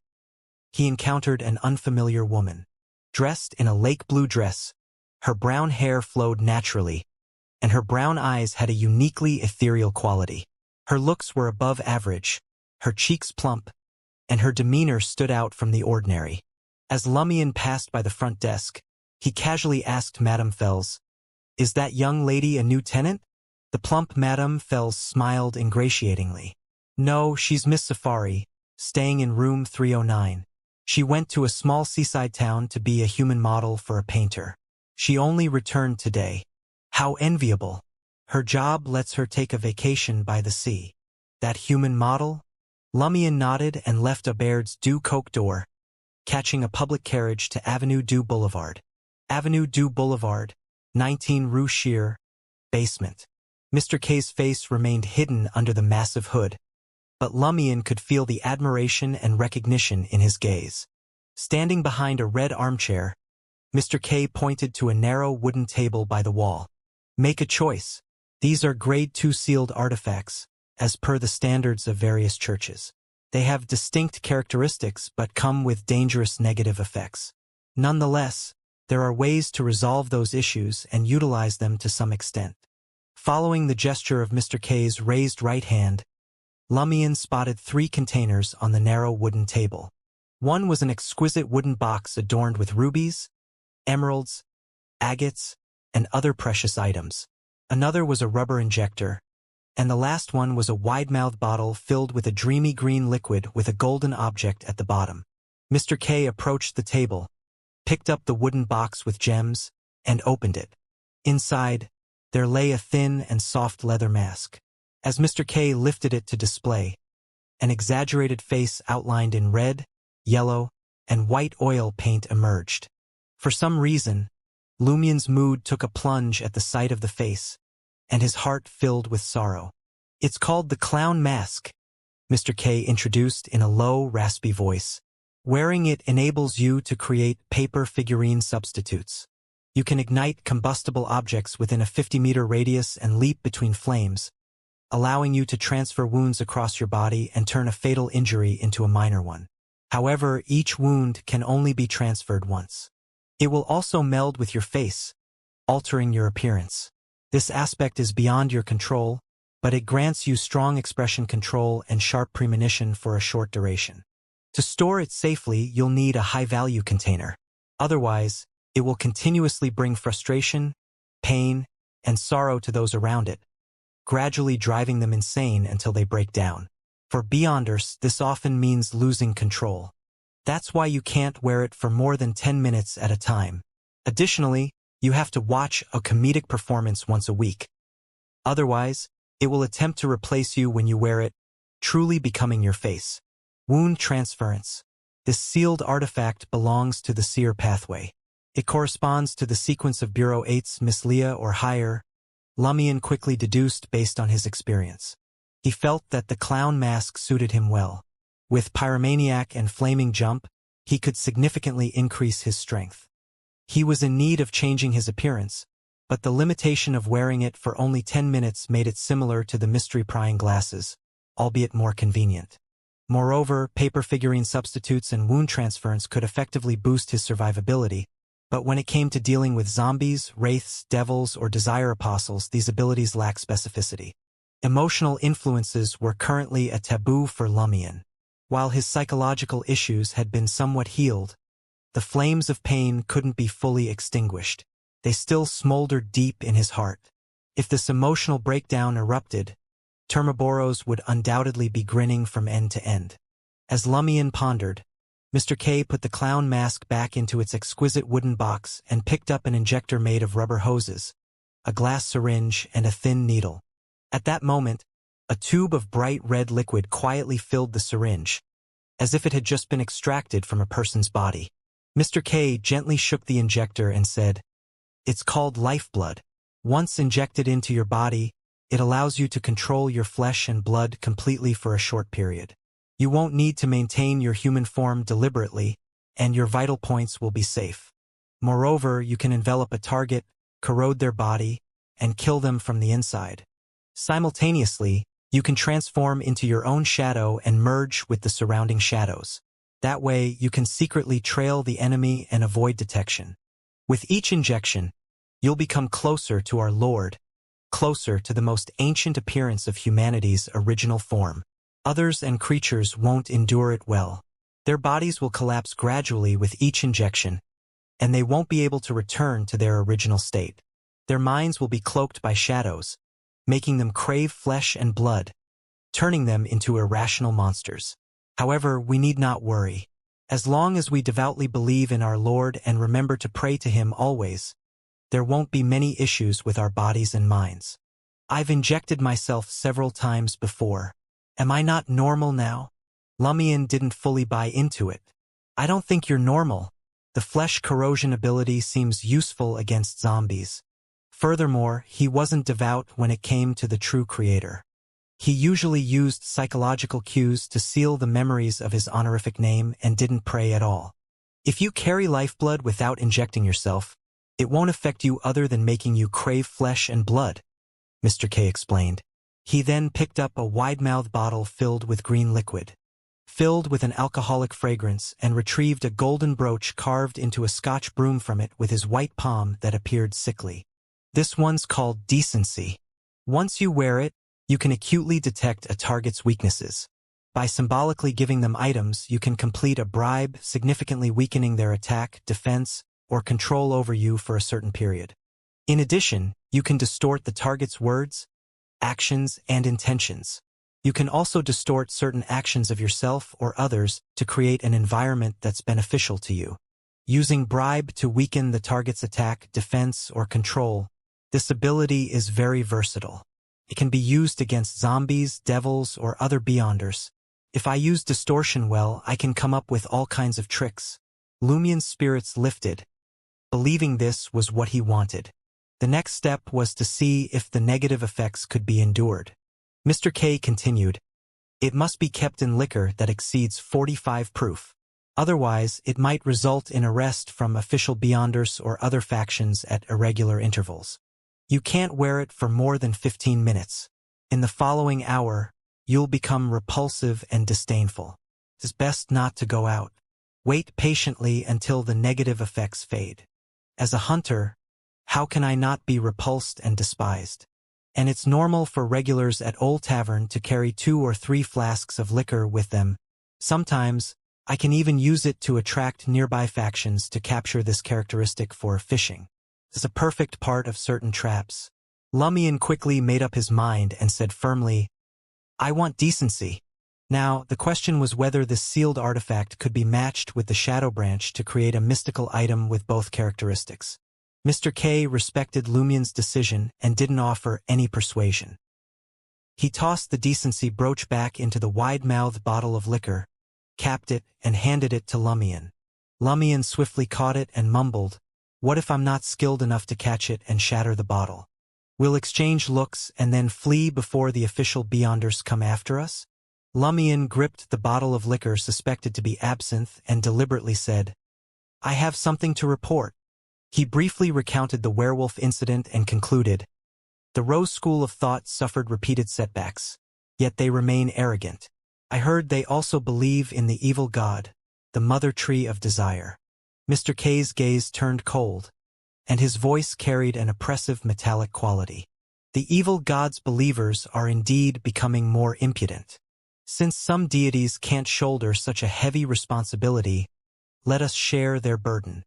he encountered an unfamiliar woman. Dressed in a lake blue dress, her brown hair flowed naturally, and her brown eyes had a uniquely ethereal quality. Her looks were above average, her cheeks plump, and her demeanor stood out from the ordinary. As Lumion passed by the front desk, he casually asked Madame Fels, "Is that young lady a new tenant?" The plump Madame Fels smiled ingratiatingly. "No, she's Miss Safari, staying in room 309. She went to a small seaside town to be a human model for a painter. She only returned today. How enviable. Her job lets her take a vacation by the sea." "That human model?" Lumion nodded and left Aubert's du Coq door, catching a public carriage to Avenue du Boulevard. Avenue du Boulevard, 19 Rue Shear, basement. Mr. K's face remained hidden under the massive hood, but Lumion could feel the admiration and recognition in his gaze. Standing behind a red armchair, Mr. K pointed to a narrow wooden table by the wall. "Make a choice. These are Grade 2 sealed artifacts, as per the standards of various churches. They have distinct characteristics but come with dangerous negative effects. Nonetheless, there are ways to resolve those issues and utilize them to some extent." Following the gesture of Mr. K's raised right hand, Lumion spotted 3 containers on the narrow wooden table. One was an exquisite wooden box adorned with rubies, emeralds, agates, and other precious items. Another was a rubber injector, and the last one was a wide-mouthed bottle filled with a dreamy green liquid with a golden object at the bottom. Mr. K approached the table, picked up the wooden box with gems, and opened it. Inside, there lay a thin and soft leather mask. As Mr. K lifted it to display, an exaggerated face outlined in red, yellow, and white oil paint emerged. For some reason, Lumion's mood took a plunge at the sight of the face, and his heart filled with sorrow. "It's called the clown mask," Mr. K introduced in a low, raspy voice. "Wearing it enables you to create paper figurine substitutes. You can ignite combustible objects within a 50-meter radius and leap between flames, allowing you to transfer wounds across your body and turn a fatal injury into a minor one. However, each wound can only be transferred once. It will also meld with your face, altering your appearance. This aspect is beyond your control, but it grants you strong expression control and sharp premonition for a short duration. To store it safely, you'll need a high-value container. Otherwise, it will continuously bring frustration, pain, and sorrow to those around it, gradually driving them insane until they break down. For Beyonders, this often means losing control. That's why you can't wear it for more than 10 minutes at a time. Additionally, you have to watch a comedic performance once a week. Otherwise, it will attempt to replace you when you wear it, truly becoming your face. Wound transference. This sealed artifact belongs to the seer pathway. It corresponds to the sequence of Bureau 8's Mislia or higher, Lumion quickly deduced based on his experience. He felt that the clown mask suited him well. With Pyromaniac and Flaming Jump, he could significantly increase his strength. He was in need of changing his appearance, but the limitation of wearing it for only 10 minutes made it similar to the mystery prying glasses, albeit more convenient. Moreover, paper figurine substitutes and wound transference could effectively boost his survivability, but when it came to dealing with zombies, wraiths, devils, or desire apostles, these abilities lack specificity. Emotional influences were currently a taboo for Lumion. While his psychological issues had been somewhat healed, the flames of pain couldn't be fully extinguished. They still smoldered deep in his heart. If this emotional breakdown erupted, Termaboros would undoubtedly be grinning from end to end. As Lumion pondered, Mr. K put the clown mask back into its exquisite wooden box and picked up an injector made of rubber hoses, a glass syringe, and a thin needle. At that moment, a tube of bright red liquid quietly filled the syringe, as if it had just been extracted from a person's body. Mr. K gently shook the injector and said, "It's called lifeblood. Once injected into your body, it allows you to control your flesh and blood completely for a short period. You won't need to maintain your human form deliberately, and your vital points will be safe. Moreover, you can envelop a target, corrode their body, and kill them from the inside. Simultaneously, you can transform into your own shadow and merge with the surrounding shadows. That way, you can secretly trail the enemy and avoid detection. With each injection, you'll become closer to our Lord, closer to the most ancient appearance of humanity's original form. Others and creatures won't endure it well. Their bodies will collapse gradually with each injection, and they won't be able to return to their original state. Their minds will be cloaked by shadows, making them crave flesh and blood, turning them into irrational monsters. However, we need not worry. As long as we devoutly believe in our Lord and remember to pray to Him always, there won't be many issues with our bodies and minds. I've injected myself several times before. Am I not normal now? Lumion didn't fully buy into it. I don't think you're normal. The flesh corrosion ability seems useful against zombies. Furthermore, he wasn't devout when it came to the true creator. He usually used psychological cues to seal the memories of his honorific name and didn't pray at all. If you carry lifeblood without injecting yourself, it won't affect you other than making you crave flesh and blood, Mr. K explained. He then picked up a wide-mouthed bottle filled with green liquid, filled with an alcoholic fragrance, and retrieved a golden brooch carved into a Scotch broom from it with his white palm that appeared sickly. This one's called decency. Once you wear it, you can acutely detect a target's weaknesses. By symbolically giving them items, you can complete a bribe, significantly weakening their attack, defense, or control over you for a certain period. In addition, you can distort the target's words, actions, and intentions. You can also distort certain actions of yourself or others to create an environment that's beneficial to you. Using bribe to weaken the target's attack, defense, or control, this ability is very versatile. It can be used against zombies, devils, or other beyonders. If I use distortion well, I can come up with all kinds of tricks. Lumion's spirits lifted, believing this was what he wanted. The next step was to see if the negative effects could be endured. Mr. K continued, "It must be kept in liquor that exceeds 45 proof. Otherwise, it might result in arrest from official beyonders or other factions at irregular intervals. You can't wear it for more than 15 minutes. In the following hour, you'll become repulsive and disdainful. It's best not to go out. Wait patiently until the negative effects fade. As a hunter, how can I not be repulsed and despised? And it's normal for regulars at Old Tavern to carry 2 or 3 flasks of liquor with them. Sometimes, I can even use it to attract nearby factions to capture this characteristic for fishing. It's a perfect part of certain traps." Lumion quickly made up his mind and said firmly, "I want decency." Now, the question was whether this sealed artifact could be matched with the Shadow Branch to create a mystical item with both characteristics. Mr. K respected Lumion's decision and didn't offer any persuasion. He tossed the decency brooch back into the wide-mouthed bottle of liquor, capped it, and handed it to Lumion. Lumion swiftly caught it and mumbled, "What if I'm not skilled enough to catch it and shatter the bottle? We'll exchange looks and then flee before the official beyonders come after us?" Lumion gripped the bottle of liquor suspected to be absinthe and deliberately said, "I have something to report." He briefly recounted the werewolf incident and concluded, "The Rose School of Thought suffered repeated setbacks, yet they remain arrogant. I heard they also believe in the evil god, the mother tree of desire." Mr. K's gaze turned cold, and his voice carried an oppressive metallic quality. "The evil god's believers are indeed becoming more impudent. Since some deities can't shoulder such a heavy responsibility, let us share their burden."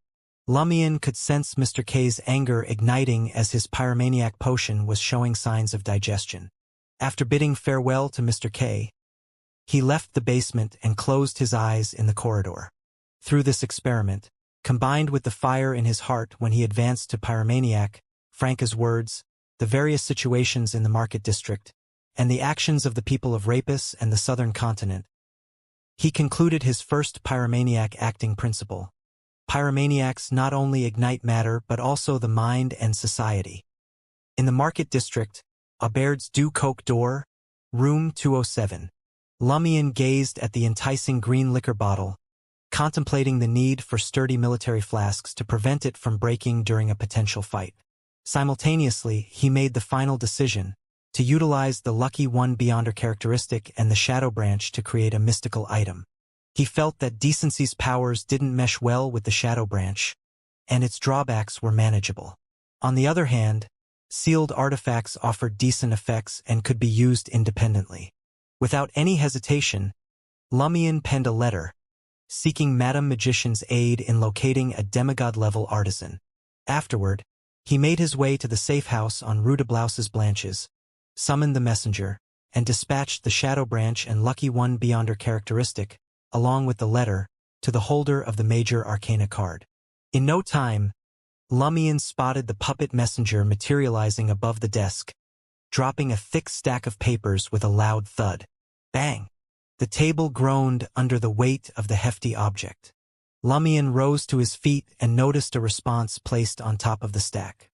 Lumion could sense Mr. K's anger igniting as his pyromaniac potion was showing signs of digestion. After bidding farewell to Mr. K, he left the basement and closed his eyes in the corridor. Through this experiment, combined with the fire in his heart when he advanced to pyromaniac, Franca's words, the various situations in the market district, and the actions of the people of Rapus and the southern continent, he concluded his first pyromaniac acting principle. Pyromaniacs not only ignite matter but also the mind and society. In the market district, Aubaird's Du Coq d'Or, room 207, Lumion gazed at the enticing green liquor bottle, contemplating the need for sturdy military flasks to prevent it from breaking during a potential fight. Simultaneously, he made the final decision to utilize the Lucky One Beyonder characteristic and the Shadow Branch to create a mystical item. He felt that decency's powers didn't mesh well with the Shadow Branch, and its drawbacks were manageable. On the other hand, sealed artifacts offered decent effects and could be used independently. Without any hesitation, Lumion penned a letter, seeking Madame Magician's aid in locating a demigod-level artisan. Afterward, he made his way to the safe house on Rue de Blouses Blanches, summoned the messenger, and dispatched the Shadow Branch and Lucky One Beyonder characteristic, along with the letter, to the holder of the Major Arcana card. In no time, Lumion spotted the puppet messenger materializing above the desk, dropping a thick stack of papers with a loud thud. Bang! The table groaned under the weight of the hefty object. Lumion rose to his feet and noticed a response placed on top of the stack.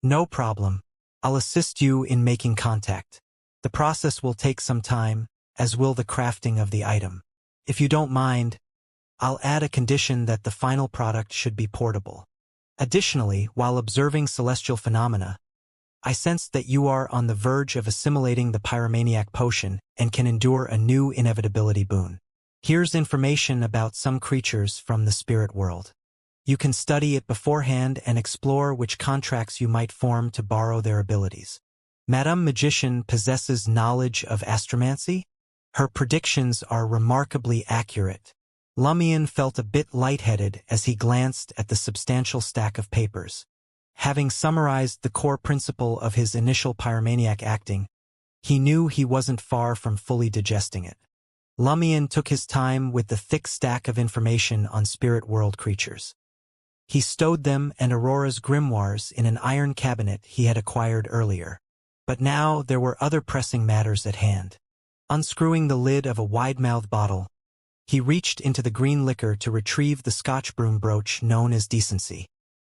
"No problem. I'll assist you in making contact. The process will take some time, as will the crafting of the item. If you don't mind, I'll add a condition that the final product should be portable. Additionally, while observing celestial phenomena, I sensed that you are on the verge of assimilating the pyromaniac potion and can endure a new inevitability boon. Here's information about some creatures from the spirit world. You can study it beforehand and explore which contracts you might form to borrow their abilities. Madame Magician possesses knowledge of astromancy? Her predictions are remarkably accurate." Lumion felt a bit lightheaded as he glanced at the substantial stack of papers. Having summarized the core principle of his initial pyromaniac acting, he knew he wasn't far from fully digesting it. Lumion took his time with the thick stack of information on spirit world creatures. He stowed them and Aurora's grimoires in an iron cabinet he had acquired earlier. But now there were other pressing matters at hand. Unscrewing the lid of a wide-mouthed bottle, he reached into the green liquor to retrieve the Scotch broom brooch known as Decency.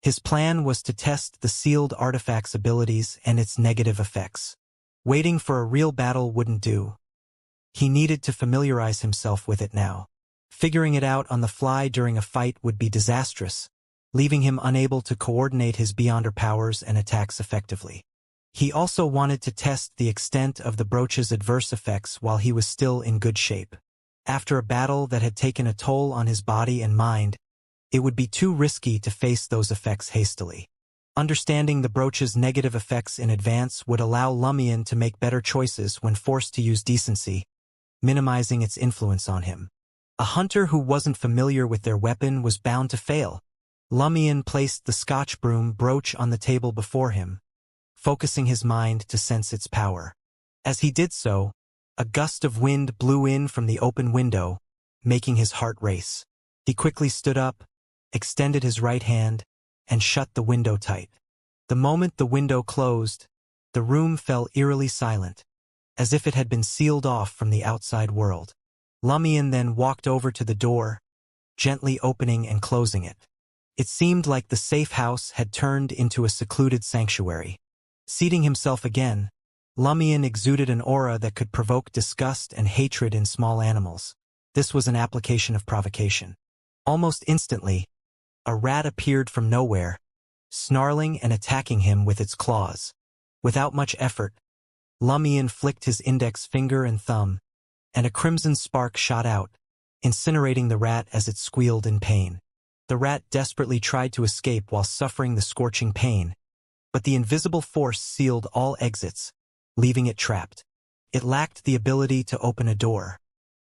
His plan was to test the sealed artifact's abilities and its negative effects. Waiting for a real battle wouldn't do. He needed to familiarize himself with it now. Figuring it out on the fly during a fight would be disastrous, leaving him unable to coordinate his Beyonder powers and attacks effectively. He also wanted to test the extent of the brooch's adverse effects while he was still in good shape. After a battle that had taken a toll on his body and mind, it would be too risky to face those effects hastily. Understanding the brooch's negative effects in advance would allow Lumion to make better choices when forced to use Decency, minimizing its influence on him. A hunter who wasn't familiar with their weapon was bound to fail. Lumion placed the Scotch broom brooch on the table before him, focusing his mind to sense its power. As he did so, a gust of wind blew in from the open window, making his heart race. He quickly stood up, extended his right hand, and shut the window tight. The moment the window closed, the room fell eerily silent, as if it had been sealed off from the outside world. Lumion then walked over to the door, gently opening and closing it. It seemed like the safe house had turned into a secluded sanctuary. Seating himself again, Lumion exuded an aura that could provoke disgust and hatred in small animals. This was an application of provocation. Almost instantly, a rat appeared from nowhere, snarling and attacking him with its claws. Without much effort, Lumion flicked his index finger and thumb, and a crimson spark shot out, incinerating the rat as it squealed in pain. The rat desperately tried to escape while suffering the scorching pain, but the invisible force sealed all exits, leaving it trapped. It lacked the ability to open a door.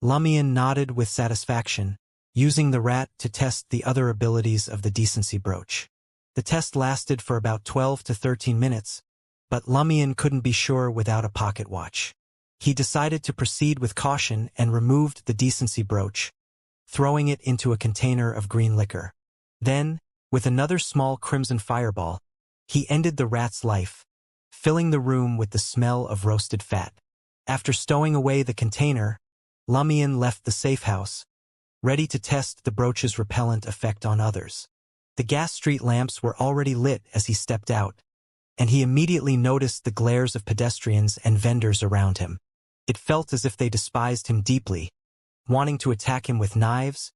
Lumion nodded with satisfaction, using the rat to test the other abilities of the Decency brooch. The test lasted for about 12 to 13 minutes, but Lumion couldn't be sure without a pocket watch. He decided to proceed with caution and removed the Decency brooch, throwing it into a container of green liquor. Then, with another small crimson fireball, he ended the rat's life, filling the room with the smell of roasted fat. After stowing away the container, Lumion left the safe house, ready to test the brooch's repellent effect on others. The gas street lamps were already lit as he stepped out, and he immediately noticed the glares of pedestrians and vendors around him. It felt as if they despised him deeply, wanting to attack him with knives,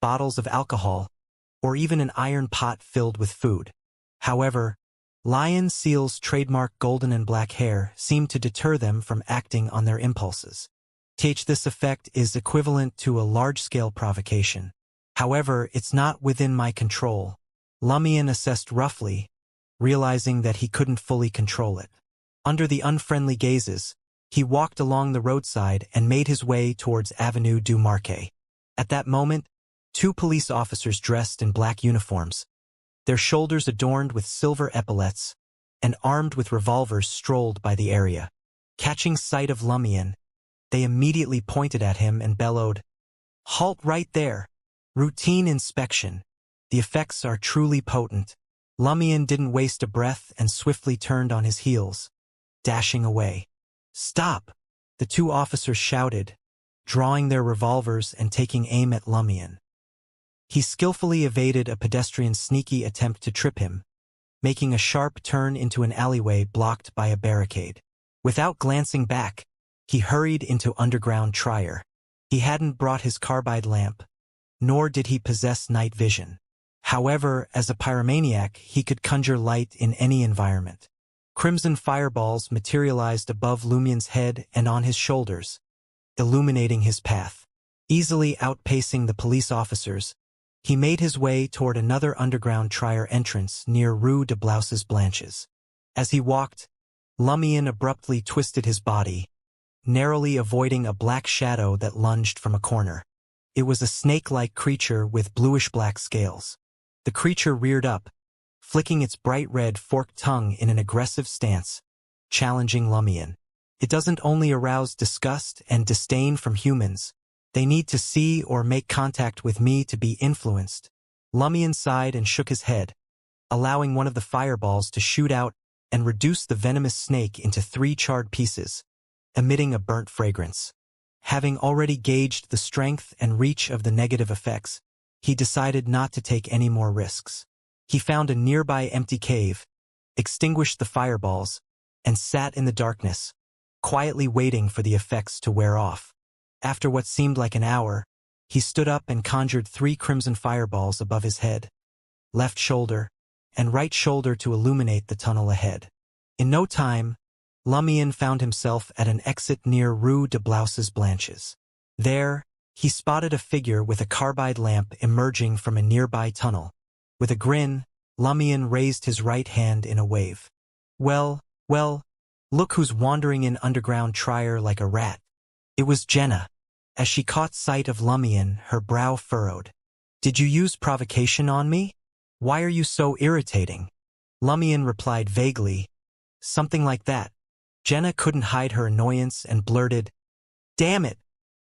bottles of alcohol, or even an iron pot filled with food. However, Lion Seal's trademark golden and black hair seemed to deter them from acting on their impulses. This effect is equivalent to a large-scale provocation. However, it's not within my control. Lumion assessed roughly, realizing that he couldn't fully control it. Under the unfriendly gazes, he walked along the roadside and made his way towards Avenue du Marquet. At that moment, Two police officers dressed in black uniforms, their shoulders adorned with silver epaulets, and armed with revolvers strolled by the area. Catching sight of Lumion, they immediately pointed at him and bellowed, "Halt right there! Routine inspection. The effects are truly potent." Lumion didn't waste a breath and swiftly turned on his heels, dashing away. "Stop!" the two officers shouted, drawing their revolvers and taking aim at Lumion. He skillfully evaded a pedestrian's sneaky attempt to trip him, making a sharp turn into an alleyway blocked by a barricade. Without glancing back, he hurried into underground Trier. He hadn't brought his carbide lamp, nor did he possess night vision. However, as a pyromaniac, he could conjure light in any environment. Crimson fireballs materialized above Lumion's head and on his shoulders, illuminating his path. Easily outpacing the police officers, he made his way toward another underground Trier entrance near Rue de Blouses Blanches. As he walked, Lumion abruptly twisted his body, narrowly avoiding a black shadow that lunged from a corner. It was a snake-like creature with bluish-black scales. The creature reared up, flicking its bright red forked tongue in an aggressive stance, challenging Lumion. It doesn't only arouse disgust and disdain from humans. They need to see or make contact with me to be influenced. Lumion sighed and shook his head, allowing one of the fireballs to shoot out and reduce the venomous snake into 3 charred pieces, emitting a burnt fragrance. Having already gauged the strength and reach of the negative effects, he decided not to take any more risks. He found a nearby empty cave, extinguished the fireballs, and sat in the darkness, quietly waiting for the effects to wear off. After what seemed like an hour, he stood up and conjured 3 crimson fireballs above his head, left shoulder, and right shoulder to illuminate the tunnel ahead. In no time, Lumion found himself at an exit near Rue de Blouses Blanches. There, he spotted a figure with a carbide lamp emerging from a nearby tunnel. With a grin, Lumion raised his right hand in a wave. Well, look who's wandering in underground Trier like a rat." It was Jenna. As she caught sight of Lumion, her brow furrowed. "Did you use provocation on me? Why are you so irritating?" Lumion replied vaguely, "Something like that." Jenna couldn't hide her annoyance and blurted, "Damn it!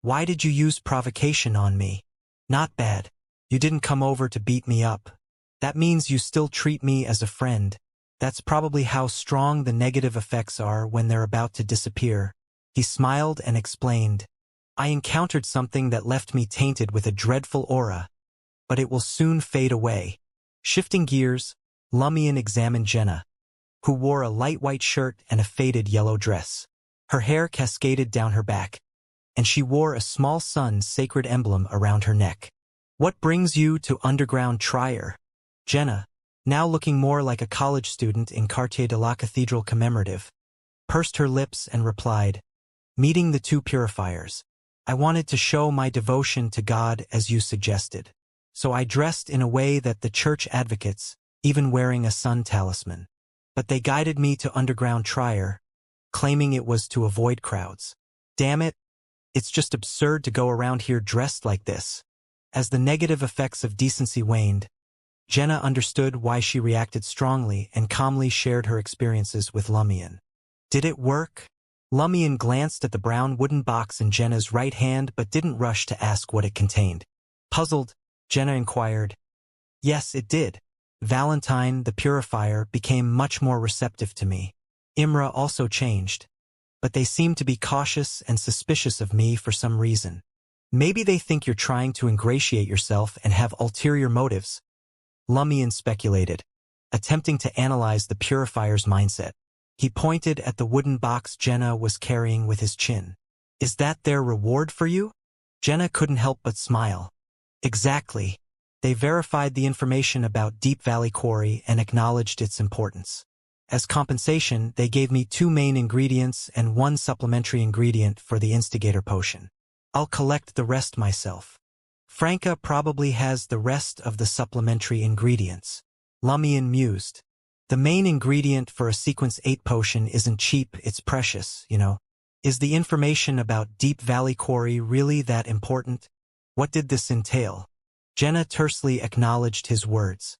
Why did you use provocation on me?" "Not bad. You didn't come over to beat me up. That means you still treat me as a friend. That's probably how strong the negative effects are when they're about to disappear." He smiled and explained, "I encountered something that left me tainted with a dreadful aura, but it will soon fade away." Shifting gears, Lumion examined Jenna, who wore a light white shirt and a faded yellow dress. Her hair cascaded down her back, and she wore a small sun's sacred emblem around her neck. "What brings you to underground Trier?" Jenna, now looking more like a college student in Quartier de la Cathedral commemorative, pursed her lips and replied, "Meeting the 2 purifiers. I wanted to show my devotion to God as you suggested. So I dressed in a way that the church advocates, even wearing a sun talisman. But they guided me to underground Trier, claiming it was to avoid crowds. Damn it, it's just absurd to go around here dressed like this." As the negative effects of decency waned, Jenna understood why she reacted strongly and calmly shared her experiences with Lumion. "Did it work?" Lumion glanced at the brown wooden box in Jenna's right hand but didn't rush to ask what it contained. Puzzled, Jenna inquired, "Yes, it did. Valentine, the purifier, became much more receptive to me. Imra also changed, but they seem to be cautious and suspicious of me for some reason. Maybe they think you're trying to ingratiate yourself and have ulterior motives," Lumion speculated, attempting to analyze the purifier's mindset. He pointed at the wooden box Jenna was carrying with his chin. "Is that their reward for you?" Jenna couldn't help but smile. "Exactly. They verified the information about Deep Valley Quarry and acknowledged its importance. As compensation, they gave me 2 main ingredients and 1 supplementary ingredient for the instigator potion. I'll collect the rest myself. Franca probably has the rest of the supplementary ingredients." Lumion mused. "The main ingredient for a Sequence 8 potion isn't cheap, it's precious, you know. Is the information about Deep Valley Quarry really that important? What did this entail?" Jenna tersely acknowledged his words.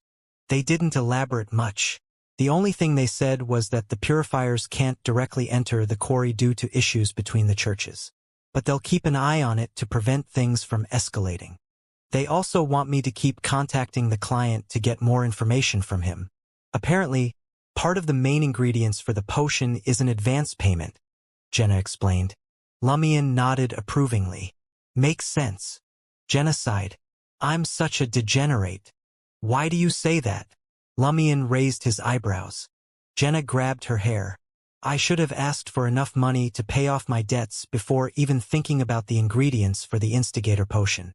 They didn't elaborate much. The only thing they said was that the purifiers can't directly enter the quarry due to issues between the churches. But they'll keep an eye on it to prevent things from escalating. They also want me to keep contacting the client to get more information from him. Apparently, part of the main ingredients for the potion is an advance payment, Jenna explained. Lumion nodded approvingly. Makes sense. Jenna sighed. I'm such a degenerate. Why do you say that? Lumion raised his eyebrows. Jenna grabbed her hair. I should have asked for enough money to pay off my debts before even thinking about the ingredients for the instigator potion.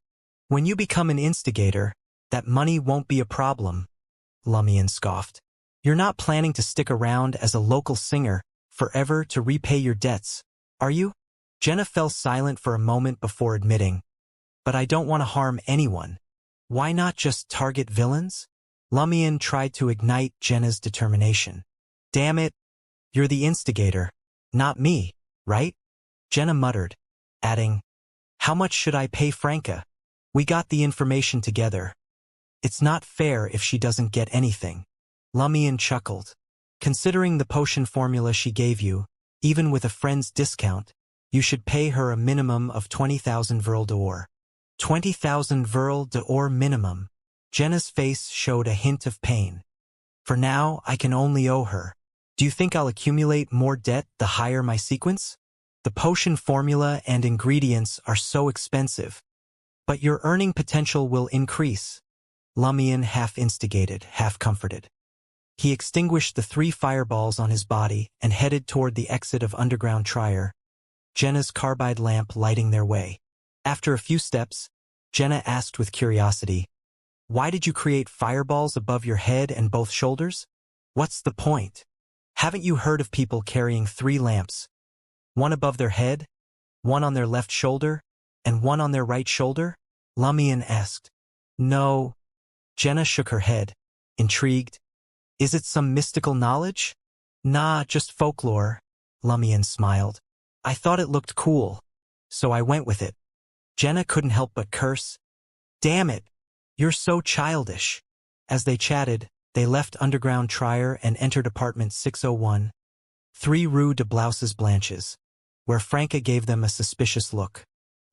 When you become an instigator, that money won't be a problem, Lumion scoffed. You're not planning to stick around as a local singer forever to repay your debts, are you? Jenna fell silent for a moment before admitting, but I don't want to harm anyone. Why not just target villains? Lumion tried to ignite Jenna's determination. Damn it, you're the instigator, not me, right? Jenna muttered, adding, how much should I pay Franca? We got the information together. It's not fair if she doesn't get anything. Lumion chuckled. Considering the potion formula she gave you, even with a friend's discount, you should pay her a minimum of 20,000 Vril d'Or. 20,000 Vril d'Or minimum. Jenna's face showed a hint of pain. For now, I can only owe her. Do you think I'll accumulate more debt the higher my sequence? The potion formula and ingredients are so expensive. But your earning potential will increase. Lumion half instigated, half comforted. He extinguished the 3 fireballs on his body and headed toward the exit of Underground Trier, Jenna's carbide lamp lighting their way. After a few steps, Jenna asked with curiosity, why did you create fireballs above your head and both shoulders? What's the point? Haven't you heard of people carrying 3 lamps? One above their head, one on their left shoulder, and one on their right shoulder? Lumion asked. No. Jenna shook her head, intrigued. Is it some mystical knowledge? Nah, just folklore, Lumion smiled. I thought it looked cool, so I went with it. Jenna couldn't help but curse. Damn it, you're so childish. As they chatted, they left Underground Trier and entered apartment 601, 3 Rue de Blouses Blanches, where Franca gave them a suspicious look.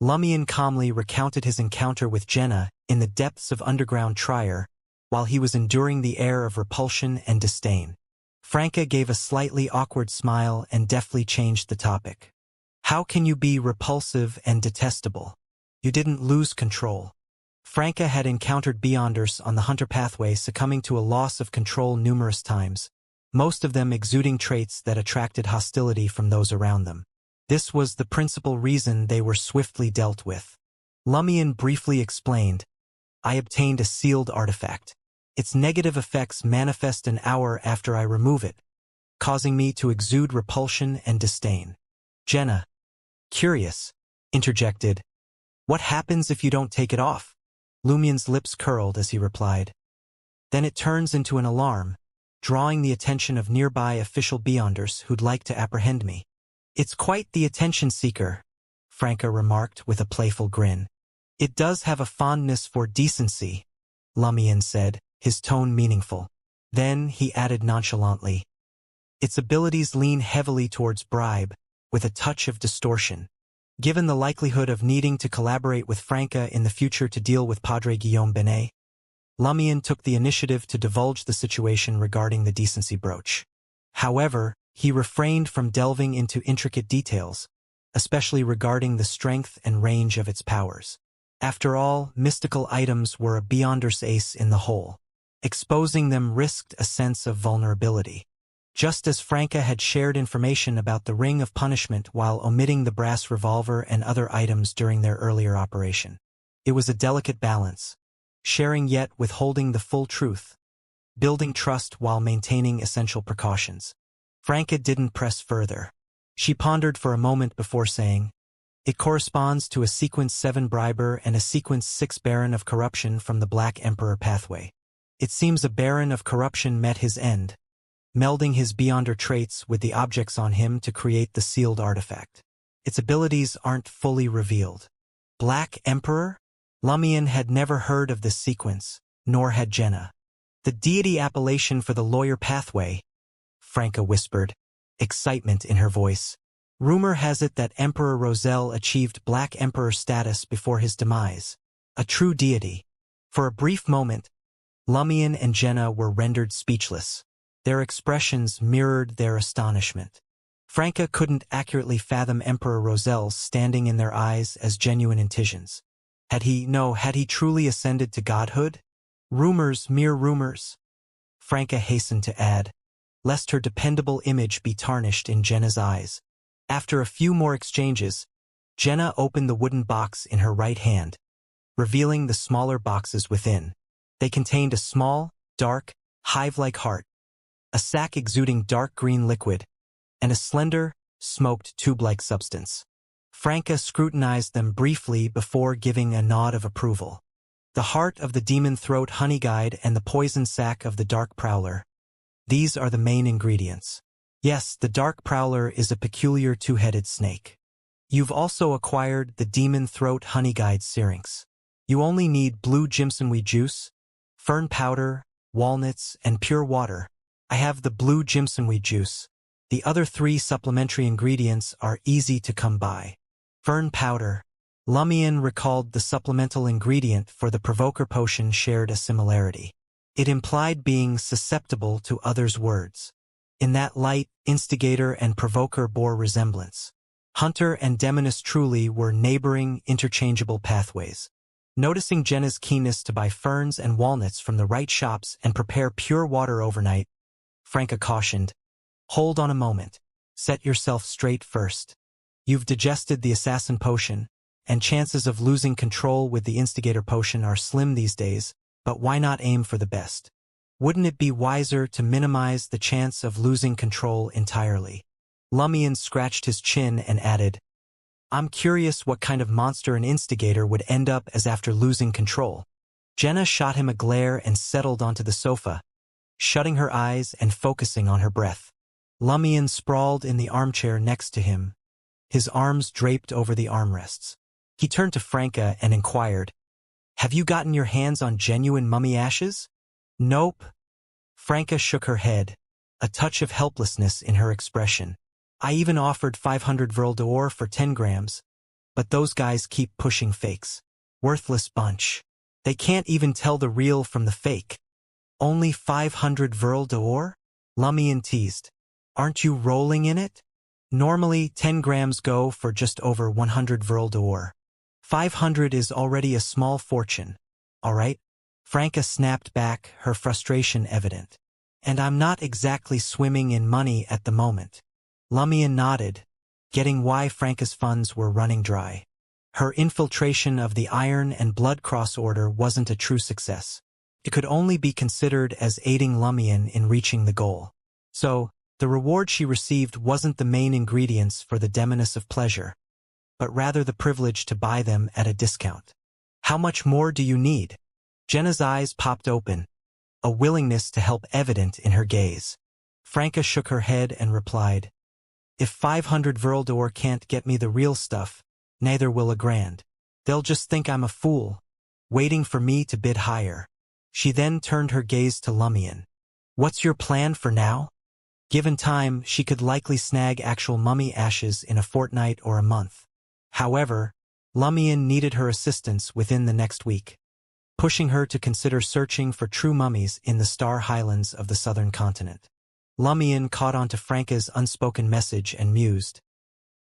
Lumion calmly recounted his encounter with Jenna in the depths of Underground Trier, while he was enduring the air of repulsion and disdain. Franca gave a slightly awkward smile and deftly changed the topic. How can you be repulsive and detestable? You didn't lose control. Franca had encountered Beyonders on the Hunter pathway succumbing to a loss of control numerous times, most of them exuding traits that attracted hostility from those around them. This was the principal reason they were swiftly dealt with. Lumion briefly explained, I obtained a sealed artifact. Its negative effects manifest an hour after I remove it, causing me to exude repulsion and disdain. Jenna, curious, interjected, what happens if you don't take it off? Lumion's lips curled as he replied. Then it turns into an alarm, drawing the attention of nearby official Beyonders who'd like to apprehend me. It's quite the attention seeker, Franca remarked with a playful grin. It does have a fondness for decency, Lumion said, his tone meaningful. Then he added nonchalantly, its abilities lean heavily towards bribe, with a touch of distortion. Given the likelihood of needing to collaborate with Franca in the future to deal with Padre Guillaume Benet, Lumion took the initiative to divulge the situation regarding the decency brooch. However, he refrained from delving into intricate details, especially regarding the strength and range of its powers. After all, mystical items were a Beyonder's ace in the hole. Exposing them risked a sense of vulnerability. Just as Franca had shared information about the Ring of Punishment while omitting the brass revolver and other items during their earlier operation. It was a delicate balance, sharing yet withholding the full truth, building trust while maintaining essential precautions. Franca didn't press further. She pondered for a moment before saying, it corresponds to a Sequence 7 Briber and a Sequence 6 Baron of Corruption from the Black Emperor pathway. It seems a Baron of Corruption met his end, melding his Beyonder traits with the objects on him to create the sealed artifact. Its abilities aren't fully revealed. Black Emperor? Lumion had never heard of this sequence, nor had Jenna. The deity appellation for the lawyer pathway, Franca whispered, excitement in her voice. Rumor has it that Emperor Roselle achieved Black Emperor status before his demise. A true deity. For a brief moment, Lumion and Jenna were rendered speechless. Their expressions mirrored their astonishment. Franca couldn't accurately fathom Emperor Roselle's standing in their eyes as genuine intentions. Had he truly ascended to godhood? Rumors, mere rumors. Franca hastened to add, lest her dependable image be tarnished in Jenna's eyes. After a few more exchanges, Jenna opened the wooden box in her right hand, revealing the smaller boxes within. They contained a small, dark, hive-like heart, a sac exuding dark green liquid, and a slender, smoked tube-like substance. Franca scrutinized them briefly before giving a nod of approval. The heart of the demon throat honey guide and the poison sac of the dark prowler. These are the main ingredients. Yes, the dark prowler is a peculiar two-headed snake. You've also acquired the demon throat honey guide syrinx. You only need blue jimsonweed juice, fern powder, walnuts, and pure water. I have the blue jimsonweed juice. The other 3 supplementary ingredients are easy to come by. Fern powder. Lumion recalled the supplemental ingredient for the provoker potion shared a similarity. It implied being susceptible to others' words. In that light, instigator and provoker bore resemblance. Hunter and Demoness truly were neighboring, interchangeable pathways. Noticing Jenna's keenness to buy ferns and walnuts from the right shops and prepare pure water overnight, Franca cautioned, hold on a moment. Set yourself straight first. You've digested the assassin potion, and chances of losing control with the instigator potion are slim these days, but why not aim for the best? Wouldn't it be wiser to minimize the chance of losing control entirely? Lumion scratched his chin and added, I'm curious what kind of monster an instigator would end up as after losing control. Jenna shot him a glare and settled onto the sofa, shutting her eyes and focusing on her breath. Lumion sprawled in the armchair next to him, his arms draped over the armrests. He turned to Franca and inquired, have you gotten your hands on genuine mummy ashes? Nope. Franca shook her head, a touch of helplessness in her expression. I even offered 500 Vril d'Or for 10 grams, but those guys keep pushing fakes. Worthless bunch. They can't even tell the real from the fake. Only 500 Vril d'Or? Lumion teased. Aren't you rolling in it? Normally, 10 grams go for just over 100 Vril d'Or. 500 is already a small fortune. All right? Franca snapped back, her frustration evident. And I'm not exactly swimming in money at the moment. Lumion nodded, getting why Franca's funds were running dry. Her infiltration of the Iron and Blood Cross Order wasn't a true success. It could only be considered as aiding Lumion in reaching the goal. So, the reward she received wasn't the main ingredients for the demoness of pleasure, but rather the privilege to buy them at a discount. How much more do you need? Jenna's eyes popped open, a willingness to help evident in her gaze. Franca shook her head and replied, if 500 Vril d'Or can't get me the real stuff, neither will a grand. They'll just think I'm a fool, waiting for me to bid higher. She then turned her gaze to Lumion. What's your plan for now? Given time, she could likely snag actual mummy ashes in a fortnight or a month. However, Lumion needed her assistance within the next week, pushing her to consider searching for true mummies in the Star Highlands of the southern continent. Lumion caught on to Franca's unspoken message and mused.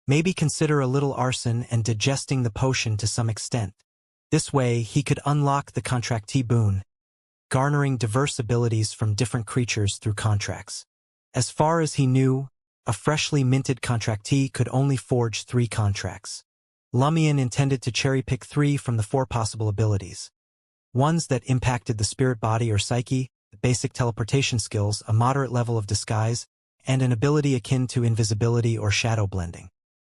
Maybe consider a little arson and digesting the potion to some extent. This way, he could unlock the contractee boon, garnering diverse abilities from different creatures through contracts. As far as he knew, a freshly minted contractee could only forge 3 contracts. Lumion intended to cherry-pick 3 from the 4 possible abilities. Ones that impacted the spirit body or psyche, basic teleportation skills, a moderate level of disguise, and an ability akin to invisibility or shadow blending.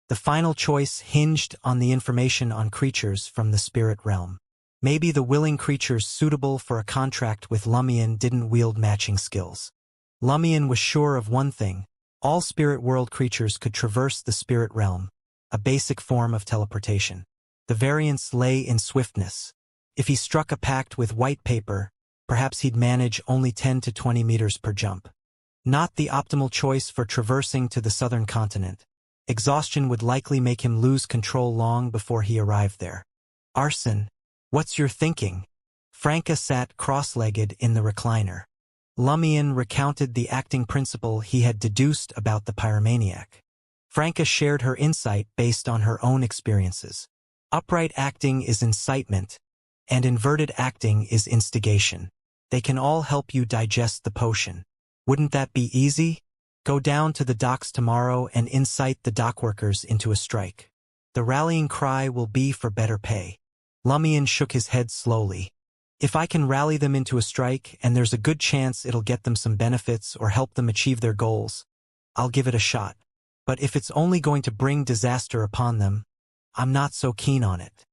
The final choice hinged on the information on creatures from the spirit realm. Maybe the willing creatures suitable for a contract with Lumion didn't wield matching skills. Lumion was sure of one thing: all spirit world creatures could traverse the spirit realm, a basic form of teleportation. The variance lay in swiftness. If he struck a pact with white paper, perhaps he'd manage only 10 to 20 meters per jump. Not the optimal choice for traversing to the southern continent. Exhaustion would likely make him lose control long before he arrived there. Arson, what's your thinking? Franca sat cross-legged in the recliner. Lumion recounted the acting principle he had deduced about the pyromaniac. Franca shared her insight based on her own experiences. Upright acting is incitement, and inverted acting is instigation. They can all help you digest the potion. Wouldn't that be easy? Go down to the docks tomorrow and incite the dockworkers into a strike. The rallying cry will be for better pay. Lumion shook his head slowly. If I can rally them into a strike, and there's a good chance it'll get them some benefits or help them achieve their goals, I'll give it a shot. But if it's only going to bring disaster upon them, I'm not so keen on it.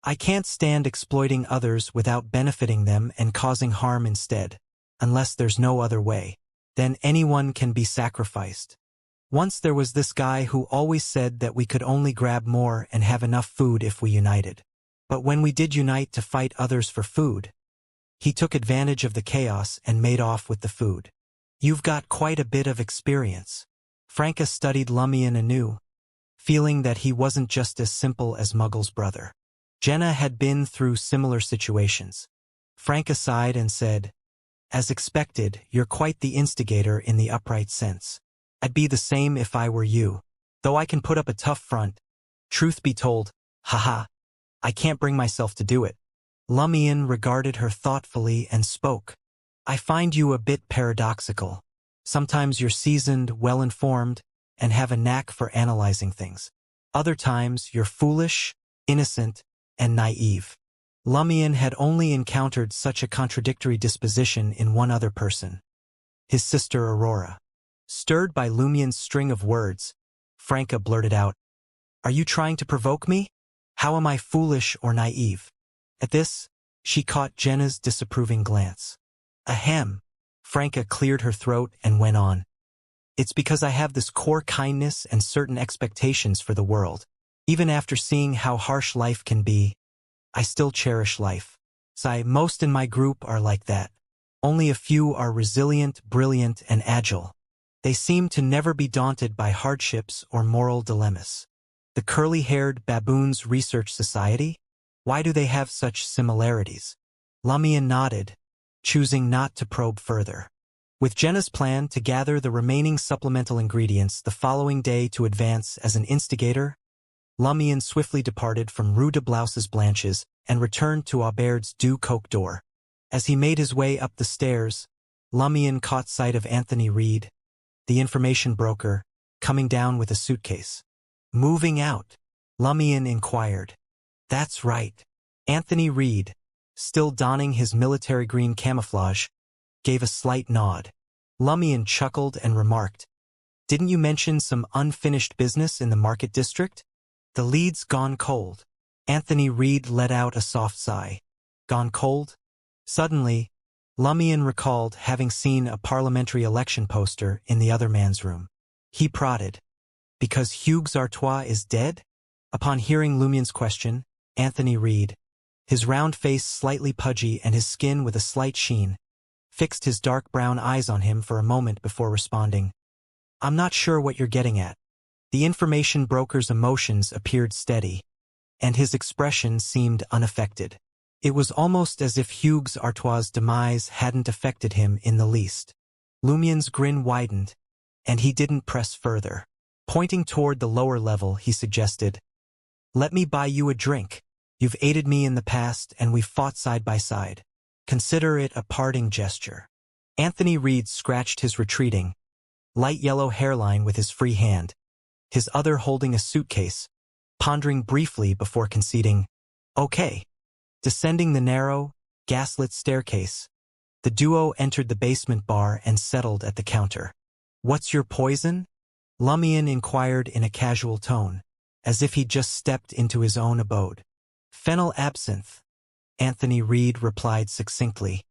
I can't stand exploiting others without benefiting them and causing harm instead, unless there's no other way. Then anyone can be sacrificed. Once there was this guy who always said that we could only grab more and have enough food if we united. But when we did unite to fight others for food, he took advantage of the chaos and made off with the food. You've got quite a bit of experience. Franca studied Lumion anew, feeling that he wasn't just as simple as Muggle's brother. Jenna had been through similar situations. Franca sighed and said, as expected, you're quite the instigator in the upright sense. I'd be the same if I were you. Though I can put up a tough front, truth be told, haha, I can't bring myself to do it. Lumion regarded her thoughtfully and spoke. I find you a bit paradoxical. Sometimes you're seasoned, well-informed, and have a knack for analyzing things. Other times you're foolish, innocent, and naive. Lumion had only encountered such a contradictory disposition in one other person. His sister Aurora. Stirred by Lumion's string of words, Franca blurted out, "Are you trying to provoke me? How am I foolish or naive?" At this, she caught Jenna's disapproving glance. Ahem. Franca cleared her throat and went on. It's because I have this core kindness and certain expectations for the world. Even after seeing how harsh life can be, I still cherish life. Most in my group are like that. Only a few are resilient, brilliant, and agile. They seem to never be daunted by hardships or moral dilemmas. The curly-haired Baboons Research Society? Why do they have such similarities? Lumion nodded, choosing not to probe further. With Jenna's plan to gather the remaining supplemental ingredients the following day to advance as an instigator, Lumion swiftly departed from Rue de Blouses Blanches and returned to Aubaird's Du Coq d'Or. As he made his way up the stairs, Lumion caught sight of Anthony Reed, the information broker, coming down with a suitcase. Moving out? Lumion inquired. That's right. Anthony Reed, still donning his military green camouflage, gave a slight nod. Lumion chuckled and remarked, Didn't you mention some unfinished business in the market district? The lead's gone cold. Anthony Reed let out a soft sigh. Gone cold? Suddenly, Lumion recalled having seen a parliamentary election poster in the other man's room. He prodded. Because Hugues Artois is dead? Upon hearing Lumion's question, Anthony Reed, his round face slightly pudgy and his skin with a slight sheen, fixed his dark brown eyes on him for a moment before responding. I'm not sure what you're getting at. The information broker's emotions appeared steady, and his expression seemed unaffected. It was almost as if Hugues Artois' demise hadn't affected him in the least. Lumion's grin widened, and he didn't press further. Pointing toward the lower level, he suggested, Let me buy you a drink. You've aided me in the past, and we've fought side by side. Consider it a parting gesture. Anthony Reed scratched his retreating, light yellow hairline with his free hand, his other holding a suitcase, pondering briefly before conceding, Okay. Descending the narrow, gaslit staircase, the duo entered the basement bar and settled at the counter. What's your poison? Lumion inquired in a casual tone, as if he'd just stepped into his own abode. Phenyl absinthe, Anthony Reed replied succinctly.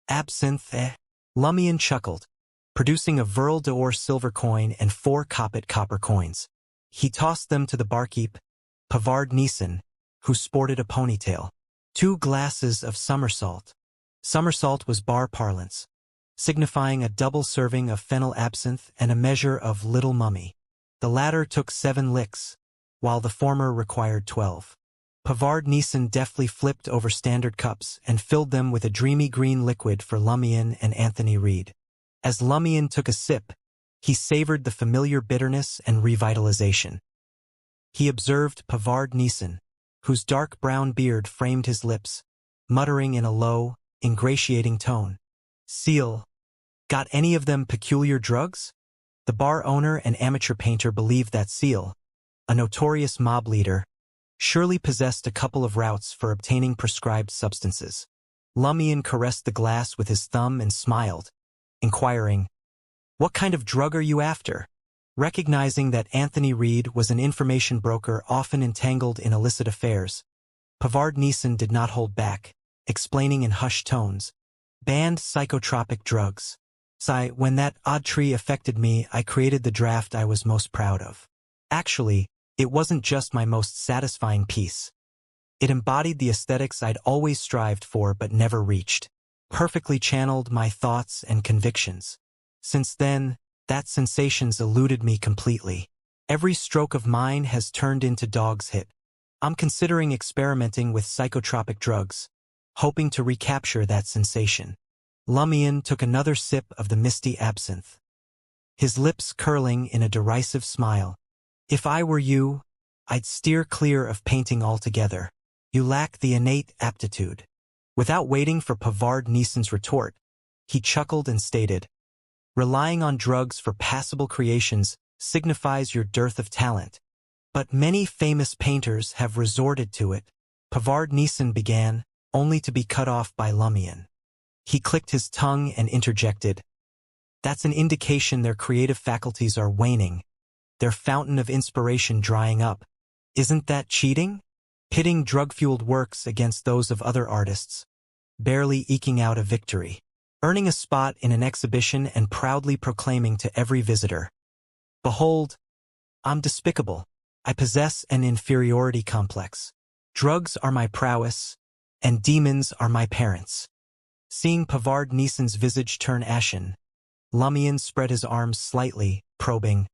Absinthe, eh? Lumion chuckled, producing a Verle d'Or silver coin and 4 Coppet copper coins. He tossed them to the barkeep, Pavard Neeson, who sported a ponytail. 2 glasses of somersault. Somersault was bar parlance, signifying a double serving of fennel absinthe and a measure of Little Mummy. The latter took 7 licks, while the former required 12. Pavard Neeson deftly flipped over standard cups and filled them with a dreamy green liquid for Lumian and Anthony Reed. As Lumian took a sip, he savored the familiar bitterness and revitalization. He observed Pavard Neeson, whose dark brown beard framed his lips, muttering in a low, ingratiating tone. "Seal, got any of them peculiar drugs?" The bar owner and amateur painter believed that Seal, a notorious mob leader, surely possessed a couple of routes for obtaining prescribed substances. Lumian caressed the glass with his thumb and smiled, inquiring, "What kind of drug are you after?" Recognizing that Anthony Reed was an information broker often entangled in illicit affairs, Pavard Neeson did not hold back, explaining in hushed tones, "Banned psychotropic drugs. When that odd tree affected me, I created the draft I was most proud of. Actually, it wasn't just my most satisfying piece. It embodied the aesthetics I'd always strived for but never reached, perfectly channeled my thoughts and convictions. Since then, that sensation's eluded me completely. Every stroke of mine has turned into dog's hit. I'm considering experimenting with psychotropic drugs, hoping to recapture that sensation." Lumian took another sip of the misty absinthe, his lips curling in a derisive smile. "If I were you, I'd steer clear of painting altogether. You lack the innate aptitude." Without waiting for Pavard Neeson's retort, he chuckled and stated, "Relying on drugs for passable creations signifies your dearth of talent. But many famous painters have resorted to it." Pavard Neeson began, only to be cut off by Lumian. He clicked his tongue and interjected, "That's an indication their creative faculties are waning, their fountain of inspiration drying up. Isn't that cheating? Pitting drug-fueled works against those of other artists, barely eking out a victory, earning a spot in an exhibition and proudly proclaiming to every visitor, 'Behold, I'm despicable. I possess an inferiority complex. Drugs are my prowess, and demons are my parents.'" Seeing Pavard Neeson's visage turn ashen, Lumian spread his arms slightly, probing,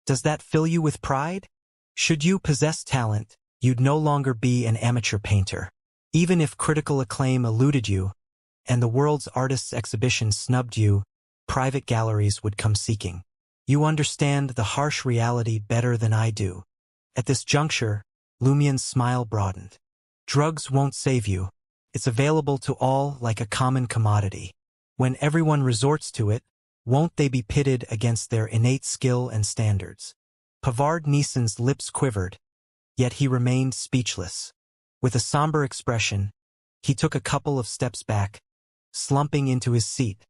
"Does that fill you with pride? Should you possess talent, you'd no longer be an amateur painter. Even if critical acclaim eluded you, and the world's artists' exhibition snubbed you, private galleries would come seeking. You understand the harsh reality better than I do." At this juncture, Lumian's smile broadened. "Drugs won't save you. It's available to all like a common commodity. When everyone resorts to it, won't they be pitted against their innate skill and standards?" Pavard Neeson's lips quivered, yet he remained speechless. With a somber expression, he took a couple of steps back, slumping into his seat,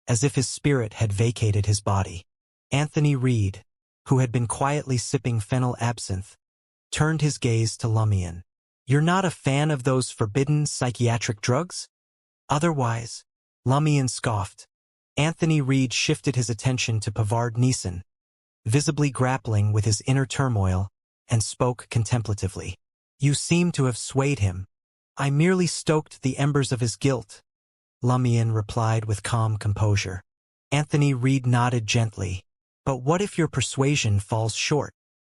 as if his spirit had vacated his body. Anthony Reed, who had been quietly sipping fennel absinthe, turned his gaze to Lumian. "You're not a fan of those forbidden psychiatric drugs?" "Otherwise," Lumian scoffed. Anthony Reed shifted his attention to Pavard Neeson, visibly grappling with his inner turmoil, and spoke contemplatively. "You seem to have swayed him." "I merely stoked the embers of his guilt," Lumian replied with calm composure. Anthony Reed nodded gently. "But what if your persuasion falls short?"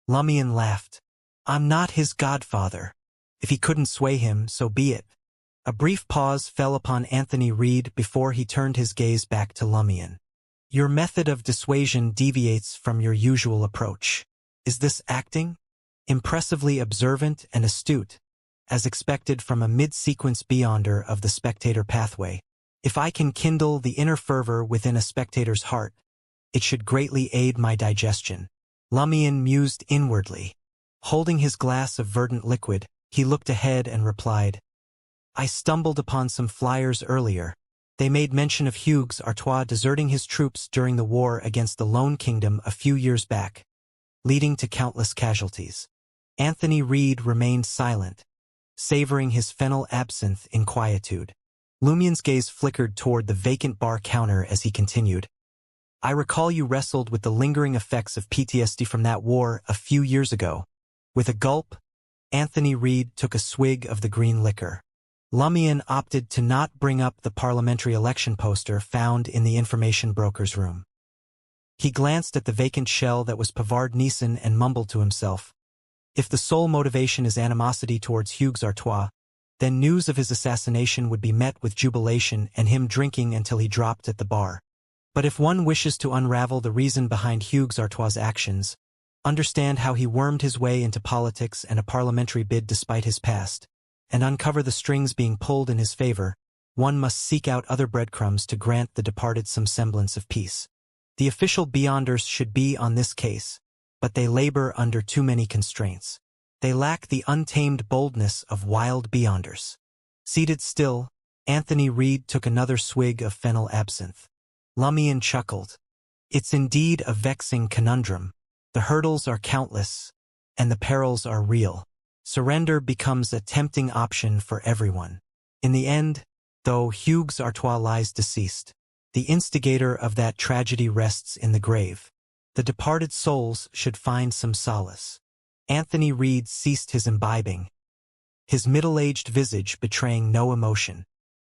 Lumian laughed. "I'm not his godfather. If he couldn't sway him, so be it." A brief pause fell upon Anthony Reed before he turned his gaze back to Lumian. "Your method of dissuasion deviates from your usual approach. Is this acting? Impressively observant and astute, as expected from a mid-sequence beyonder of the spectator pathway. If I can kindle the inner fervor within a spectator's heart, it should greatly aid my digestion." Lumian mused inwardly. Holding his glass of verdant liquid, he looked ahead and replied, "I stumbled upon some flyers earlier. They made mention of Hugues Artois deserting his troops during the war against the Lone Kingdom a few years back, leading to countless casualties." Anthony Reed remained silent, savoring his fennel absinthe in quietude. Lumian's gaze flickered toward the vacant bar counter as he continued, "I recall you wrestled with the lingering effects of PTSD from that war a few years ago." With a gulp, Anthony Reed took a swig of the green liquor. Lumian opted to not bring up the parliamentary election poster found in the information broker's room. He glanced at the vacant shell that was Pavard Neeson and mumbled to himself, if the sole motivation is animosity towards Hugues Artois, then news of his assassination would be met with jubilation and him drinking until he dropped at the bar. But if one wishes to unravel the reason behind Hugues Artois' actions, understand how he wormed his way into politics and a parliamentary bid despite his past, and uncover the strings being pulled in his favor, one must seek out other breadcrumbs to grant the departed some semblance of peace. The official Beyonders should be on this case, but they labor under too many constraints. They lack the untamed boldness of wild Beyonders. Seated still, Anthony Reed took another swig of fennel absinthe. Lumian chuckled. It's indeed a vexing conundrum. The hurdles are countless, and the perils are real. Surrender becomes a tempting option for everyone. In the end, though Hugues Artois lies deceased, the instigator of that tragedy rests in the grave. The departed souls should find some solace. Anthony Reed ceased his imbibing, his middle-aged visage betraying no emotion.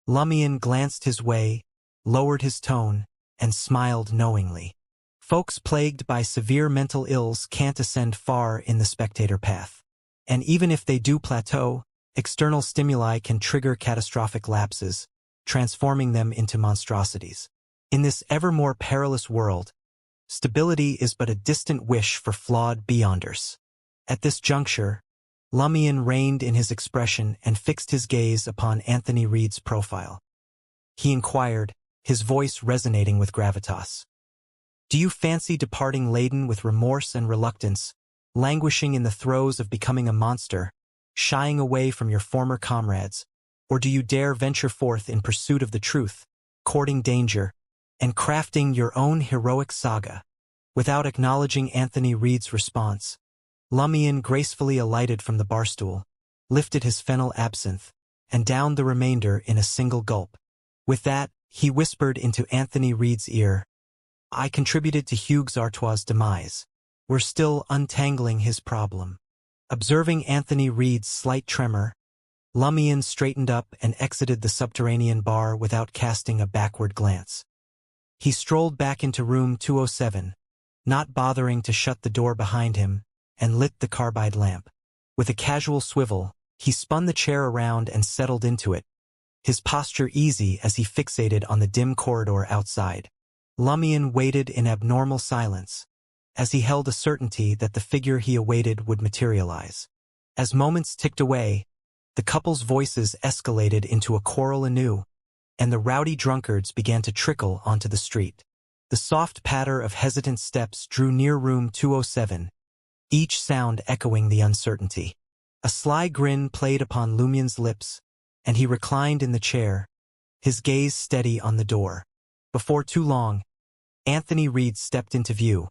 Lumian glanced his way, lowered his tone, and smiled knowingly. Folks plagued by severe mental ills can't ascend far in the spectator path. And even if they do plateau, external stimuli can trigger catastrophic lapses, transforming them into monstrosities. In this ever more perilous world, stability is but a distant wish for flawed Beyonders. At this juncture, Lumian reined in his expression and fixed his gaze upon Anthony Reed's profile. He inquired, his voice resonating with gravitas. Do you fancy departing laden with remorse and reluctance, languishing in the throes of becoming a monster, shying away from your former comrades, or do you dare venture forth in pursuit of the truth, courting danger, and crafting your own heroic saga? Without acknowledging Anthony Reed's response, Lumian gracefully alighted from the barstool, lifted his fennel absinthe, and downed the remainder in a single gulp. With that, he whispered into Anthony Reed's ear, I contributed to Hugues Artois' demise. We're still untangling his problem. Observing Anthony Reed's slight tremor, Lumian straightened up and exited the subterranean bar without casting a backward glance. He strolled back into room 207, not bothering to shut the door behind him, and lit the carbide lamp. With a casual swivel, he spun the chair around and settled into it, his posture easy as he fixated on the dim corridor outside. Lumian waited in abnormal silence, as he held a certainty that the figure he awaited would materialize. As moments ticked away, the couple's voices escalated into a quarrel anew, and the rowdy drunkards began to trickle onto the street. The soft patter of hesitant steps drew near room 207, each sound echoing the uncertainty. A sly grin played upon Lumian's lips, and he reclined in the chair, his gaze steady on the door. Before too long, Anthony Reed stepped into view,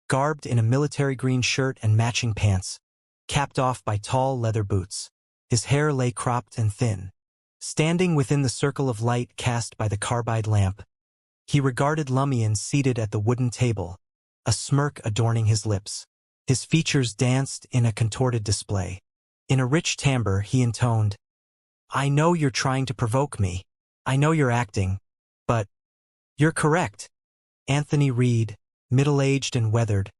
garbed in a military green shirt and matching pants, capped off by tall leather boots. His hair lay cropped and thin. Standing within the circle of light cast by the carbide lamp, he regarded Lumian seated at the wooden table, a smirk adorning his lips. His features danced in a contorted display. In a rich timbre he intoned, I know you're trying to provoke me. I know you're acting. But you're correct. Anthony Reed, middle-aged and weathered,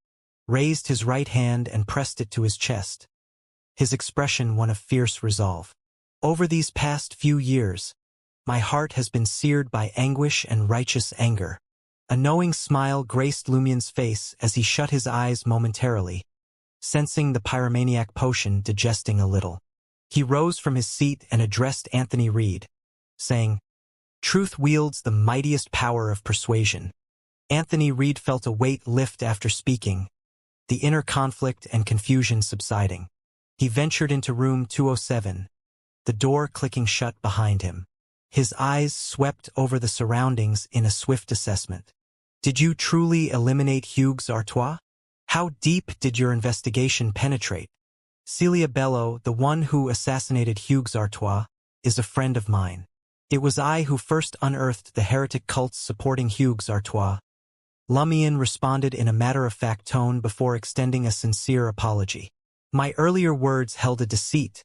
raised his right hand and pressed it to his chest, his expression one of fierce resolve. Over these past few years, my heart has been seared by anguish and righteous anger. A knowing smile graced Lumian's face as he shut his eyes momentarily, sensing the pyromaniac potion digesting a little. He rose from his seat and addressed Anthony Reed, saying, Truth wields the mightiest power of persuasion. Anthony Reed felt a weight lift after speaking, the inner conflict and confusion subsiding. He ventured into room 207, the door clicking shut behind him. His eyes swept over the surroundings in a swift assessment. Did you truly eliminate Hugues Artois? How deep did your investigation penetrate? Celia Bello, the one who assassinated Hugues Artois, is a friend of mine. It was I who first unearthed the heretic cults supporting Hugues Artois. Lumian responded in a matter-of-fact tone before extending a sincere apology. My earlier words held a deceit,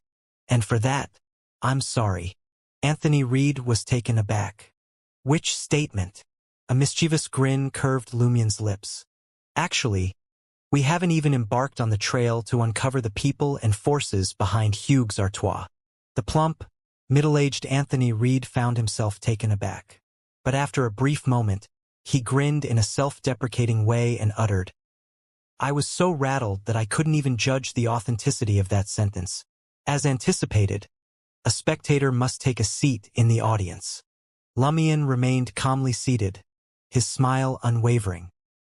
and for that, I'm sorry. Anthony Reed was taken aback. Which statement? A mischievous grin curved Lumien's lips. Actually, we haven't even embarked on the trail to uncover the people and forces behind Hugues Artois. The plump, middle-aged Anthony Reed found himself taken aback. But after a brief moment, he grinned in a self-deprecating way and uttered, I was so rattled that I couldn't even judge the authenticity of that sentence. As anticipated, a spectator must take a seat in the audience. Lumien remained calmly seated, his smile unwavering.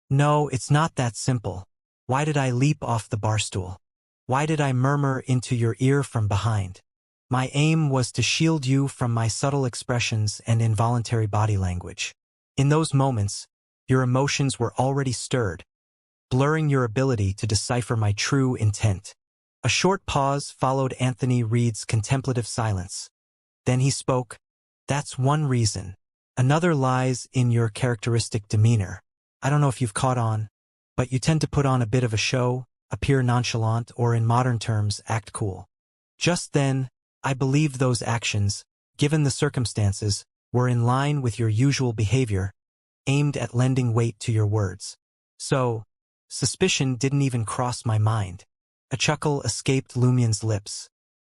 No, it's not that simple. Why did I leap off the barstool? Why did I murmur into your ear from behind? My aim was to shield you from my subtle expressions and involuntary body language. In those moments, your emotions were already stirred, blurring your ability to decipher my true intent. A short pause followed Anthony Reed's contemplative silence. Then he spoke, That's one reason. Another lies in your characteristic demeanor. I don't know if you've caught on, but you tend to put on a bit of a show, appear nonchalant, or in modern terms, act cool. Just then, I believed those actions, given the circumstances, were in line with your usual behavior, aimed at lending weight to your words. So, suspicion didn't even cross my mind. A chuckle escaped Lumien's lips.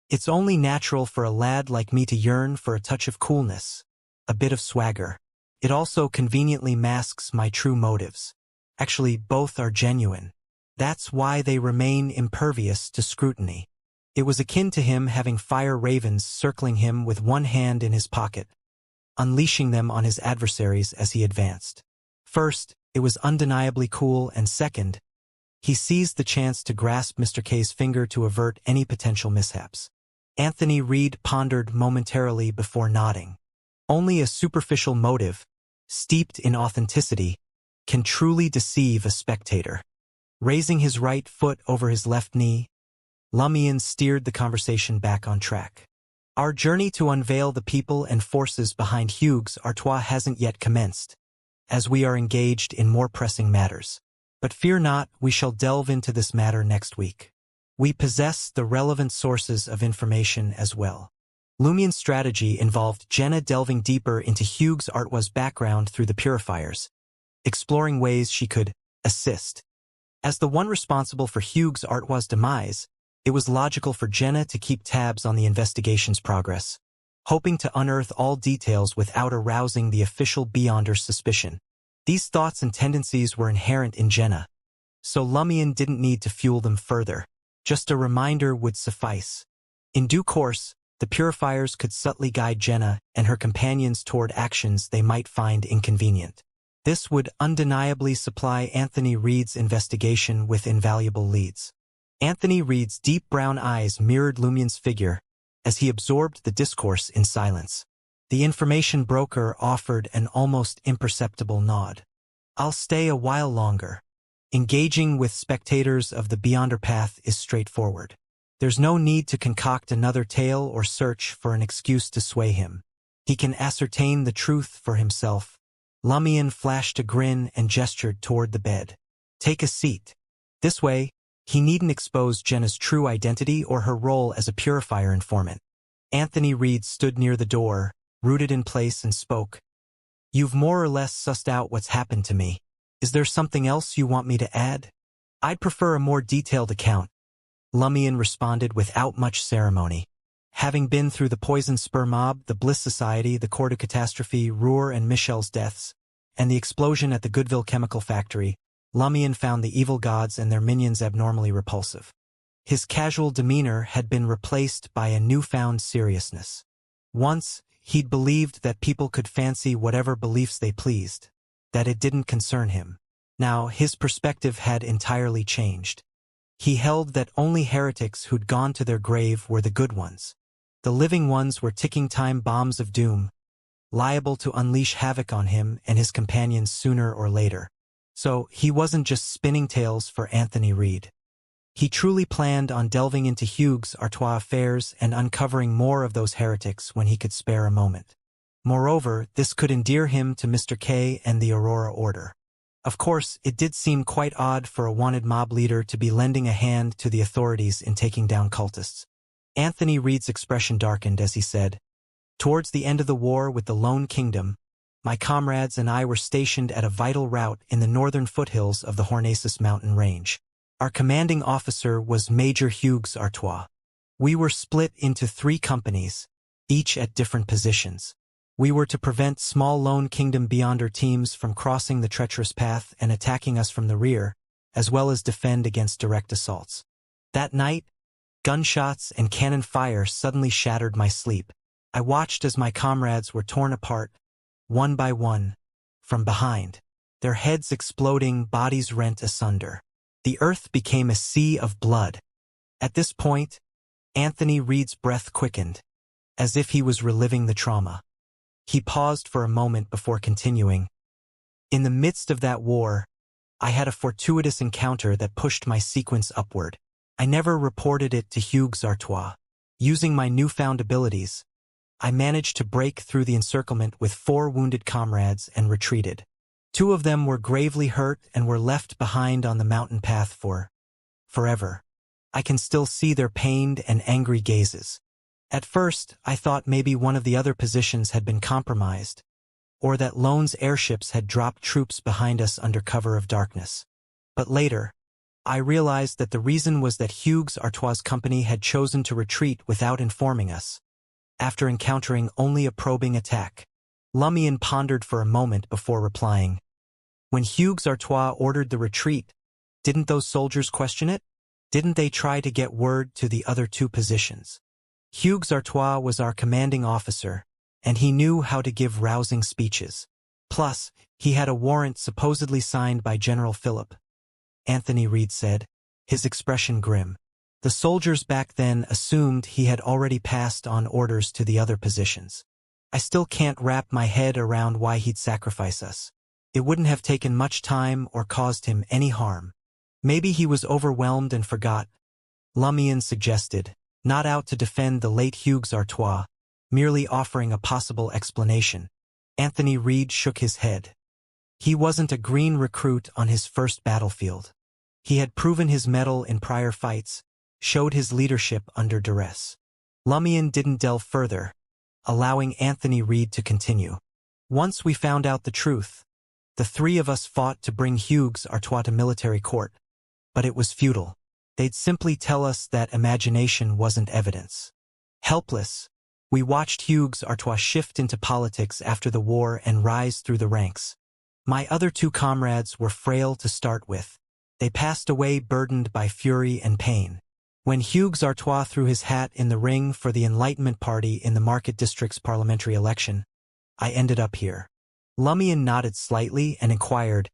It's only natural for a lad like me to yearn for a touch of coolness, a bit of swagger. It also conveniently masks my true motives. Actually, both are genuine. That's why they remain impervious to scrutiny. It was akin to him having fire ravens circling him with one hand in his pocket, unleashing them on his adversaries as he advanced. First, it was undeniably cool, and second, he seized the chance to grasp Mr. K's finger to avert any potential mishaps. Anthony Reed pondered momentarily before nodding. Only a superficial motive, steeped in authenticity, can truly deceive a spectator. Raising his right foot over his left knee, Lumien steered the conversation back on track. Our journey to unveil the people and forces behind Hugues Artois hasn't yet commenced, as we are engaged in more pressing matters. But fear not, we shall delve into this matter next week. We possess the relevant sources of information as well. Lumien's strategy involved Jenna delving deeper into Hugues Artois' background through the purifiers, exploring ways she could assist. As the one responsible for Hugues Artois' demise, it was logical for Jenna to keep tabs on the investigation's progress, hoping to unearth all details without arousing the official Beyonder's suspicion. These thoughts and tendencies were inherent in Jenna, so Lumien didn't need to fuel them further. Just a reminder would suffice. In due course, the purifiers could subtly guide Jenna and her companions toward actions they might find inconvenient. This would undeniably supply Anthony Reed's investigation with invaluable leads. Anthony Reed's deep brown eyes mirrored Lumien's figure as he absorbed the discourse in silence. The information broker offered an almost imperceptible nod. I'll stay a while longer. Engaging with spectators of the Beyonder path is straightforward. There's no need to concoct another tale or search for an excuse to sway him. He can ascertain the truth for himself. Lumien flashed a grin and gestured toward the bed. Take a seat. This way, he needn't expose Jenna's true identity or her role as a purifier informant. Anthony Reed stood near the door, rooted in place, and spoke. You've more or less sussed out what's happened to me. Is there something else you want me to add? I'd prefer a more detailed account. Lumien responded without much ceremony. Having been through the Poison Spur mob, the Bliss Society, the Court of Catastrophe, Rour and Michelle's deaths, and the explosion at the Goodville chemical factory, Lumien found the evil gods and their minions abnormally repulsive. His casual demeanor had been replaced by a newfound seriousness. Once, he'd believed that people could fancy whatever beliefs they pleased, that it didn't concern him. Now, his perspective had entirely changed. He held that only heretics who'd gone to their grave were the good ones. The living ones were ticking time bombs of doom, liable to unleash havoc on him and his companions sooner or later. So, he wasn't just spinning tales for Anthony Reed. He truly planned on delving into Hugues Artois affairs and uncovering more of those heretics when he could spare a moment. Moreover, this could endear him to Mr. K and the Aurora Order. Of course, it did seem quite odd for a wanted mob leader to be lending a hand to the authorities in taking down cultists. Anthony Reed's expression darkened as he said, Towards the end of the war with the Lone Kingdom, my comrades and I were stationed at a vital route in the northern foothills of the Hornacis mountain range. Our commanding officer was Major Hugues Artois. We were split into 3 companies, each at different positions. We were to prevent small Lone Kingdom Beyonder teams from crossing the treacherous path and attacking us from the rear, as well as defend against direct assaults. That night, gunshots and cannon fire suddenly shattered my sleep. I watched as my comrades were torn apart, one by one, from behind, their heads exploding, bodies rent asunder. The earth became a sea of blood. At this point, Anthony Reed's breath quickened, as if he was reliving the trauma. He paused for a moment before continuing. In the midst of that war, I had a fortuitous encounter that pushed my sequence upward. I never reported it to Hugues Artois. Using my newfound abilities, I managed to break through the encirclement with 4 wounded comrades and retreated. 2 of them were gravely hurt and were left behind on the mountain path forever. I can still see their pained and angry gazes. At first, I thought maybe one of the other positions had been compromised, or that Lone's airships had dropped troops behind us under cover of darkness. But later, I realized that the reason was that Hugues Artois' company had chosen to retreat without informing us, after encountering only a probing attack. Lumion pondered for a moment before replying. When Hugues Artois ordered the retreat, didn't those soldiers question it? Didn't they try to get word to the other 2 positions? Hugues Artois was our commanding officer, and he knew how to give rousing speeches. Plus, he had a warrant supposedly signed by General Philip, Anthony Reed said, his expression grim. The soldiers back then assumed he had already passed on orders to the other positions. I still can't wrap my head around why he'd sacrifice us. It wouldn't have taken much time or caused him any harm. Maybe he was overwhelmed and forgot, Lumion suggested, not out to defend the late Hugues Artois, merely offering a possible explanation. Anthony Reed shook his head. He wasn't a green recruit on his first battlefield. He had proven his mettle in prior fights, showed his leadership under duress. Lumion didn't delve further, allowing Anthony Reed to continue. Once we found out the truth, the 3 of us fought to bring Hugues Artois to military court, but it was futile. They'd simply tell us that imagination wasn't evidence. Helpless, we watched Hugues Artois shift into politics after the war and rise through the ranks. My other 2 comrades were frail to start with. They passed away burdened by fury and pain. When Hugues Artois threw his hat in the ring for the Enlightenment Party in the Market District's parliamentary election, I ended up here. Lumion nodded slightly and inquired,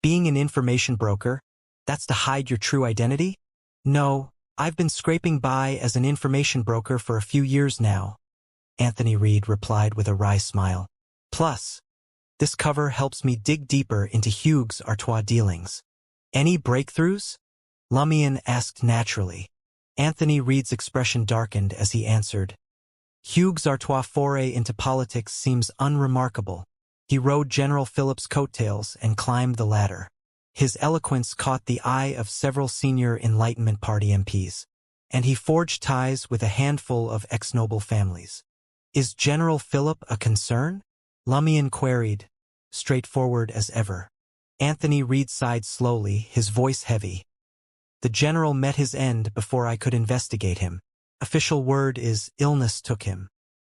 being an information broker, that's to hide your true identity? No, I've been scraping by as an information broker for a few years now, Anthony Reed replied with a wry smile. Plus, this cover helps me dig deeper into Hugues Artois dealings. Any breakthroughs? Lumion asked naturally. Anthony Reed's expression darkened as he answered. Hugues Artois' foray into politics seems unremarkable. He rode General Philip's coattails and climbed the ladder. His eloquence caught the eye of several senior Enlightenment Party MPs, and he forged ties with a handful of ex-noble families. Is General Philip a concern? Lumion queried, straightforward as ever. Anthony Reed sighed slowly, his voice heavy. The general met his end before I could investigate him. Official word is illness took him.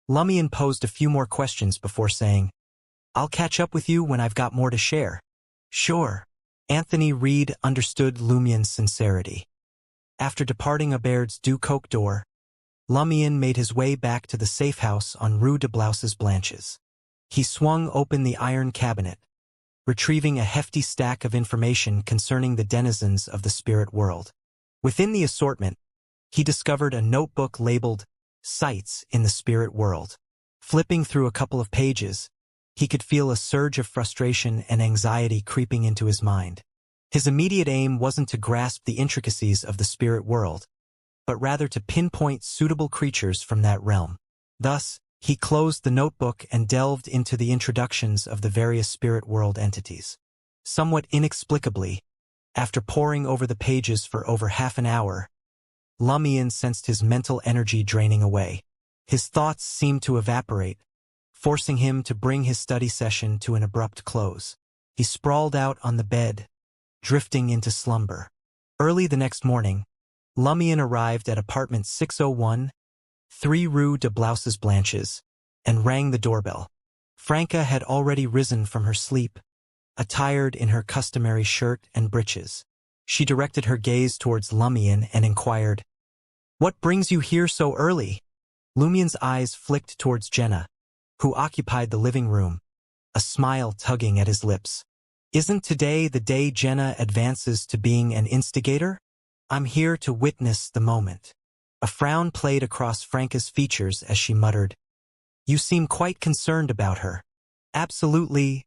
Lumion posed a few more questions before saying, I'll catch up with you when I've got more to share. Sure. Anthony Reed understood Lumion's sincerity. After departing Abaird's Du Coq d'Or, Lumion made his way back to the safe house on Rue de Blouses Blanches. He swung open the iron cabinet, retrieving a hefty stack of information concerning the denizens of the spirit world. Within the assortment, he discovered a notebook labeled Sights in the Spirit World. Flipping through a couple of pages, he could feel a surge of frustration and anxiety creeping into his mind. His immediate aim wasn't to grasp the intricacies of the spirit world, but rather to pinpoint suitable creatures from that realm. Thus, he closed the notebook and delved into the introductions of the various spirit world entities. Somewhat inexplicably, after poring over the pages for over half an hour, Lumion sensed his mental energy draining away. His thoughts seemed to evaporate, forcing him to bring his study session to an abrupt close. He sprawled out on the bed, drifting into slumber. Early the next morning, Lumion arrived at apartment 601, 3 Rue de Blouses Blanches, and rang the doorbell. Franca had already risen from her sleep, attired in her customary shirt and breeches. She directed her gaze towards Lumion and inquired, "What brings you here so early?" Lumion's eyes flicked towards Jenna, who occupied the living room, a smile tugging at his lips. "Isn't today the day Jenna advances to being an instigator? I'm here to witness the moment." A frown played across Franca's features as she muttered, "You seem quite concerned about her." "Absolutely,"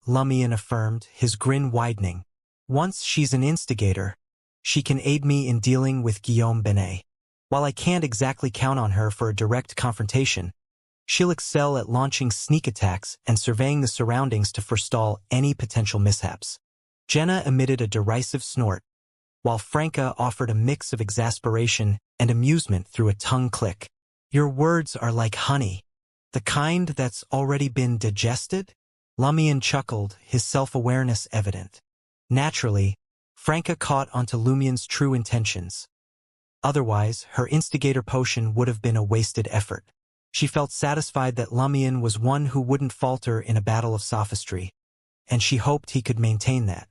Lumion affirmed, his grin widening. "Once she's an instigator, she can aid me in dealing with Guillaume Benet. While I can't exactly count on her for a direct confrontation, she'll excel at launching sneak attacks and surveying the surroundings to forestall any potential mishaps." Jenna emitted a derisive snort, while Franca offered a mix of exasperation and amusement through a tongue click. "Your words are like honey. The kind that's already been digested?" Lumion chuckled, his self-awareness evident. Naturally, Franca caught onto Lumion's true intentions. Otherwise, her instigator potion would have been a wasted effort. She felt satisfied that Lumion was one who wouldn't falter in a battle of sophistry, and she hoped he could maintain that.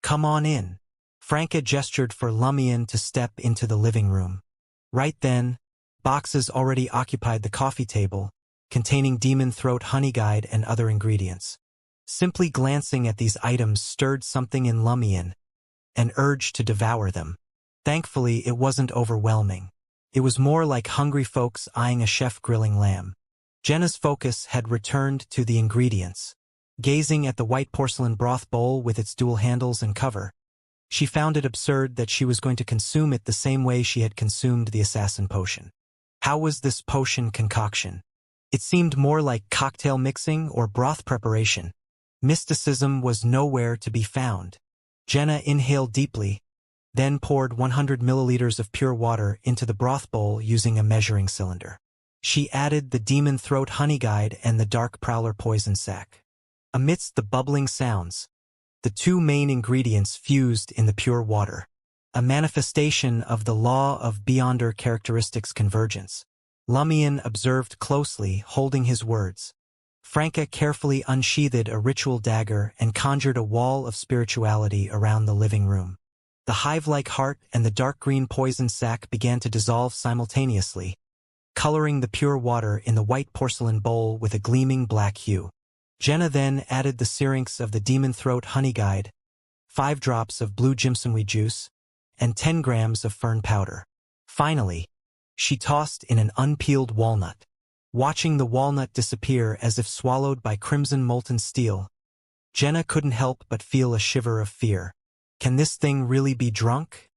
"Come on in." Franca gestured for Lumion to step into the living room. Right then, boxes already occupied the coffee table, containing demon throat honey guide and other ingredients. Simply glancing at these items stirred something in Lumion, an urge to devour them. Thankfully, it wasn't overwhelming. It was more like hungry folks eyeing a chef grilling lamb. Jenna's focus had returned to the ingredients. Gazing at the white porcelain broth bowl with its dual handles and cover, she found it absurd that she was going to consume it the same way she had consumed the assassin potion. How was this potion concoction? It seemed more like cocktail mixing or broth preparation. Mysticism was nowhere to be found. Jenna inhaled deeply, then poured 100 milliliters of pure water into the broth bowl using a measuring cylinder. She added the demon throat honey guide and the dark prowler poison sac. Amidst the bubbling sounds, the two main ingredients fused in the pure water, a manifestation of the law of beyonder characteristics convergence. Lumion observed closely, holding his words. Franca carefully unsheathed a ritual dagger and conjured a wall of spirituality around the living room. The hive-like heart and the dark green poison sac began to dissolve simultaneously, coloring the pure water in the white porcelain bowl with a gleaming black hue. Jenna then added the syrinx of the demon throat honey guide, 5 drops of blue jimsonweed juice, and 10 grams of fern powder. Finally, she tossed in an unpeeled walnut. Watching the walnut disappear as if swallowed by crimson molten steel, Jenna couldn't help but feel a shiver of fear. Can this thing really be drunk?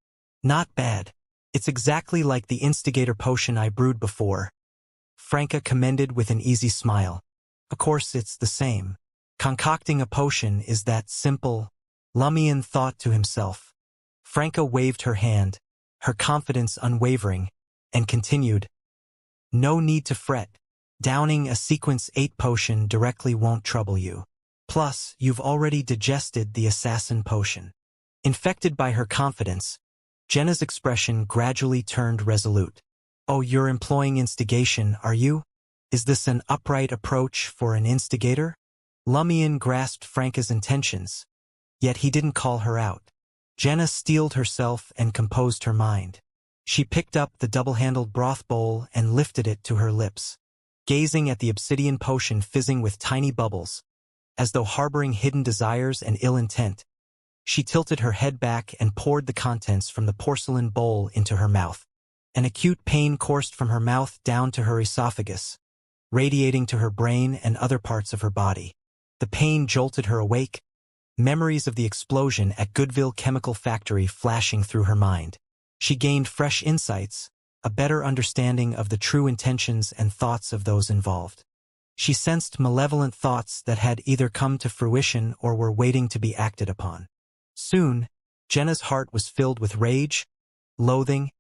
Not bad. It's exactly like the instigator potion I brewed before, Franca commended with an easy smile. Of course it's the same. Concocting a potion is that simple, Lumion thought to himself. Franca waved her hand, her confidence unwavering, and continued, "No need to fret. Downing a sequence 8 potion directly won't trouble you. Plus, you've already digested the assassin potion." Infected by her confidence, Jenna's expression gradually turned resolute. "Oh, you're employing instigation, are you? Is this an upright approach for an instigator?" Lumion grasped Franca's intentions, yet he didn't call her out. Jenna steeled herself and composed her mind. She picked up the double-handled broth bowl and lifted it to her lips. Gazing at the obsidian potion fizzing with tiny bubbles, as though harboring hidden desires and ill intent, she tilted her head back and poured the contents from the porcelain bowl into her mouth. An acute pain coursed from her mouth down to her esophagus, radiating to her brain and other parts of her body. The pain jolted her awake, memories of the explosion at Goodville Chemical Factory flashing through her mind. She gained fresh insights, a better understanding of the true intentions and thoughts of those involved. She sensed malevolent thoughts that had either come to fruition or were waiting to be acted upon. Soon, Jenna's heart was filled with rage, loathing,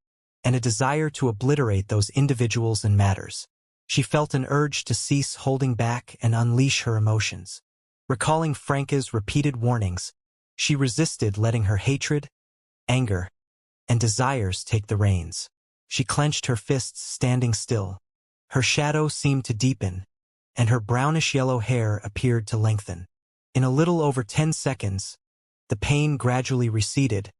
and a desire to obliterate those individuals and matters. She felt an urge to cease holding back and unleash her emotions. Recalling Franca's repeated warnings, she resisted letting her hatred, anger, and desires take the reins. She clenched her fists, standing still. Her shadow seemed to deepen, and her brownish-yellow hair appeared to lengthen. In a little over 10 seconds, the pain gradually receded,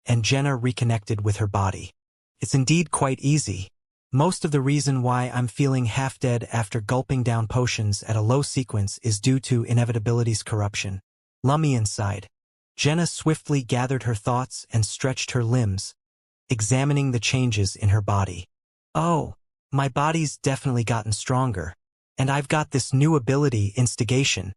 and Jenna reconnected with her body. It's indeed quite easy. Most of the reason why I'm feeling half-dead after gulping down potions at a low sequence is due to inevitability's corruption. Lumion sighed. Jenna swiftly gathered her thoughts and stretched her limbs, examining the changes in her body. Oh, my body's definitely gotten stronger. And I've got this new ability, instigation.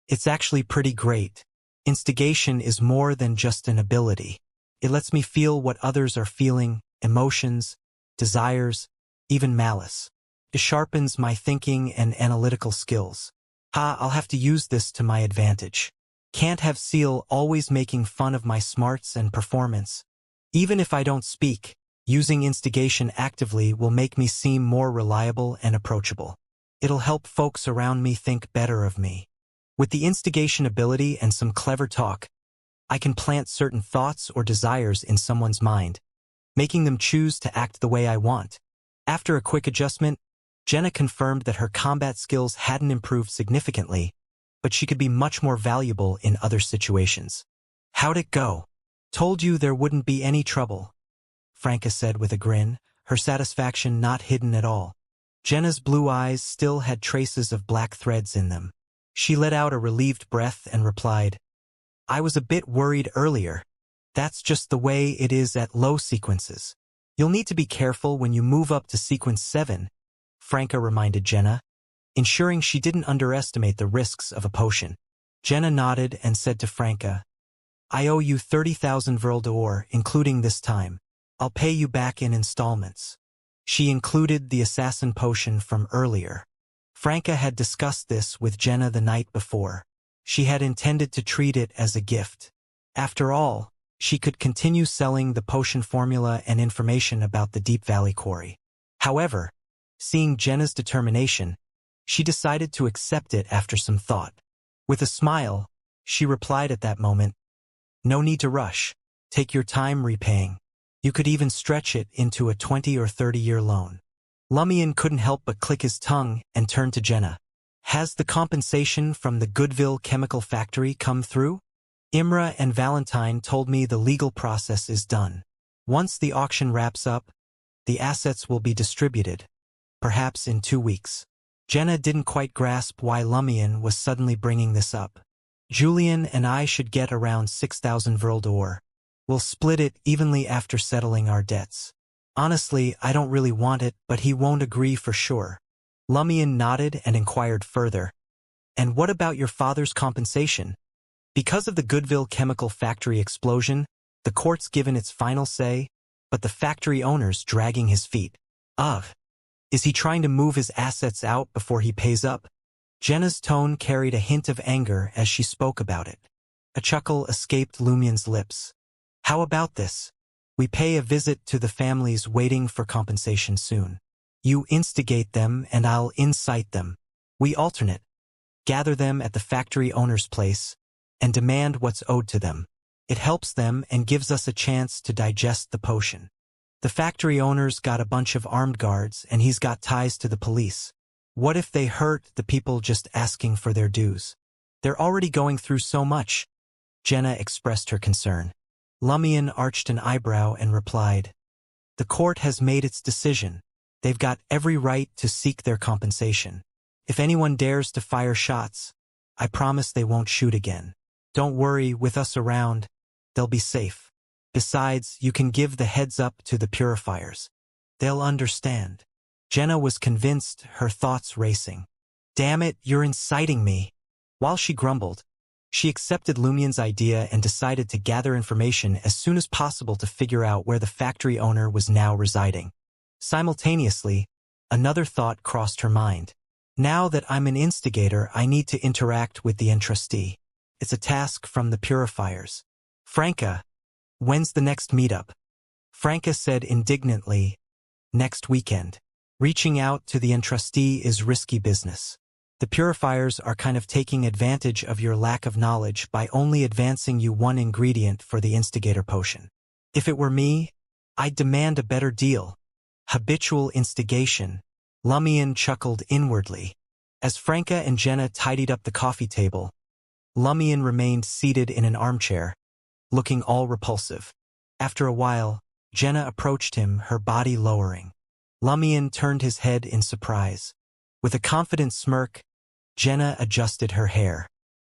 It's actually pretty great. Instigation is more than just an ability. It lets me feel what others are feeling, emotions, desires, even malice. It sharpens my thinking and analytical skills. I'll have to use this to my advantage. Can't have Seal always making fun of my smarts and performance. Even if I don't speak, using instigation actively will make me seem more reliable and approachable. It'll help folks around me think better of me. With the instigation ability and some clever talk, I can plant certain thoughts or desires in someone's mind, making them choose to act the way I want. After a quick adjustment, Jenna confirmed that her combat skills hadn't improved significantly, but she could be much more valuable in other situations. How'd it go? Told you there wouldn't be any trouble, Franca said with a grin, her satisfaction not hidden at all. Jenna's blue eyes still had traces of black threads in them. She let out a relieved breath and replied, I was a bit worried earlier. That's just the way it is at low sequences. You'll need to be careful when you move up to sequence 7, Franca reminded Jenna, ensuring she didn't underestimate the risks of a potion. Jenna nodded and said to Franca, I owe you 30,000 Vril d'Or, including this time. I'll pay you back in installments. She included the assassin potion from earlier. Franca had discussed this with Jenna the night before. She had intended to treat it as a gift. After all, she could continue selling the potion formula and information about the Deep Valley Quarry. However, seeing Jenna's determination, she decided to accept it after some thought. With a smile, she replied at that moment, No need to rush. Take your time repaying. You could even stretch it into a 20 or 30-year loan. Lumion couldn't help but click his tongue and turn to Jenna. Has the compensation from the Goodville chemical factory come through? Imra and Valentine told me the legal process is done. Once the auction wraps up, the assets will be distributed, perhaps in 2 weeks. Jenna didn't quite grasp why Lumion was suddenly bringing this up. Julian and I should get around 6,000 Vril d'Or. We'll split it evenly after settling our debts. Honestly, I don't really want it, but he won't agree for sure. Lumion nodded and inquired further. And what about your father's compensation? Because of the Goodville chemical factory explosion, the court's given its final say, but the factory owner's dragging his feet. Ugh. Is he trying to move his assets out before he pays up? Jenna's tone carried a hint of anger as she spoke about it. A chuckle escaped Lumion's lips. How about this? We pay a visit to the families waiting for compensation soon. You instigate them and I'll incite them. We alternate. Gather them at the factory owner's place and demand what's owed to them. It helps them and gives us a chance to digest the potion. The factory owner's got a bunch of armed guards and he's got ties to the police. What if they hurt the people just asking for their dues? They're already going through so much. Jenna expressed her concern. Lumion arched an eyebrow and replied, The court has made its decision. They've got every right to seek their compensation. If anyone dares to fire shots, I promise they won't shoot again. Don't worry, with us around, they'll be safe. Besides, you can give the heads up to the purifiers. They'll understand. Jenna was convinced, her thoughts racing. Damn it, you're inciting me. While she grumbled, she accepted Lumion's idea and decided to gather information as soon as possible to figure out where the factory owner was now residing. Simultaneously, another thought crossed her mind. Now that I'm an instigator, I need to interact with the entrustee. It's a task from the purifiers. Franca, when's the next meetup? Franca said indignantly, Next weekend. Reaching out to the entrustee is risky business. The purifiers are kind of taking advantage of your lack of knowledge by only advancing you one ingredient for the instigator potion. If it were me, I'd demand a better deal. Habitual instigation. Lumion chuckled inwardly. As Franca and Jenna tidied up the coffee table, Lumion remained seated in an armchair, looking all repulsive. After a while, Jenna approached him, her body lowering. Lumion turned his head in surprise. With a confident smirk, Jenna adjusted her hair.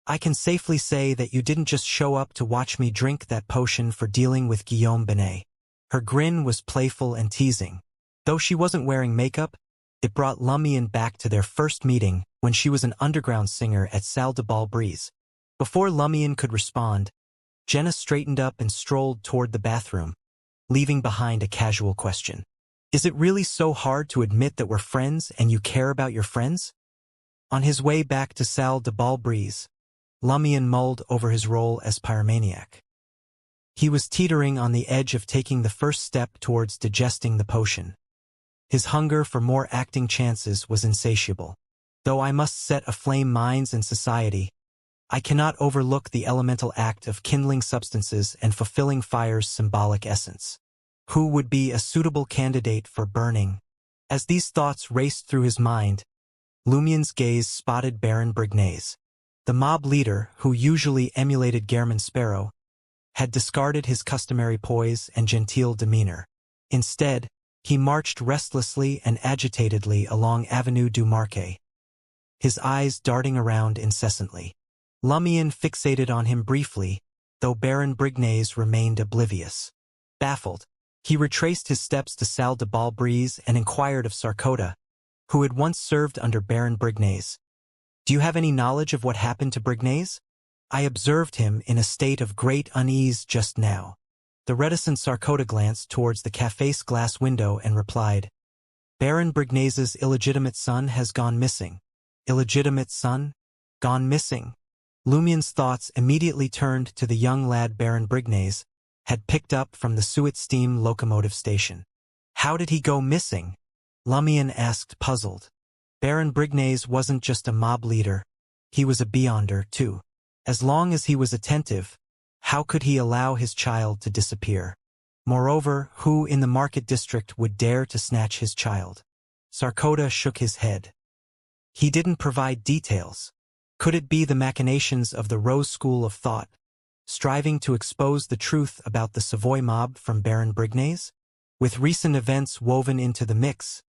I can safely say that you didn't just show up to watch me drink that potion for dealing with Guillaume Binet. Her grin was playful and teasing. Though she wasn't wearing makeup, it brought Lumion back to their first meeting when she was an underground singer at Salle de Bal Brise. Before Lumion could respond, Jenna straightened up and strolled toward the bathroom, leaving behind a casual question. Is it really so hard to admit that we're friends and you care about your friends? On his way back to Salle de Bal Brise, Lumion mulled over his role as pyromaniac. He was teetering on the edge of taking the first step towards digesting the potion. His hunger for more acting chances was insatiable. Though I must set aflame minds and society, I cannot overlook the elemental act of kindling substances and fulfilling fire's symbolic essence. Who would be a suitable candidate for burning? As these thoughts raced through his mind, Lumion's gaze spotted Baron Brignaise. The mob leader, who usually emulated Guerman Sparrow, had discarded his customary poise and genteel demeanor. Instead, he marched restlessly and agitatedly along Avenue du Marquet, his eyes darting around incessantly. Lumion fixated on him briefly, though Baron Brignaise remained oblivious. Baffled, he retraced his steps to Salle de Bal Brise and inquired of Sarkota, who had once served under Baron Brignaise. Do you have any knowledge of what happened to Brignaise? I observed him in a state of great unease just now. The reticent Sarkota glanced towards the café's glass window and replied, Baron Brignaise's illegitimate son has gone missing. Illegitimate son? Gone missing? Lumion's thoughts immediately turned to the young lad Baron Brignaise had picked up from the Suet steam locomotive station. How did he go missing? Lumion asked, puzzled. Baron Brignaise wasn't just a mob leader, he was a beyonder, too. As long as he was attentive, how could he allow his child to disappear? Moreover, who in the market district would dare to snatch his child? Sarkota shook his head. He didn't provide details. Could it be the machinations of the Rose School of Thought, striving to expose the truth about the Savoy mob from Baron Brignaise? With recent events woven into the mix,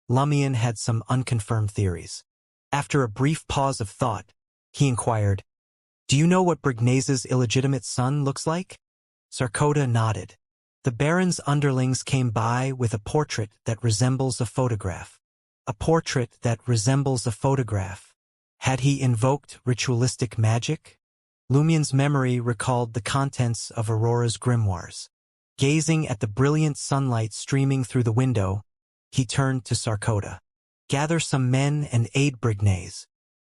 Lumion had some unconfirmed theories. After a brief pause of thought, he inquired, Do you know what Brignaise's illegitimate son looks like? Sarkota nodded. The Baron's underlings came by with a portrait that resembles a photograph. A portrait that resembles a photograph. Had he invoked ritualistic magic? Lumion's memory recalled the contents of Aurora's grimoires. Gazing at the brilliant sunlight streaming through the window, he turned to Sarkota. Gather some men and aid Brignaise.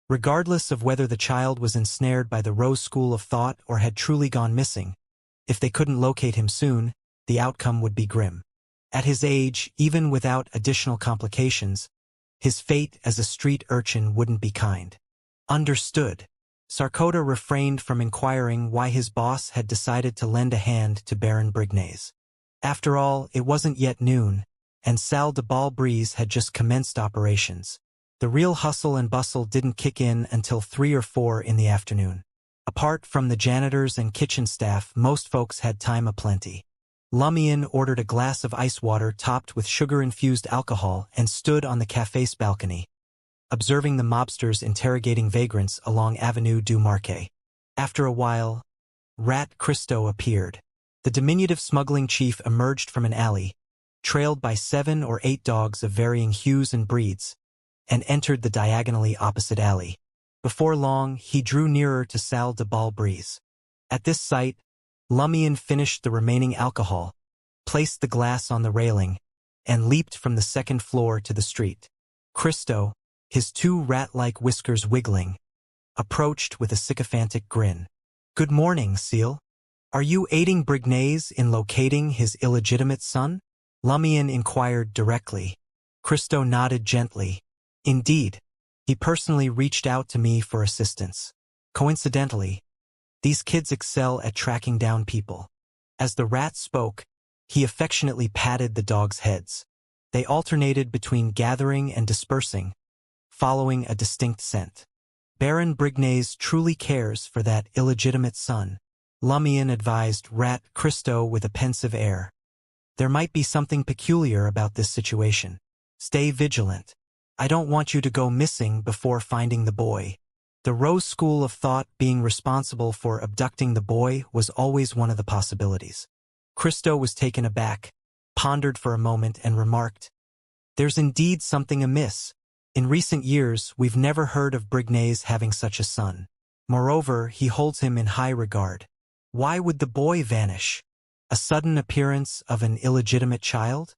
Regardless of whether the child was ensnared by the Rose School of Thought or had truly gone missing, if they couldn't locate him soon, the outcome would be grim. At his age, even without additional complications, his fate as a street urchin wouldn't be kind. Understood. Sarkota refrained from inquiring why his boss had decided to lend a hand to Baron Brignaise. After all, it wasn't yet noon, and Salle de Bal Brise had just commenced operations. The real hustle and bustle didn't kick in until 3 or 4 in the afternoon. Apart from the janitors and kitchen staff, most folks had time aplenty. Lumion ordered a glass of ice water topped with sugar-infused alcohol and stood on the café's balcony, observing the mobsters interrogating vagrants along Avenue du Marquet. After a while, Rat Christo appeared. The diminutive smuggling chief emerged from an alley, trailed by 7 or 8 dogs of varying hues and breeds, and entered the diagonally opposite alley. Before long, he drew nearer to Salle de Bal Brise. At this sight, Lumion finished the remaining alcohol, placed the glass on the railing, and leaped from the second floor to the street. Christo, his 2 rat-like whiskers wiggling, approached with a sycophantic grin. Good morning, Seal. Are you aiding Brignaise in locating his illegitimate son? Lumion inquired directly, Christo nodded gently. Indeed. He personally reached out to me for assistance. Coincidentally, these kids excel at tracking down people. As the rat spoke, he affectionately patted the dogs' heads. They alternated between gathering and dispersing, following a distinct scent. Baron Brignaise truly cares for that illegitimate son, Lumion advised Rat Christo with a pensive air. There might be something peculiar about this situation. Stay vigilant. I don't want you to go missing before finding the boy. The Rose school of thought being responsible for abducting the boy was always one of the possibilities. Christo was taken aback, pondered for a moment, and remarked, "There's indeed something amiss. In recent years, we've never heard of Brignaise having such a son. Moreover, he holds him in high regard. Why would the boy vanish? A sudden appearance of an illegitimate child?"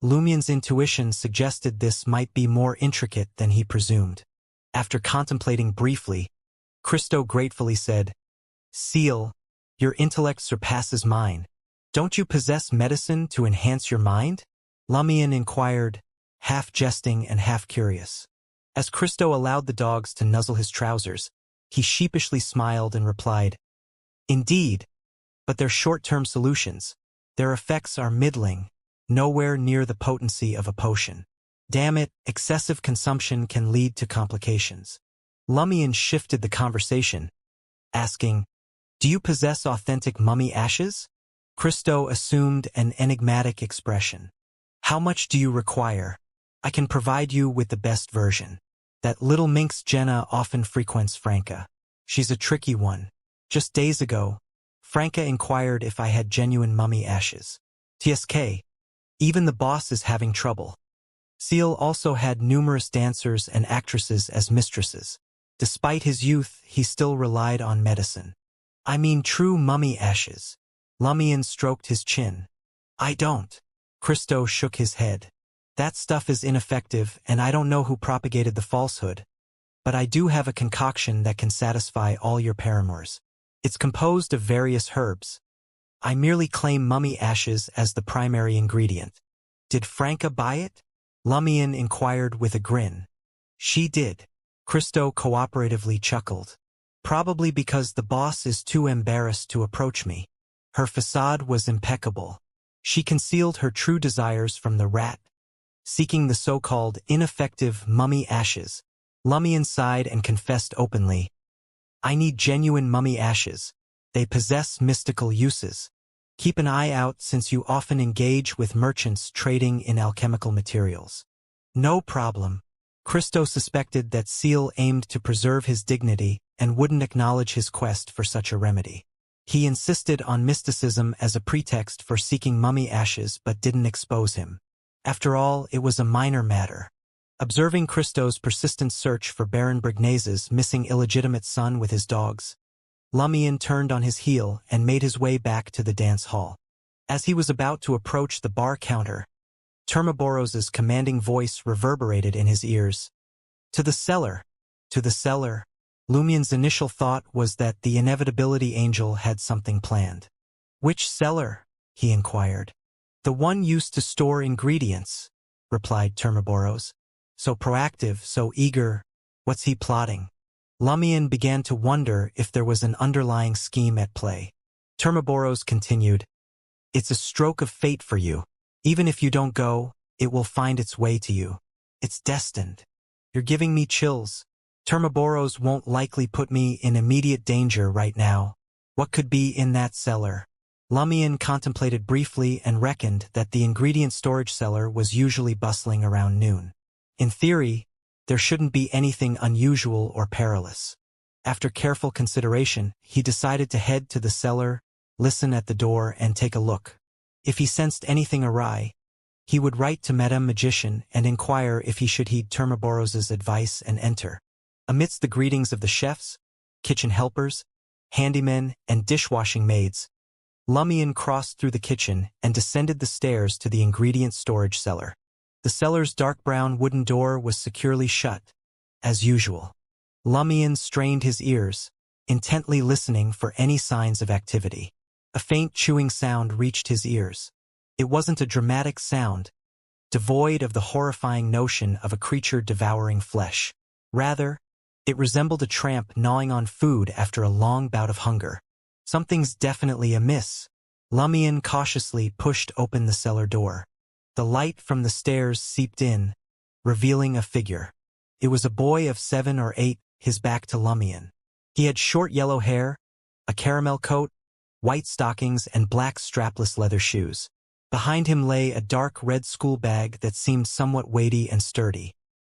Lumion's intuition suggested this might be more intricate than he presumed. After contemplating briefly, Christo gratefully said, "Seal, your intellect surpasses mine. Don't you possess medicine to enhance your mind?" Lumion inquired, half jesting and half curious. As Christo allowed the dogs to nuzzle his trousers, he sheepishly smiled and replied, "Indeed, but they're short-term solutions. Their effects are middling, nowhere near the potency of a potion. Damn it, excessive consumption can lead to complications." Lumion shifted the conversation, asking, "Do you possess authentic mummy ashes?" Christo assumed an enigmatic expression. "How much do you require? I can provide you with the best version. That little minx Jenna often frequents Franca. She's a tricky one. Just days ago, Franca inquired if I had genuine mummy ashes. TSK, even the boss is having trouble." Seal also had numerous dancers and actresses as mistresses. Despite his youth, he still relied on medicine. "I mean true mummy ashes." Lumion stroked his chin. "I don't." Christo shook his head. "That stuff is ineffective, and I don't know who propagated the falsehood. But I do have a concoction that can satisfy all your paramours. It's composed of various herbs. I merely claim mummy ashes as the primary ingredient." "Did Franca buy it?" Lumion inquired with a grin. "She did." Christo cooperatively chuckled. "Probably because the boss is too embarrassed to approach me. Her facade was impeccable. She concealed her true desires from the rat, seeking the so-called ineffective mummy ashes." Lumion sighed and confessed openly, "I need genuine mummy ashes. They possess mystical uses. Keep an eye out since you often engage with merchants trading in alchemical materials." "No problem." Christo suspected that Seal aimed to preserve his dignity and wouldn't acknowledge his quest for such a remedy. He insisted on mysticism as a pretext for seeking mummy ashes but didn't expose him. After all, it was a minor matter. Observing Christo's persistent search for Baron Brignaise's missing illegitimate son with his dogs, Lumion turned on his heel and made his way back to the dance hall. As he was about to approach the bar counter, Termaboros's commanding voice reverberated in his ears. "To the cellar! To the cellar!" Lumion's initial thought was that the inevitability angel had something planned. "Which cellar?" he inquired. "The one used to store ingredients," replied Termaboros. "So proactive, so eager. What's he plotting?" Lumion began to wonder if there was an underlying scheme at play. Termaboros continued, "It's a stroke of fate for you. Even if you don't go, it will find its way to you. It's destined. You're giving me chills. Termaboros won't likely put me in immediate danger right now. What could be in that cellar?" Lumion contemplated briefly and reckoned that the ingredient storage cellar was usually bustling around noon. In theory, there shouldn't be anything unusual or perilous. After careful consideration, he decided to head to the cellar, listen at the door, and take a look. If he sensed anything awry, he would write to Madame Magician and inquire if he should heed Termaboros's advice and enter. Amidst the greetings of the chefs, kitchen helpers, handymen, and dishwashing maids, Lumion crossed through the kitchen and descended the stairs to the ingredient storage cellar. The cellar's dark brown wooden door was securely shut, as usual. Lumion strained his ears, intently listening for any signs of activity. A faint chewing sound reached his ears. It wasn't a dramatic sound, devoid of the horrifying notion of a creature devouring flesh. Rather, it resembled a tramp gnawing on food after a long bout of hunger. Something's definitely amiss. Lumion cautiously pushed open the cellar door. The light from the stairs seeped in, revealing a figure. It was a boy of 7 or 8, his back to Lumion. He had short yellow hair, a caramel coat, white stockings, and black strapless leather shoes. Behind him lay a dark red school bag that seemed somewhat weighty and sturdy.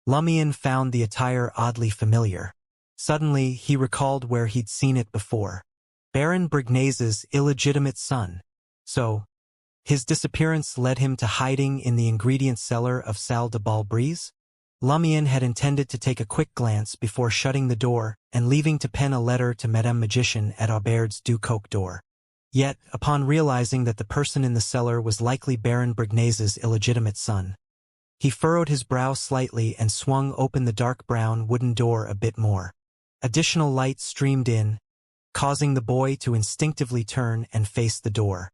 Lumion found the attire oddly familiar. Suddenly, he recalled where he'd seen it before. Baron Brignase's illegitimate son. So, his disappearance led him to hiding in the ingredient cellar of Salle de Balbrise? Lumion had intended to take a quick glance before shutting the door and leaving to pen a letter to Madame Magician at Aubaird's du Coq d'Or. Yet, upon realizing that the person in the cellar was likely Baron Brignase's illegitimate son, he furrowed his brow slightly and swung open the dark brown wooden door a bit more. Additional light streamed in, causing the boy to instinctively turn and face the door.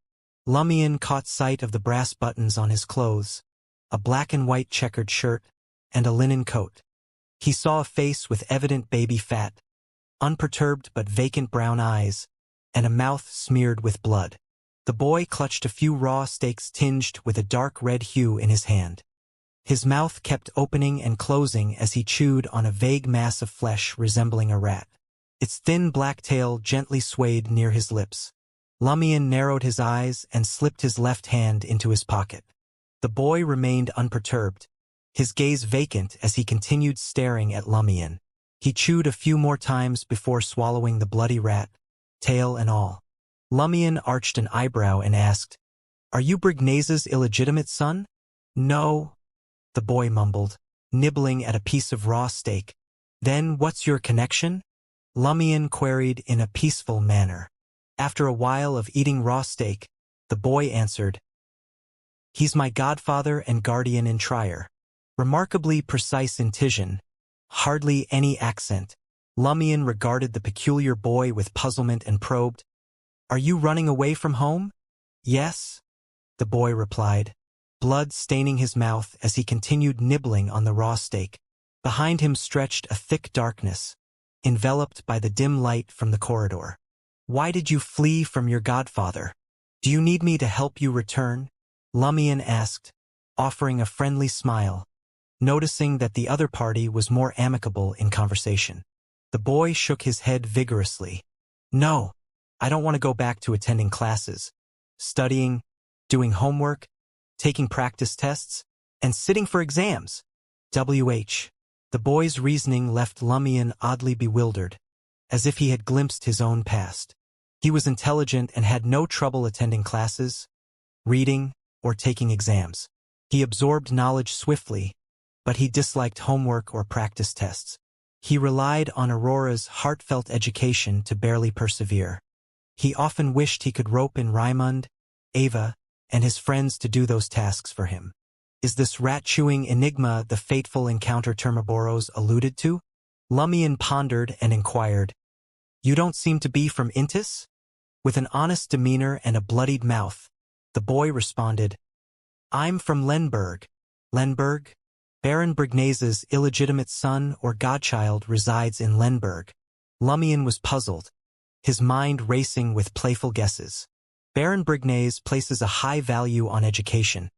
Lumion caught sight of the brass buttons on his clothes, a black and white checkered shirt, and a linen coat. He saw a face with evident baby fat, unperturbed but vacant brown eyes, and a mouth smeared with blood. The boy clutched a few raw steaks tinged with a dark red hue in his hand. His mouth kept opening and closing as he chewed on a vague mass of flesh resembling a rat. Its thin black tail gently swayed near his lips. Lumion narrowed his eyes and slipped his left hand into his pocket. The boy remained unperturbed, his gaze vacant as he continued staring at Lumion. He chewed a few more times before swallowing the bloody rat, tail and all. Lumion arched an eyebrow and asked, "Are you Brignase's illegitimate son?" "No," the boy mumbled, nibbling at a piece of raw steak. "Then what's your connection?" Lumion queried in a peaceful manner. After a while of eating raw steak, the boy answered, "He's my godfather and guardian in Trier." Remarkably precise incision, hardly any accent. Lumion regarded the peculiar boy with puzzlement and probed, "Are you running away from home?" "Yes," the boy replied, blood staining his mouth as he continued nibbling on the raw steak. Behind him stretched a thick darkness, enveloped by the dim light from the corridor. "Why did you flee from your godfather? Do you need me to help you return?" Lumion asked, offering a friendly smile, noticing that the other party was more amicable in conversation. The boy shook his head vigorously. "No, I don't want to go back to attending classes, studying, doing homework, taking practice tests, and sitting for exams. The boy's reasoning left Lumion oddly bewildered, as if he had glimpsed his own past. He was intelligent and had no trouble attending classes, reading, or taking exams. He absorbed knowledge swiftly, but he disliked homework or practice tests. He relied on Aurora's heartfelt education to barely persevere. He often wished he could rope in Raimund, Ava, and his friends to do those tasks for him. Is this rat-chewing enigma the fateful encounter Termaboros alluded to? Lumion pondered and inquired, "You don't seem to be from Intis?" With an honest demeanor and a bloodied mouth, the boy responded, "I'm from Lenberg." Lenberg? Baron Brignase's illegitimate son or godchild resides in Lenberg. Lumion was puzzled, his mind racing with playful guesses. Baron Brignase places a high value on education,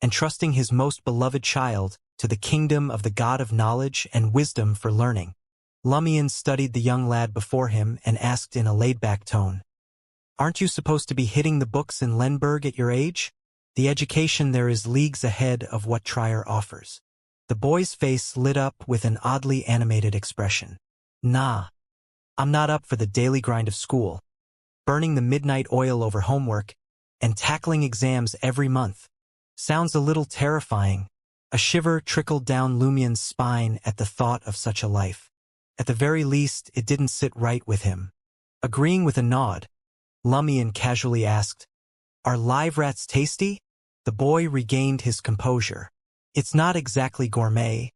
entrusting his most beloved child to the kingdom of the god of knowledge and wisdom for learning. Lumion studied the young lad before him and asked in a laid-back tone, "Aren't you supposed to be hitting the books in Lenberg at your age? The education there is leagues ahead of what Trier offers." The boy's face lit up with an oddly animated expression. "Nah, I'm not up for the daily grind of school, burning the midnight oil over homework, and tackling exams every month. Sounds a little terrifying." A shiver trickled down Lumion's spine at the thought of such a life. At the very least, it didn't sit right with him. Agreeing with a nod, Lumion casually asked, "Are live rats tasty?" The boy regained his composure. "It's not exactly gourmet,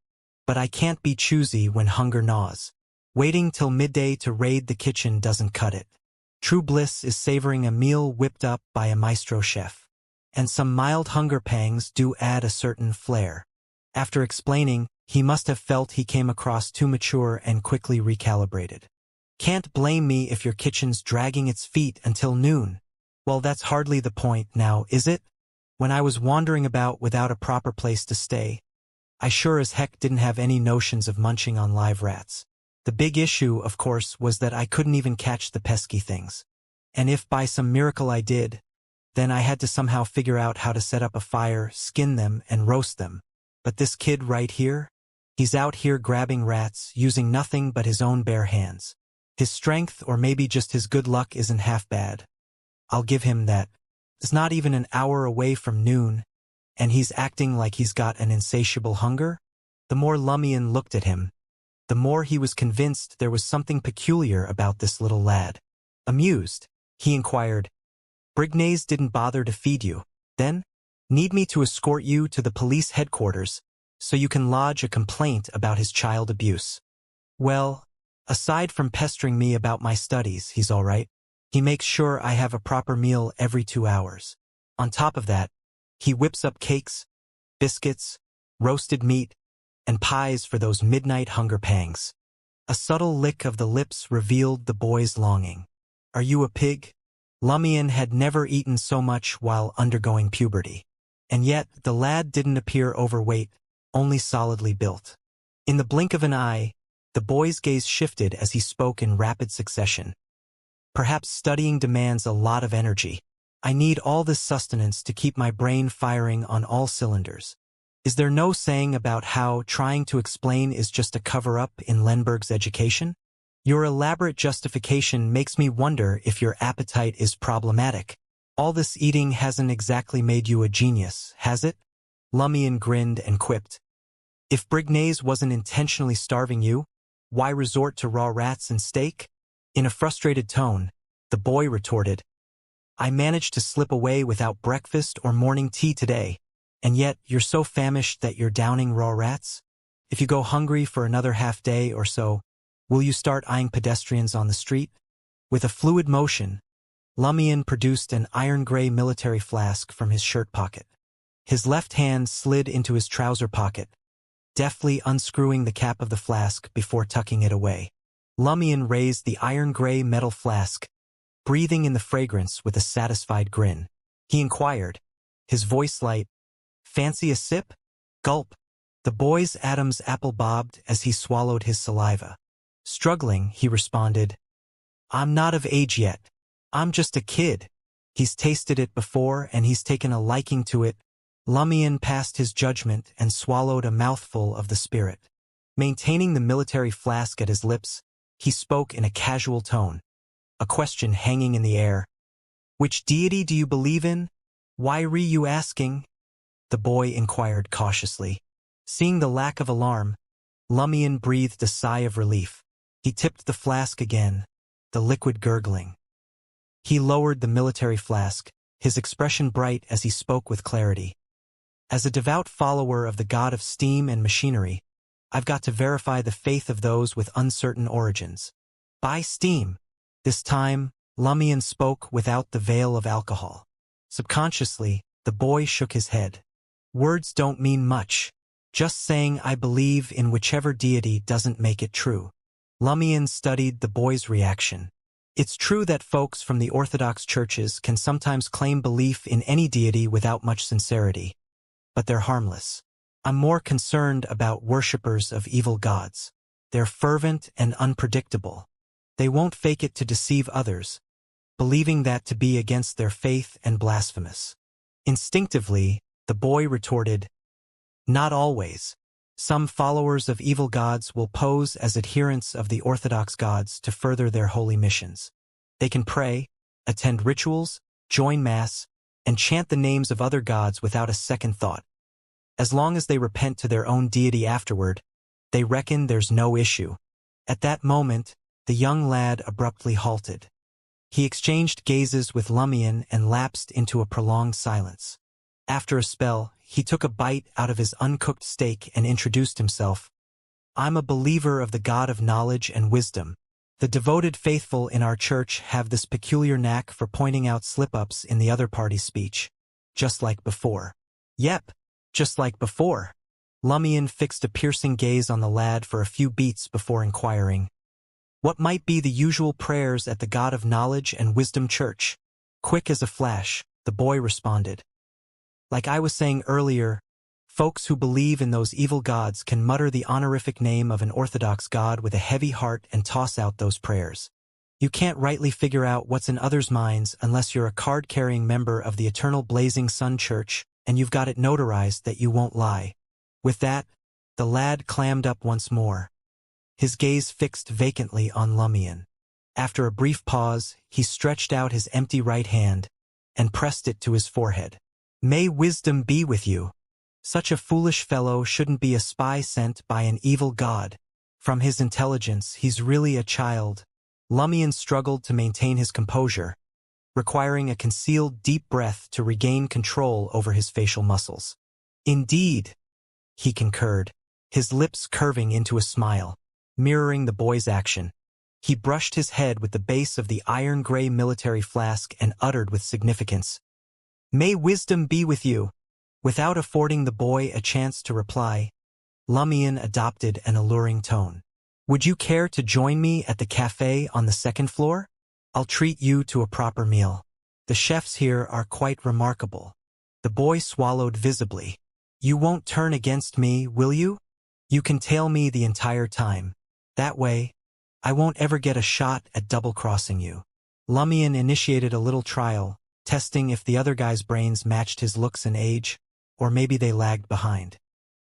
but I can't be choosy when hunger gnaws. Waiting till midday to raid the kitchen doesn't cut it. True bliss is savoring a meal whipped up by a maestro chef." and some mild hunger pangs do add a certain flair. After explaining, he must have felt he came across too mature and quickly recalibrated. Can't blame me if your kitchen's dragging its feet until noon. Well, that's hardly the point now, is it? When I was wandering about without a proper place to stay, I sure as heck didn't have any notions of munching on live rats. The big issue, of course, was that I couldn't even catch the pesky things. And if by some miracle I did, then I had to somehow figure out how to set up a fire, skin them, and roast them. But this kid right here? He's out here grabbing rats, using nothing but his own bare hands. His strength, or maybe just his good luck, isn't half bad. I'll give him that. It's not even an hour away from noon, and he's acting like he's got an insatiable hunger? The more Lumion looked at him, the more he was convinced there was something peculiar about this little lad. Amused, he inquired, "Brignaise didn't bother to feed you, then? Need me to escort you to the police headquarters so you can lodge a complaint about his child abuse?" "Well, aside from pestering me about my studies, he's all right. He makes sure I have a proper meal every 2 hours. On top of that, he whips up cakes, biscuits, roasted meat, and pies for those midnight hunger pangs." A subtle lick of the lips revealed the boy's longing. "Are you a pig?" Lumion had never eaten so much while undergoing puberty. And yet, the lad didn't appear overweight, only solidly built. In the blink of an eye, the boy's gaze shifted as he spoke in rapid succession. "Perhaps studying demands a lot of energy. I need all this sustenance to keep my brain firing on all cylinders. Is there no saying about how trying to explain is just a cover-up in Lenberg's education? Your elaborate justification makes me wonder if your appetite is problematic. All this eating hasn't exactly made you a genius, has it?" Lumion grinned and quipped, "If Brignaise wasn't intentionally starving you, why resort to raw rats and steak?" In a frustrated tone, the boy retorted, "I managed to slip away without breakfast or morning tea today, and yet you're so famished that you're downing raw rats? If you go hungry for another half day or so, will you start eyeing pedestrians on the street?" With a fluid motion, Lumion produced an iron-gray military flask from his shirt pocket. His left hand slid into his trouser pocket, deftly unscrewing the cap of the flask before tucking it away. Lumion raised the iron-gray metal flask, breathing in the fragrance with a satisfied grin. He inquired, his voice light, "Fancy a sip?" Gulp. The boy's Adam's apple bobbed as he swallowed his saliva. Struggling, he responded, "I'm not of age yet. I'm just a kid. He's tasted it before and he's taken a liking to it." Lumion passed his judgment and swallowed a mouthful of the spirit. Maintaining the military flask at his lips, he spoke in a casual tone, a question hanging in the air. "Which deity do you believe in? Why re you asking?" the boy inquired cautiously. Seeing the lack of alarm, Lumion breathed a sigh of relief. He tipped the flask again, the liquid gurgling. He lowered the military flask, his expression bright as he spoke with clarity. "As a devout follower of the god of steam and machinery, I've got to verify the faith of those with uncertain origins. By steam." This time, Lumion spoke without the veil of alcohol. Subconsciously, the boy shook his head. "Words don't mean much. Just saying I believe in whichever deity doesn't make it true." Lumion studied the boy's reaction. It's true that folks from the Orthodox churches can sometimes claim belief in any deity without much sincerity, but they're harmless. I'm more concerned about worshippers of evil gods. They're fervent and unpredictable. They won't fake it to deceive others, believing that to be against their faith and blasphemous. Instinctively, the boy retorted, "Not always. Some followers of evil gods will pose as adherents of the Orthodox gods to further their holy missions. They can pray, attend rituals, join mass, and chant the names of other gods without a second thought. As long as they repent to their own deity afterward, they reckon there's no issue." At that moment, the young lad abruptly halted. He exchanged gazes with Lumion and lapsed into a prolonged silence. After a spell, he took a bite out of his uncooked steak and introduced himself. "I'm a believer of the God of knowledge and wisdom. The devoted faithful in our church have this peculiar knack for pointing out slip-ups in the other party's speech. just like before. Yep, just like before. Lumion fixed a piercing gaze on the lad for a few beats before inquiring, what might be the usual prayers at the God of Knowledge and Wisdom Church? Quick as a flash, the boy responded. Like I was saying earlier, folks who believe in those evil gods can mutter the honorific name of an orthodox god with a heavy heart and toss out those prayers. You can't rightly figure out what's in others' minds unless you're a card-carrying member of the Eternal Blazing Sun Church and you've got it notarized that you won't lie. With that, the lad clammed up once more, his gaze fixed vacantly on Lumion. After a brief pause, he stretched out his empty right hand and pressed it to his forehead. May wisdom be with you. Such a foolish fellow shouldn't be a spy sent by an evil god. From his intelligence, he's really a child. Lumion struggled to maintain his composure, requiring a concealed deep breath to regain control over his facial muscles. Indeed, he concurred, his lips curving into a smile, mirroring the boy's action. He brushed his head with the base of the iron-gray military flask and uttered with significance, May wisdom be with you. Without affording the boy a chance to reply, Lumion adopted an alluring tone. Would you care to join me at the cafe on the second floor? I'll treat you to a proper meal. The chefs here are quite remarkable. The boy swallowed visibly. You won't turn against me, will you? You can tail me the entire time. That way, I won't ever get a shot at double-crossing you. Lumion initiated a little trial, testing if the other guy's brains matched his looks and age, or maybe they lagged behind.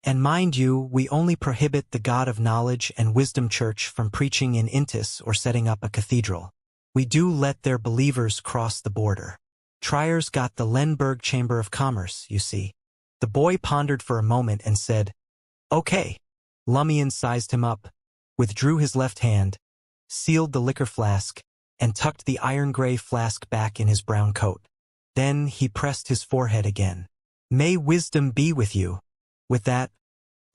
And mind you, we only prohibit the God of Knowledge and Wisdom Church from preaching in Intis or setting up a cathedral. We do let their believers cross the border. Trier's got the Lemberg Chamber of Commerce, you see. The boy pondered for a moment and said, Okay. Lumion sized him up, withdrew his left hand, sealed the liquor flask, and tucked the iron-gray flask back in his brown coat. Then he pressed his forehead again. May wisdom be with you. With that,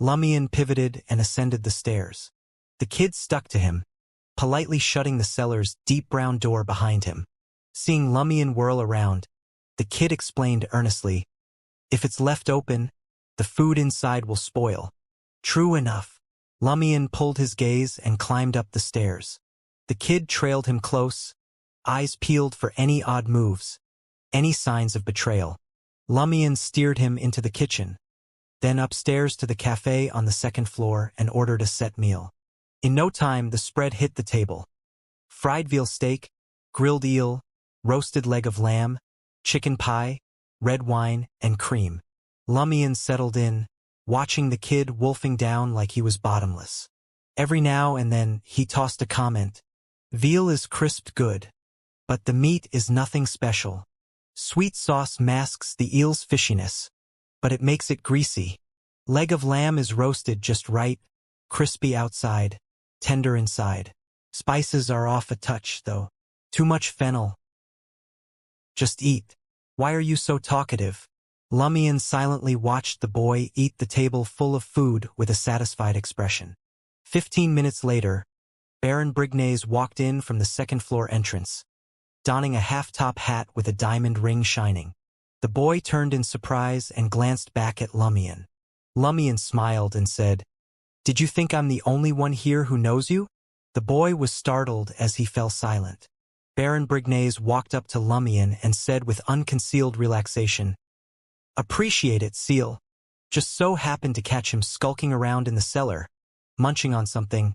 Lumion pivoted and ascended the stairs. The kid stuck to him, politely shutting the cellar's deep brown door behind him. Seeing Lumion whirl around, the kid explained earnestly, If it's left open, the food inside will spoil. True enough. Lumion pulled his gaze and climbed up the stairs. The kid trailed him close, eyes peeled for any odd moves, any signs of betrayal. Lumion steered him into the kitchen, then upstairs to the cafe on the second floor and ordered a set meal. In no time, the spread hit the table. Fried veal steak, grilled eel, roasted leg of lamb, chicken pie, red wine, and cream. Lumion settled in, watching the kid wolfing down like he was bottomless. Every now and then, he tossed a comment. Veal is crisped good, but the meat is nothing special. Sweet sauce masks the eel's fishiness, but it makes it greasy. Leg of lamb is roasted just right, crispy outside, tender inside. Spices are off a touch, though. Too much fennel. Just eat. Why are you so talkative? Lumion silently watched the boy eat the table full of food with a satisfied expression. 15 minutes later, Baron Brignaise walked in from the second-floor entrance, donning a half-top hat with a diamond ring shining. The boy turned in surprise and glanced back at Lumion. Lumion smiled and said, Did you think I'm the only one here who knows you? The boy was startled as he fell silent. Baron Brignaise walked up to Lumion and said with unconcealed relaxation, Appreciate it, Seal. Just so happened to catch him skulking around in the cellar, munching on something.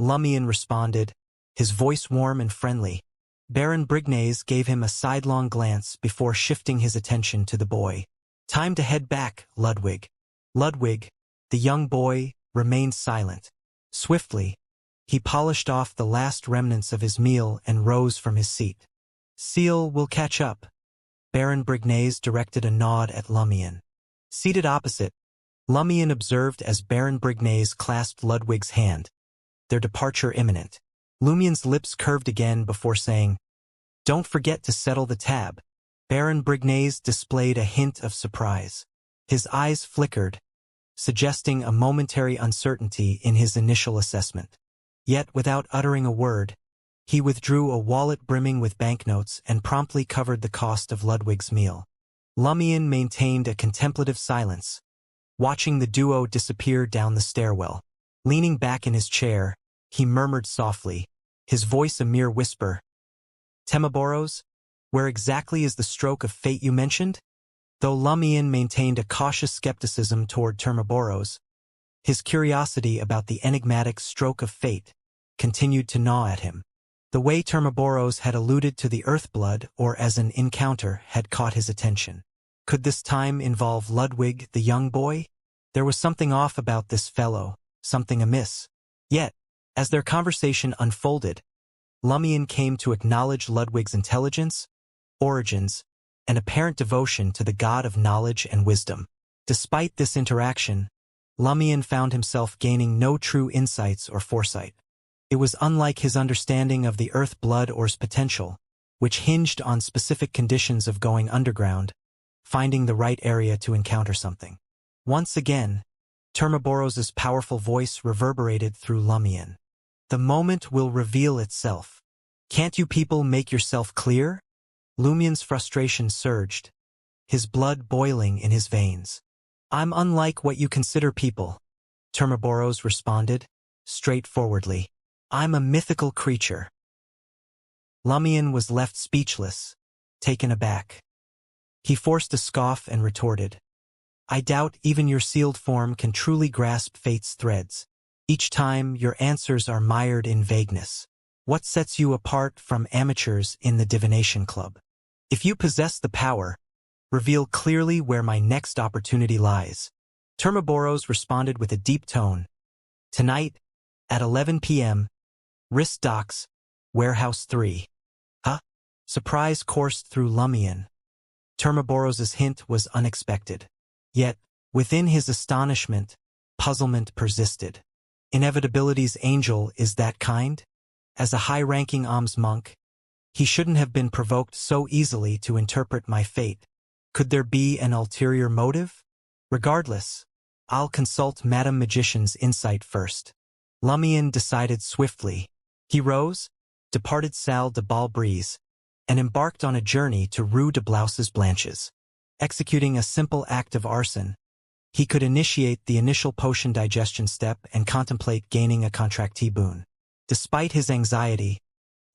Lumion responded, his voice warm and friendly. Baron Brignaise gave him a sidelong glance before shifting his attention to the boy. Time to head back, Ludwig. Ludwig, the young boy, remained silent. Swiftly, he polished off the last remnants of his meal and rose from his seat. Seal will catch up. Baron Brignaise directed a nod at Lumion. Seated opposite, Lumion observed as Baron Brignaise clasped Ludwig's hand, their departure imminent. Lumion's lips curved again before saying, Don't forget to settle the tab. Baron Brignaise displayed a hint of surprise. His eyes flickered, suggesting a momentary uncertainty in his initial assessment. Yet, without uttering a word, he withdrew a wallet brimming with banknotes and promptly covered the cost of Ludwig's meal. Lumion maintained a contemplative silence, watching the duo disappear down the stairwell. Leaning back in his chair, he murmured softly, his voice a mere whisper. Temaboros, where exactly is the stroke of fate you mentioned? Though Lumion maintained a cautious skepticism toward Temaboros, his curiosity about the enigmatic stroke of fate continued to gnaw at him. The way Temaboros had alluded to the Earthblood or as an encounter had caught his attention. Could this time involve Ludwig, the young boy? There was something off about this fellow, something amiss. Yet, as their conversation unfolded, Lumion came to acknowledge Ludwig's intelligence, origins, and apparent devotion to the god of knowledge and wisdom. Despite this interaction, Lumion found himself gaining no true insights or foresight. It was unlike his understanding of the Earth-Blood Or's potential, which hinged on specific conditions of going underground, finding the right area to encounter something. Once again, Temaboros's powerful voice reverberated through Lumion. The moment will reveal itself. Can't you people make yourself clear? Lumion's frustration surged, his blood boiling in his veins. I'm unlike what you consider people, Temaboros responded, straightforwardly. I'm a mythical creature. Lumion was left speechless, taken aback. He forced a scoff and retorted. I doubt even your sealed form can truly grasp fate's threads. Each time your answers are mired in vagueness. What sets you apart from amateurs in the divination club? If you possess the power, reveal clearly where my next opportunity lies. Temaboros responded with a deep tone. Tonight, at 11 p.m., Wrist Docks, Warehouse 3. Huh? Surprise coursed through Lumion. Temaboros's hint was unexpected. Yet, within his astonishment, puzzlement persisted. Inevitability's angel is that kind? As a high-ranking alms monk, he shouldn't have been provoked so easily to interpret my fate. Could there be an ulterior motive? Regardless, I'll consult Madame Magician's insight first. Lumion decided swiftly. He rose, departed Salle de Balbrise, and embarked on a journey to Rue de Blouses Blanches. Executing a simple act of arson, he could initiate the initial potion digestion step and contemplate gaining a contractee boon. Despite his anxiety,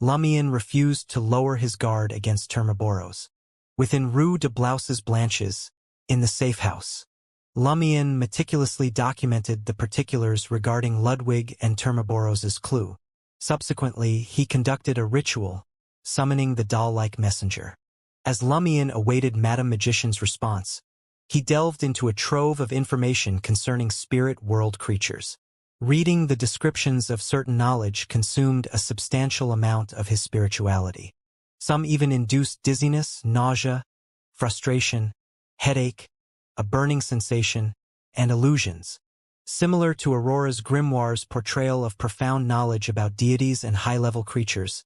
Lumion refused to lower his guard against Temaboros. Within Rue de Blouses Blanches, in the safe house, Lumion meticulously documented the particulars regarding Ludwig and Temaboros's clue. Subsequently, he conducted a ritual, summoning the doll-like messenger. As Lumion awaited Madame Magician's response, he delved into a trove of information concerning spirit world creatures. Reading the descriptions of certain knowledge consumed a substantial amount of his spirituality. Some even induced dizziness, nausea, frustration, headache, a burning sensation, and illusions. Similar to Aurora's grimoire's portrayal of profound knowledge about deities and high-level creatures,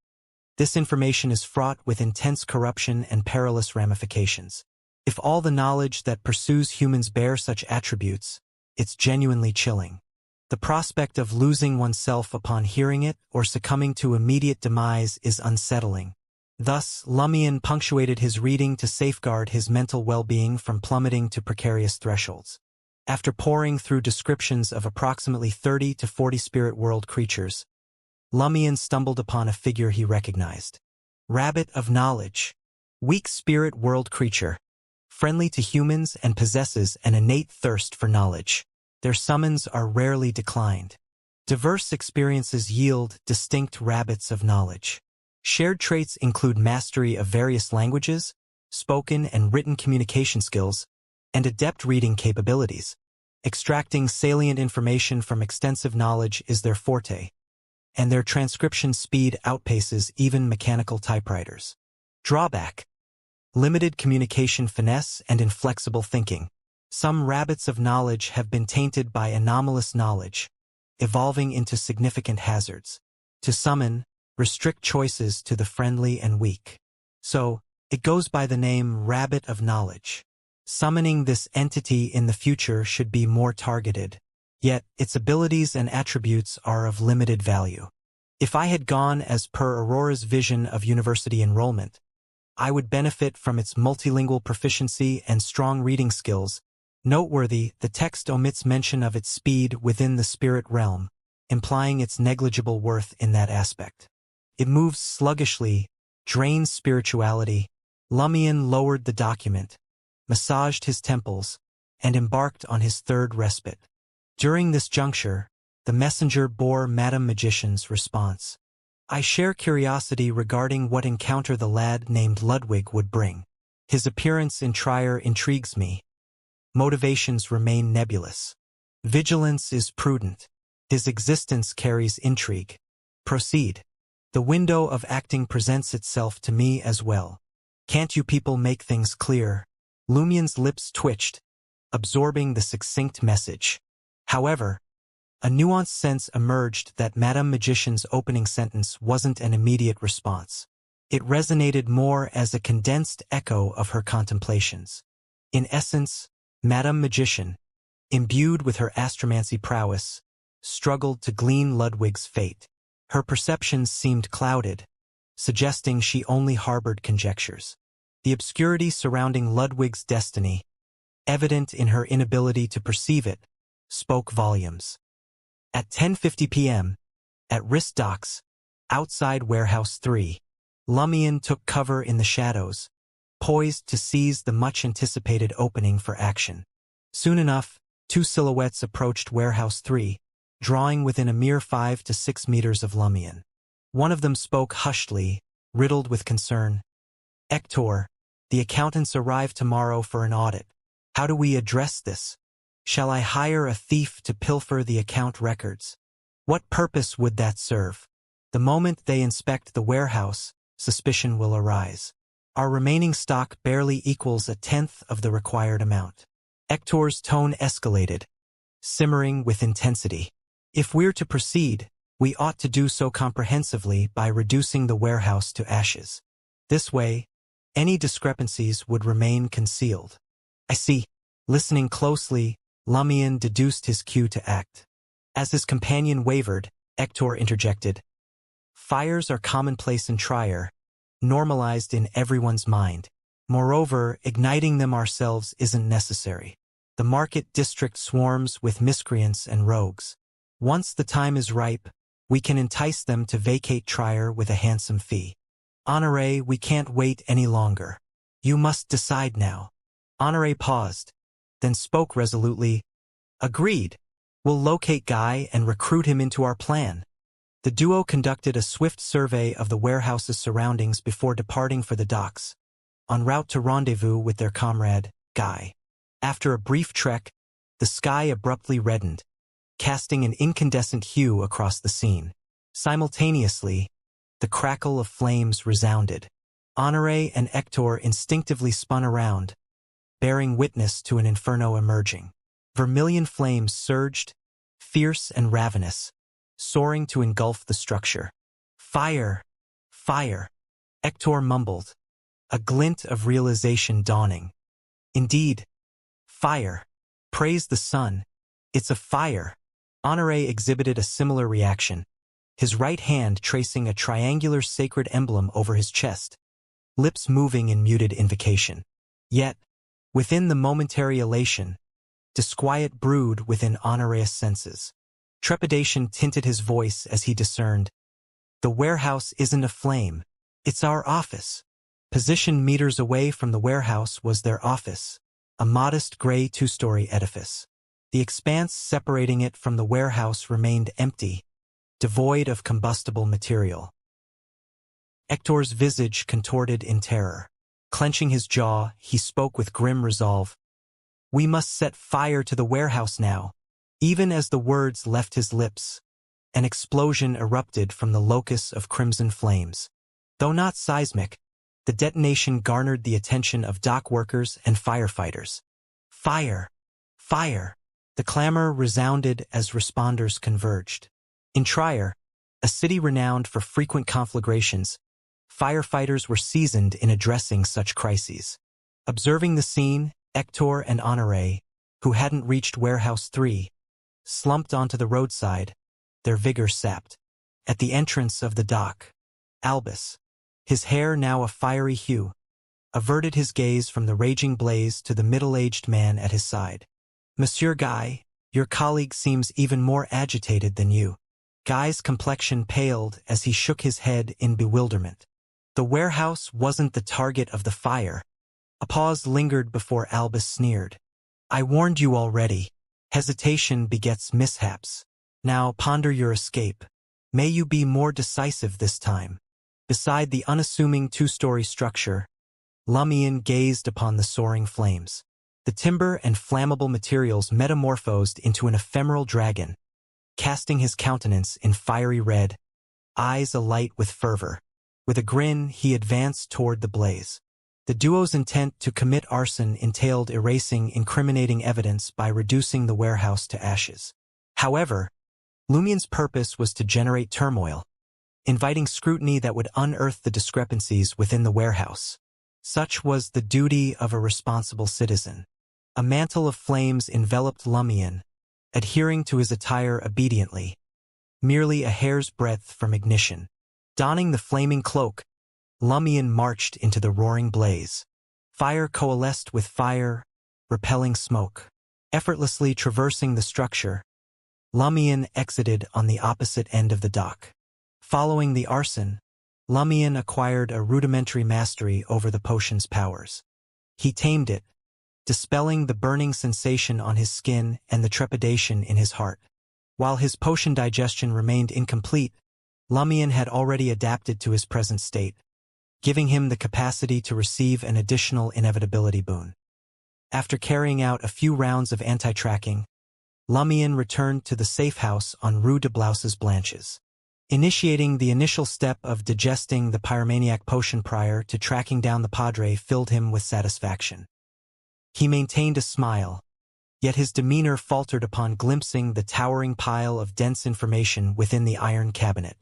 this information is fraught with intense corruption and perilous ramifications. If all the knowledge that pursues humans bear such attributes, it's genuinely chilling. The prospect of losing oneself upon hearing it or succumbing to immediate demise is unsettling. Thus, Lumion punctuated his reading to safeguard his mental well-being from plummeting to precarious thresholds. After poring through descriptions of approximately 30 to 40 spirit world creatures, Lumion stumbled upon a figure he recognized. Rabbit of Knowledge. Weak spirit world creature. Friendly to humans and possesses an innate thirst for knowledge. Their summons are rarely declined. Diverse experiences yield distinct rabbits of knowledge. Shared traits include mastery of various languages, spoken and written communication skills, and adept reading capabilities. Extracting salient information from extensive knowledge is their forte, and their transcription speed outpaces even mechanical typewriters. Drawback: limited communication finesse and inflexible thinking. Some rabbits of knowledge have been tainted by anomalous knowledge, evolving into significant hazards. To summon, restrict choices to the friendly and weak. So, it goes by the name Rabbit of Knowledge. Summoning this entity in the future should be more targeted, yet its abilities and attributes are of limited value. If I had gone as per Aurora's vision of university enrollment, I would benefit from its multilingual proficiency and strong reading skills. Noteworthy, the text omits mention of its speed within the spirit realm, implying its negligible worth in that aspect. It moves sluggishly, drains spirituality. Lumion lowered the document, massaged his temples, and embarked on his third respite. During this juncture, the messenger bore Madame Magician's response. I share curiosity regarding what encounter the lad named Ludwig would bring. His appearance in Trier intrigues me. Motivations remain nebulous. Vigilance is prudent. His existence carries intrigue. Proceed. The window of acting presents itself to me as well. Can't you people make things clear? Lumion's lips twitched, absorbing the succinct message. However, a nuanced sense emerged that Madame Magician's opening sentence wasn't an immediate response. It resonated more as a condensed echo of her contemplations. In essence, Madame Magician, imbued with her astromancy prowess, struggled to glean Ludwig's fate. Her perceptions seemed clouded, suggesting she only harbored conjectures. The obscurity surrounding Ludwig's destiny, evident in her inability to perceive it, spoke volumes. At 10:50 p.m., at Wrist Docks, outside Warehouse 3, Lumion took cover in the shadows, poised to seize the much-anticipated opening for action. Soon enough, two silhouettes approached Warehouse 3, drawing within a mere 5 to 6 meters of Lumion. One of them spoke hushedly, riddled with concern. Hector, the accountants arrive tomorrow for an audit. How do we address this? Shall I hire a thief to pilfer the account records? What purpose would that serve? The moment they inspect the warehouse, suspicion will arise. Our remaining stock barely equals 1/10 of the required amount. Hector's tone escalated, simmering with intensity. If we're to proceed, we ought to do so comprehensively by reducing the warehouse to ashes. This way, any discrepancies would remain concealed. I see. Listening closely, Lumion deduced his cue to act. As his companion wavered, Hector interjected. Fires are commonplace in Trier, normalized in everyone's mind. Moreover, igniting them ourselves isn't necessary. The market district swarms with miscreants and rogues. Once the time is ripe, we can entice them to vacate Trier with a handsome fee. Honoré, we can't wait any longer. You must decide now. Honoré paused, then spoke resolutely. Agreed. We'll locate Guy and recruit him into our plan. The duo conducted a swift survey of the warehouse's surroundings before departing for the docks, en route to rendezvous with their comrade, Guy. After a brief trek, the sky abruptly reddened, casting an incandescent hue across the scene. Simultaneously, the crackle of flames resounded. Honoré and Hector instinctively spun around, bearing witness to an inferno emerging. Vermilion flames surged, fierce and ravenous, soaring to engulf the structure. Fire! Fire! Hector mumbled, a glint of realization dawning. Indeed, fire. Praise the sun. It's a fire. Honoré exhibited a similar reaction, his right hand tracing a triangular sacred emblem over his chest, lips moving in muted invocation. Yet, within the momentary elation, disquiet brewed within Honoré's senses. Trepidation tinted his voice as he discerned. The warehouse isn't aflame. It's our office. Positioned meters away from the warehouse was their office, a modest gray two-story edifice. The expanse separating it from the warehouse remained empty, devoid of combustible material. Hector's visage contorted in terror. Clenching his jaw, he spoke with grim resolve. We must set fire to the warehouse now. Even as the words left his lips, an explosion erupted from the locus of crimson flames. Though not seismic, the detonation garnered the attention of dock workers and firefighters. Fire! Fire! The clamor resounded as responders converged. In Trier, a city renowned for frequent conflagrations, firefighters were seasoned in addressing such crises. Observing the scene, Hector and Honoré, who hadn't reached Warehouse 3, slumped onto the roadside, their vigor sapped. At the entrance of the dock, Albus, his hair now a fiery hue, averted his gaze from the raging blaze to the middle-aged man at his side. "Monsieur Guy, your colleague seems even more agitated than you." Guy's complexion paled as he shook his head in bewilderment. The warehouse wasn't the target of the fire. A pause lingered before Albus sneered. "I warned you already. Hesitation begets mishaps. Now ponder your escape. May you be more decisive this time." Beside the unassuming two-story structure, Lumion gazed upon the soaring flames. The timber and flammable materials metamorphosed into an ephemeral dragon, casting his countenance in fiery red, eyes alight with fervor. With a grin, he advanced toward the blaze. The duo's intent to commit arson entailed erasing incriminating evidence by reducing the warehouse to ashes. However, Lumion's purpose was to generate turmoil, inviting scrutiny that would unearth the discrepancies within the warehouse. Such was the duty of a responsible citizen. A mantle of flames enveloped Lumion, adhering to his attire obediently, merely a hair's breadth from ignition. Donning the flaming cloak, Lumion marched into the roaring blaze. Fire coalesced with fire, repelling smoke. Effortlessly traversing the structure, Lumion exited on the opposite end of the dock. Following the arson, Lumion acquired a rudimentary mastery over the potion's powers. He tamed it, dispelling the burning sensation on his skin and the trepidation in his heart. While his potion digestion remained incomplete, Lumion had already adapted to his present state, giving him the capacity to receive an additional inevitability boon. After carrying out a few rounds of anti-tracking, Lumion returned to the safe house on Rue de Blouses Blanches. Initiating the initial step of digesting the pyromaniac potion prior to tracking down the Padre filled him with satisfaction. He maintained a smile, yet his demeanor faltered upon glimpsing the towering pile of dense information within the iron cabinet.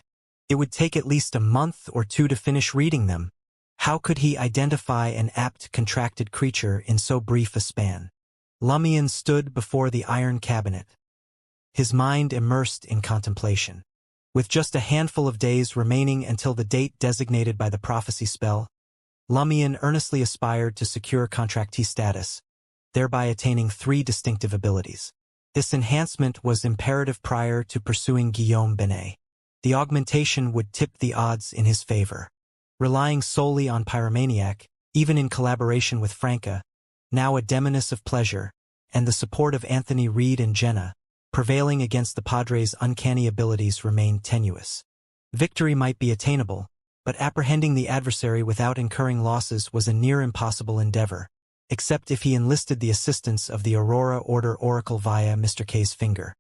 It would take at least a month or two to finish reading them. How could he identify an apt contracted creature in so brief a span? Lumion stood before the iron cabinet, his mind immersed in contemplation. With just a handful of days remaining until the date designated by the prophecy spell, Lumion earnestly aspired to secure contractee status, thereby attaining 3 distinctive abilities. This enhancement was imperative prior to pursuing Guillaume Binet. The augmentation would tip the odds in his favor. Relying solely on Pyromaniac, even in collaboration with Franca, now a demoness of pleasure, and the support of Anthony Reed and Jenna, prevailing against the Padre's uncanny abilities remained tenuous. Victory might be attainable, but apprehending the adversary without incurring losses was a near impossible endeavor, except if he enlisted the assistance of the Aurora Order Oracle via Mr. K's finger.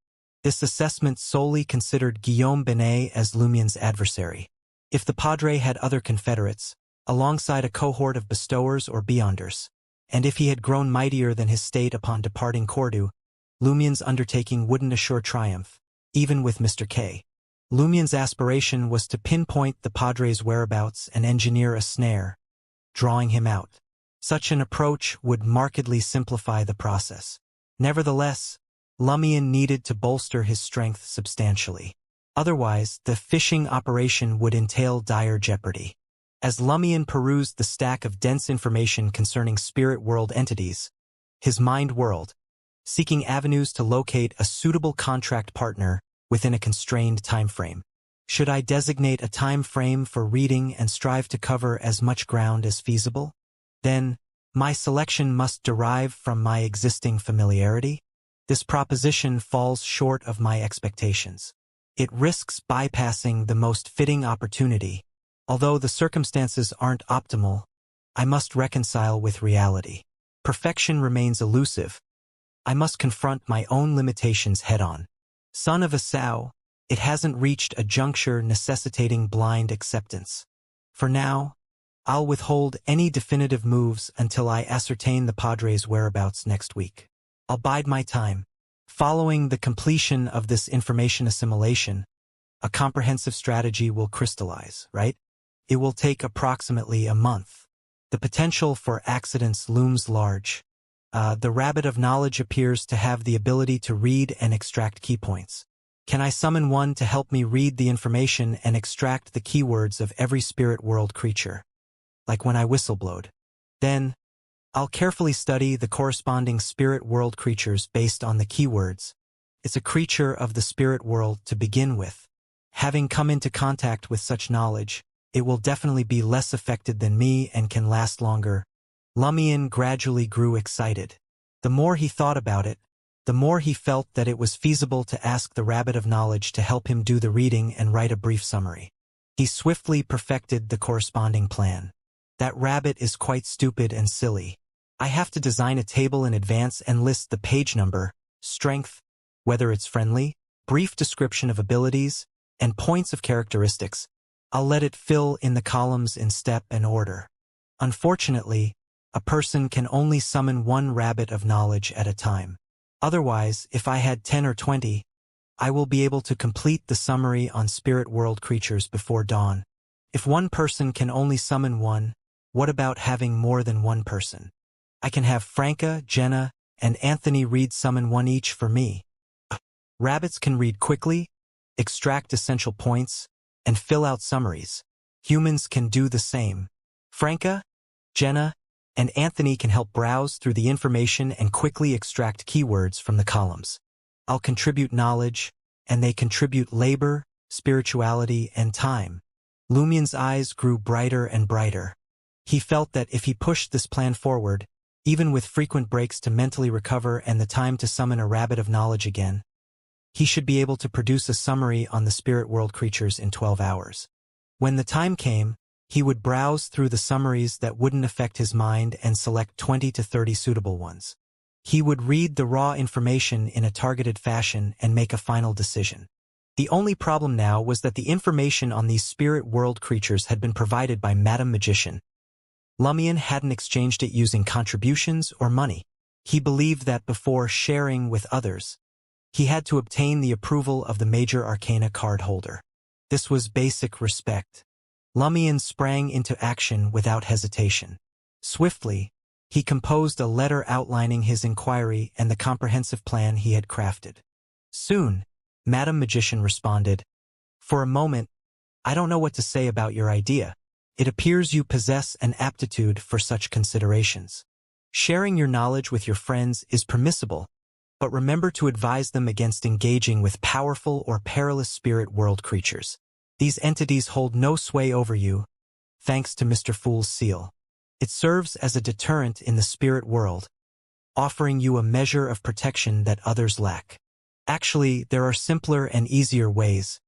This assessment solely considered Guillaume Binet as Lumion's adversary. If the Padre had other confederates, alongside a cohort of bestowers or beyonders, and if he had grown mightier than his state upon departing Cordu, Lumion's undertaking wouldn't assure triumph, even with Mr. K. Lumion's aspiration was to pinpoint the Padre's whereabouts and engineer a snare, drawing him out. Such an approach would markedly simplify the process. Nevertheless, Lumion needed to bolster his strength substantially. Otherwise, the fishing operation would entail dire jeopardy. As Lumion perused the stack of dense information concerning spirit world entities, his mind whirled, seeking avenues to locate a suitable contract partner within a constrained time frame. Should I designate a time frame for reading and strive to cover as much ground as feasible? Then, my selection must derive from my existing familiarity? This proposition falls short of my expectations. It risks bypassing the most fitting opportunity. Although the circumstances aren't optimal, I must reconcile with reality. Perfection remains elusive. I must confront my own limitations head-on. Son of a sow, it hasn't reached a juncture necessitating blind acceptance. For now, I'll withhold any definitive moves until I ascertain the Padre's whereabouts next week. I'll bide my time. Following the completion of this information assimilation, a comprehensive strategy will crystallize, right? It will take approximately a month. The potential for accidents looms large. The rabbit of knowledge appears to have the ability to read and extract key points. Can I summon one to help me read the information and extract the keywords of every spirit world creature? Like when I whistleblowed. Then, I'll carefully study the corresponding spirit world creatures based on the keywords. It's a creature of the spirit world to begin with. Having come into contact with such knowledge, it will definitely be less affected than me and can last longer. Lumion gradually grew excited. The more he thought about it, the more he felt that it was feasible to ask the Rabbit of Knowledge to help him do the reading and write a brief summary. He swiftly perfected the corresponding plan. That rabbit is quite stupid and silly. I have to design a table in advance and list the page number, strength, whether it's friendly, brief description of abilities, and points of characteristics. I'll let it fill in the columns in step and order. Unfortunately, a person can only summon one Rabbit of Knowledge at a time. Otherwise, if I had 10 or 20, I will be able to complete the summary on spirit world creatures before dawn. If one person can only summon one, what about having more than one person? I can have Franca, Jenna, and Anthony read summon one each for me. Rabbits can read quickly, extract essential points, and fill out summaries. Humans can do the same. Franca, Jenna, and Anthony can help browse through the information and quickly extract keywords from the columns. I'll contribute knowledge, and they contribute labor, spirituality, and time. Lumion's eyes grew brighter and brighter. He felt that if he pushed this plan forward, even with frequent breaks to mentally recover and the time to summon a Rabbit of Knowledge again, he should be able to produce a summary on the spirit world creatures in 12 hours. When the time came, he would browse through the summaries that wouldn't affect his mind and select 20 to 30 suitable ones. He would read the raw information in a targeted fashion and make a final decision. The only problem now was that the information on these spirit world creatures had been provided by Madame Magician. Lumion hadn't exchanged it using contributions or money. He believed that before sharing with others, he had to obtain the approval of the Major Arcana card holder. This was basic respect. Lumion sprang into action without hesitation. Swiftly, he composed a letter outlining his inquiry and the comprehensive plan he had crafted. Soon, Madame Magician responded, "For a moment, I don't know what to say about your idea. It appears you possess an aptitude for such considerations. Sharing your knowledge with your friends is permissible, but remember to advise them against engaging with powerful or perilous spirit world creatures. These entities hold no sway over you, thanks to Mr. Fool's seal. It serves as a deterrent in the spirit world, offering you a measure of protection that others lack. Actually, there are simpler and easier ways.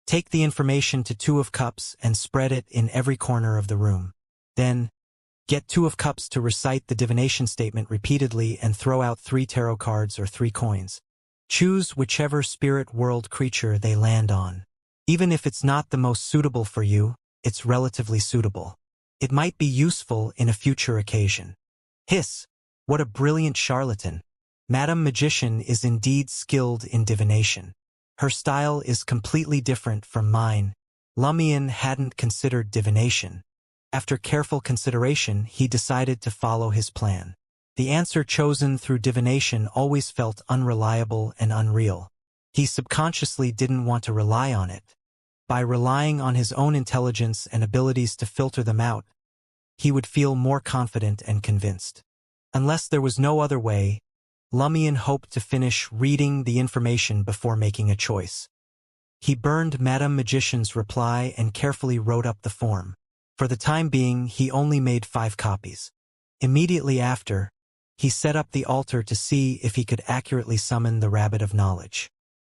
Take the information to Two of Cups and spread it in every corner of the room. Then, get Two of Cups to recite the divination statement repeatedly and throw out 3 tarot cards or 3 coins. Choose whichever spirit world creature they land on. Even if it's not the most suitable for you, it's relatively suitable. It might be useful in a future occasion." Hiss! What a brilliant charlatan! Madame Magician is indeed skilled in divination. Her style is completely different from mine. Lumion hadn't considered divination. After careful consideration, he decided to follow his plan. The answer chosen through divination always felt unreliable and unreal. He subconsciously didn't want to rely on it. By relying on his own intelligence and abilities to filter them out, he would feel more confident and convinced. Unless there was no other way, Lumion hoped to finish reading the information before making a choice. He burned Madame Magician's reply and carefully wrote up the form. For the time being, he only made 5 copies. Immediately after, he set up the altar to see if he could accurately summon the Rabbit of Knowledge.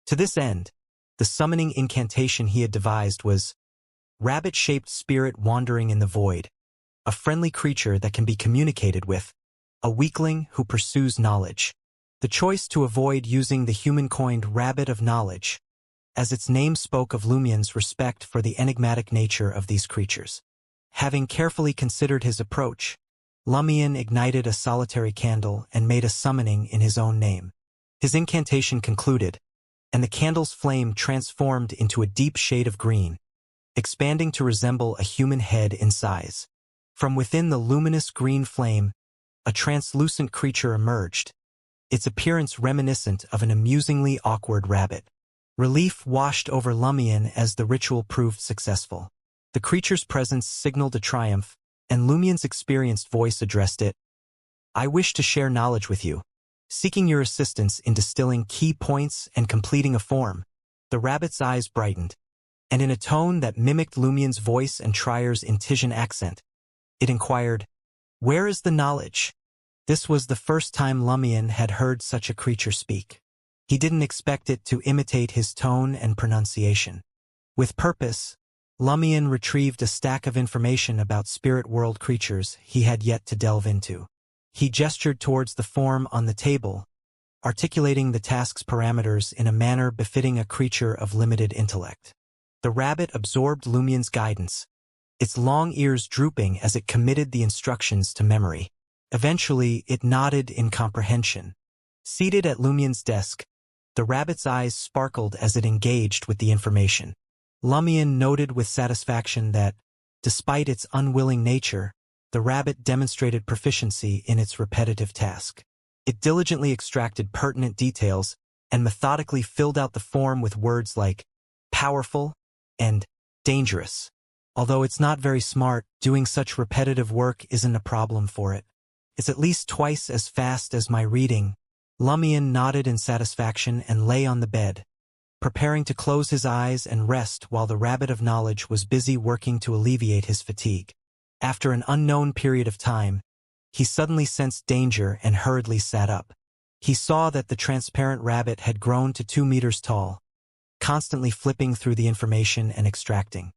To this end, the summoning incantation he had devised was Rabbit-shaped spirit wandering in the void, a friendly creature that can be communicated with, a weakling who pursues knowledge. The choice to avoid using the human-coined Rabbit of Knowledge, as its name spoke of Lumion's respect for the enigmatic nature of these creatures. Having carefully considered his approach, Lumion ignited a solitary candle and made a summoning in his own name. His incantation concluded, and the candle's flame transformed into a deep shade of green, expanding to resemble a human head in size. From within the luminous green flame, a translucent creature emerged, its appearance reminiscent of an amusingly awkward rabbit. Relief washed over Lumion as the ritual proved successful. The creature's presence signaled a triumph, and Lumien's experienced voice addressed it. I wish to share knowledge with you, seeking your assistance in distilling key points and completing a form. The rabbit's eyes brightened, and in a tone that mimicked Lumien's voice and Trier's Intisian accent, it inquired, "Where is the knowledge?" This was the first time Lumien had heard such a creature speak. He didn't expect it to imitate his tone and pronunciation. With purpose, Lumien retrieved a stack of information about spirit world creatures he had yet to delve into. He gestured towards the form on the table, articulating the task's parameters in a manner befitting a creature of limited intellect. The rabbit absorbed Lumien's guidance, its long ears drooping as it committed the instructions to memory. Eventually, it nodded in comprehension. Seated at Lumien's desk, the rabbit's eyes sparkled as it engaged with the information. Lumien noted with satisfaction that, despite its unwilling nature, the rabbit demonstrated proficiency in its repetitive task. It diligently extracted pertinent details and methodically filled out the form with words like powerful and dangerous. Although it's not very smart, doing such repetitive work isn't a problem for it. It's at least twice as fast as my reading. Lumien nodded in satisfaction and lay on the bed, preparing to close his eyes and rest while the rabbit of knowledge was busy working to alleviate his fatigue. After an unknown period of time, he suddenly sensed danger and hurriedly sat up. He saw that the transparent rabbit had grown to 2 meters tall, constantly flipping through the information and extracting.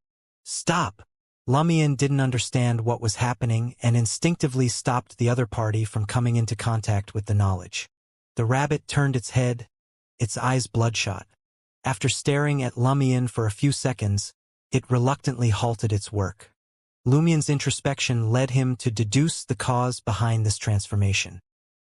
Stop! Lumien didn't understand what was happening and instinctively stopped the other party from coming into contact with the knowledge. The rabbit turned its head, its eyes bloodshot. After staring at Lumien for a few seconds, it reluctantly halted its work. Lumien's introspection led him to deduce the cause behind this transformation.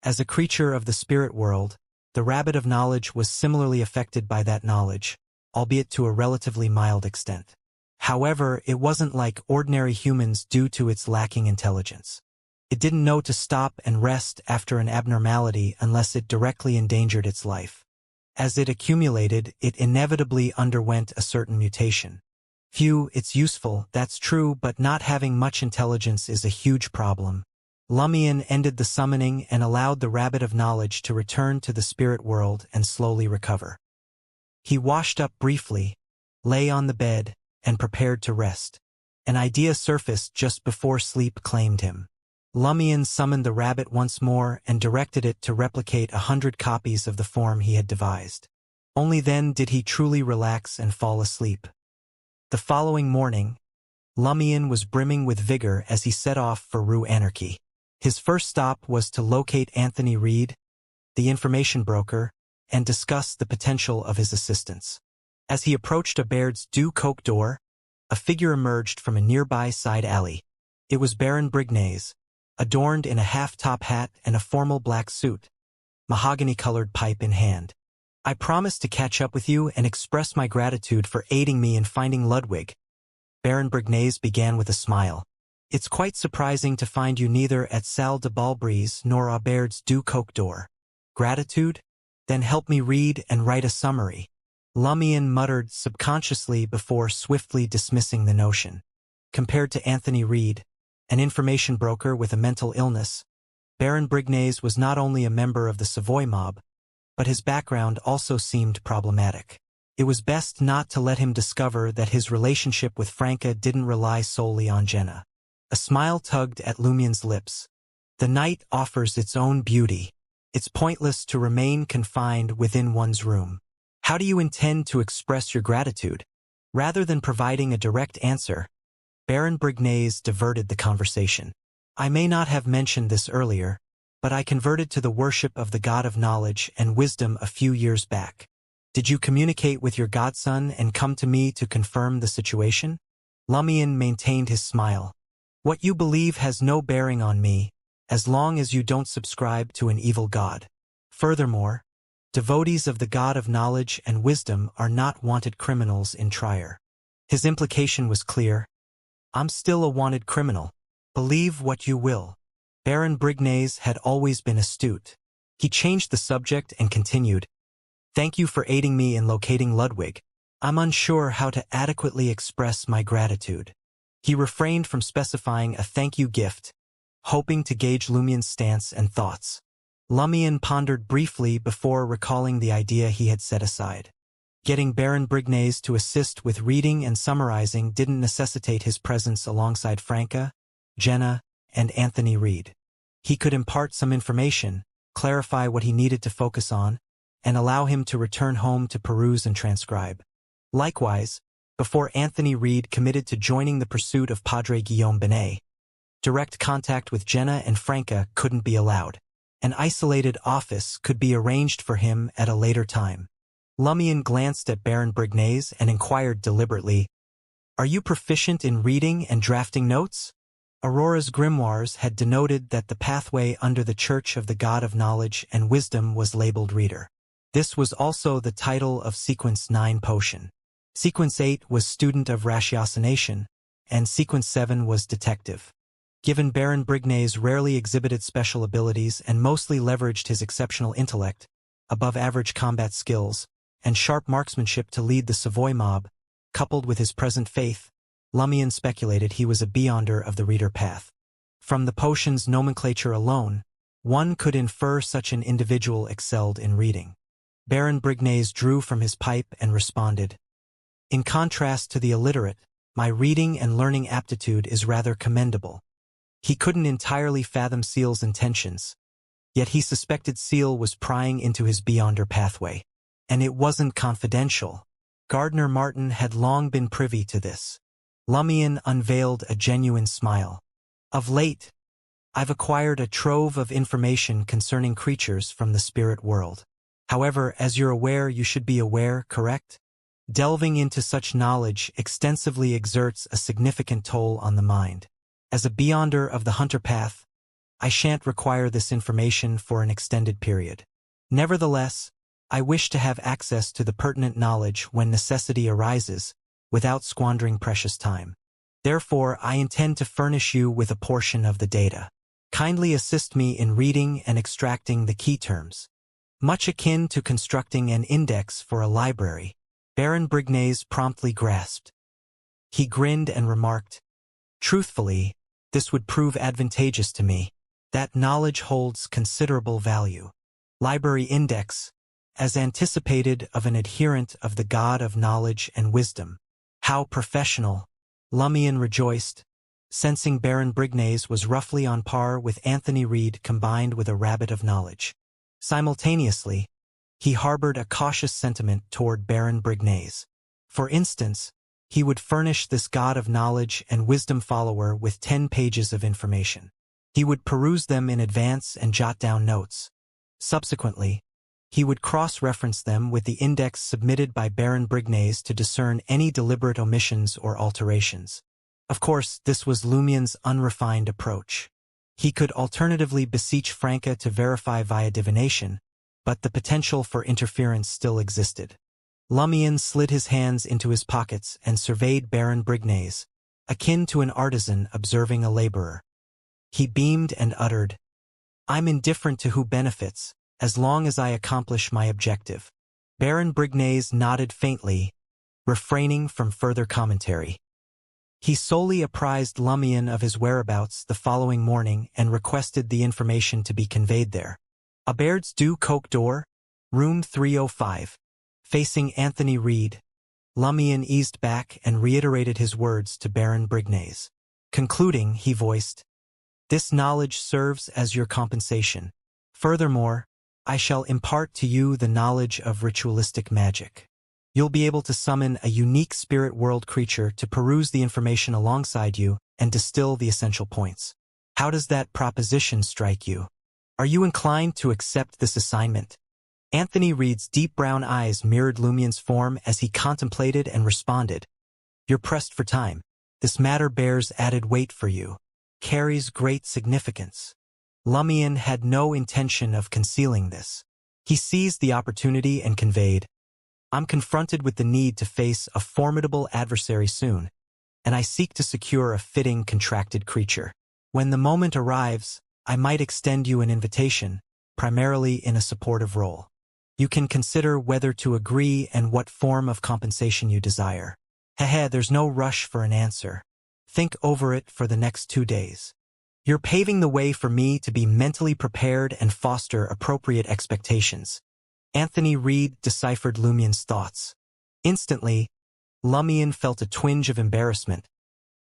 As a creature of the spirit world, the rabbit of knowledge was similarly affected by that knowledge, albeit to a relatively mild extent. However, it wasn't like ordinary humans due to its lacking intelligence. It didn't know to stop and rest after an abnormality unless it directly endangered its life. As it accumulated, it inevitably underwent a certain mutation. Phew, it's useful, that's true, but not having much intelligence is a huge problem. Lumien ended the summoning and allowed the rabbit of knowledge to return to the spirit world and slowly recover. He washed up briefly, lay on the bed, and prepared to rest. An idea surfaced just before sleep claimed him. Lumien summoned the rabbit once more and directed it to replicate 100 copies of the form he had devised. Only then did he truly relax and fall asleep. The following morning, Lumien was brimming with vigor as he set off for Rue Anarchy. His first stop was to locate Anthony Reed, the information broker, and discuss the potential of his assistance. As he approached a Baird's Du Coq door, a figure emerged from a nearby side alley. It was Baron Brignaise, adorned in a half-top hat and a formal black suit, mahogany-colored pipe in hand. I promised to catch up with you and express my gratitude for aiding me in finding Ludwig. Baron Brignaise began with a smile. It's quite surprising to find you neither at Salle de Balbrise nor à Baird's Du Coq door. Gratitude? Then help me read and write a summary. Lumien muttered subconsciously before swiftly dismissing the notion. Compared to Anthony Reed, an information broker with a mental illness, Baron Brignaise was not only a member of the Savoy mob, but his background also seemed problematic. It was best not to let him discover that his relationship with Franca didn't rely solely on Jenna. A smile tugged at Lumien's lips. The night offers its own beauty. It's pointless to remain confined within one's room. How do you intend to express your gratitude? Rather than providing a direct answer, Baron Brignaise diverted the conversation. I may not have mentioned this earlier, but I converted to the worship of the God of knowledge and wisdom a few years back. Did you communicate with your godson and come to me to confirm the situation? Lumien maintained his smile. What you believe has no bearing on me, as long as you don't subscribe to an evil god. Furthermore, devotees of the God of knowledge and wisdom are not wanted criminals in Trier. His implication was clear. I'm still a wanted criminal. Believe what you will. Baron Brignaise had always been astute. He changed the subject and continued. Thank you for aiding me in locating Ludwig. I'm unsure how to adequately express my gratitude. He refrained from specifying a thank you gift, hoping to gauge Lumien's stance and thoughts. Lumien pondered briefly before recalling the idea he had set aside. Getting Baron Brignaise to assist with reading and summarizing didn't necessitate his presence alongside Franca, Jenna, and Anthony Reed. He could impart some information, clarify what he needed to focus on, and allow him to return home to peruse and transcribe. Likewise, before Anthony Reed committed to joining the pursuit of Padre Guillaume Binet, direct contact with Jenna and Franca couldn't be allowed. An isolated office could be arranged for him at a later time. Lumien glanced at Baron Brignaise and inquired deliberately, "Are you proficient in reading and drafting notes?" Aurora's grimoires had denoted that the pathway under the Church of the God of Knowledge and Wisdom was labeled Reader. This was also the title of Sequence 9 potion. Sequence 8 was Student of Ratiocination, and Sequence 7 was Detective. Given Baron Brignaise rarely exhibited special abilities and mostly leveraged his exceptional intellect, above-average combat skills, and sharp marksmanship to lead the Savoy mob, coupled with his present faith, Lumien speculated he was a beyonder of the Reader path. From the potion's nomenclature alone, one could infer such an individual excelled in reading. Baron Brignaise drew from his pipe and responded, "In contrast to the illiterate, my reading and learning aptitude is rather commendable." He couldn't entirely fathom Seal's intentions, yet he suspected Seal was prying into his beyonder pathway. And it wasn't confidential. Gardner Martin had long been privy to this. Lumien unveiled a genuine smile. "Of late, I've acquired a trove of information concerning creatures from the spirit world. However, as you're aware, you should be aware, correct? Delving into such knowledge extensively exerts a significant toll on the mind. As a beyonder of the Hunter Path, I shan't require this information for an extended period. Nevertheless, I wish to have access to the pertinent knowledge when necessity arises, without squandering precious time. Therefore, I intend to furnish you with a portion of the data. Kindly assist me in reading and extracting the key terms. Much akin to constructing an index for a library." Baron Brignaise promptly grasped. He grinned and remarked, "Truthfully, this would prove advantageous to me. That knowledge holds considerable value. Library index, as anticipated of an adherent of the God of Knowledge and Wisdom. How professional." Lumien rejoiced, sensing Baron Brignaise was roughly on par with Anthony Reed combined with a rabbit of knowledge. Simultaneously, he harbored a cautious sentiment toward Baron Brignaise. For instance, he would furnish this God of Knowledge and Wisdom follower with 10 pages of information. He would peruse them in advance and jot down notes. Subsequently, he would cross-reference them with the index submitted by Baron Brignaise to discern any deliberate omissions or alterations. Of course, this was Lumien's unrefined approach. He could alternatively beseech Franca to verify via divination, but the potential for interference still existed. Lumien slid his hands into his pockets and surveyed Baron Brignaise, akin to an artisan observing a laborer. He beamed and uttered, "I'm indifferent to who benefits, as long as I accomplish my objective." Baron Brignaise nodded faintly, refraining from further commentary. He solely apprised Lumien of his whereabouts the following morning and requested the information to be conveyed there. Abaird's du Coq d'Or, room 305. Facing Anthony Reed, Lumien eased back and reiterated his words to Baron Brignaise. Concluding, he voiced, "This knowledge serves as your compensation. Furthermore, I shall impart to you the knowledge of ritualistic magic. You'll be able to summon a unique spirit world creature to peruse the information alongside you and distill the essential points. How does that proposition strike you? Are you inclined to accept this assignment?" Anthony Reed's deep brown eyes mirrored Lumien's form as he contemplated and responded, "You're pressed for time. This matter bears added weight for you. Carries great significance." Lumien had no intention of concealing this. He seized the opportunity and conveyed, "I'm confronted with the need to face a formidable adversary soon, and I seek to secure a fitting contracted creature. When the moment arrives, I might extend you an invitation, primarily in a supportive role. You can consider whether to agree and what form of compensation you desire." There's no rush for an answer. Think over it for the next 2 days. You're paving the way for me to be mentally prepared and foster appropriate expectations. Anthony Reed deciphered Lumien's thoughts. Instantly, Lumien felt a twinge of embarrassment,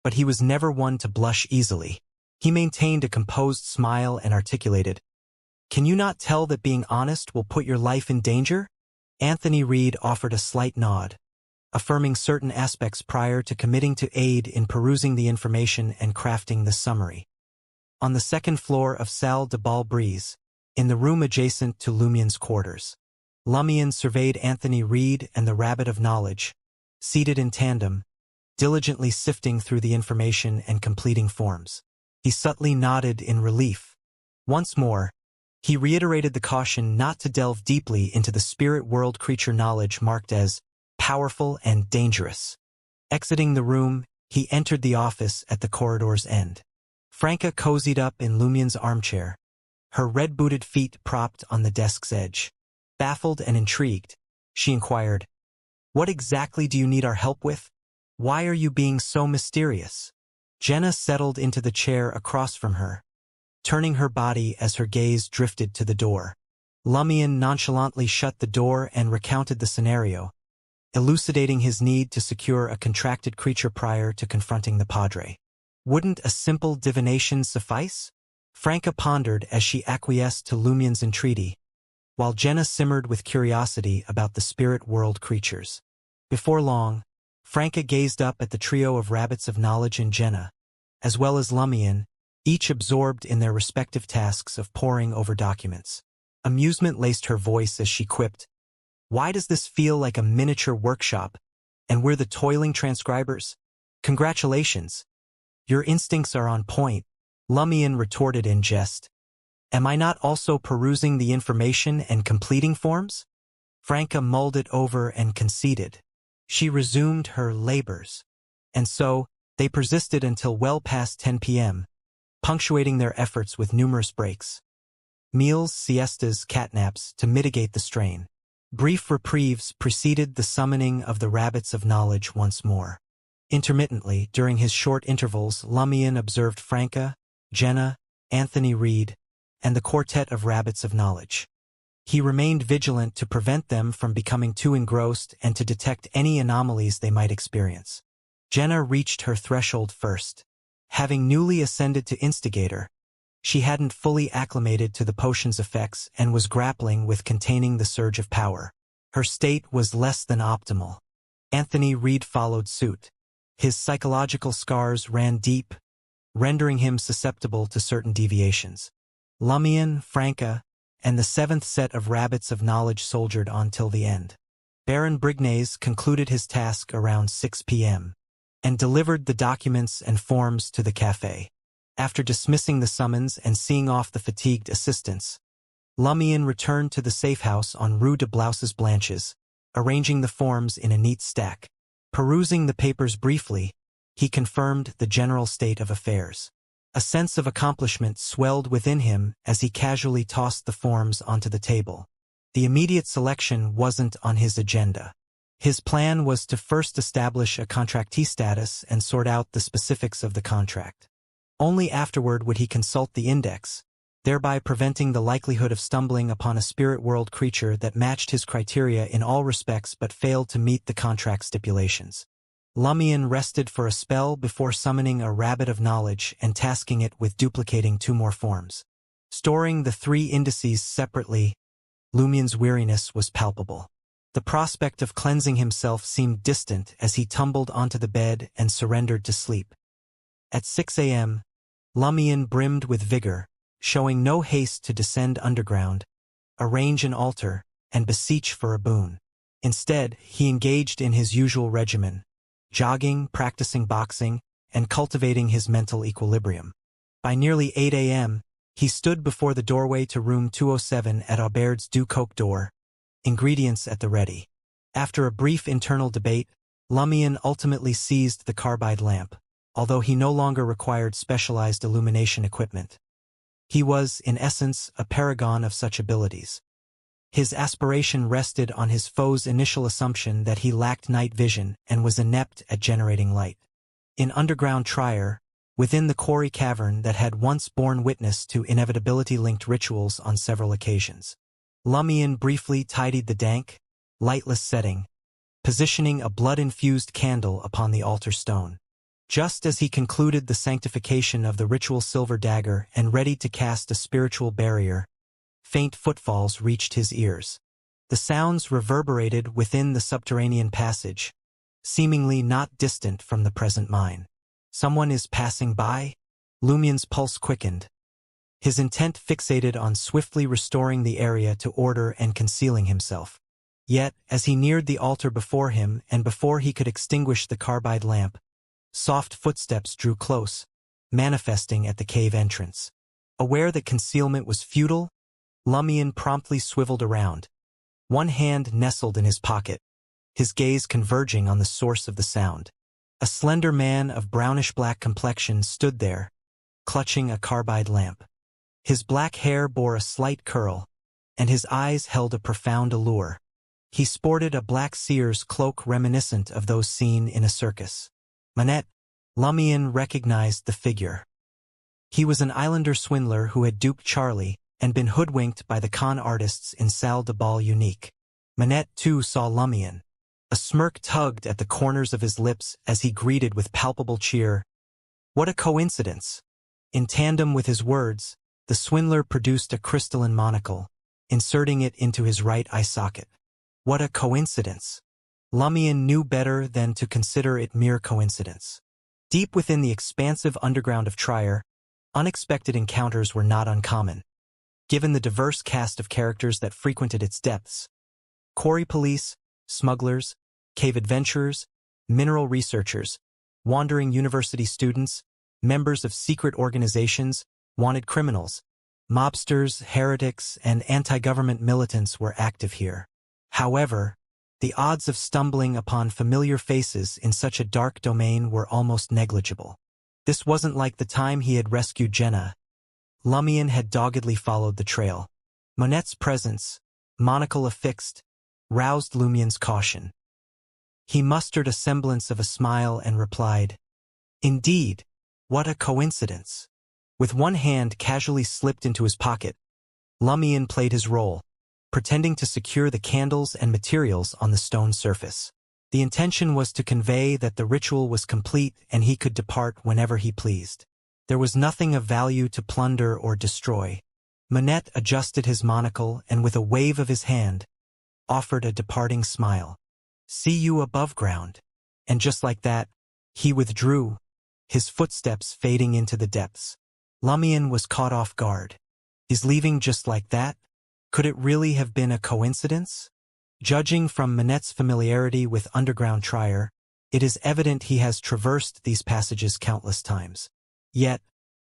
but he was never one to blush easily. He maintained a composed smile and articulated, "Can you not tell that being honest will put your life in danger?" Anthony Reed offered a slight nod, affirming certain aspects prior to committing to aid in perusing the information and crafting the summary. On the second floor of Salle de Balbrise, in the room adjacent to Lumien's quarters, Lumien surveyed Anthony Reed and the Rabbit of Knowledge, seated in tandem, diligently sifting through the information and completing forms. He subtly nodded in relief. Once more, he reiterated the caution not to delve deeply into the spirit world creature knowledge marked as powerful and dangerous. Exiting the room, he entered the office at the corridor's end. Franca cozied up in Lumien's armchair, her red-booted feet propped on the desk's edge. Baffled and intrigued, she inquired, "What exactly do you need our help with? Why are you being so mysterious?" Jenna settled into the chair across from her, turning her body as her gaze drifted to the door. Lumien nonchalantly shut the door and recounted the scenario, elucidating his need to secure a contracted creature prior to confronting the Padre. Wouldn't a simple divination suffice? Franca pondered as she acquiesced to Lumien's entreaty, while Jenna simmered with curiosity about the spirit world creatures. Before long, Franca gazed up at the trio of rabbits of knowledge and Jenna, as well as Lumien, each absorbed in their respective tasks of poring over documents. Amusement laced her voice as she quipped, "Why does this feel like a miniature workshop, and we're the toiling transcribers? Congratulations. Your instincts are on point," Lumien retorted in jest. "Am I not also perusing the information and completing forms?" Franca mulled it over and conceded. She resumed her labors. And so, they persisted until well past 10 p.m., punctuating their efforts with numerous breaks. Meals, siestas, catnaps to mitigate the strain. Brief reprieves preceded the summoning of the rabbits of knowledge once more. Intermittently, during his short intervals, Lumien observed Franca, Jenna, Anthony Reed, and the quartet of rabbits of knowledge. He remained vigilant to prevent them from becoming too engrossed and to detect any anomalies they might experience. Jenna reached her threshold first. Having newly ascended to instigator, she hadn't fully acclimated to the potion's effects and was grappling with containing the surge of power. Her state was less than optimal. Anthony Reed followed suit. His psychological scars ran deep, rendering him susceptible to certain deviations. Lumien, Franca, and the seventh set of rabbits of knowledge soldiered on till the end. Baron Brignaise concluded his task around 6 p.m. and delivered the documents and forms to the café. After dismissing the summons and seeing off the fatigued assistants, Lumien returned to the safe house on Rue de Blouses Blanches, arranging the forms in a neat stack. Perusing the papers briefly, he confirmed the general state of affairs. A sense of accomplishment swelled within him as he casually tossed the forms onto the table. The immediate selection wasn't on his agenda. His plan was to first establish a contractee status and sort out the specifics of the contract. Only afterward would he consult the index, thereby preventing the likelihood of stumbling upon a spirit world creature that matched his criteria in all respects but failed to meet the contract stipulations. Lumien rested for a spell before summoning a rabbit of knowledge and tasking it with duplicating 2 more forms. Storing the 3 indices separately, Lumien's weariness was palpable. The prospect of cleansing himself seemed distant as he tumbled onto the bed and surrendered to sleep. At 6 a.m., Lumien brimmed with vigor, showing no haste to descend underground, arrange an altar, and beseech for a boon. Instead, he engaged in his usual regimen, jogging, practicing boxing, and cultivating his mental equilibrium. By nearly 8 a.m., he stood before the doorway to room 207 at Aubaird's Du Coq d'Or, ingredients at the ready. After a brief internal debate, Lumien ultimately seized the carbide lamp, although he no longer required specialized illumination equipment. He was, in essence, a paragon of such abilities. His aspiration rested on his foe's initial assumption that he lacked night vision and was inept at generating light. In underground Trier, within the quarry cavern that had once borne witness to inevitability-linked rituals on several occasions. Lumion briefly tidied the dank, lightless setting, positioning a blood-infused candle upon the altar stone. Just as he concluded the sanctification of the ritual silver dagger and readied to cast a spiritual barrier, faint footfalls reached his ears. The sounds reverberated within the subterranean passage, seemingly not distant from the present mine. Someone is passing by? Lumion's pulse quickened, his intent fixated on swiftly restoring the area to order and concealing himself. Yet, as he neared the altar before him and before he could extinguish the carbide lamp, soft footsteps drew close, manifesting at the cave entrance. Aware that concealment was futile, Lumion promptly swiveled around, one hand nestled in his pocket, his gaze converging on the source of the sound. A slender man of brownish-black complexion stood there, clutching a carbide lamp. His black hair bore a slight curl, and his eyes held a profound allure. He sported a black seer's cloak reminiscent of those seen in a circus. Manette, Lumion recognized the figure. He was an islander swindler who had duped Charlie and been hoodwinked by the con artists in Salle de Bal Unique. Manette, too, saw Lumion. A smirk tugged at the corners of his lips as he greeted with palpable cheer. What a coincidence! In tandem with his words, the swindler produced a crystalline monocle, inserting it into his right eye socket. What a coincidence! Lumion knew better than to consider it mere coincidence. Deep within the expansive underground of Trier, unexpected encounters were not uncommon. Given the diverse cast of characters that frequented its depths, quarry police, smugglers, cave adventurers, mineral researchers, wandering university students, members of secret organizations, wanted criminals, mobsters, heretics, and anti-government militants were active here. However, the odds of stumbling upon familiar faces in such a dark domain were almost negligible. This wasn't like the time he had rescued Jenna. Lumion had doggedly followed the trail. Monette's presence, monocle affixed, roused Lumion's caution. He mustered a semblance of a smile and replied, "Indeed, what a coincidence." With one hand casually slipped into his pocket, Lumion played his role, pretending to secure the candles and materials on the stone surface. The intention was to convey that the ritual was complete and he could depart whenever he pleased. There was nothing of value to plunder or destroy. Manette adjusted his monocle and with a wave of his hand, offered a departing smile. "See you above ground." And just like that, he withdrew, his footsteps fading into the depths. Lumion was caught off guard. Is leaving just like that? Could it really have been a coincidence? Judging from Manette's familiarity with underground Trier, it is evident he has traversed these passages countless times. Yet,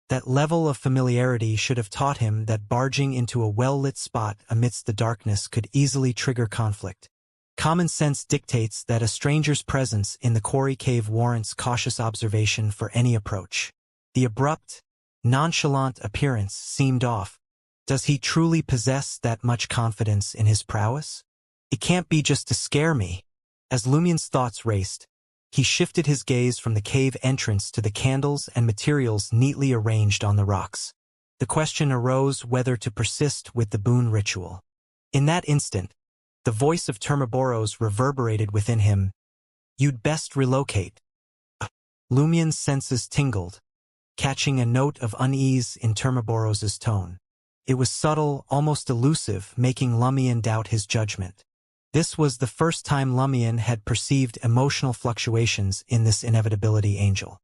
that level of familiarity should have taught him that barging into a well-lit spot amidst the darkness could easily trigger conflict. Common sense dictates that a stranger's presence in the quarry cave warrants cautious observation for any approach. The abrupt, nonchalant appearance seemed off. Does he truly possess that much confidence in his prowess? It can't be just to scare me. As Lumion's thoughts raced, he shifted his gaze from the cave entrance to the candles and materials neatly arranged on the rocks. The question arose whether to persist with the boon ritual. In that instant, the voice of Termaboros reverberated within him. "You'd best relocate." Lumion's senses tingled, catching a note of unease in Termaboros's tone. It was subtle, almost elusive, making Lumion doubt his judgment. This was the first time Lumion had perceived emotional fluctuations in this inevitability angel.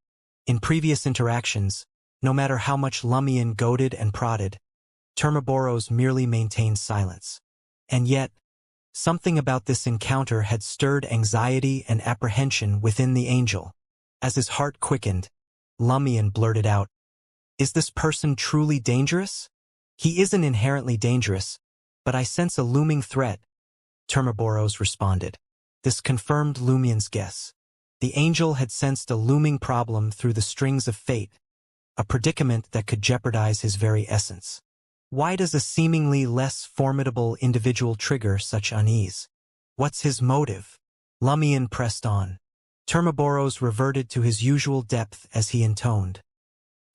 In previous interactions, no matter how much Lumion goaded and prodded, Termaboros merely maintained silence. And yet, something about this encounter had stirred anxiety and apprehension within the angel. As his heart quickened, Lumion blurted out, "Is this person truly dangerous?" "He isn't inherently dangerous, but I sense a looming threat," Termaboros responded. This confirmed Lumion's guess. The angel had sensed a looming problem through the strings of fate, a predicament that could jeopardize his very essence. Why does a seemingly less formidable individual trigger such unease? What's his motive? Lumion pressed on. Termaboros reverted to his usual depth as he intoned.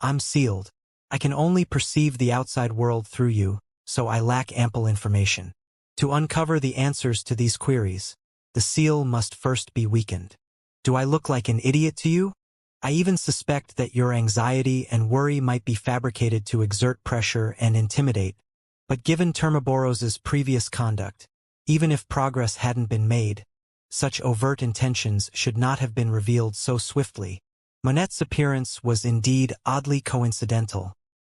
I'm sealed. I can only perceive the outside world through you, so I lack ample information. To uncover the answers to these queries, the seal must first be weakened. Do I look like an idiot to you? I even suspect that your anxiety and worry might be fabricated to exert pressure and intimidate, but given Termaboros's previous conduct, even if progress hadn't been made, such overt intentions should not have been revealed so swiftly. Monet's appearance was indeed oddly coincidental,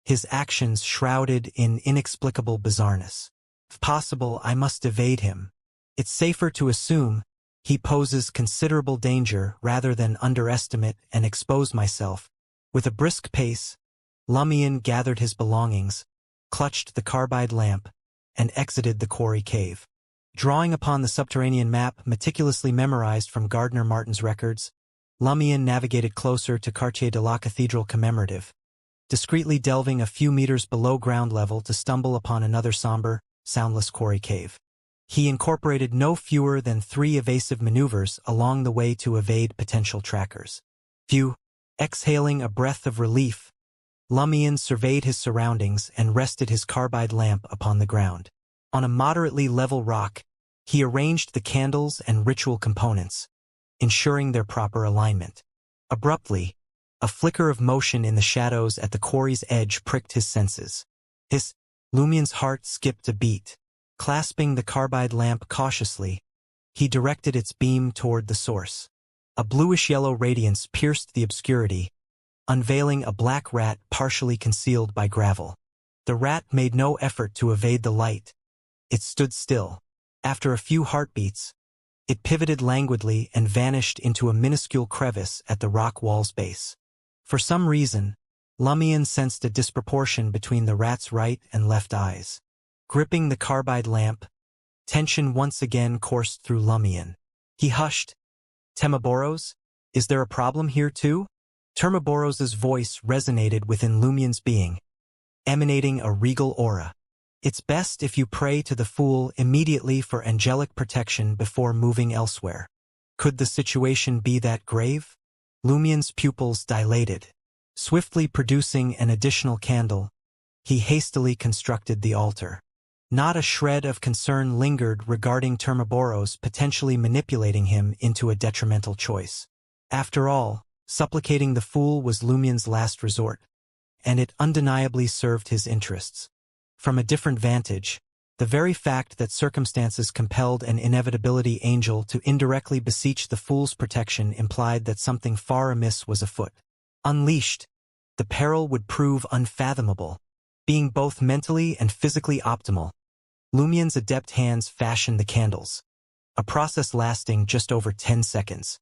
his actions shrouded in inexplicable bizarreness. If possible, I must evade him. It's safer to assume he poses considerable danger rather than underestimate and expose myself. With a brisk pace, Lumion gathered his belongings, clutched the carbide lamp, and exited the quarry cave. Drawing upon the subterranean map meticulously memorized from Gardner Martin's records, Lumion navigated closer to Quartier de la Cathedral Commemorative, discreetly delving a few meters below ground level to stumble upon another somber, soundless quarry cave. He incorporated no fewer than 3 evasive maneuvers along the way to evade potential trackers. Exhaling a breath of relief, Lumion surveyed his surroundings and rested his carbide lamp upon the ground. On a moderately level rock, he arranged the candles and ritual components, ensuring their proper alignment. Abruptly, a flicker of motion in the shadows at the quarry's edge pricked his senses. Lumion's heart skipped a beat. Clasping the carbide lamp cautiously, he directed its beam toward the source. A bluish-yellow radiance pierced the obscurity, unveiling a black rat partially concealed by gravel. The rat made no effort to evade the light. It stood still. After a few heartbeats, it pivoted languidly and vanished into a minuscule crevice at the rock wall's base. For some reason, Lumion sensed a disproportion between the rat's right and left eyes. Gripping the carbide lamp, tension once again coursed through Lumion. He hushed. Termaboros, is there a problem here too? Termaboros's voice resonated within Lumion's being, emanating a regal aura. It's best if you pray to the fool immediately for angelic protection before moving elsewhere. Could the situation be that grave? Lumion's pupils dilated. Swiftly producing an additional candle, he hastily constructed the altar. Not a shred of concern lingered regarding Termaboros potentially manipulating him into a detrimental choice. After all, supplicating the fool was Lumion's last resort, and it undeniably served his interests. From a different vantage, the very fact that circumstances compelled an inevitability angel to indirectly beseech the fool's protection implied that something far amiss was afoot. Unleashed, the peril would prove unfathomable. Being both mentally and physically optimal, Lumion's adept hands fashioned the candles, a process lasting just over 10 seconds.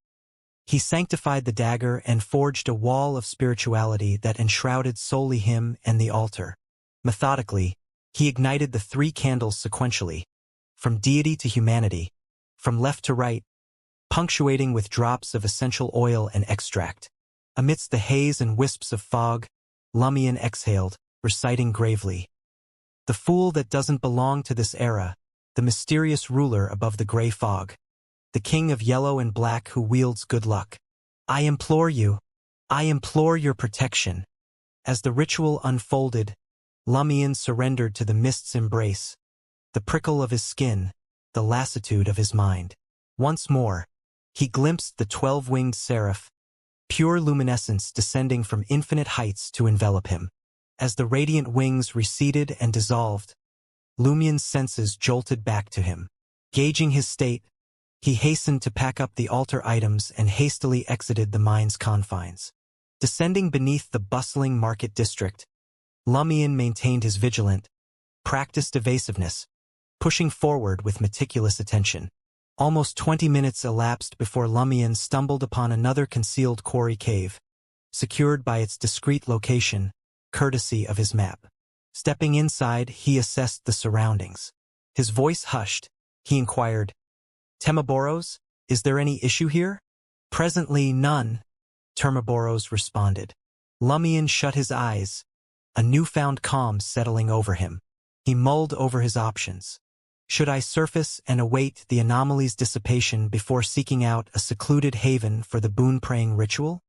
He sanctified the dagger and forged a wall of spirituality that enshrouded solely him and the altar. Methodically, he ignited the 3 candles sequentially, from deity to humanity, from left to right, punctuating with drops of essential oil and extract. Amidst the haze and wisps of fog, Lumion exhaled, reciting gravely, "The fool that doesn't belong to this era, the mysterious ruler above the gray fog, the king of yellow and black who wields good luck. I implore you, I implore your protection." As the ritual unfolded, Lumion surrendered to the mist's embrace, the prickle of his skin, the lassitude of his mind. Once more, he glimpsed the 12-winged seraph, pure luminescence descending from infinite heights to envelop him. As the radiant wings receded and dissolved, Lumion's senses jolted back to him. Gauging his state, he hastened to pack up the altar items and hastily exited the mine's confines. Descending beneath the bustling market district, Lumion maintained his vigilant, practiced evasiveness, pushing forward with meticulous attention. Almost 20 minutes elapsed before Lumion stumbled upon another concealed quarry cave, secured by its discreet location, courtesy of his map. Stepping inside, he assessed the surroundings. His voice hushed. He inquired, "Termaboros, is there any issue here?" "Presently, none," Termaboros responded. Lumion shut his eyes, a newfound calm settling over him. He mulled over his options. Should I surface and await the anomaly's dissipation before seeking out a secluded haven for the boon-praying ritual?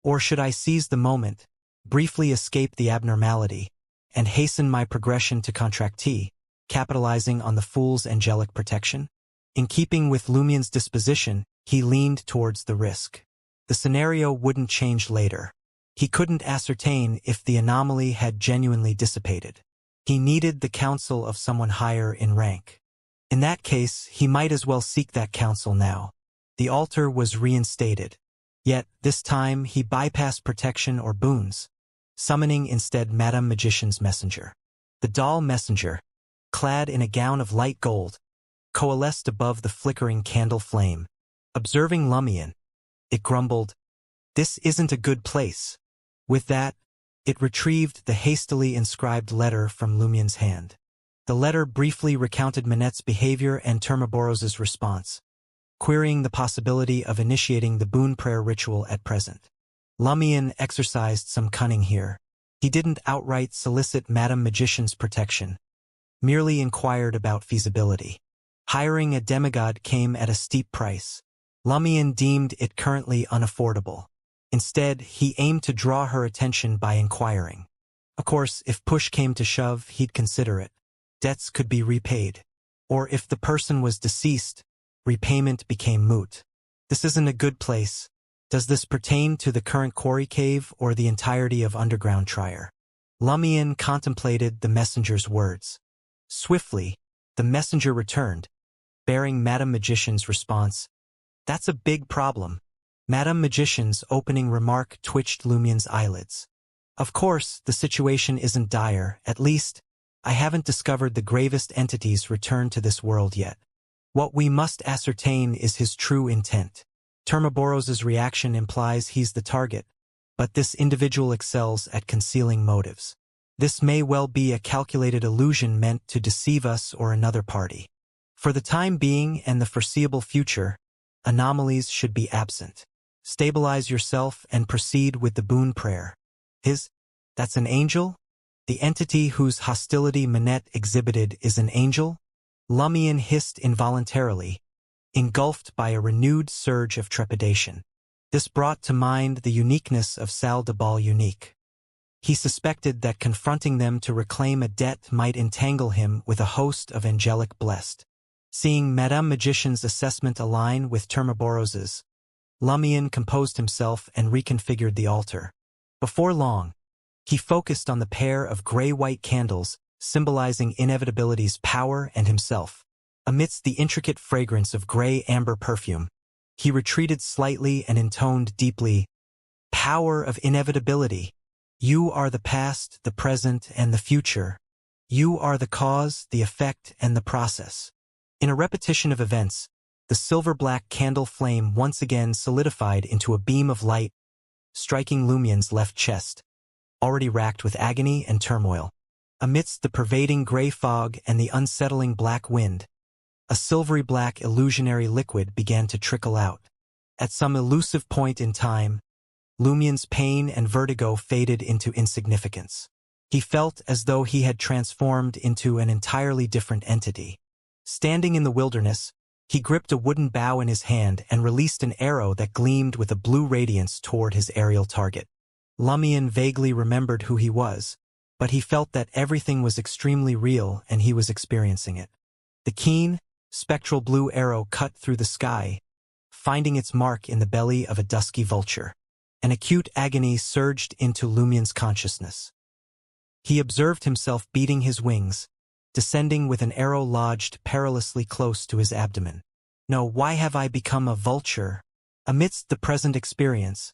Or should I seize the moment, briefly escape the abnormality, and hasten my progression to contractee, capitalizing on the fool's angelic protection? In keeping with Lumien's disposition, he leaned towards the risk. The scenario wouldn't change later. He couldn't ascertain if the anomaly had genuinely dissipated. He needed the counsel of someone higher in rank. In that case, he might as well seek that counsel now. The altar was reinstated. Yet, this time, he bypassed protection or boons, summoning instead Madame Magician's messenger. The doll messenger, clad in a gown of light gold, coalesced above the flickering candle flame. Observing Lumien, it grumbled, "This isn't a good place." With that, it retrieved the hastily inscribed letter from Lumien's hand. The letter briefly recounted Manette's behavior and Termaboros's response, querying the possibility of initiating the boon prayer ritual at present. Lumien exercised some cunning here. He didn't outright solicit Madame Magician's protection, merely inquired about feasibility. Hiring a demigod came at a steep price. Lumien deemed it currently unaffordable. Instead, he aimed to draw her attention by inquiring. Of course, if push came to shove, he'd consider it. Debts could be repaid. Or if the person was deceased, repayment became moot. This isn't a good place. Does this pertain to the current quarry cave or the entirety of underground Trier? Lumien contemplated the messenger's words. Swiftly, the messenger returned, bearing Madame Magician's response. "That's a big problem." Madame Magician's opening remark twitched Lumien's eyelids. "Of course, the situation isn't dire, at least, I haven't discovered the gravest entity's return to this world yet. What we must ascertain is his true intent. Termaboros's reaction implies he's the target, but this individual excels at concealing motives. This may well be a calculated illusion meant to deceive us or another party. For the time being and the foreseeable future, anomalies should be absent. Stabilize yourself and proceed with the boon prayer." That's an angel? The entity whose hostility Manette exhibited is an angel? Lumien hissed involuntarily, engulfed by a renewed surge of trepidation. This brought to mind the uniqueness of Salle de Bal Unique. He suspected that confronting them to reclaim a debt might entangle him with a host of angelic blessed. Seeing Madame Magician's assessment align with Termaboros's, Lumien composed himself and reconfigured the altar. Before long, he focused on the pair of gray-white candles symbolizing inevitability's power and himself. Amidst the intricate fragrance of gray-amber perfume, he retreated slightly and intoned deeply, "Power of inevitability. You are the past, the present, and the future. You are the cause, the effect, and the process." In a repetition of events, the silver-black candle flame once again solidified into a beam of light, striking Lumien's left chest, already racked with agony and turmoil. Amidst the pervading gray fog and the unsettling black wind, a silvery-black illusionary liquid began to trickle out. At some elusive point in time, Lumien's pain and vertigo faded into insignificance. He felt as though he had transformed into an entirely different entity. Standing in the wilderness, he gripped a wooden bough in his hand and released an arrow that gleamed with a blue radiance toward his aerial target. Lumien vaguely remembered who he was, but he felt that everything was extremely real and he was experiencing it. The keen, spectral blue arrow cut through the sky, finding its mark in the belly of a dusky vulture. An acute agony surged into Lumien's consciousness. He observed himself beating his wings, descending with an arrow lodged perilously close to his abdomen. No, why have I become a vulture? Amidst the present experience,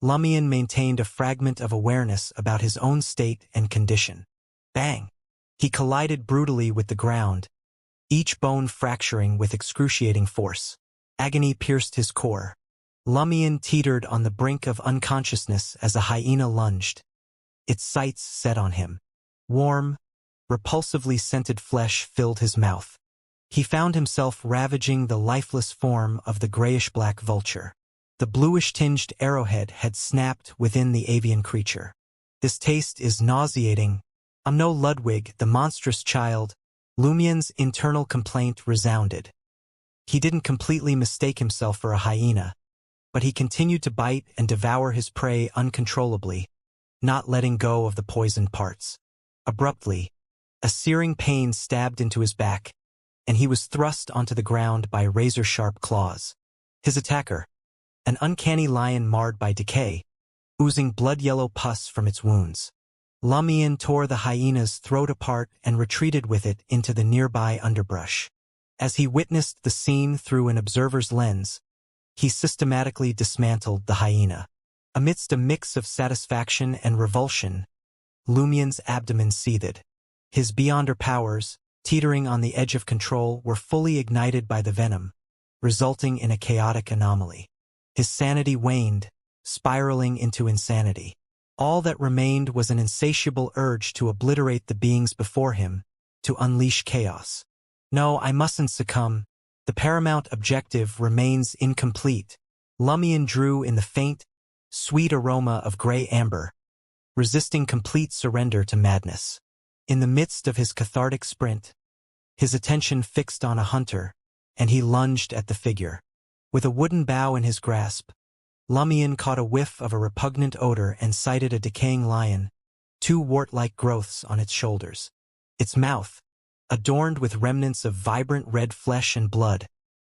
Lumien maintained a fragment of awareness about his own state and condition. Bang! He collided brutally with the ground, each bone fracturing with excruciating force. Agony pierced his core. Lumien teetered on the brink of unconsciousness as a hyena lunged, its sights set on him. Warm, repulsively scented flesh filled his mouth. He found himself ravaging the lifeless form of the grayish-black vulture. The bluish-tinged arrowhead had snapped within the avian creature. "This taste is nauseating. I'm no Ludwig, the monstrous child. Lumien's internal complaint resounded. He didn't completely mistake himself for a hyena, but he continued to bite and devour his prey uncontrollably, not letting go of the poisoned parts. Abruptly, a searing pain stabbed into his back, and he was thrust onto the ground by razor-sharp claws. His attacker, an uncanny lion marred by decay, oozing blood-yellow pus from its wounds. Lumien tore the hyena's throat apart and retreated with it into the nearby underbrush. As he witnessed the scene through an observer's lens, he systematically dismantled the hyena. Amidst a mix of satisfaction and revulsion, Lumien's abdomen seethed. His beyonder powers, teetering on the edge of control, were fully ignited by the venom, resulting in a chaotic anomaly. His sanity waned, spiraling into insanity. All that remained was an insatiable urge to obliterate the beings before him, to unleash chaos. No, I mustn't succumb. The paramount objective remains incomplete. Lumien drew in the faint, sweet aroma of gray amber, resisting complete surrender to madness. In the midst of his cathartic sprint, his attention fixed on a hunter, and he lunged at the figure. With a wooden bough in his grasp, Lumien caught a whiff of a repugnant odor and sighted a decaying lion, 2 wart-like growths on its shoulders. Its mouth, adorned with remnants of vibrant red flesh and blood,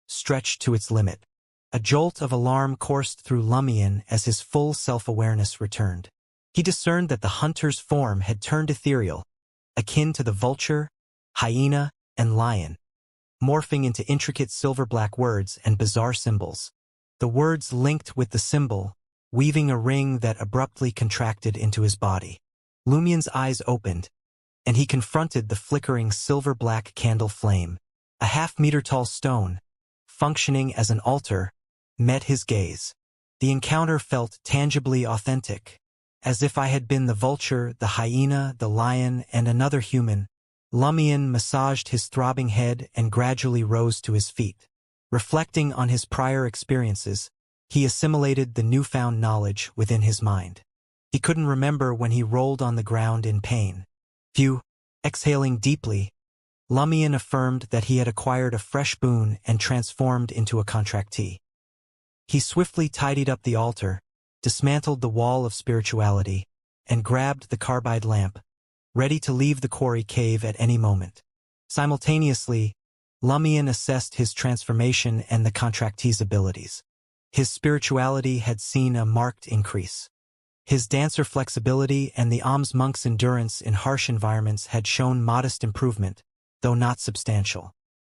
stretched to its limit. A jolt of alarm coursed through Lumien as his full self-awareness returned. He discerned that the hunter's form had turned ethereal, akin to the vulture, hyena, and lion, morphing into intricate silver-black words and bizarre symbols. The words linked with the symbol, weaving a ring that abruptly contracted into his body. Lumien's eyes opened, and he confronted the flickering silver-black candle flame. A half-meter-tall stone, functioning as an altar, met his gaze. The encounter felt tangibly authentic, as if I had been the vulture, the hyena, the lion, and another human. Lumien massaged his throbbing head and gradually rose to his feet. Reflecting on his prior experiences, he assimilated the newfound knowledge within his mind. He couldn't remember when he rolled on the ground in pain. Phew! Exhaling deeply, Lumien affirmed that he had acquired a fresh boon and transformed into a contractee. He swiftly tidied up the altar, dismantled the wall of spirituality, and grabbed the carbide lamp, ready to leave the quarry cave at any moment. Simultaneously, Lumien assessed his transformation and the contractee's abilities. His spirituality had seen a marked increase. His dancer flexibility and the alms monk's endurance in harsh environments had shown modest improvement, though not substantial.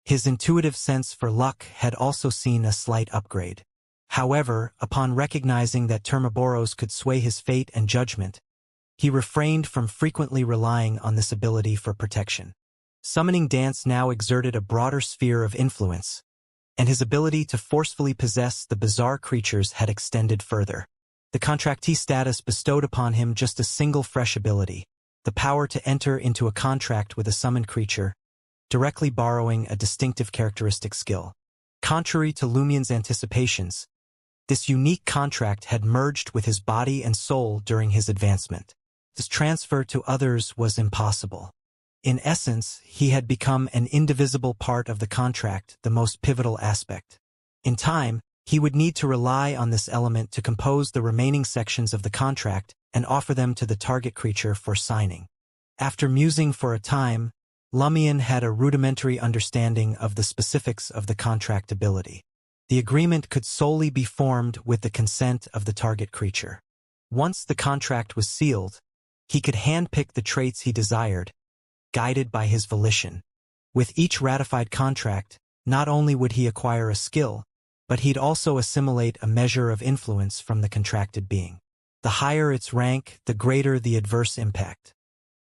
His intuitive sense for luck had also seen a slight upgrade. However, upon recognizing that Termaboros could sway his fate and judgment, he refrained from frequently relying on this ability for protection. Summoning dance now exerted a broader sphere of influence, and his ability to forcefully possess the bizarre creatures had extended further. The contractee status bestowed upon him just a single fresh ability, the power to enter into a contract with a summoned creature, directly borrowing a distinctive characteristic skill. Contrary to Lumien's anticipations, this unique contract had merged with his body and soul during his advancement. This transfer to others was impossible. In essence, he had become an indivisible part of the contract, the most pivotal aspect. In time, he would need to rely on this element to compose the remaining sections of the contract and offer them to the target creature for signing. After musing for a time, Lumien had a rudimentary understanding of the specifics of the contract ability. The agreement could solely be formed with the consent of the target creature. Once the contract was sealed, he could handpick the traits he desired, guided by his volition. With each ratified contract, not only would he acquire a skill, but he'd also assimilate a measure of influence from the contracted being. The higher its rank, the greater the adverse impact.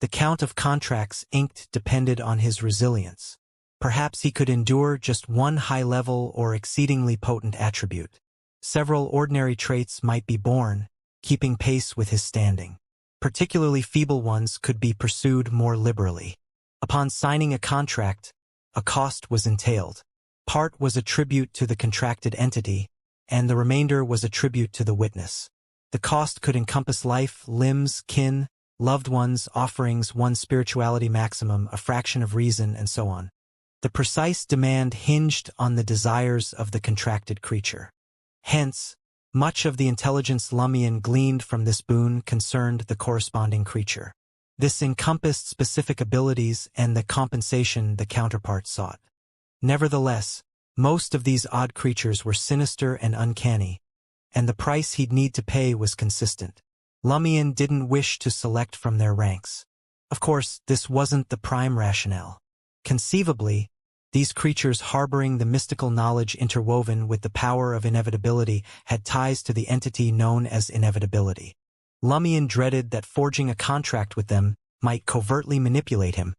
The count of contracts inked depended on his resilience. Perhaps he could endure just one high-level or exceedingly potent attribute. Several ordinary traits might be born, keeping pace with his standing. Particularly feeble ones could be pursued more liberally. Upon signing a contract, a cost was entailed. Part was a tribute to the contracted entity, and the remainder was a tribute to the witness. The cost could encompass life, limbs, kin, loved ones, offerings, one's spirituality maximum, a fraction of reason, and so on. The precise demand hinged on the desires of the contracted creature. Hence, much of the intelligence Lumion gleaned from this boon concerned the corresponding creature. This encompassed specific abilities and the compensation the counterpart sought. Nevertheless, most of these odd creatures were sinister and uncanny, and the price he'd need to pay was consistent. Lumion didn't wish to select from their ranks. Of course, this wasn't the prime rationale. Conceivably, these creatures harboring the mystical knowledge interwoven with the power of inevitability had ties to the entity known as inevitability. Lumion dreaded that forging a contract with them might covertly manipulate him,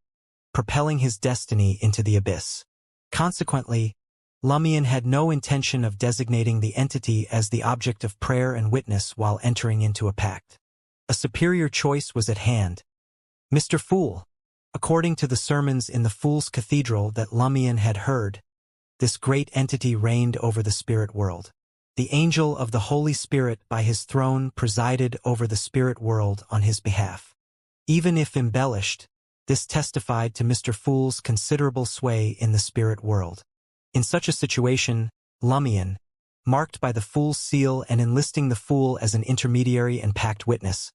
propelling his destiny into the abyss. Consequently, Lumion had no intention of designating the entity as the object of prayer and witness while entering into a pact. A superior choice was at hand. Mr. Fool. According to the sermons in the Fool's Cathedral that Lumion had heard, this great entity reigned over the spirit world. The angel of the Holy Spirit by his throne presided over the spirit world on his behalf. Even if embellished, this testified to Mr. Fool's considerable sway in the spirit world. In such a situation, Lumion, marked by the Fool's seal and enlisting the Fool as an intermediary and pact witness,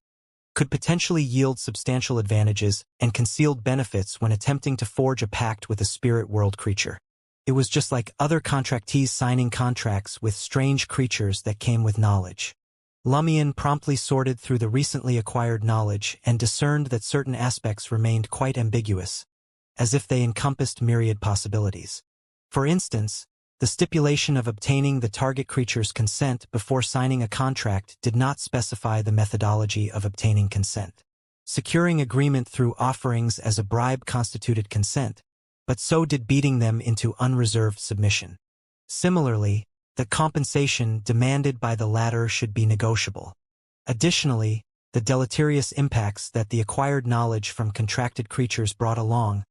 could potentially yield substantial advantages and concealed benefits when attempting to forge a pact with a spirit world creature. It was just like other contractees signing contracts with strange creatures that came with knowledge. Lumion promptly sorted through the recently acquired knowledge and discerned that certain aspects remained quite ambiguous, as if they encompassed myriad possibilities. For instance, the stipulation of obtaining the target creature's consent before signing a contract did not specify the methodology of obtaining consent. Securing agreement through offerings as a bribe constituted consent, but so did beating them into unreserved submission. Similarly, the compensation demanded by the latter should be negotiable. Additionally, the deleterious impacts that the acquired knowledge from contracted creatures brought along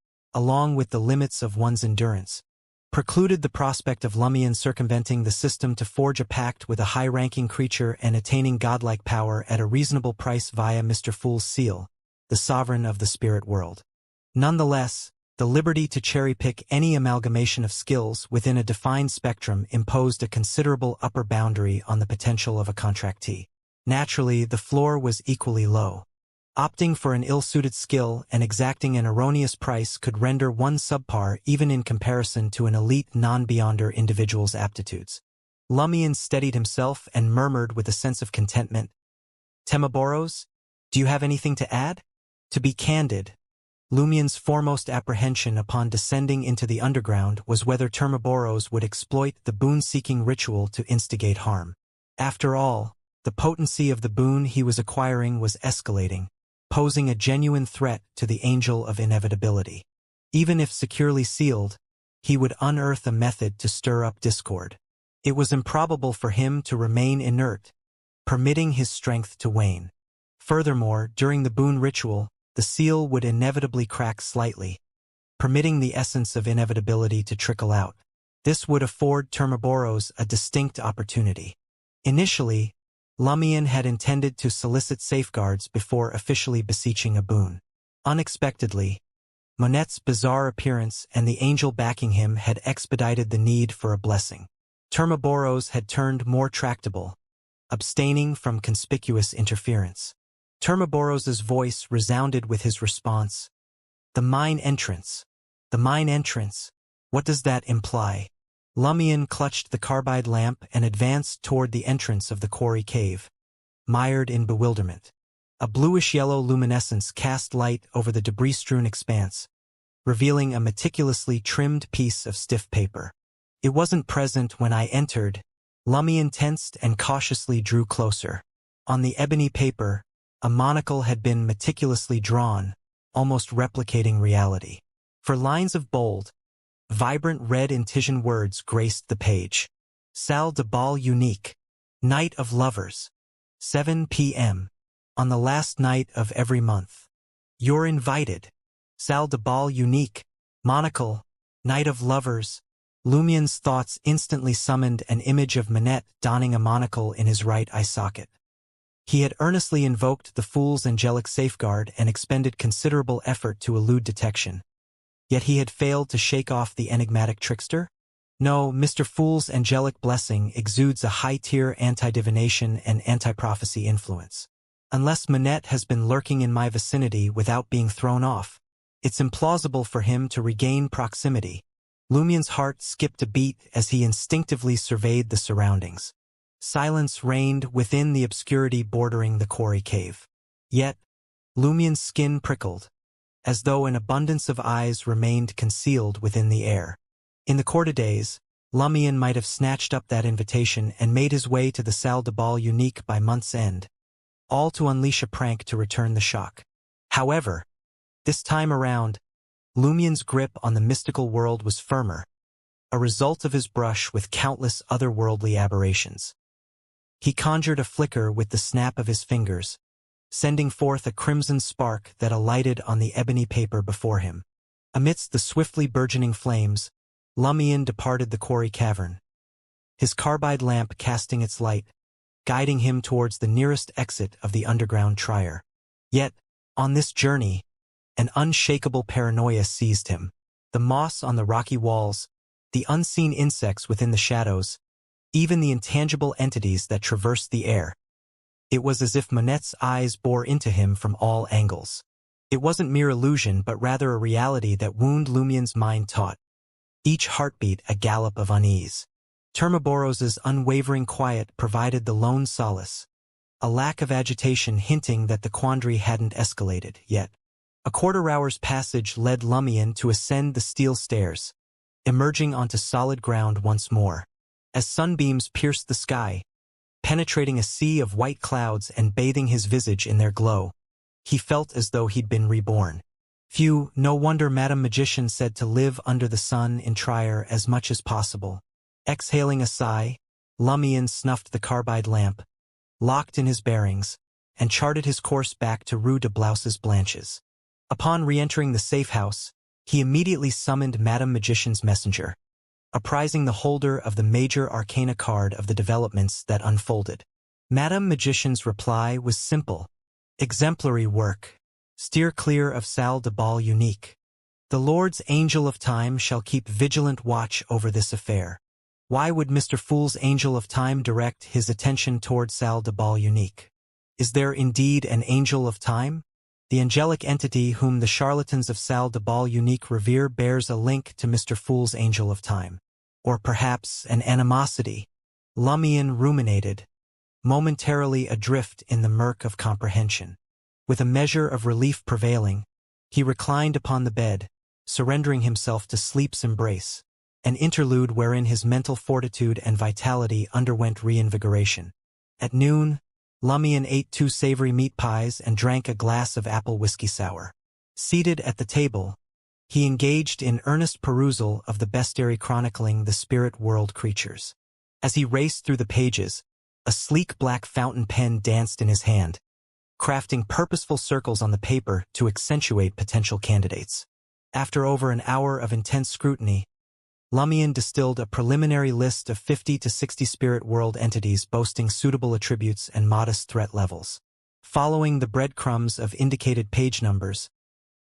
with the limits of one's endurance, precluded the prospect of Lumion circumventing the system to forge a pact with a high-ranking creature and attaining godlike power at a reasonable price via Mr. Fool's seal, the sovereign of the spirit world. Nonetheless, the liberty to cherry-pick any amalgamation of skills within a defined spectrum imposed a considerable upper boundary on the potential of a contractee. Naturally, the floor was equally low. Opting for an ill-suited skill and exacting an erroneous price could render one subpar even in comparison to an elite non-beyonder individual's aptitudes. Lumion steadied himself and murmured with a sense of contentment, "Temaboros, do you have anything to add?" To be candid, Lumion's foremost apprehension upon descending into the underground was whether Termaboros would exploit the boon-seeking ritual to instigate harm. After all, the potency of the boon he was acquiring was escalating, posing a genuine threat to the angel of inevitability. Even if securely sealed, he would unearth a method to stir up discord. It was improbable for him to remain inert, permitting his strength to wane. Furthermore, during the boon ritual, the seal would inevitably crack slightly, permitting the essence of inevitability to trickle out. This would afford Termaboros a distinct opportunity. Initially, Lumion had intended to solicit safeguards before officially beseeching a boon. Unexpectedly, Monet's bizarre appearance and the angel backing him had expedited the need for a blessing. Termaboros had turned more tractable, abstaining from conspicuous interference. Termaboros's voice resounded with his response, "The mine entrance. The mine entrance. What does that imply?" Lumion clutched the carbide lamp and advanced toward the entrance of the quarry cave, mired in bewilderment. A bluish-yellow luminescence cast light over the debris-strewn expanse, revealing a meticulously trimmed piece of stiff paper. "It wasn't present when I entered." Lumion tensed and cautiously drew closer. On the ebony paper, a monocle had been meticulously drawn, almost replicating reality. For lines of bold, vibrant red incision words graced the page. Salle de bal unique. Night of lovers. 7 p.m. On the last night of every month. You're invited. Salle de bal unique. Monocle. Night of lovers. Lumion's thoughts instantly summoned an image of Manette donning a monocle in his right eye socket. He had earnestly invoked the fool's angelic safeguard and expended considerable effort to elude detection. Yet he had failed to shake off the enigmatic trickster? No, Mr. Fool's angelic blessing exudes a high-tier anti-divination and anti-prophecy influence. Unless Manette has been lurking in my vicinity without being thrown off, it's implausible for him to regain proximity. Lumien's heart skipped a beat as he instinctively surveyed the surroundings. Silence reigned within the obscurity bordering the quarry cave. Yet, Lumien's skin prickled, as though an abundance of eyes remained concealed within the air. In the courte days, Lumien might have snatched up that invitation and made his way to the Salle de Bal Unique by month's end, all to unleash a prank to return the shock. However, this time around, Lumien's grip on the mystical world was firmer, a result of his brush with countless otherworldly aberrations. He conjured a flicker with the snap of his fingers, sending forth a crimson spark that alighted on the ebony paper before him. Amidst the swiftly burgeoning flames, Lumien departed the quarry cavern, his carbide lamp casting its light, guiding him towards the nearest exit of the underground trier. Yet, on this journey, an unshakable paranoia seized him. The moss on the rocky walls, the unseen insects within the shadows, even the intangible entities that traversed the air. It was as if Manette's eyes bore into him from all angles. It wasn't mere illusion but rather a reality that wound Lumien's mind taut, each heartbeat a gallop of unease. Termaboros's unwavering quiet provided the lone solace, a lack of agitation hinting that the quandary hadn't escalated yet. A quarter-hour's passage led Lumien to ascend the steel stairs, emerging onto solid ground once more. As sunbeams pierced the sky, penetrating a sea of white clouds and bathing his visage in their glow, he felt as though he'd been reborn. Phew, no wonder Madame Magician said to live under the sun in Trier as much as possible. Exhaling a sigh, Lumien snuffed the carbide lamp, locked in his bearings, and charted his course back to Rue de Blouses Blanches. Upon re-entering the safe house, he immediately summoned Madame Magician's messenger, apprising the holder of the major arcana card of the developments that unfolded. Madame Magician's reply was simple. Exemplary work. Steer clear of Salle de Bal Unique. The Lord's Angel of Time shall keep vigilant watch over this affair. Why would Mr. Fool's Angel of Time direct his attention toward Salle de Bal Unique? Is there indeed an Angel of Time? The angelic entity whom the charlatans of Salle de Bal Unique revere bears a link to Mr. Fool's Angel of Time. Or perhaps an animosity. Lumien ruminated, momentarily adrift in the murk of comprehension. With a measure of relief prevailing, he reclined upon the bed, surrendering himself to sleep's embrace, an interlude wherein his mental fortitude and vitality underwent reinvigoration. At noon, Lumien ate 2 savory meat pies and drank a glass of apple whiskey sour. Seated at the table, he engaged in earnest perusal of the bestiary chronicling the spirit world creatures. As he raced through the pages, a sleek black fountain pen danced in his hand, crafting purposeful circles on the paper to accentuate potential candidates. After over an hour of intense scrutiny, Lumien distilled a preliminary list of 50 to 60 spirit world entities boasting suitable attributes and modest threat levels. Following the breadcrumbs of indicated page numbers,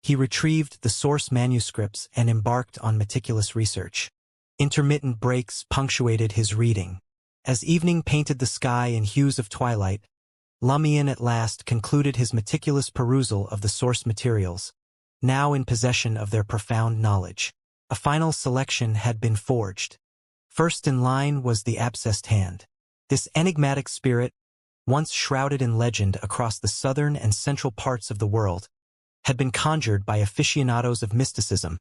he retrieved the source manuscripts and embarked on meticulous research. Intermittent breaks punctuated his reading. As evening painted the sky in hues of twilight, Lumien at last concluded his meticulous perusal of the source materials, now in possession of their profound knowledge. A final selection had been forged. First in line was the abscessed hand. This enigmatic spirit, once shrouded in legend across the southern and central parts of the world, had been conjured by aficionados of mysticism,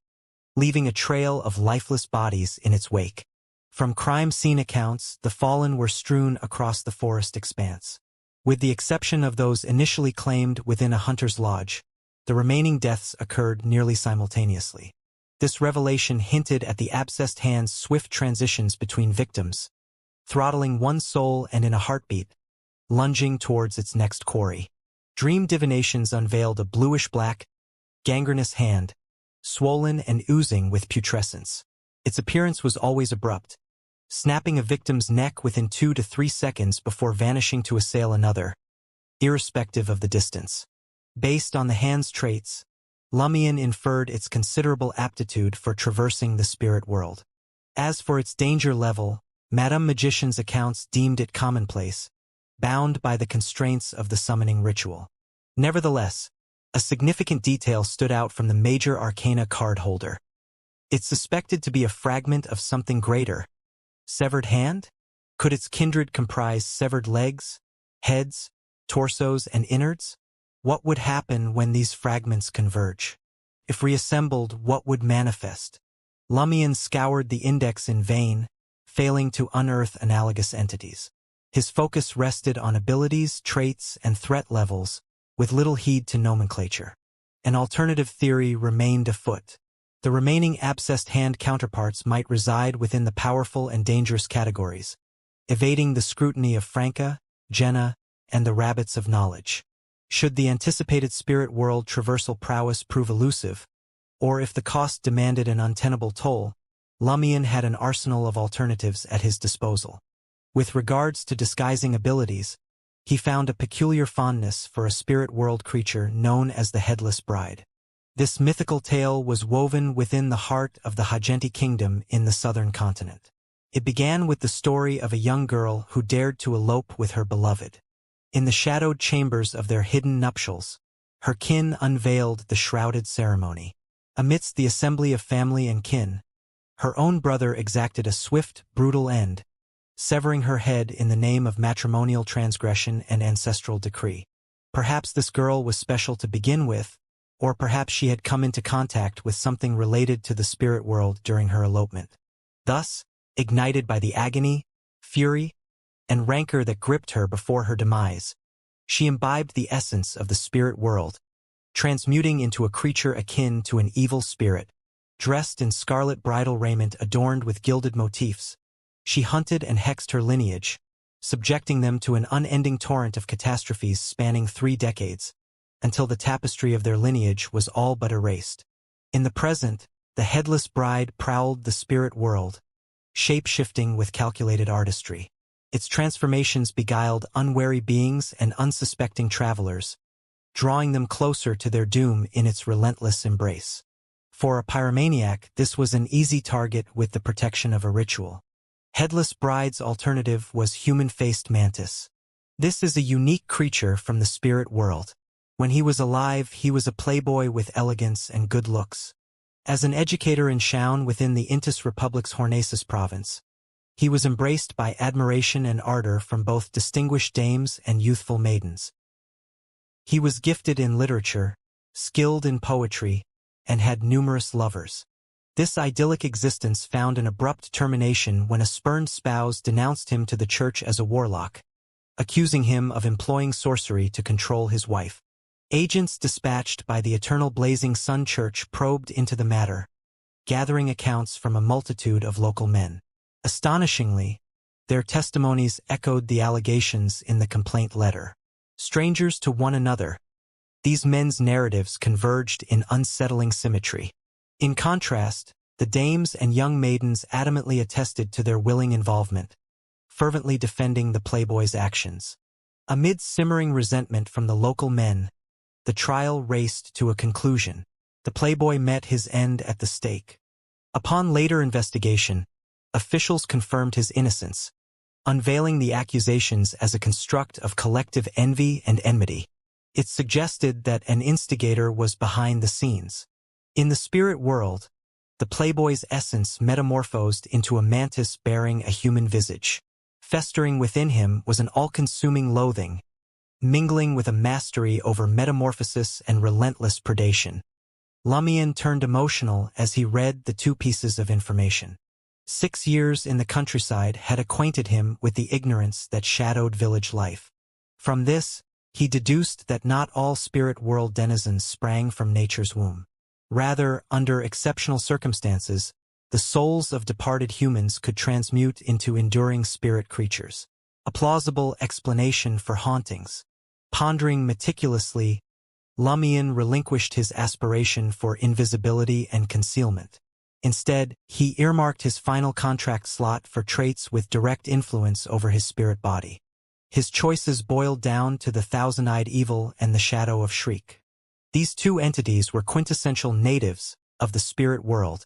leaving a trail of lifeless bodies in its wake. From crime scene accounts, the fallen were strewn across the forest expanse. With the exception of those initially claimed within a hunter's lodge, the remaining deaths occurred nearly simultaneously. This revelation hinted at the abscessed hand's swift transitions between victims, throttling one soul and in a heartbeat, lunging towards its next quarry. Dream divinations unveiled a bluish-black, gangrenous hand, swollen and oozing with putrescence. Its appearance was always abrupt, snapping a victim's neck within 2 to 3 seconds before vanishing to assail another, irrespective of the distance. Based on the hand's traits, Lumion inferred its considerable aptitude for traversing the spirit world. As for its danger level, Madame Magician's accounts deemed it commonplace, bound by the constraints of the summoning ritual. Nevertheless, a significant detail stood out from the major arcana card holder. It's suspected to be a fragment of something greater. Severed hand? Could its kindred comprise severed legs, heads, torsos, and innards? What would happen when these fragments converge? If reassembled, what would manifest? Lumion scoured the index in vain, failing to unearth analogous entities. His focus rested on abilities, traits, and threat levels, with little heed to nomenclature. An alternative theory remained afoot. The remaining abscessed hand counterparts might reside within the powerful and dangerous categories, evading the scrutiny of Franca, Jenna, and the rabbits of knowledge. Should the anticipated spirit world traversal prowess prove elusive, or if the cost demanded an untenable toll, Lumion had an arsenal of alternatives at his disposal. With regards to disguising abilities, he found a peculiar fondness for a spirit world creature known as the Headless Bride. This mythical tale was woven within the heart of the Hagenti kingdom in the southern continent. It began with the story of a young girl who dared to elope with her beloved. In the shadowed chambers of their hidden nuptials, her kin unveiled the shrouded ceremony. Amidst the assembly of family and kin, her own brother exacted a swift, brutal end, severing her head in the name of matrimonial transgression and ancestral decree. Perhaps this girl was special to begin with, or perhaps she had come into contact with something related to the spirit world during her elopement. Thus, ignited by the agony, fury, and rancor that gripped her before her demise, she imbibed the essence of the spirit world, transmuting into a creature akin to an evil spirit. Dressed in scarlet bridal raiment adorned with gilded motifs, she hunted and hexed her lineage, subjecting them to an unending torrent of catastrophes spanning 3 decades, until the tapestry of their lineage was all but erased. In the present, the Headless Bride prowled the spirit world, shape-shifting with calculated artistry. Its transformations beguiled unwary beings and unsuspecting travelers, drawing them closer to their doom in its relentless embrace. For a pyromaniac, this was an easy target with the protection of a ritual. Headless Bride's alternative was human-faced mantis. This is a unique creature from the spirit world. When he was alive, he was a playboy with elegance and good looks. As an educator in Shaun within the Intis Republic's Hornacis province, he was embraced by admiration and ardor from both distinguished dames and youthful maidens. He was gifted in literature, skilled in poetry, and had numerous lovers. This idyllic existence found an abrupt termination when a spurned spouse denounced him to the church as a warlock, accusing him of employing sorcery to control his wife. Agents dispatched by the Eternal Blazing Sun Church probed into the matter, gathering accounts from a multitude of local men. Astonishingly, their testimonies echoed the allegations in the complaint letter. Strangers to one another, these men's narratives converged in unsettling symmetry. In contrast, the dames and young maidens adamantly attested to their willing involvement, fervently defending the playboy's actions. Amid simmering resentment from the local men, the trial raced to a conclusion. The playboy met his end at the stake. Upon later investigation, officials confirmed his innocence, unveiling the accusations as a construct of collective envy and enmity. It suggested that an instigator was behind the scenes. In the spirit world, the playboy's essence metamorphosed into a mantis bearing a human visage. Festering within him was an all-consuming loathing, mingling with a mastery over metamorphosis and relentless predation. Lumion turned emotional as he read the 2 pieces of information. 6 years in the countryside had acquainted him with the ignorance that shadowed village life. From this, he deduced that not all spirit world denizens sprang from nature's womb. Rather, under exceptional circumstances, the souls of departed humans could transmute into enduring spirit creatures. A plausible explanation for hauntings. Pondering meticulously, Lumion relinquished his aspiration for invisibility and concealment. Instead, he earmarked his final contract slot for traits with direct influence over his spirit body. His choices boiled down to the thousand-eyed evil and the shadow of Shriek. These two entities were quintessential natives of the spirit world,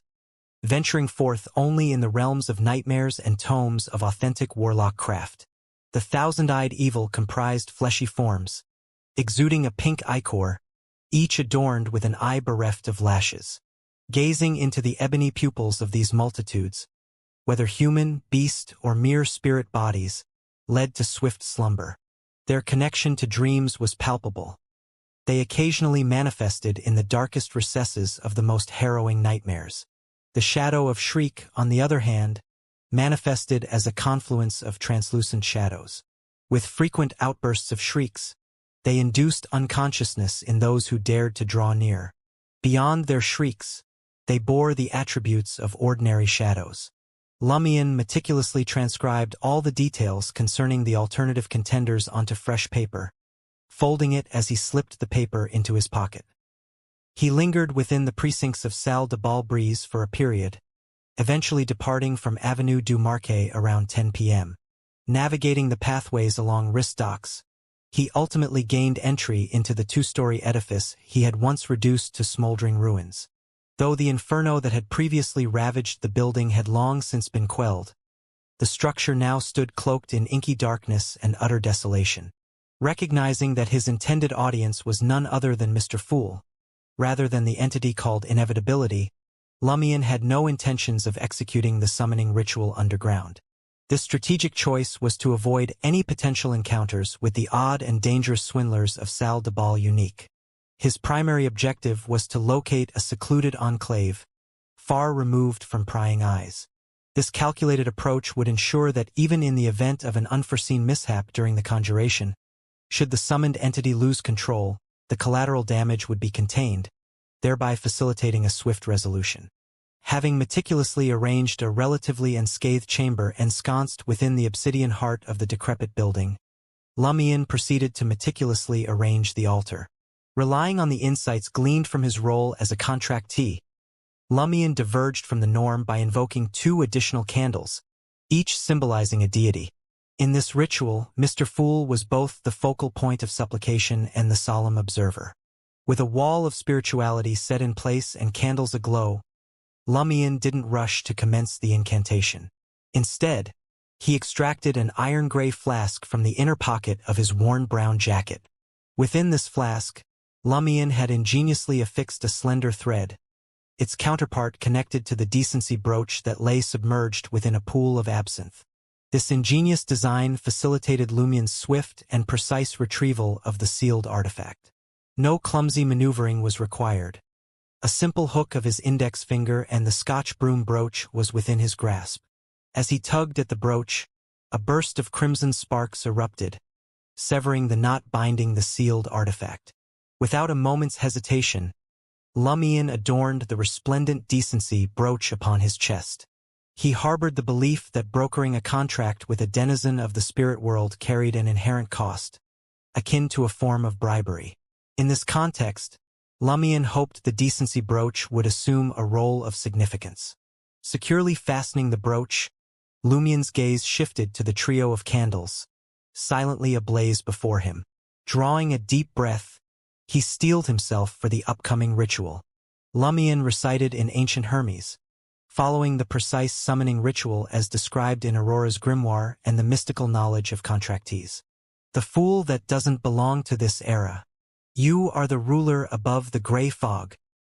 venturing forth only in the realms of nightmares and tomes of authentic warlock craft. The thousand-eyed evil comprised fleshy forms, exuding a pink ichor, each adorned with an eye bereft of lashes. Gazing into the ebony pupils of these multitudes, whether human, beast, or mere spirit bodies, led to swift slumber. Their connection to dreams was palpable. They occasionally manifested in the darkest recesses of the most harrowing nightmares. The shadow of Shriek, on the other hand, manifested as a confluence of translucent shadows. With frequent outbursts of shrieks, they induced unconsciousness in those who dared to draw near. Beyond their shrieks, they bore the attributes of ordinary shadows. Lumion meticulously transcribed all the details concerning the alternative contenders onto fresh paper, folding it as he slipped the paper into his pocket. He lingered within the precincts of Salle de Balbrise for a period, eventually departing from Avenue du Marquet around 10 p.m. Navigating the pathways along wrist docks, he ultimately gained entry into the two-story edifice he had once reduced to smoldering ruins. Though the inferno that had previously ravaged the building had long since been quelled, the structure now stood cloaked in inky darkness and utter desolation. Recognizing that his intended audience was none other than Mr. Fool, rather than the entity called Inevitability, Lumion had no intentions of executing the summoning ritual underground. This strategic choice was to avoid any potential encounters with the odd and dangerous swindlers of Salle de Bal Unique. His primary objective was to locate a secluded enclave, far removed from prying eyes. This calculated approach would ensure that even in the event of an unforeseen mishap during the conjuration, should the summoned entity lose control, the collateral damage would be contained, thereby facilitating a swift resolution. Having meticulously arranged a relatively unscathed chamber ensconced within the obsidian heart of the decrepit building, Lumion proceeded to meticulously arrange the altar. Relying on the insights gleaned from his role as a contractee, Lumion diverged from the norm by invoking 2 additional candles, each symbolizing a deity. In this ritual, Mr. Fool was both the focal point of supplication and the solemn observer. With a wall of spirituality set in place and candles aglow, Lumion didn't rush to commence the incantation. Instead, he extracted an iron-gray flask from the inner pocket of his worn brown jacket. Within this flask, Lumion had ingeniously affixed a slender thread, its counterpart connected to the decency brooch that lay submerged within a pool of absinthe. This ingenious design facilitated Lumion's swift and precise retrieval of the sealed artifact. No clumsy maneuvering was required. A simple hook of his index finger and the Scotch broom brooch was within his grasp. As he tugged at the brooch, a burst of crimson sparks erupted, severing the knot binding the sealed artifact. Without a moment's hesitation, Lumion adorned the resplendent decency brooch upon his chest. He harbored the belief that brokering a contract with a denizen of the spirit world carried an inherent cost, akin to a form of bribery. In this context, Lumion hoped the decency brooch would assume a role of significance. Securely fastening the brooch, Lumion's gaze shifted to the trio of candles, silently ablaze before him. Drawing a deep breath, he steeled himself for the upcoming ritual. Lumion recited in ancient Hermes, following the precise summoning ritual as described in Aurora's grimoire and the mystical knowledge of contractees. The fool that doesn't belong to this era. You are the ruler above the gray fog.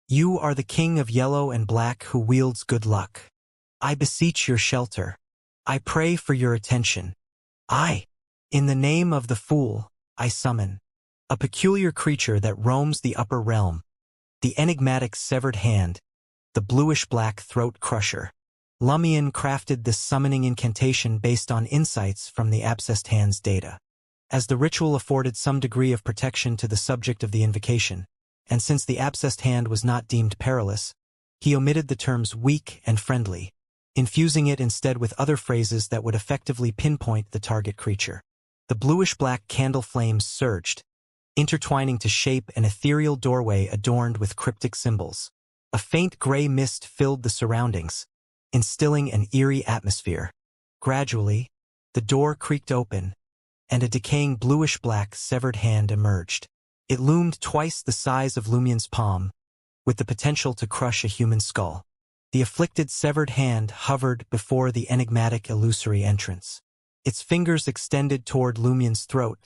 You are the king of yellow and black who wields good luck. I beseech your shelter. I pray for your attention. In the name of the fool, I summon a peculiar creature that roams the upper realm, the enigmatic severed hand, the bluish-black throat crusher. Lumion crafted this summoning incantation based on insights from the abscessed hand's data. As the ritual afforded some degree of protection to the subject of the invocation, and since the abscessed hand was not deemed perilous, he omitted the terms weak and friendly, infusing it instead with other phrases that would effectively pinpoint the target creature. The bluish-black candle flames surged, intertwining to shape an ethereal doorway adorned with cryptic symbols. A faint gray mist filled the surroundings, instilling an eerie atmosphere. Gradually, the door creaked open, and a decaying bluish-black severed hand emerged. It loomed twice the size of Lumien's palm, with the potential to crush a human skull. The afflicted severed hand hovered before the enigmatic illusory entrance. Its fingers extended toward Lumien's throat,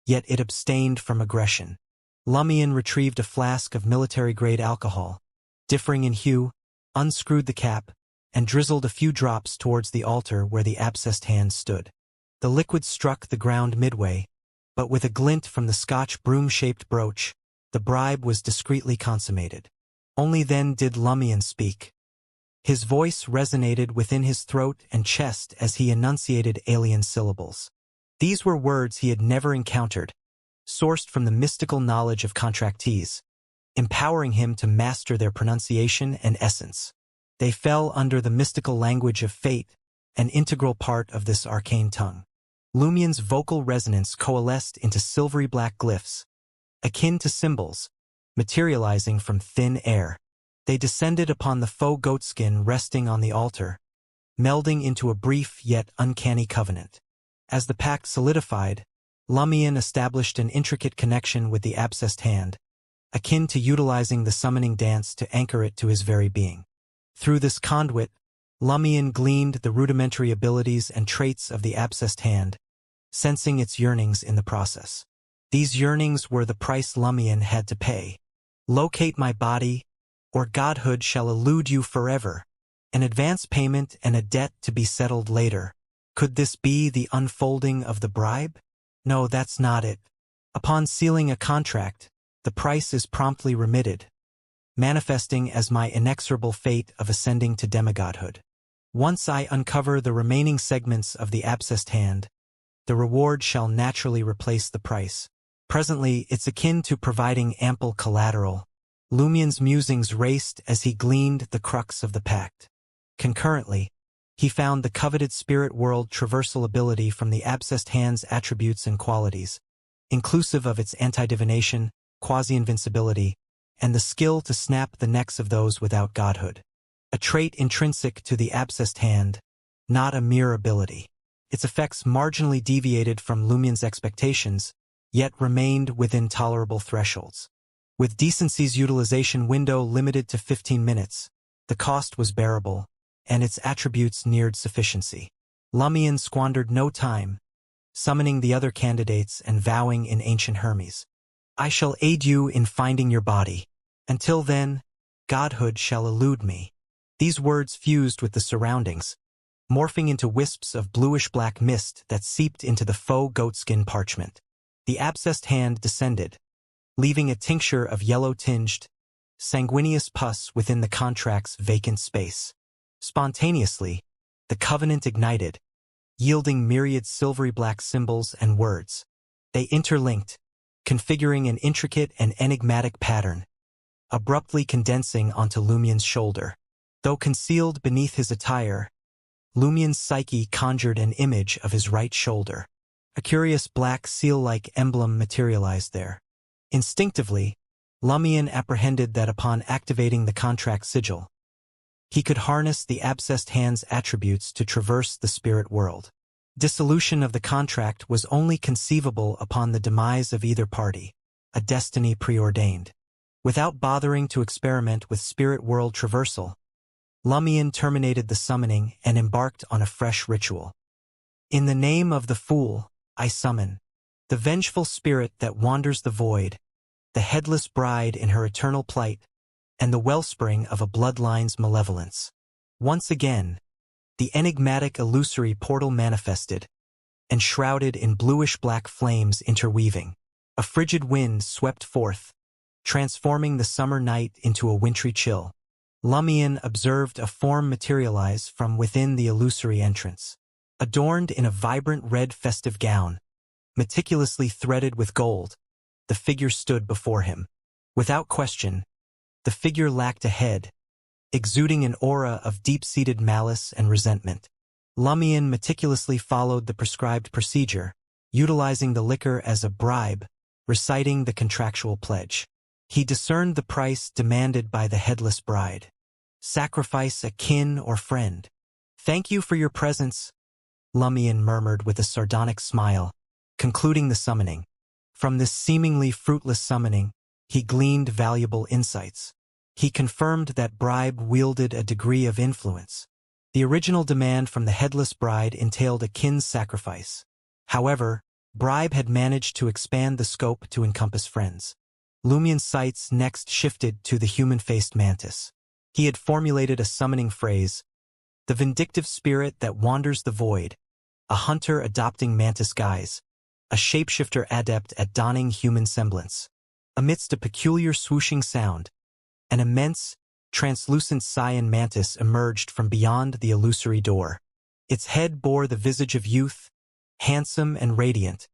yet it abstained from aggression. Lumien retrieved a flask of military-grade alcohol, differing in hue, unscrewed the cap, and drizzled a few drops towards the altar where the abscessed hand stood. The liquid struck the ground midway, but with a glint from the Scotch broom-shaped brooch, the bribe was discreetly consummated. Only then did Lumien speak. His voice resonated within his throat and chest as he enunciated alien syllables. These were words he had never encountered, sourced from the mystical knowledge of contractees, empowering him to master their pronunciation and essence. They fell under the mystical language of fate, an integral part of this arcane tongue. Lumien's vocal resonance coalesced into silvery black glyphs, akin to symbols, materializing from thin air. They descended upon the faux goatskin resting on the altar, melding into a brief yet uncanny covenant. As the pact solidified, Lumien established an intricate connection with the abscessed hand, akin to utilizing the summoning dance to anchor it to his very being. Through this conduit, Lumien gleaned the rudimentary abilities and traits of the abscessed hand, sensing its yearnings in the process. These yearnings were the price Lumien had to pay. Locate my body, or godhood shall elude you forever. An advance payment and a debt to be settled later. Could this be the unfolding of the bribe? No, that's not it. Upon sealing a contract, the price is promptly remitted, manifesting as my inexorable fate of ascending to demigodhood. Once I uncover the remaining segments of the abscessed hand, the reward shall naturally replace the price. Presently, it's akin to providing ample collateral. Lumien's musings raced as he gleaned the crux of the pact. Concurrently, he found the coveted spirit world traversal ability from the abscessed hand's attributes and qualities, inclusive of its anti-divination, quasi-invincibility, and the skill to snap the necks of those without godhood. A trait intrinsic to the abscessed hand, not a mere ability. Its effects marginally deviated from Lumien's expectations, yet remained within tolerable thresholds. With decency's utilization window limited to 15 minutes, the cost was bearable, and its attributes neared sufficiency. Lumien squandered no time, summoning the other candidates and vowing in ancient Hermes, I shall aid you in finding your body. Until then, godhood shall elude me. These words fused with the surroundings, morphing into wisps of bluish-black mist that seeped into the faux goatskin parchment. The abscessed hand descended, leaving a tincture of yellow-tinged, sanguineous pus within the contract's vacant space. Spontaneously, the covenant ignited, yielding myriad silvery black symbols and words. They interlinked, configuring an intricate and enigmatic pattern, abruptly condensing onto Lumien's shoulder. Though concealed beneath his attire, Lumien's psyche conjured an image of his right shoulder. A curious black seal-like emblem materialized there. Instinctively, Lumien apprehended that upon activating the contract sigil, he could harness the abscessed hand's attributes to traverse the spirit world. Dissolution of the contract was only conceivable upon the demise of either party, a destiny preordained. Without bothering to experiment with spirit world traversal, Lumien terminated the summoning and embarked on a fresh ritual. In the name of the fool, I summon the vengeful spirit that wanders the void, the headless bride in her eternal plight, and the wellspring of a bloodline's malevolence. Once again, the enigmatic illusory portal manifested, enshrouded in bluish-black flames interweaving. A frigid wind swept forth, transforming the summer night into a wintry chill. Lumien observed a form materialize from within the illusory entrance. Adorned in a vibrant red festive gown, meticulously threaded with gold, the figure stood before him. Without question, the figure lacked a head, exuding an aura of deep-seated malice and resentment. Lumien meticulously followed the prescribed procedure, utilizing the liquor as a bribe, reciting the contractual pledge. He discerned the price demanded by the headless bride. Sacrifice a kin or friend. Thank you for your presence, Lumien murmured with a sardonic smile, concluding the summoning. From this seemingly fruitless summoning, he gleaned valuable insights. He confirmed that bribe wielded a degree of influence. The original demand from the headless bride entailed a kin's sacrifice. However, bribe had managed to expand the scope to encompass friends. Lumien's sights next shifted to the human-faced mantis. He had formulated a summoning phrase, the vindictive spirit that wanders the void, a hunter adopting mantis guise, a shapeshifter adept at donning human semblance. Amidst a peculiar swooshing sound, an immense, translucent cyan mantis emerged from beyond the illusory door. Its head bore the visage of youth, handsome and radiant,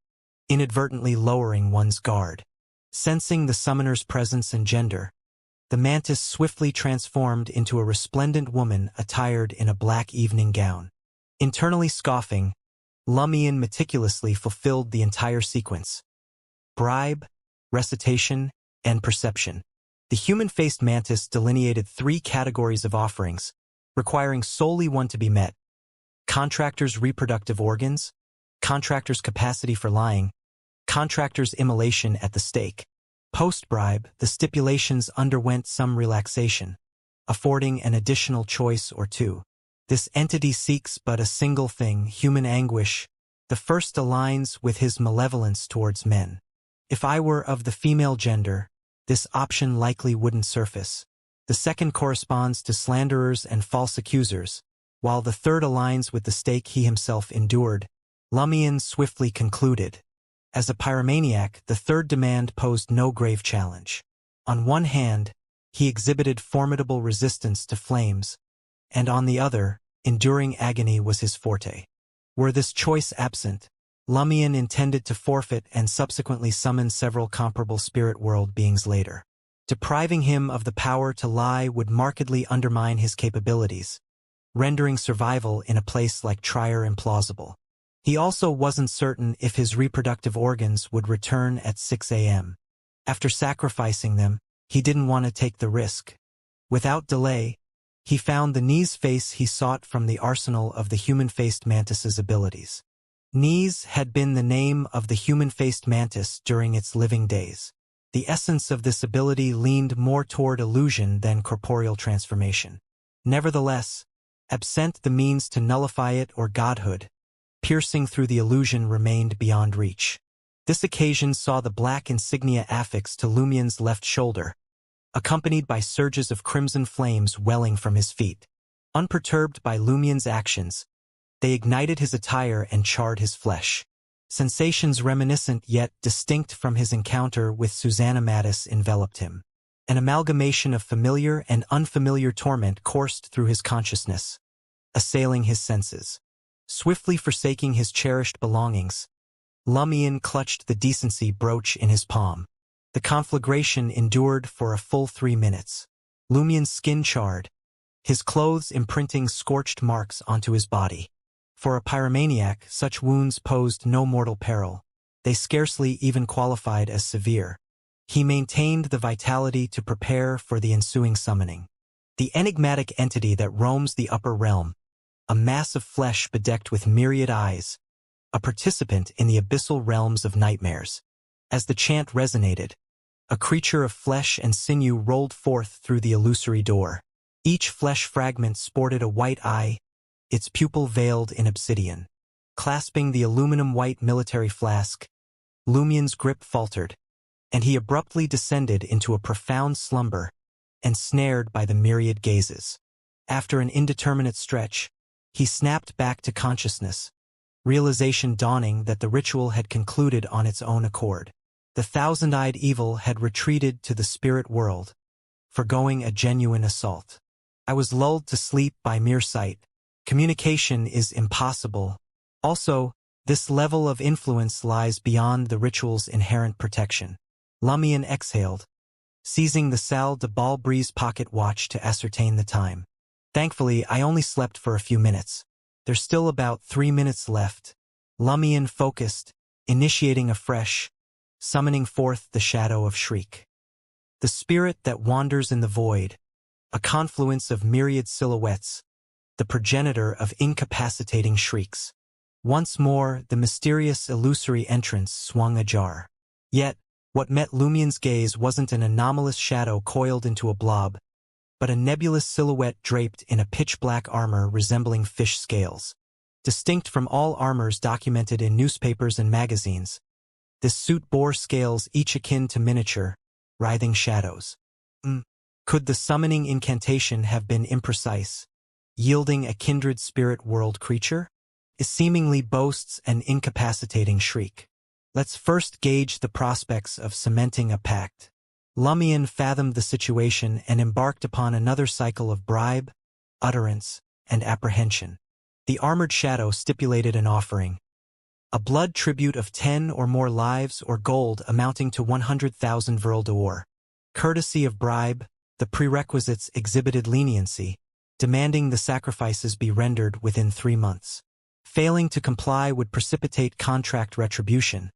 inadvertently lowering one's guard. Sensing the summoner's presence and gender, the mantis swiftly transformed into a resplendent woman attired in a black evening gown. Internally scoffing, Lumien meticulously fulfilled the entire sequence. Bribe, recitation, and perception. The human-faced mantis delineated 3 categories of offerings, requiring solely one to be met: contractor's reproductive organs, contractor's capacity for lying, contractor's immolation at the stake. Post-bribe, the stipulations underwent some relaxation, affording an additional choice or two. This entity seeks but a single thing, human anguish. The first aligns with his malevolence towards men. If I were of the female gender, this option likely wouldn't surface. The second corresponds to slanderers and false accusers, while the third aligns with the stake he himself endured. Lumien swiftly concluded. As a pyromaniac, the third demand posed no grave challenge. On one hand, he exhibited formidable resistance to flames, and on the other, enduring agony was his forte. Were this choice absent, Lumien intended to forfeit and subsequently summon several comparable spirit world beings later. Depriving him of the power to lie would markedly undermine his capabilities, rendering survival in a place like Trier implausible. He also wasn't certain if his reproductive organs would return at 6 a.m. After sacrificing them, he didn't want to take the risk. Without delay, he found the Knees face he sought from the arsenal of the human-faced mantis's abilities. Knees had been the name of the human-faced mantis during its living days. The essence of this ability leaned more toward illusion than corporeal transformation. Nevertheless, absent the means to nullify it or godhood, piercing through the illusion remained beyond reach. This occasion saw the black insignia affixed to Lumien's left shoulder, accompanied by surges of crimson flames welling from his feet. Unperturbed by Lumien's actions, they ignited his attire and charred his flesh. Sensations reminiscent yet distinct from his encounter with Susanna Mattis enveloped him. An amalgamation of familiar and unfamiliar torment coursed through his consciousness, assailing his senses. Swiftly forsaking his cherished belongings, Lumien clutched the decency brooch in his palm. The conflagration endured for a full 3 minutes. Lumien's skin charred, his clothes imprinting scorched marks onto his body. For a pyromaniac, such wounds posed no mortal peril. They scarcely even qualified as severe. He maintained the vitality to prepare for the ensuing summoning. The enigmatic entity that roams the upper realm, a mass of flesh bedecked with myriad eyes, a participant in the abyssal realms of nightmares. As the chant resonated, a creature of flesh and sinew rolled forth through the illusory door. Each flesh fragment sported a white eye, its pupil veiled in obsidian. Clasping the aluminum-white military flask, Lumien's grip faltered, and he abruptly descended into a profound slumber, ensnared by the myriad gazes. After an indeterminate stretch, he snapped back to consciousness, realization dawning that the ritual had concluded on its own accord. The thousand-eyed evil had retreated to the spirit world, forgoing a genuine assault. I was lulled to sleep by mere sight. Communication is impossible. Also, this level of influence lies beyond the ritual's inherent protection. Lumien exhaled, seizing the Salle de Balbreeze pocket watch to ascertain the time. Thankfully, I only slept for a few minutes. There's still about 3 minutes left. Lumien focused, initiating afresh, summoning forth the shadow of Shriek. The spirit that wanders in the void, a confluence of myriad silhouettes, the progenitor of incapacitating shrieks. Once more, the mysterious, illusory entrance swung ajar. Yet, what met Lumien's gaze wasn't an anomalous shadow coiled into a blob, but a nebulous silhouette draped in a pitch-black armor resembling fish scales. Distinct from all armors documented in newspapers and magazines, this suit bore scales each akin to miniature, writhing shadows. Could the summoning incantation have been imprecise, yielding a kindred spirit world creature? It seemingly boasts an incapacitating shriek. Let's first gauge the prospects of cementing a pact. Lumien fathomed the situation and embarked upon another cycle of bribe, utterance, and apprehension. The armored shadow stipulated an offering, a blood tribute of 10 or more lives or gold amounting to 100,000 Vril d'Or. Courtesy of bribe, the prerequisites exhibited leniency, demanding the sacrifices be rendered within 3 months. Failing to comply would precipitate contract retribution,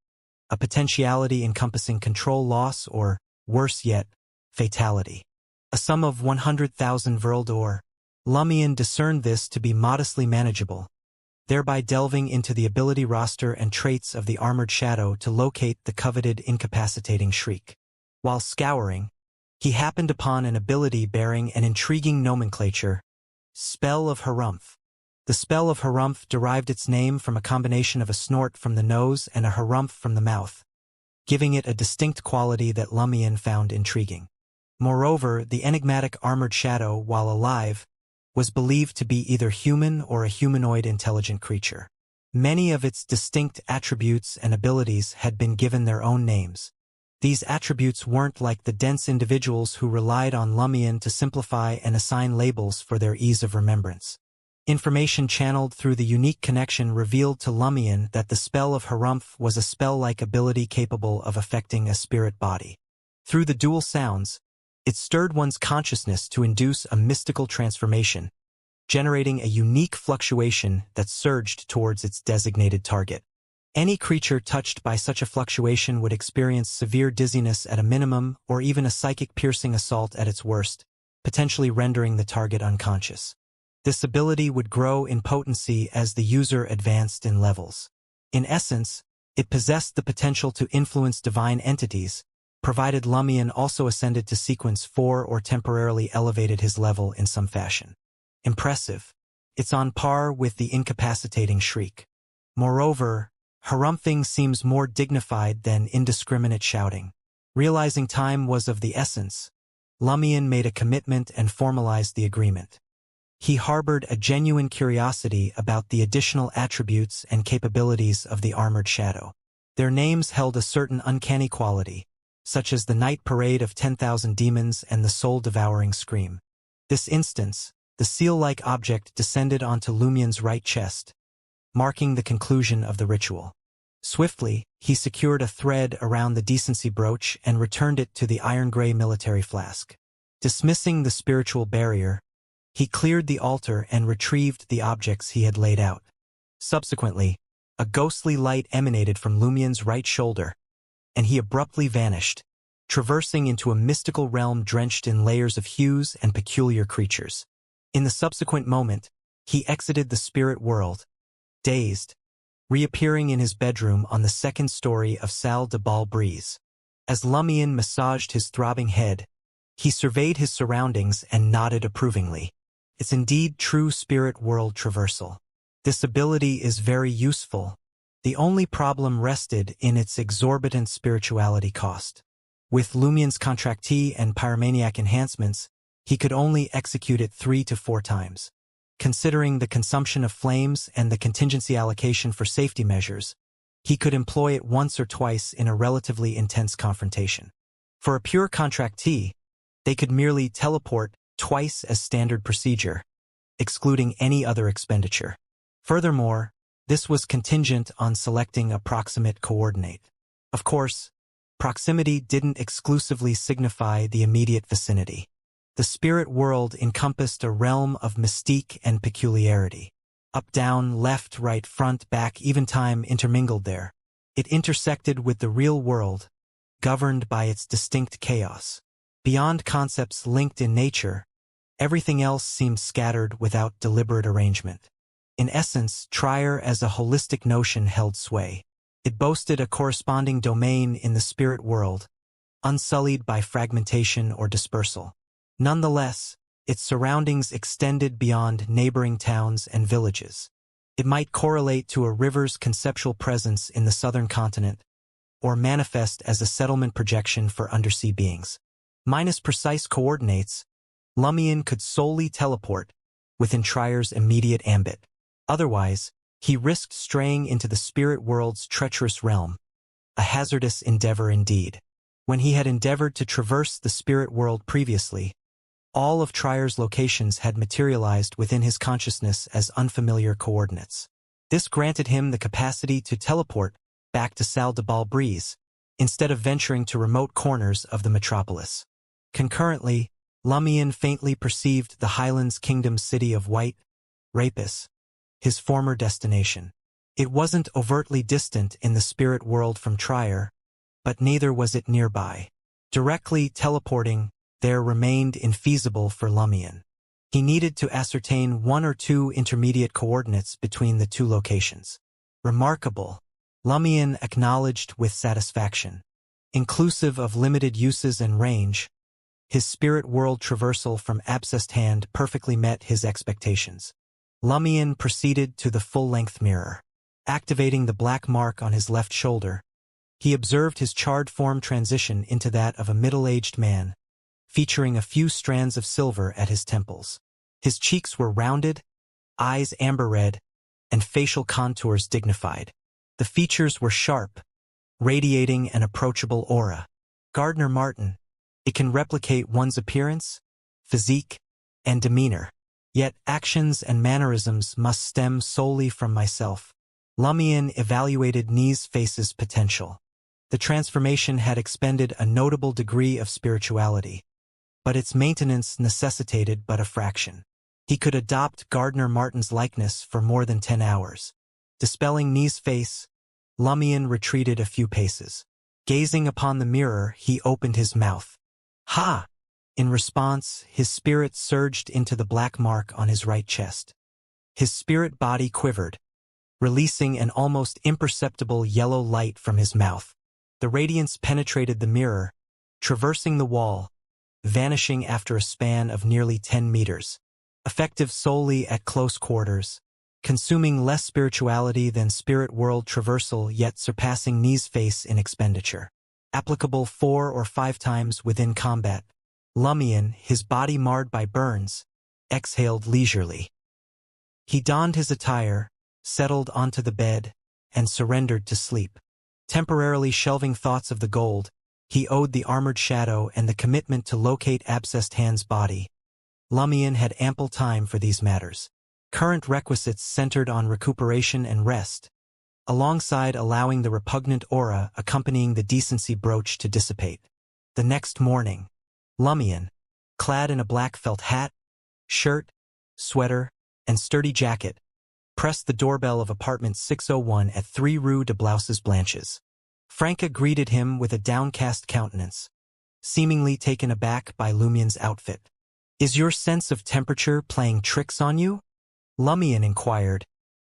a potentiality encompassing control loss or, worse yet, fatality. A sum of 100,000 Vril d'Or. Lumien discerned this to be modestly manageable, thereby delving into the ability roster and traits of the armored shadow to locate the coveted incapacitating shriek. While scouring, he happened upon an ability bearing an intriguing nomenclature, Spell of Harumph. The Spell of Harumph derived its name from a combination of a snort from the nose and a harumph from the mouth, giving it a distinct quality that Lumien found intriguing. Moreover, the enigmatic armored shadow, while alive, was believed to be either human or a humanoid intelligent creature. Many of its distinct attributes and abilities had been given their own names. These attributes weren't like the dense individuals who relied on Lumien to simplify and assign labels for their ease of remembrance. Information channeled through the unique connection revealed to Lumien that the Spell of Harumph was a spell-like ability capable of affecting a spirit body. Through the dual sounds, it stirred one's consciousness to induce a mystical transformation, generating a unique fluctuation that surged towards its designated target. Any creature touched by such a fluctuation would experience severe dizziness at a minimum or even a psychic piercing assault at its worst, potentially rendering the target unconscious. This ability would grow in potency as the user advanced in levels. In essence, it possessed the potential to influence divine entities, provided Lumien also ascended to sequence 4 or temporarily elevated his level in some fashion. Impressive. It's on par with the incapacitating shriek. Moreover, harumphing seems more dignified than indiscriminate shouting. Realizing time was of the essence, Lumien made a commitment and formalized the agreement. He harbored a genuine curiosity about the additional attributes and capabilities of the armored shadow. Their names held a certain uncanny quality, such as the night parade of 10,000 demons and the soul-devouring scream. This instance, the seal-like object descended onto Lumien's right chest, marking the conclusion of the ritual. Swiftly, he secured a thread around the decency brooch and returned it to the iron-gray military flask. Dismissing the spiritual barrier, he cleared the altar and retrieved the objects he had laid out. Subsequently, a ghostly light emanated from Lumien's right shoulder, and he abruptly vanished, traversing into a mystical realm drenched in layers of hues and peculiar creatures. In the subsequent moment, he exited the spirit world, dazed, reappearing in his bedroom on the second story of Salle de Bal Brise. As Lumien massaged his throbbing head, he surveyed his surroundings and nodded approvingly. It's indeed true spirit world traversal. This ability is very useful. The only problem rested in its exorbitant spirituality cost. With Lumien's contractee and pyromaniac enhancements, he could only execute it 3 to 4 times. Considering the consumption of flames and the contingency allocation for safety measures, he could employ it once or twice in a relatively intense confrontation. For a pure contractee, they could merely teleport twice as standard procedure, excluding any other expenditure. Furthermore, this was contingent on selecting a proximate coordinate. Of course, proximity didn't exclusively signify the immediate vicinity. The spirit world encompassed a realm of mystique and peculiarity. Up, down, left, right, front, back, even time intermingled there. It intersected with the real world, governed by its distinct chaos. Beyond concepts linked in nature, everything else seemed scattered without deliberate arrangement. In essence, Trier as a holistic notion held sway. It boasted a corresponding domain in the spirit world, unsullied by fragmentation or dispersal. Nonetheless, its surroundings extended beyond neighboring towns and villages. It might correlate to a river's conceptual presence in the southern continent, or manifest as a settlement projection for undersea beings. Minus precise coordinates, Lumion could solely teleport within Trier's immediate ambit. Otherwise, he risked straying into the spirit world's treacherous realm, a hazardous endeavor indeed. When he had endeavored to traverse the spirit world previously, all of Trier's locations had materialized within his consciousness as unfamiliar coordinates. This granted him the capacity to teleport back to Sal de Balbreeze, instead of venturing to remote corners of the metropolis. Concurrently, Lumion faintly perceived the Highlands Kingdom city of White, Rapis, his former destination. It wasn't overtly distant in the spirit world from Trier, but neither was it nearby. Directly teleporting there remained infeasible for Lumion. He needed to ascertain one or two intermediate coordinates between the two locations. Remarkable, Lumion acknowledged with satisfaction. Inclusive of limited uses and range, his spirit world traversal from Abscessed Hand perfectly met his expectations. Lumion proceeded to the full-length mirror. Activating the black mark on his left shoulder, he observed his charred form transition into that of a middle-aged man, featuring a few strands of silver at his temples. His cheeks were rounded, eyes amber-red, and facial contours dignified. The features were sharp, radiating an approachable aura. Gardner Martin, it can replicate one's appearance, physique, and demeanor. Yet actions and mannerisms must stem solely from myself. Lumion evaluated Nee's face's potential. The transformation had expended a notable degree of spirituality, but its maintenance necessitated but a fraction. He could adopt Gardner Martin's likeness for more than 10 hours. Dispelling Nee's face, Lumion retreated a few paces. Gazing upon the mirror, he opened his mouth. Ha! In response, his spirit surged into the black mark on his right chest. His spirit body quivered, releasing an almost imperceptible yellow light from his mouth. The radiance penetrated the mirror, traversing the wall, vanishing after a span of nearly 10 meters. Effective solely at close quarters, consuming less spirituality than spirit world traversal yet surpassing Nee's face in expenditure. Applicable 4 or 5 times within combat. Lumion, his body marred by burns, exhaled leisurely. He donned his attire, settled onto the bed, and surrendered to sleep. Temporarily shelving thoughts of the gold, he owed the armored shadow and the commitment to locate Abscessed Hand's body. Lumion had ample time for these matters. Current requisites centered on recuperation and rest, alongside allowing the repugnant aura accompanying the decency brooch to dissipate. The next morning, Lumion, clad in a black felt hat, shirt, sweater, and sturdy jacket, pressed the doorbell of apartment 601 at 3 Rue de Blouses Blanches. Franca greeted him with a downcast countenance, seemingly taken aback by Lumion's outfit. "Is your sense of temperature playing tricks on you?" Lumion inquired.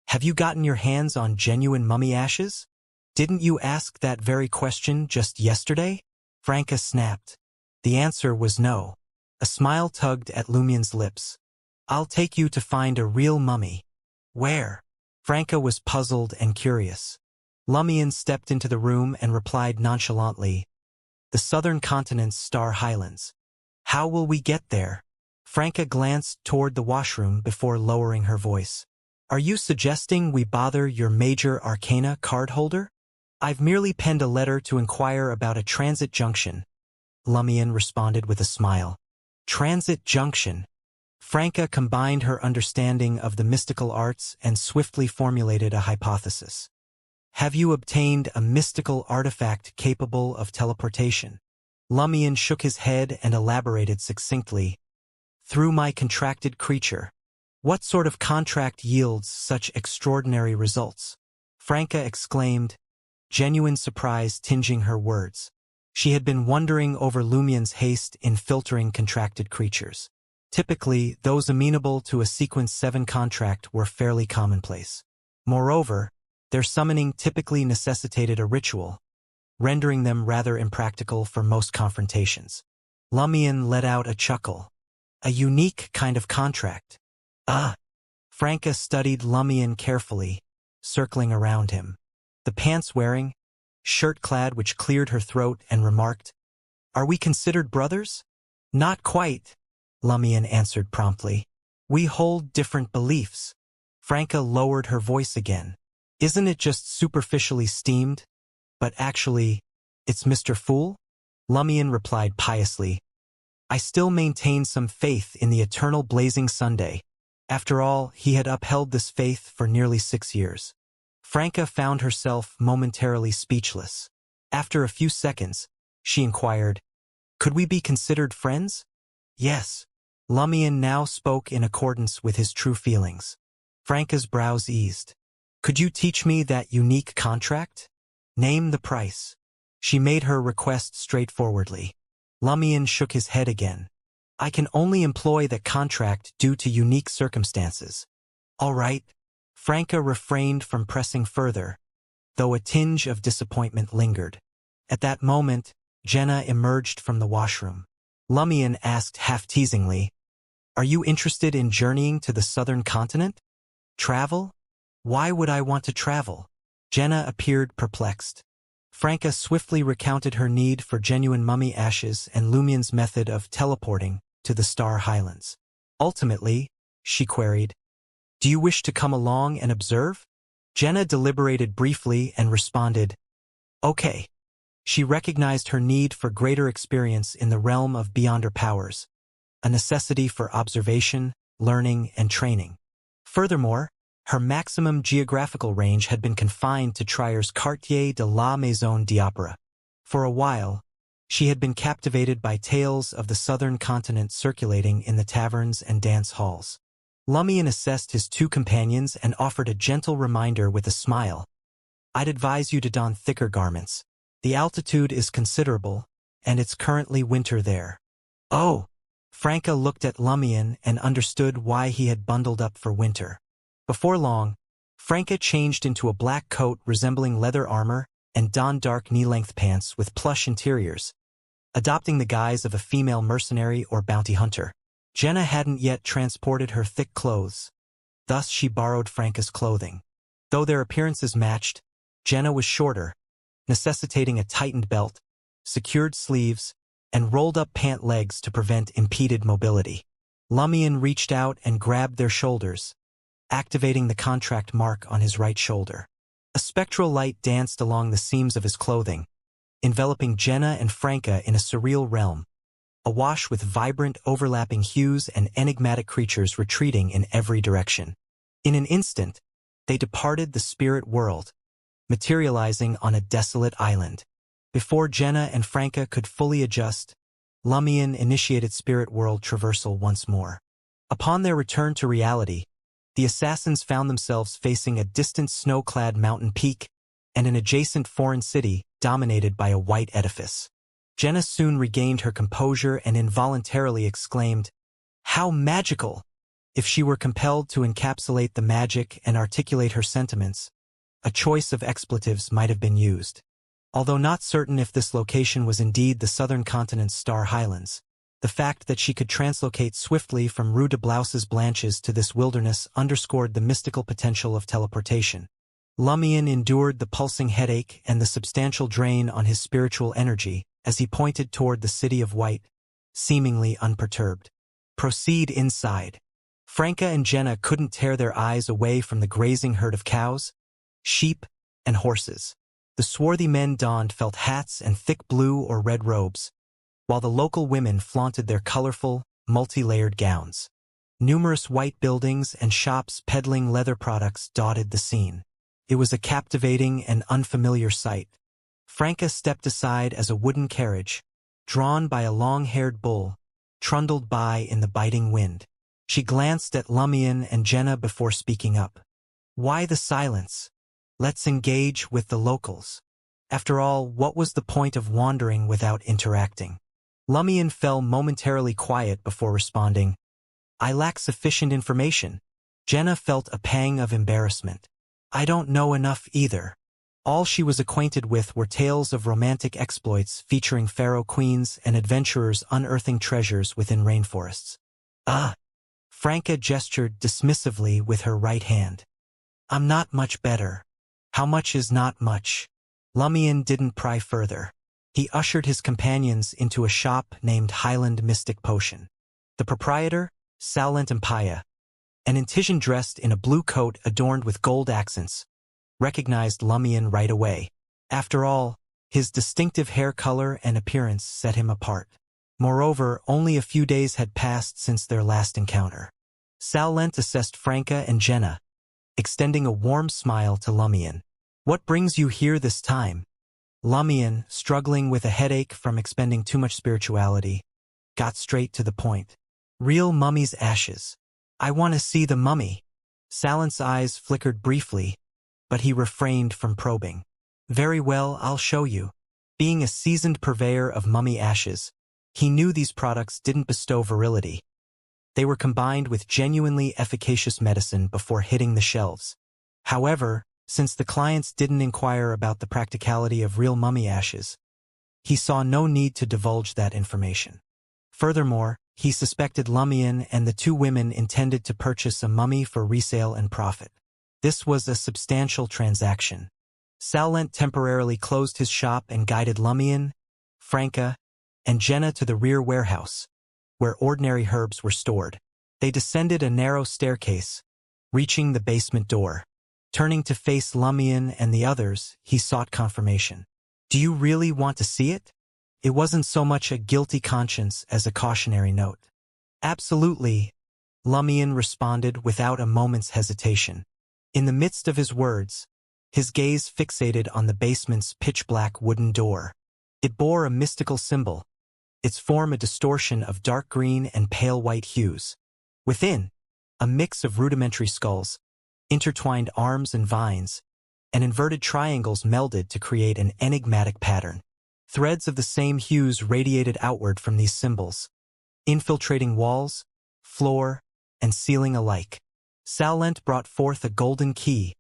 "Have you gotten your hands on genuine mummy ashes? Didn't you ask that very question just yesterday?" Franca snapped. The answer was no. A smile tugged at Lumion's lips. "I'll take you to find a real mummy." "Where?" Franca was puzzled and curious. Lumion stepped into the room and replied nonchalantly, "The southern continent's Star Highlands." "How will we get there?" Franca glanced toward the washroom before lowering her voice. "Are you suggesting we bother your Major Arcana card holder?" "I've merely penned a letter to inquire about a transit junction," Lumion responded with a smile. Transit junction. Franca combined her understanding of the mystical arts and swiftly formulated a hypothesis. "Have you obtained a mystical artifact capable of teleportation?" Lumion shook his head and elaborated succinctly. "Through my contracted creature." "What sort of contract yields such extraordinary results?" Franca exclaimed, genuine surprise tinging her words. She had been wondering over Lumion's haste in filtering contracted creatures. Typically, those amenable to a Sequence 7 contract were fairly commonplace. Moreover, their summoning typically necessitated a ritual, rendering them rather impractical for most confrontations. Lumion let out a chuckle. A unique kind of contract. Ah! Franca studied Lumion carefully, circling around him. The pants-wearing, shirt-clad which cleared her throat and remarked, "Are we considered brothers?" "Not quite," Lumion answered promptly. "We hold different beliefs." Franca lowered her voice again. "Isn't it just superficially steamed? But actually, it's Mr. Fool?" Lumion replied piously, "I still maintain some faith in the eternal blazing Sunday." After all, he had upheld this faith for nearly 6 years. Franca found herself momentarily speechless. After a few seconds, she inquired, "Could we be considered friends?" "Yes." Lumion now spoke in accordance with his true feelings. Franca's brows eased. "Could you teach me that unique contract? Name the price." She made her request straightforwardly. Lumion shook his head again. "I can only employ that contract due to unique circumstances." "All right." Franca refrained from pressing further, though a tinge of disappointment lingered. At that moment, Jenna emerged from the washroom. Lumion asked half-teasingly, "Are you interested in journeying to the southern continent? Travel? Why would I want to travel?" Jenna appeared perplexed. Franca swiftly recounted her need for genuine mummy ashes and Lumion's method of teleporting to the Star Highlands. Ultimately, she queried, "Do you wish to come along and observe?" Jenna deliberated briefly and responded, "Okay." She recognized her need for greater experience in the realm of beyond her powers, a necessity for observation, learning, and training. Furthermore, her maximum geographical range had been confined to Trier's Quartier de la Maison d'Opéra. For a while, she had been captivated by tales of the southern continent circulating in the taverns and dance halls. Lumion assessed his two companions and offered a gentle reminder with a smile. "I'd advise you to don thicker garments. The altitude is considerable, and it's currently winter there." "Oh!" Franca looked at Lumion and understood why he had bundled up for winter. Before long, Franca changed into a black coat resembling leather armor and donned dark knee-length pants with plush interiors, adopting the guise of a female mercenary or bounty hunter. Jenna hadn't yet transported her thick clothes, thus she borrowed Franca's clothing. Though their appearances matched, Jenna was shorter, necessitating a tightened belt, secured sleeves, and rolled-up pant legs to prevent impeded mobility. Lumion reached out and grabbed their shoulders, activating the contract mark on his right shoulder. A spectral light danced along the seams of his clothing, enveloping Jenna and Franca in a surreal realm, awash with vibrant overlapping hues and enigmatic creatures retreating in every direction. In an instant, they departed the spirit world, materializing on a desolate island. Before Jenna and Franca could fully adjust, Lumion initiated spirit world traversal once more. Upon their return to reality, the assassins found themselves facing a distant snow-clad mountain peak and an adjacent foreign city dominated by a white edifice. Jenna soon regained her composure and involuntarily exclaimed, "How magical!" If she were compelled to encapsulate the magic and articulate her sentiments, a choice of expletives might have been used. Although not certain if this location was indeed the southern continent's Star Highlands, the fact that she could translocate swiftly from Rue de Blouses Blanches to this wilderness underscored the mystical potential of teleportation. Lumion endured the pulsing headache and the substantial drain on his spiritual energy as he pointed toward the City of White, seemingly unperturbed. "Proceed inside." Franca and Jenna couldn't tear their eyes away from the grazing herd of cows, sheep, and horses. The swarthy men donned felt hats and thick blue or red robes, while the local women flaunted their colorful, multi-layered gowns. Numerous white buildings and shops peddling leather products dotted the scene. It was a captivating and unfamiliar sight. Franca stepped aside as a wooden carriage, drawn by a long-haired bull, trundled by in the biting wind. She glanced at Lumion and Jenna before speaking up. "Why the silence? Let's engage with the locals." After all, what was the point of wandering without interacting? Lumion fell momentarily quiet before responding, I lack sufficient information. Jenna felt a pang of embarrassment. I don't know enough either. All she was acquainted with were tales of romantic exploits featuring pharaoh queens and adventurers unearthing treasures within rainforests. Ah! Franca gestured dismissively with her right hand. I'm not much better. How much is not much? Lumion didn't pry further. He ushered his companions into a shop named Highland Mystic Potion. The proprietor, Salent Empaya, an Intision dressed in a blue coat adorned with gold accents, recognized Lumion right away. After all, his distinctive hair color and appearance set him apart. Moreover, only a few days had passed since their last encounter. Salent assessed Franca and Jenna, extending a warm smile to Lumion. What brings you here this time? Lumion, struggling with a headache from expending too much spirituality, got straight to the point. Real mummy's ashes. I want to see the mummy. Salent's eyes flickered briefly, but he refrained from probing. Very well, I'll show you. Being a seasoned purveyor of mummy ashes, he knew these products didn't bestow virility. They were combined with genuinely efficacious medicine before hitting the shelves. However, since the clients didn't inquire about the practicality of real mummy ashes, he saw no need to divulge that information. Furthermore, he suspected Lumion and the two women intended to purchase a mummy for resale and profit. This was a substantial transaction. Salent temporarily closed his shop and guided Lumion, Franca, and Jenna to the rear warehouse, where ordinary herbs were stored. They descended a narrow staircase, reaching the basement door. Turning to face Lumion and the others, he sought confirmation. Do you really want to see it? It wasn't so much a guilty conscience as a cautionary note. Absolutely, Lumion responded without a moment's hesitation. In the midst of his words, his gaze fixated on the basement's pitch-black wooden door. It bore a mystical symbol, its form a distortion of dark green and pale white hues. Within, a mix of rudimentary skulls, intertwined arms and vines, and inverted triangles melded to create an enigmatic pattern. Threads of the same hues radiated outward from these symbols, infiltrating walls, floor, and ceiling alike. Salent brought forth a golden key,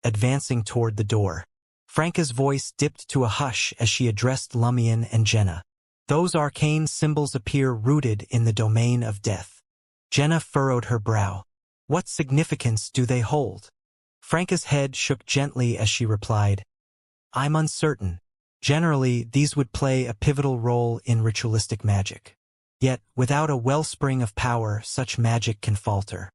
advancing toward the door. Franca's voice dipped to a hush as she addressed Lumion and Jenna. Those arcane symbols appear rooted in the domain of death. Jenna furrowed her brow. What significance do they hold? Franca's head shook gently as she replied, I'm uncertain. Generally, these would play a pivotal role in ritualistic magic. Yet, without a wellspring of power, such magic can falter.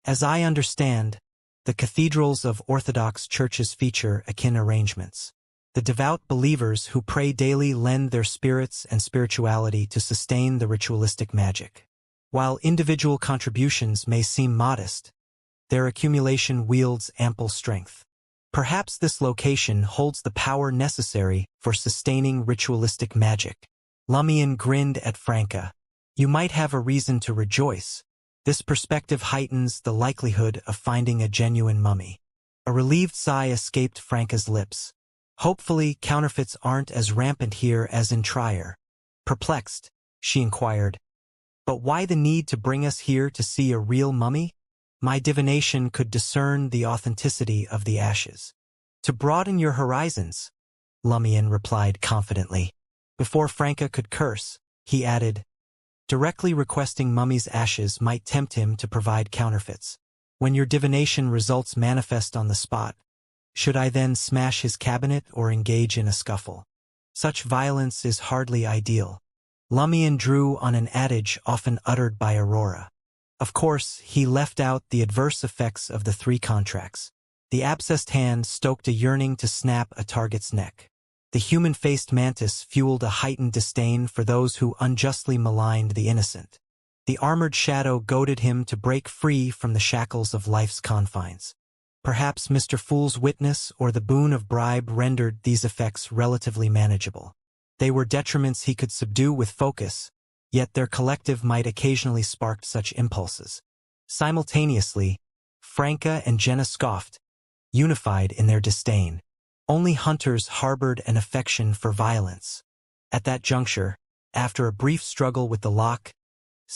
As I understand, the cathedrals of Orthodox churches feature akin arrangements. The devout believers who pray daily lend their spirits and spirituality to sustain the ritualistic magic. While individual contributions may seem modest, their accumulation wields ample strength. Perhaps this location holds the power necessary for sustaining ritualistic magic. Lumion grinned at Franca. You might have a reason to rejoice. This perspective heightens the likelihood of finding a genuine mummy. A relieved sigh escaped Franca's lips. Hopefully, counterfeits aren't as rampant here as in Trier. Perplexed, she inquired, but why the need to bring us here to see a real mummy? My divination could discern the authenticity of the ashes. To broaden your horizons, Lumion replied confidently. Before Franca could curse, he added, directly requesting mummy's ashes might tempt him to provide counterfeits. When your divination results manifest on the spot, should I then smash his cabinet or engage in a scuffle? Such violence is hardly ideal. Lumion drew on an adage often uttered by Aurora. Of course, he left out the adverse effects of the 3 contracts. The abscessed hand stoked a yearning to snap a target's neck. The human-faced mantis fueled a heightened disdain for those who unjustly maligned the innocent. The armored shadow goaded him to break free from the shackles of life's confines. Perhaps Mr. Fool's witness or the boon of bribe rendered these effects relatively manageable. They were detriments he could subdue with focus, yet their collective might occasionally spark such impulses. Simultaneously, Franca and Jenna scoffed, unified in their disdain. Only hunters harbored an affection for violence. At that juncture, after a brief struggle with the lock,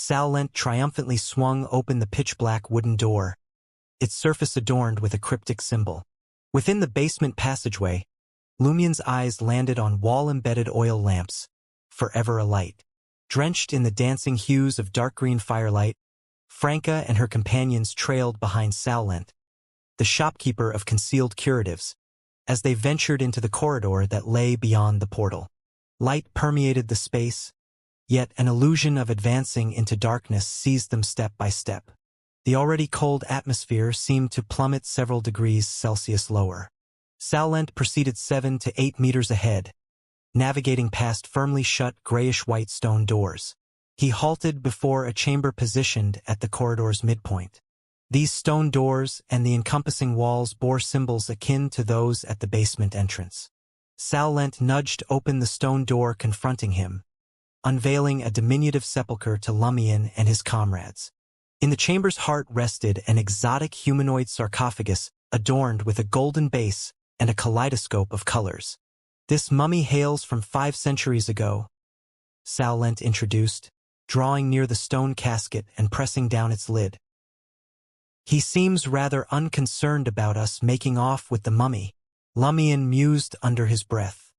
Salent triumphantly swung open the pitch-black wooden door, its surface adorned with a cryptic symbol. Within the basement passageway, Lumien's eyes landed on wall-embedded oil lamps, forever alight. Drenched in the dancing hues of dark green firelight, Franca and her companions trailed behind Salent, the shopkeeper of concealed curatives, as they ventured into the corridor that lay beyond the portal. Light permeated the space, yet an illusion of advancing into darkness seized them step by step. The already cold atmosphere seemed to plummet several degrees Celsius lower. Salent proceeded 7 to 8 meters ahead, navigating past firmly shut grayish-white stone doors. He halted before a chamber positioned at the corridor's midpoint. These stone doors and the encompassing walls bore symbols akin to those at the basement entrance. Salent nudged open the stone door confronting him, unveiling a diminutive sepulchre to Lumien and his comrades. In the chamber's heart rested an exotic humanoid sarcophagus adorned with a golden base and a kaleidoscope of colors. "This mummy hails from 5 centuries ago," Salent introduced, drawing near the stone casket and pressing down its lid. "He seems rather unconcerned about us making off with the mummy," Lumien mused under his breath.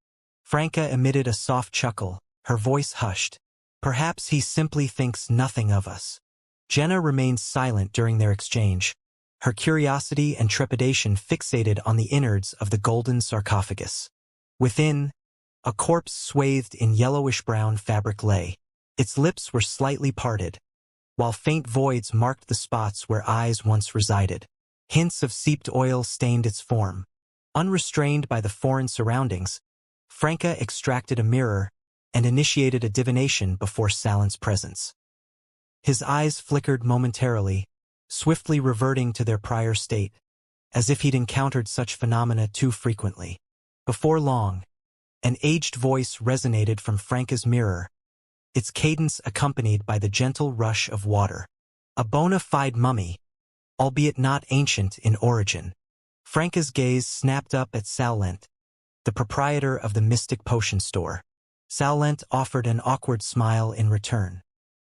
Franca emitted a soft chuckle, her voice hushed. "Perhaps he simply thinks nothing of us." Jenna remained silent during their exchange, her curiosity and trepidation fixated on the innards of the golden sarcophagus. Within, a corpse swathed in yellowish-brown fabric lay. Its lips were slightly parted, while faint voids marked the spots where eyes once resided. Hints of seeped oil stained its form. Unrestrained by the foreign surroundings, Franca extracted a mirror and initiated a divination before Salent's presence. His eyes flickered momentarily, swiftly reverting to their prior state, as if he'd encountered such phenomena too frequently. Before long, an aged voice resonated from Franca's mirror, its cadence accompanied by the gentle rush of water. "A bona fide mummy, albeit not ancient in origin." Franca's gaze snapped up at Salent, the proprietor of the Mystic Potion Store. Salent offered an awkward smile in return.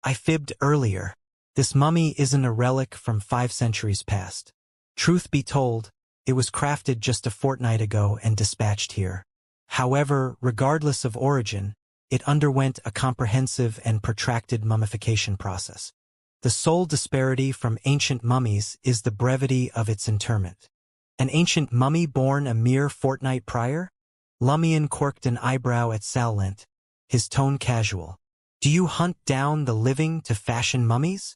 "I fibbed earlier. This mummy isn't a relic from 5 centuries past. Truth be told, it was crafted just a fortnight ago and dispatched here. However, regardless of origin, it underwent a comprehensive and protracted mummification process. The sole disparity from ancient mummies is the brevity of its interment." "An ancient mummy born a mere fortnight prior?" Lumien quirked an eyebrow at Salent, his tone casual. "Do you hunt down the living to fashion mummies?"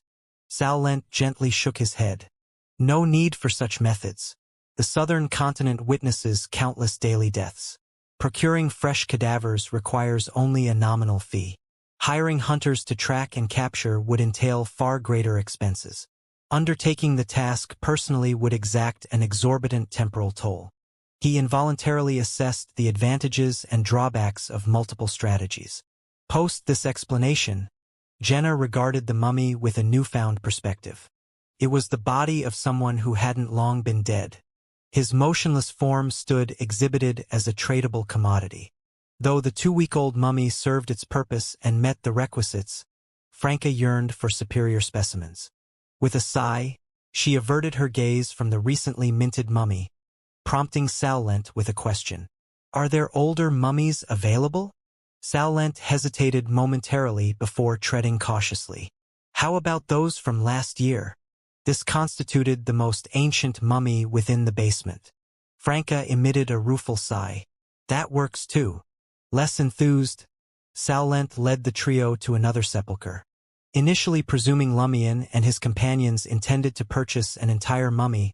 Salent gently shook his head. "No need for such methods. The southern continent witnesses countless daily deaths. Procuring fresh cadavers requires only a nominal fee. Hiring hunters to track and capture would entail far greater expenses. Undertaking the task personally would exact an exorbitant temporal toll." He involuntarily assessed the advantages and drawbacks of multiple strategies. Post this explanation, Jenna regarded the mummy with a newfound perspective. It was the body of someone who hadn't long been dead. His motionless form stood exhibited as a tradable commodity. Though the 2-week-old mummy served its purpose and met the requisites, Franca yearned for superior specimens. With a sigh, she averted her gaze from the recently minted mummy, prompting Salent with a question. "Are there older mummies available?" Salent hesitated momentarily before treading cautiously. "How about those from last year?" This constituted the most ancient mummy within the basement. Franca emitted a rueful sigh. "That works too." Less enthused, Salent led the trio to another sepulchre. Initially presuming Lumien and his companions intended to purchase an entire mummy,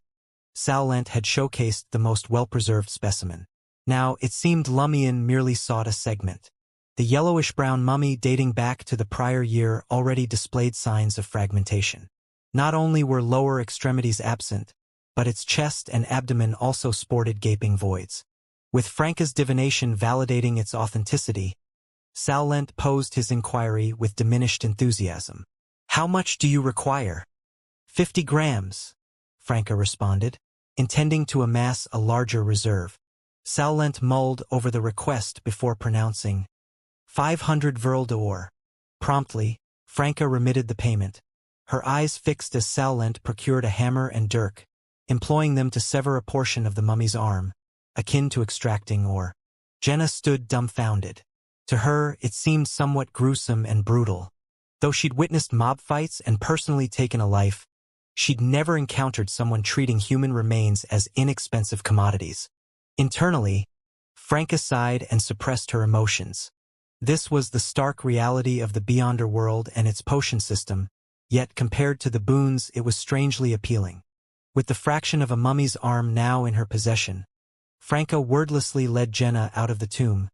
Salent had showcased the most well-preserved specimen. Now, it seemed Lumien merely sought a segment. The yellowish-brown mummy dating back to the prior year already displayed signs of fragmentation. Not only were lower extremities absent, but its chest and abdomen also sported gaping voids. With Franca's divination validating its authenticity, Salent posed his inquiry with diminished enthusiasm. "How much do you require?" 50 grams, Franca responded, intending to amass a larger reserve. Salent mulled over the request before pronouncing, 500 vril d'or. Promptly, Franca remitted the payment, her eyes fixed as Salent procured a hammer and dirk, employing them to sever a portion of the mummy's arm, akin to extracting ore. Jenna stood dumbfounded. To her, it seemed somewhat gruesome and brutal. Though she'd witnessed mob fights and personally taken a life, she'd never encountered someone treating human remains as inexpensive commodities. Internally, Franca sighed and suppressed her emotions. This was the stark reality of the Beyonder world and its potion system, yet compared to the boons it was strangely appealing. With the fraction of a mummy's arm now in her possession, Franca wordlessly led Jenna out of the tomb,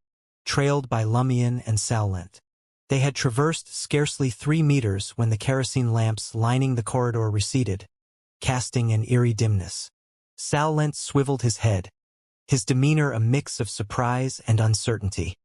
trailed by Lumion and Salent. They had traversed scarcely 3 meters when the kerosene lamps lining the corridor receded, casting an eerie dimness. Salent swiveled his head, his demeanor a mix of surprise and uncertainty.